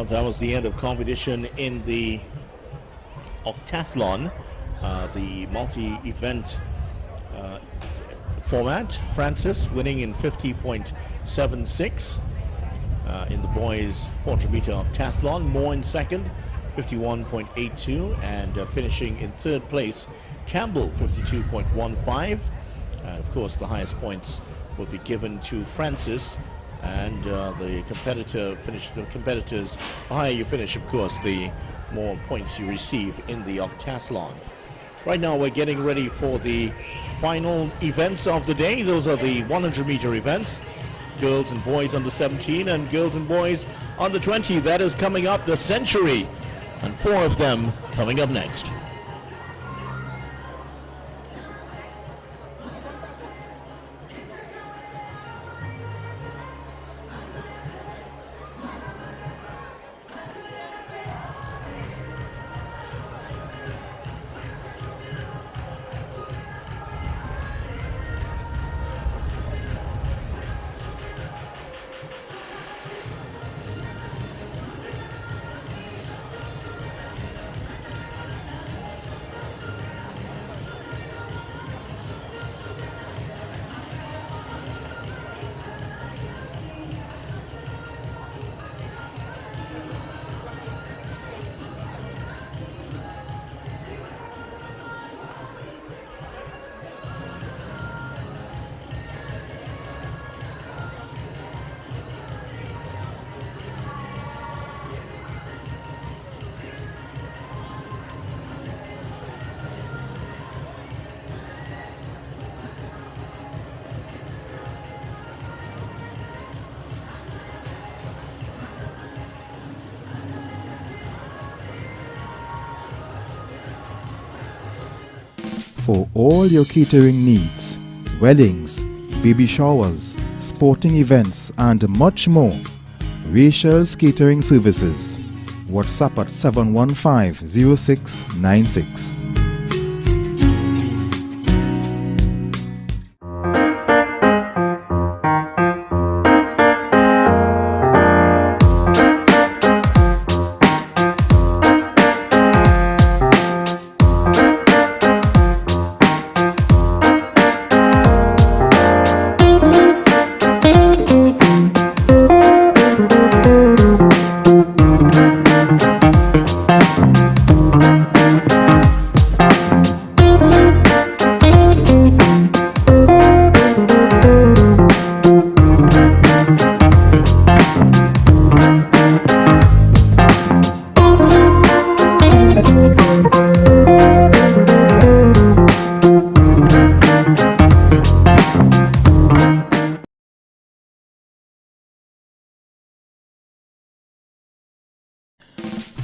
Well, that was the end of competition in the octathlon, the multi-event format. Francis winning in 50.76 in the boys 400-meter octathlon. Moore in second, 51.82, and finishing in third place, Campbell, 52.15. And of course, the highest points will be given to Francis, and the competitors, the higher you finish, of course, the more points you receive in the octathlon. Right now, we're getting ready for the final events of the day. Those are the 100-meter events, girls and boys under 17 and girls and boys under 20. That is coming up, the century, and 4 of them coming up next. For all your catering needs, weddings, baby showers, sporting events and much more, Rachel's Catering Services. WhatsApp at 715-0696.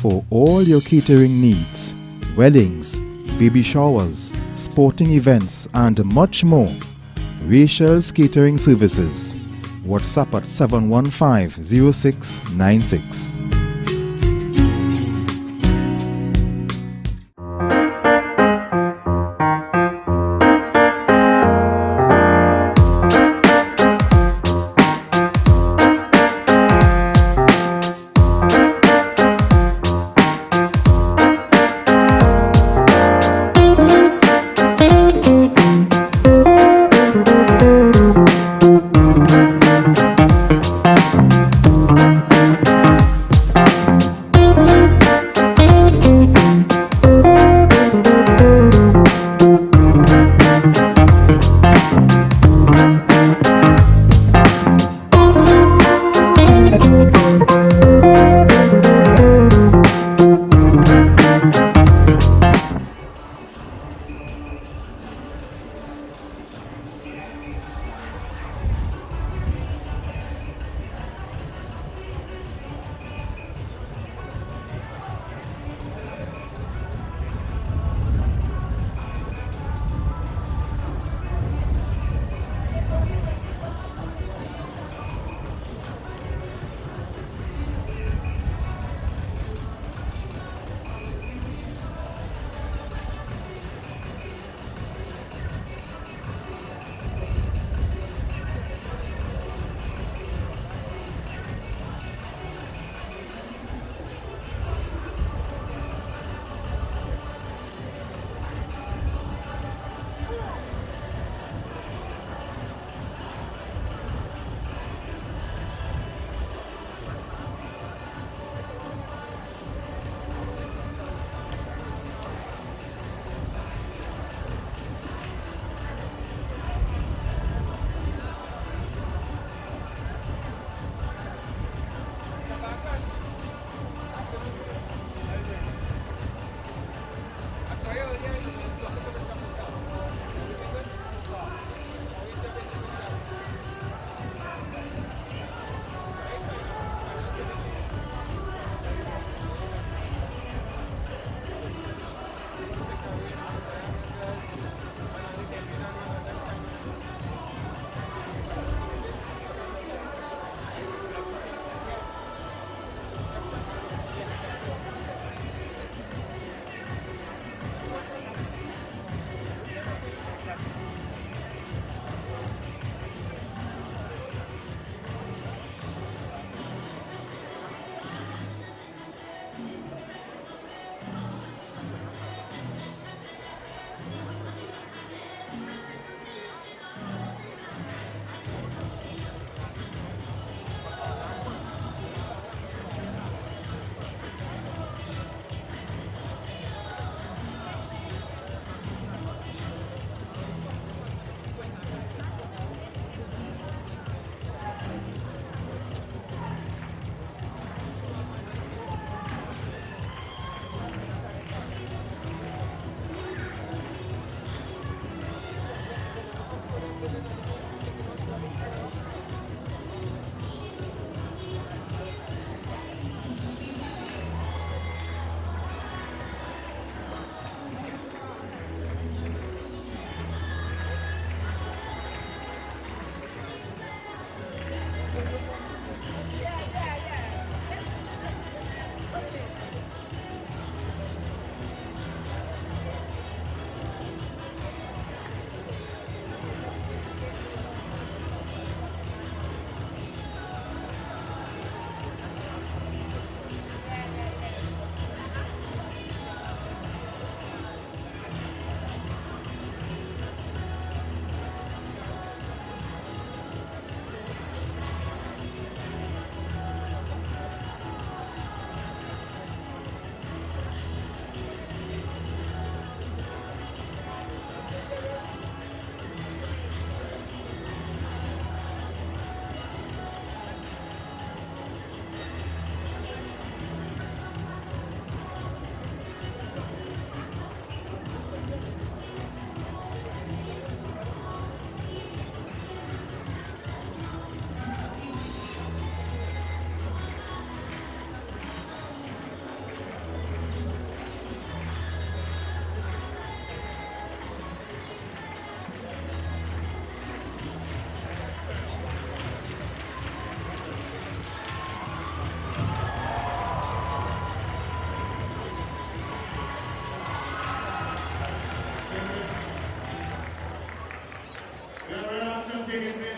For all your catering needs, weddings, baby showers, sporting events and much more, Rachel's Catering Services. WhatsApp at 715-0696.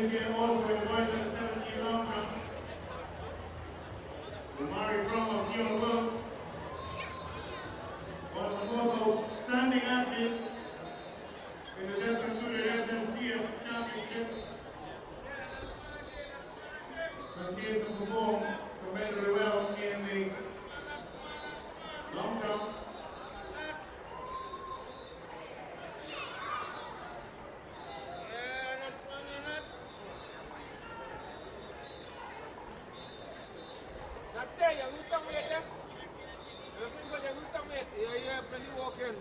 this year also in the boys and 17 long jump. The Murray Brown of New York was the most outstanding athlete in the just concluded SSPF championship. Continues to perform tremendously well in the long jump. Yeah, plenty walking.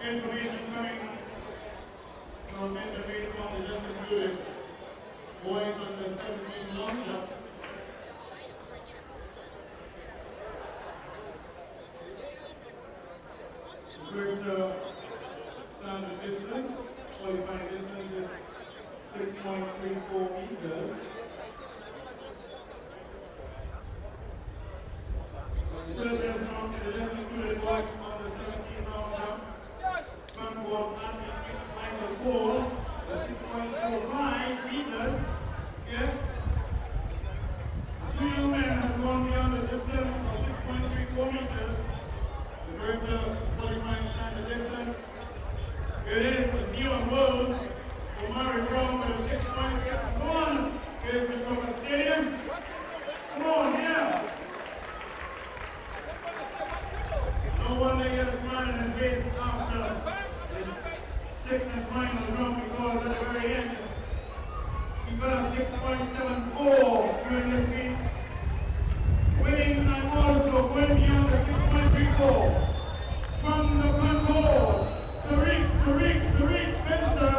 Information coming from database on the just included boys under 17 long jump. The first standard distance, qualifying distance is 6.34 meters. The third best round in the just included boys on the 17 long jump. Front was Michael Paul, 6.45 meters. Yes. Two young men have gone beyond the distance of 6.34 meters. The first qualifying standard distance. It is the New Worlds for Murray Brown with a 6.61. Here's the Crawford Stadium. Come on, here. No wonder he had a smile on his face after sixth and final round, because at the very end he got a 6.74 during this week, winning and also going beyond the 6.34 from the front goal. Tariq Benson.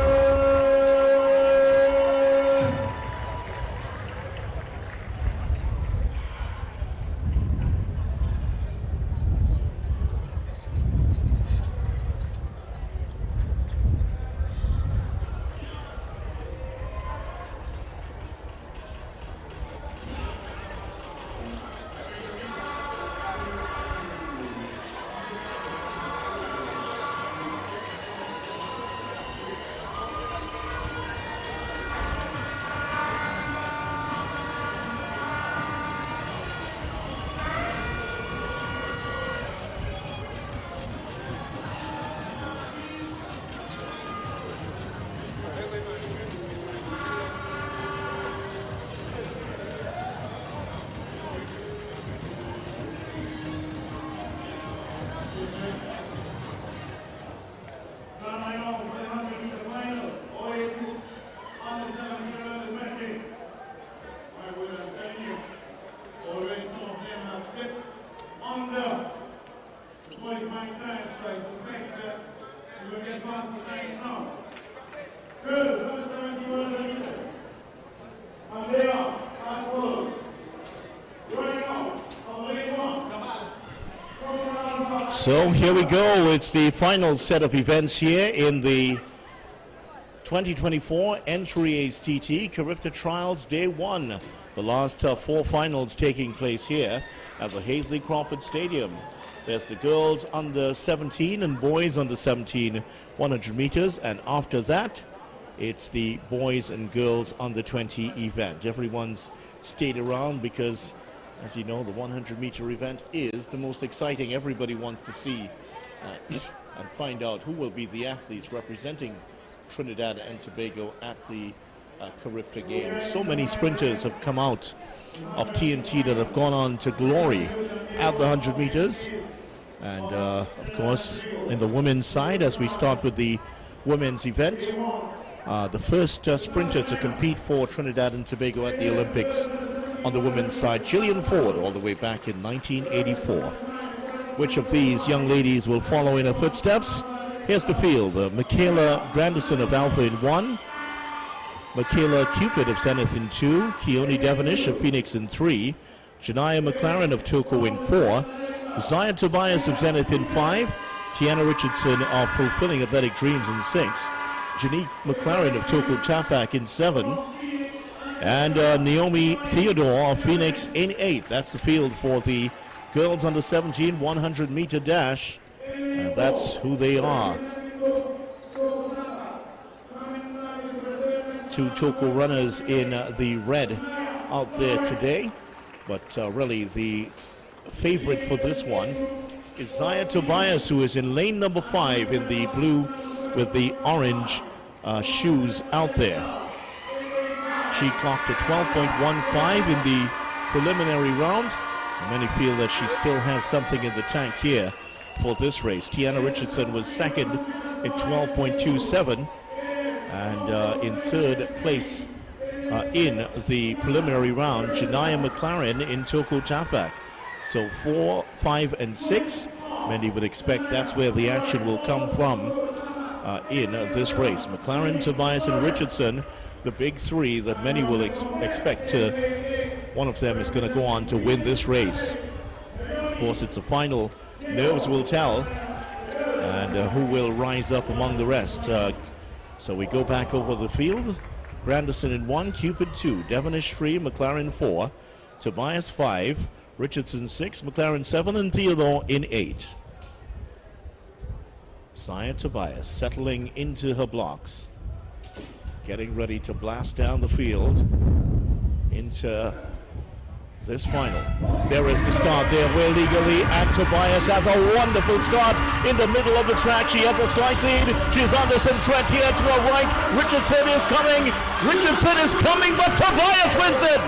So here we go. It's the final set of events here in the 2024 N3A's TT Carifta Trials Day 1. The last 4 finals taking place here at the Hasley Crawford Stadium. There's the girls under 17 and boys under 17 100 meters, and after that it's the boys and girls under 20 event. Everyone's stayed around because As you know, the 100-meter event is the most exciting. Everybody wants to see and find out who will be the athletes representing Trinidad and Tobago at the Carifta Games. So many sprinters have come out of TNT that have gone on to glory at the 100 meters. And of course, in the women's side, as we start with the women's event, the first sprinter to compete for Trinidad and Tobago at the Olympics on the women's side, Gillian Ford, all the way back in 1984. Which of these young ladies will follow in her footsteps? Here's the field. Michaela Grandison of Alpha in 1. Michaela Cupid of Zenith in 2. Keone Devonish of Phoenix in 3. Janaya McLaren of Toco in 4. Zaya Tobias of Zenith in 5. Tiana Richardson of Fulfilling Athletic Dreams in 6. Janique McLaren of Toco Tafak in 7. And Naomi Theodore of Phoenix in 8. That's the field for the girls under 17 100-meter dash. And that's who they are. 2 Toco runners in the red out there today. But really the favorite for this one is Zaya Tobias, who is in lane number 5 in the blue with the orange shoes out there. She clocked a 12.15 in the preliminary round. Many feel that she still has something in the tank here for this race. Tiana Richardson was second in 12.27, and in third place in the preliminary round, Janaya McLaren in Toco Tafak. So 4, 5, and 6, many would expect that's where the action will come from in this race. McLaren, Tobias, and Richardson, the big three that many will expect to. One of them is going to go on to win this race. Of course, it's a final. Nerves will tell, and who will rise up among the rest. So we go back over the field. Grandison in 1, Cupid 2, Devonish 3, McLaren 4, Tobias 5, Richardson 6, McLaren 7, and Theodore in 8. Zaya Tobias settling into her blocks, getting ready to blast down the field into this final. There is the start there, well legally, and Tobias has a wonderful start in the middle of the track. She has a slight lead. She's under some threat here to her right. Richardson is coming. Richardson is coming, but Tobias wins it.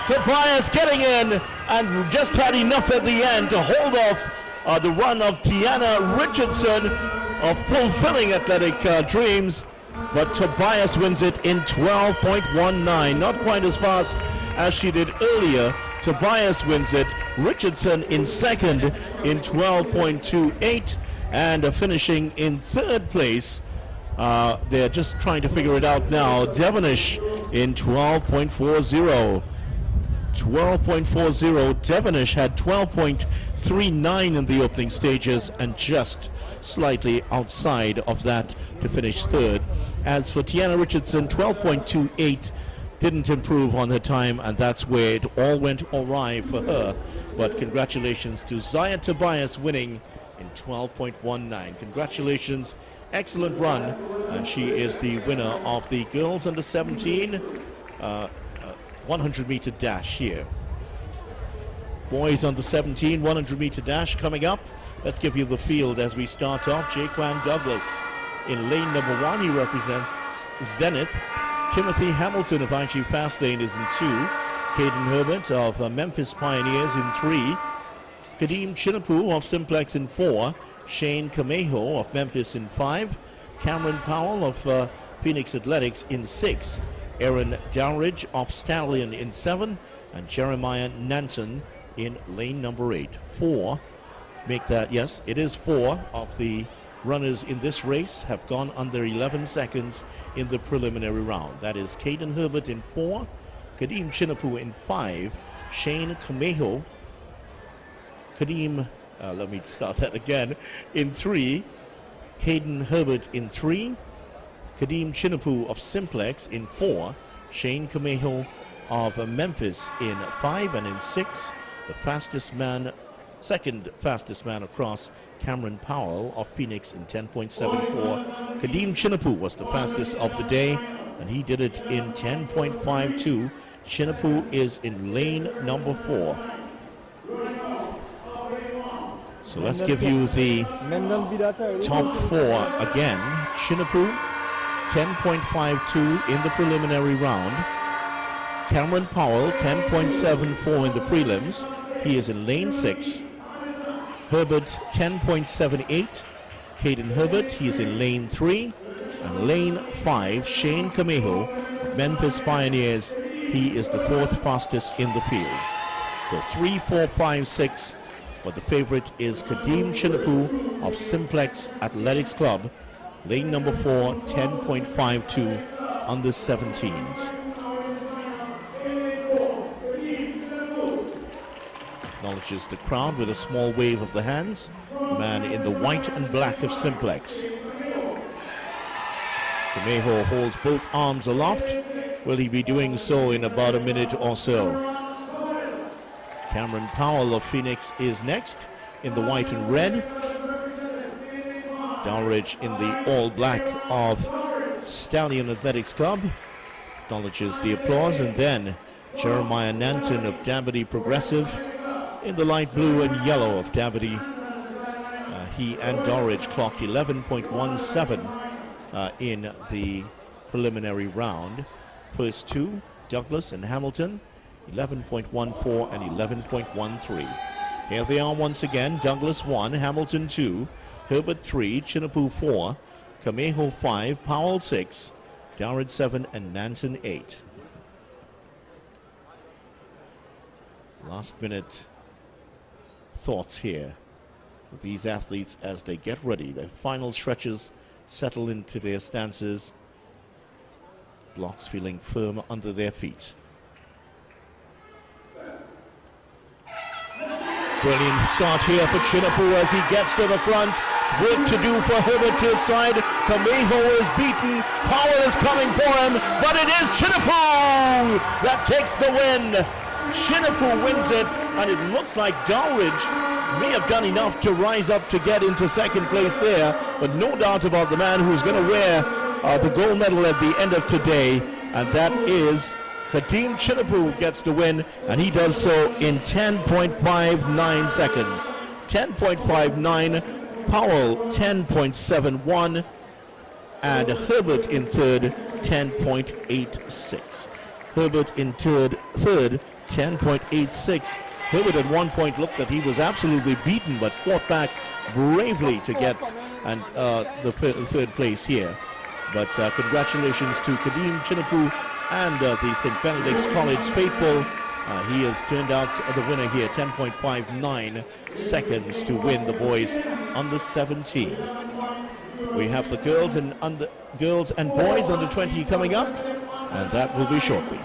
Tobias getting in and just had enough at the end to hold off the run of Tiana Richardson of Fulfilling Athletic Dreams. But Tobias wins it in 12.19, not quite as fast as she did earlier. Tobias wins it. Richardson in second in 12.28, and finishing in third place. They're just trying to figure it out now. Devonish in 12.40. 12.40. Devonish had 12.39 in the opening stages and just slightly outside of that to finish third. As for Tiana Richardson, 12.28, didn't improve on her time, and that's where it all went awry for her. But congratulations to Zaya Tobias winning in 12.19. Congratulations, excellent run, and she is the winner of the girls under 17 100-meter dash here. Boys under 17 100-meter dash coming up. Let's give you the field as we start off. Jaquan Douglas in lane number 1. He represents Zenith. Timothy Hamilton of IG Fastlane is in 2. Caden Herbert of Memphis Pioneers in 3. Kadeem Chinapu of Simplex in 4. Shane Camejo of Memphis in 5. Cameron Powell of Phoenix Athletics in 6. Aaron Dowridge of Stallion in 7. And Jeremiah Nanton in lane number 8. 4. Make that, yes, it is 4 of the runners in this race have gone under 11 seconds in the preliminary round. That is Caden Herbert in 4, Kadeem Chinapu in 5, Shane Camejo, let me start that again, in 3, Caden Herbert in 3, Kadeem Chinapu of Simplex in 4, Shane Camejo of Memphis in 5, and in 6, the fastest man, second fastest man across, Cameron Powell of Phoenix in 10.74. Kadeem Chinapu was the fastest of the day and he did it in 10.52. Ttnaaa is in lane number 4. So let's give you the top 4 again. Ttnaaa, 10.52 in the preliminary round. Cameron Powell, 10.74 in the prelims. He is in lane 6. Herbert, 10.78. Caden Herbert, he is in lane 3. And lane 5, Shane Camejo, Memphis Pioneers, he is the 4th fastest in the field. So 3, 4, 5, 6. But the favorite is Kadeem Ttnaaa of Simplex Athletics Club. Lane number 4, 10.52 on the 17s. Acknowledges the crowd with a small wave of the hands. Man in the white and black of Simplex. Camejo holds both arms aloft. Will he be doing so in about a minute or so? Cameron Powell of Phoenix is next in the white and red. Dowridge in the all black of Stallion Athletics Club. Acknowledges the applause. And then Jeremiah Nanton of Davide Progressive in the light blue and yellow of Davide. He and Dowridge clocked 11.17 in the preliminary round. First two, Douglas and Hamilton, 11.14 and 11.13. Here they are once again. Douglas 1, Hamilton 2, Herbert 3, Ttnaaa 4, Camejo 5, Powell 6, Dowridge 7, and Nanton 8. Last minute thoughts here with these athletes as they get ready. Their final stretches settle into their stances. Blocks feeling firm under their feet. Brilliant start here for Ttnaaa as he gets to the front. Work to do for Herbert to his side. Camejo is beaten. Powell is coming for him, but it is Ttnaaa that takes the win. Ttnaaa wins it, and it looks like Dowridge may have done enough to rise up to get into second place there, but no doubt about the man who's going to wear the gold medal at the end of today, and that is Kadeem Ttnaaa gets the win, and he does so in 10.59 seconds. 10.59, Powell 10.71, and Herbert in third, 10.86. Herbert in third, 10.86. Herbert at one point looked that he was absolutely beaten, but fought back bravely to get the third place here. But congratulations to Kadeem Ttnaaa and the St. Benedict's College faithful. He has turned out the winner here, 10.59 seconds to win the boys under 17. We have the girls and boys under 20 coming up, and that will be shortly.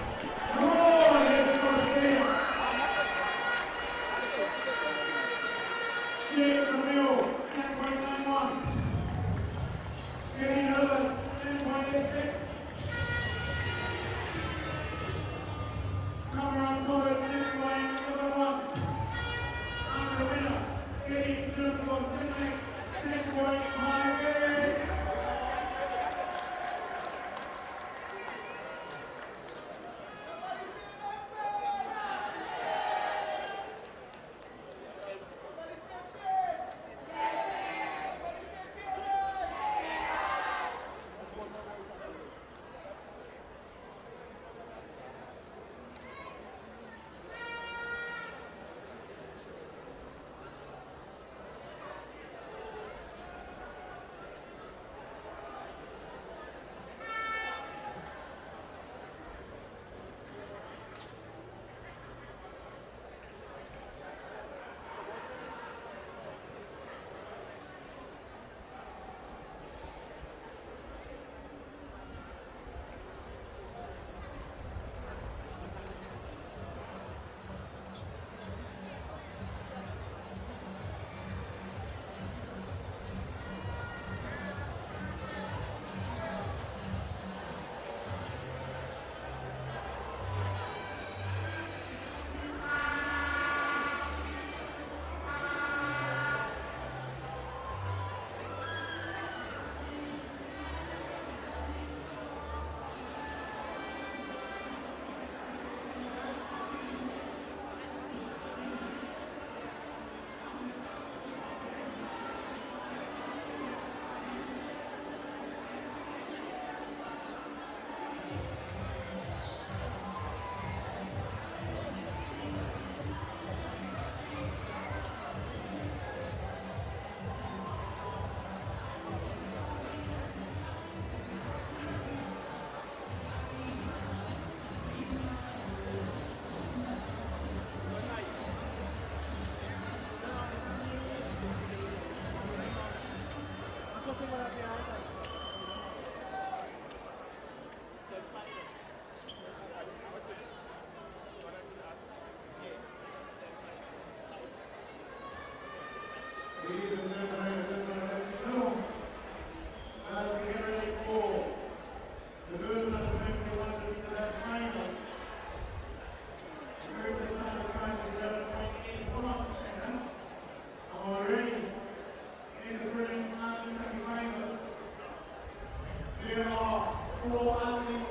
points.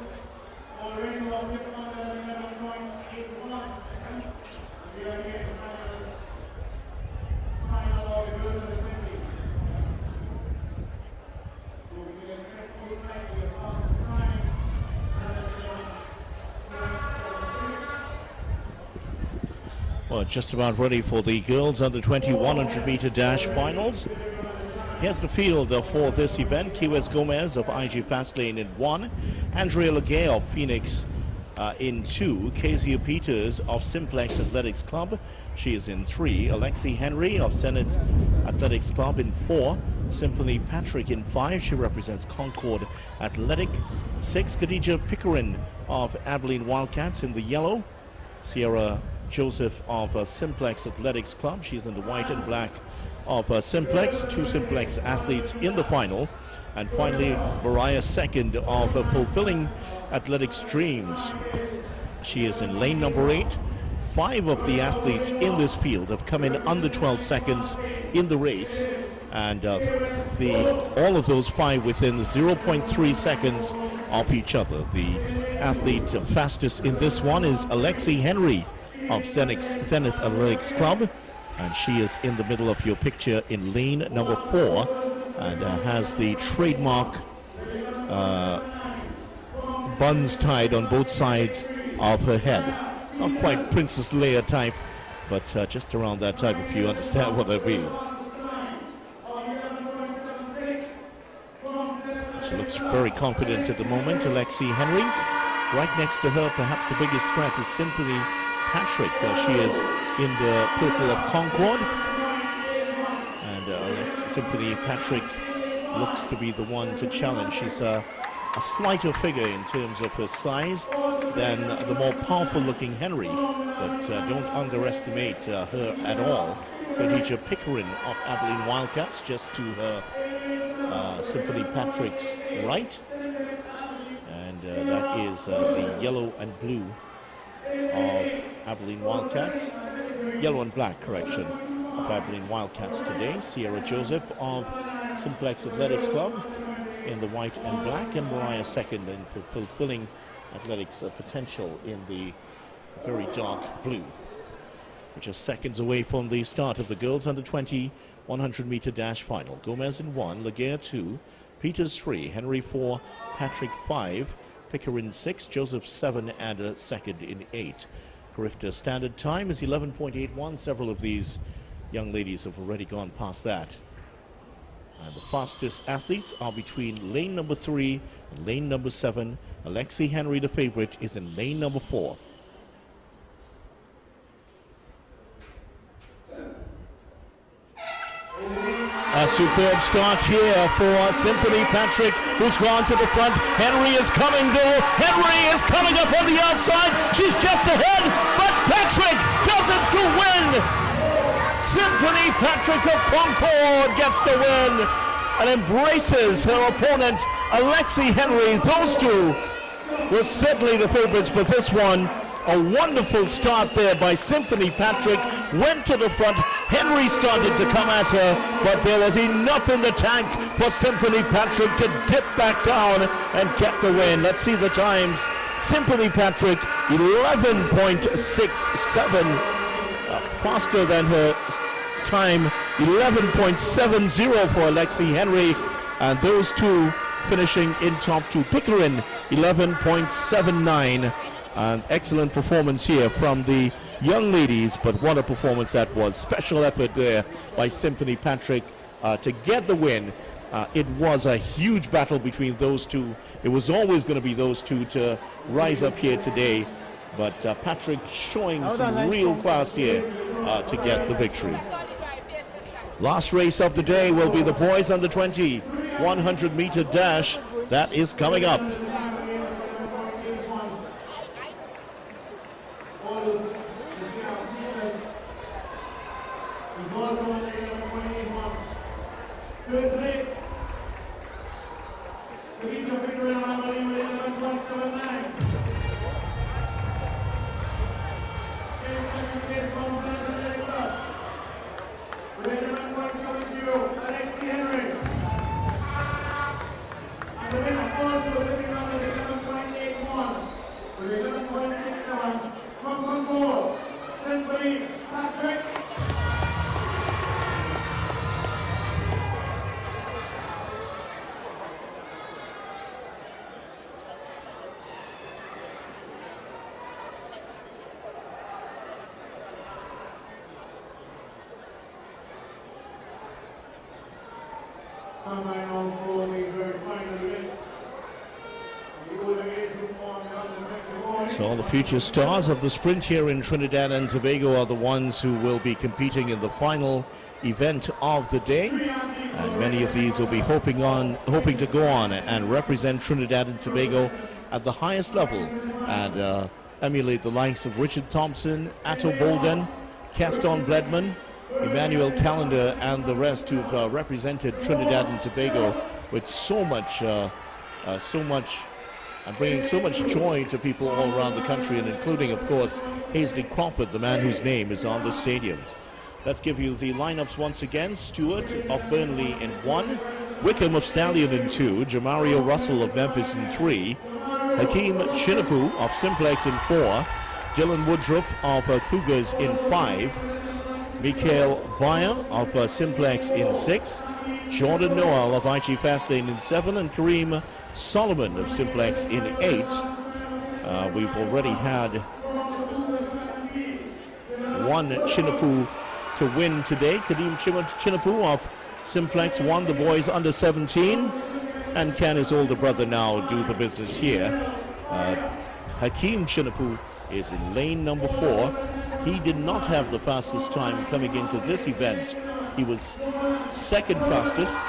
Already we have hit on that 11.81 seconds. And we are here to final of the girls of the 20. So we can expect most likely a fast time. Well, just about ready for the girls under 20 100-meter dash finals. Here's the field for this event. Kiwes Gomez of IG Fastlane in 1, Andrea Legay of Phoenix in 2, Kezia Peters of Simplex Athletics Club, she is in 3, Alexi Henry of Zenith Athletics Club in 4, Symphony Patrick in 5, she represents Concord Athletic, 6, Khadija Pickering of Abilene Wildcats in the yellow, Sierra Joseph of Simplex Athletics Club, she's in the white and black of Simplex, 2 Simplex athletes in the final, and finally Mariah Second of Fulfilling Athletics Dreams. She is in lane number 8. 5 of the athletes in this field have come in under 12 seconds in the race, and all of those 5 within 0.3 seconds of each other. The athlete fastest in this one is Alexi Henry of Zenith Athletics Club, and she is in the middle of your picture in lane number 4 and has the trademark buns tied on both sides of her head. Not quite Princess Leia type, but just around that type, if you understand what that means. She looks very confident at the moment, Alexi Henry. Right next to her, perhaps the biggest threat is Symphony Patrick. She is in the purple of Concord, and Symphony Patrick looks to be the one to challenge. She's a slighter figure in terms of her size than the more powerful looking Henry, but don't underestimate her at all. Khadija Pickering of Abilene Wildcats just to her Symphony Patrick's right, and that is the yellow and blue of Abilene Wildcats, yellow and black, correction, of Abilene Wildcats today. Sierra Joseph of Simplex Athletics Club in the white and black, and Mariah Second in Fulfilling Athletics potential in the very dark blue. We're just seconds away from the start of the girls under 20 100-meter dash final. Gomez in 1, Legare 2, Peters 3, Henry 4, Patrick 5, Pickering 6, Joseph 7, and Second in 8. Carifta standard time is 11.81. Several of these young ladies have already gone past that. And the fastest athletes are between lane number 3 and lane number 7. Alexi Henry, the favorite, is in lane number 4. A superb start here for Symphony Patrick, who's gone to the front. Henry is coming though. Henry is coming up on the outside. She's just ahead, but Patrick doesn't to win. Symphony Patrick of Concord gets the win and embraces her opponent, Alexi Henry. Those two were certainly the favorites for this one. A wonderful start there by Symphony Patrick, went to the front. Henry started to come at her, but there was enough in the tank for Symphony Patrick to dip back down and get the win. Let's see the times. Symphony Patrick, 11.67, faster than her time, 11.70 for Alexi Henry, and those two finishing in top 2. Pickering, 11.79. An excellent performance here from the young ladies, but what a performance that was. Special effort there by Symphony Patrick to get the win. It was a huge battle between those two. It was always going to be those two to rise up here today, but Patrick showing some real class here to get the victory. Last race of the day will be the boys under 20 100-meter dash. That is coming up. Third place, Khadija Pickering on Abilene with 11.79. Second place, Gonzalez Athletic Club with 11.70, Alexi Henry. And the winner also looking on at 11.8. with 11.67 from Concord, Symphony Patrick. So the future stars of the sprint here in Trinidad and Tobago are the ones who will be competing in the final event of the day, and many of these will be hoping to go on and represent Trinidad and Tobago at the highest level and emulate the likes of Richard Thompson, Atto Bolden, Caston Bledman, Emmanuel Callender, and the rest who've represented Trinidad and Tobago with so much and bringing so much joy to people all around the country, and including, of course, Hasley Crawford, the man whose name is on the stadium. Let's give you the lineups once again. Stewart of Burnley in 1, Wickham of Stallion in 2, Jamario Russell of Memphis in 3, Hakeem Chinapu of Simplex in 4, Dylan Woodruff of Cougars in 5, Mikhail Bayer of Simplex in 6, Jordan Noel of IG Fastlane in 7, and Kareem Solomon of Simplex in 8. We've already had one Chinapu to win today. Kareem Chinapu of Simplex won the boys under 17, and can his older brother now do the business here. Hakeem Chinapu is in lane number 4. He did not have the fastest time coming into this event. He was second fastest,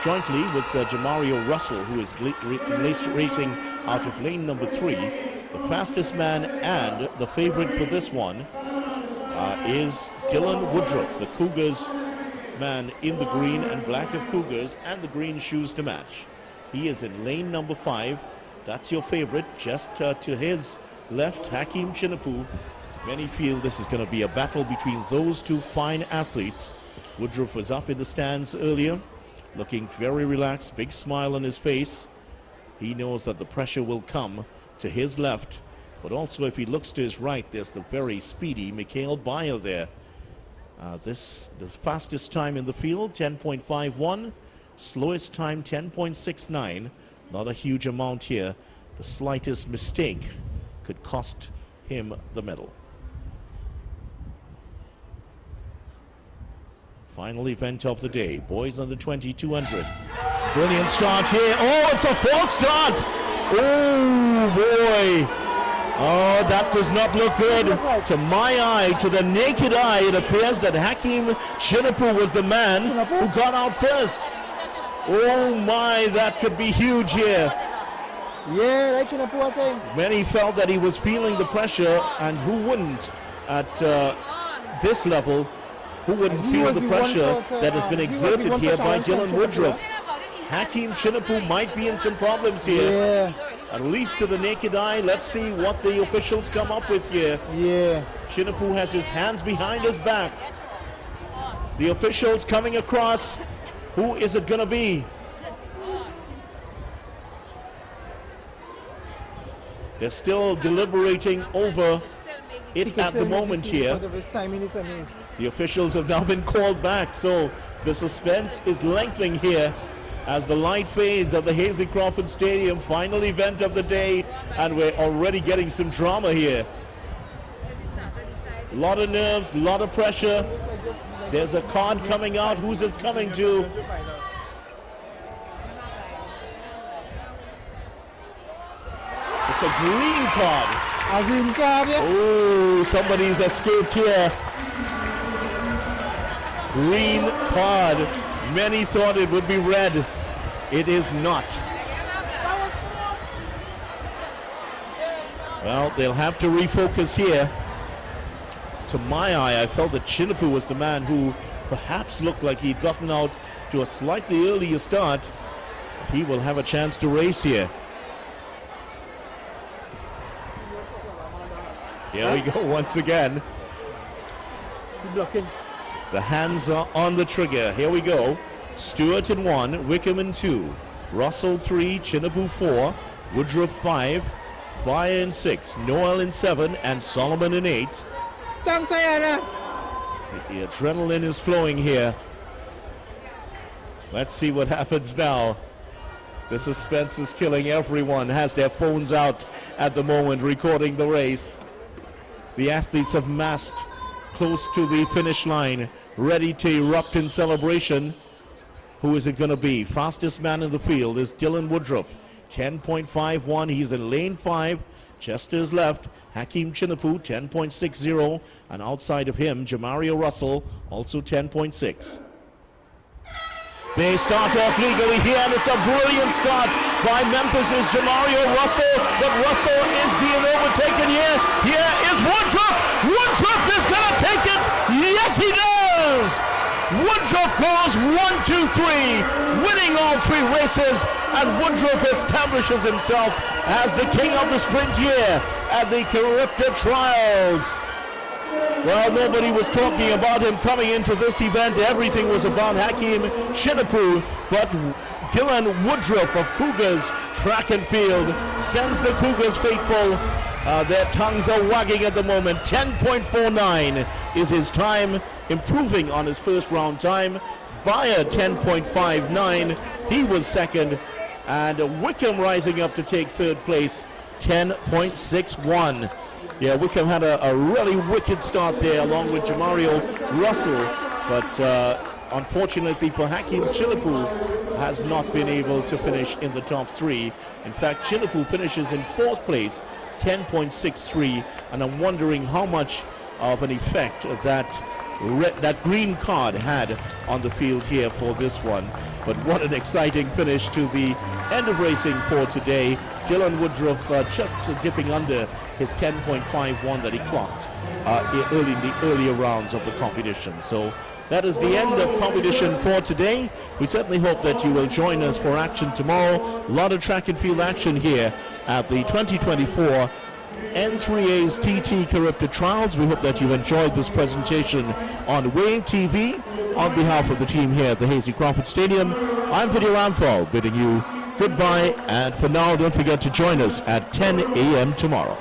jointly with Jamario Russell, who is racing out of lane number 3. The fastest man and the favorite for this one is Dylan Woodruff, the Cougars man in the green and black of Cougars and the green shoes to match. He is in lane number 5. That's your favorite. Just to his left, Hakeem Chinapu. Many feel this is going to be a battle between those two fine athletes. Woodruff was up in the stands earlier, looking very relaxed, big smile on his face. He knows that the pressure will come to his left, but also if he looks to his right, there's the very speedy Mikhail Bayer there. The fastest time in the field, 10.51. Slowest time, 10.69. Not a huge amount here. The slightest mistake could cost him the medal. Final event of the day, boys under 2,200. Brilliant start here. Oh, it's a false start. Oh, boy. Oh, that does not look good. To my eye, to the naked eye, it appears that Hakeem Chinapu was the man who got out first. Oh, my, that could be huge here. Yeah, Chinapu, I think. Many felt that he was feeling the pressure, and who wouldn't at this level? Who wouldn't feel the pressure that has been exerted here by Dylan Woodruff? Hakeem Chinapu might be in some problems here. Yeah. At least to the naked eye. Let's see what the officials come up with here. Yeah. Chinapu has his hands behind his back. The officials coming across. Who is it going to be? They're still deliberating over it at the moment here. The officials have now been called back, so the suspense is lengthening here as the light fades at the Hasley Crawford Stadium, final event of the day, and we're already getting some drama here. A lot of nerves, a lot of pressure. There's a card coming out. Who's it coming to? It's a green card. A green card, yeah. Oh, somebody's escaped here. Green card. Many thought it would be red. It is not. Well, they'll have to refocus here. To my eye, I felt that Chinapu was the man who perhaps looked like he'd gotten out to a slightly earlier start. He will have a chance to race here. Here we go once again. The hands are on the trigger. Here we go. Stewart in 1, Wickham in 2, Russell 3, Chinapu 4, Woodruff 5, Bayer in 6, Noel in 7, and Solomon in 8. Thanks, Ayana. The adrenaline is flowing here. Let's see what happens now. The suspense is killing. Everyone has their phones out at the moment recording the race. The athletes have massed close to the finish line, ready to erupt in celebration. Who is it going to be? Fastest man in the field is Dylan Woodruff, 10.51. He's in lane 5, just to his left. Hakeem Chinapu, 10.60. And outside of him, Jamario Russell, also 10.6. They start off legally here, and it's a brilliant start by Memphis's Jamario Russell, but Russell is being overtaken here. Here is Woodruff. Woodruff is going to take it. Yes, he does. Woodruff goes 1, 2, 3, winning all 3 races, and Woodruff establishes himself as the king of the sprint here at the Carifta Trials. Well, nobody was talking about him coming into this event. Everything was about Hakeem Chinapu, but Dylan Woodruff of Cougars Track and Field sends the Cougars faithful. Their tongues are wagging at the moment. 10.49 is his time, improving on his first round time. Bayer 10.59, he was second, and Wickham rising up to take third place, 10.61. Yeah, Wickham had a really wicked start there along with Jamario Russell, but unfortunately for Hakeem Chinapu has not been able to finish in the top 3. In fact, Chinapu finishes in 4th place, 10.63, and I'm wondering how much of an effect that green card had on the field here for this one. But what an exciting finish to the end of racing for today. Dylan Woodruff just dipping under his 10.51 that he clocked in the earlier rounds of the competition. So that is the end of competition for today. We certainly hope that you will join us for action tomorrow. A lot of track and field action here at the 2024 N3A's TT Carifta Trials. We hope that you enjoyed this presentation on Wave TV. On behalf of the team here at the Hazy Crawford Stadium, I'm Vidya Ramphal bidding you goodbye, and for now, don't forget to join us at 10 a.m. tomorrow.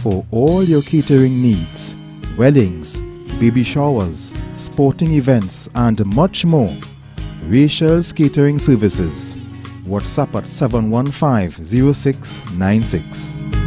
For all your catering needs, weddings, baby showers, sporting events and much more, Rachel's Catering Services. WhatsApp at 715-0696.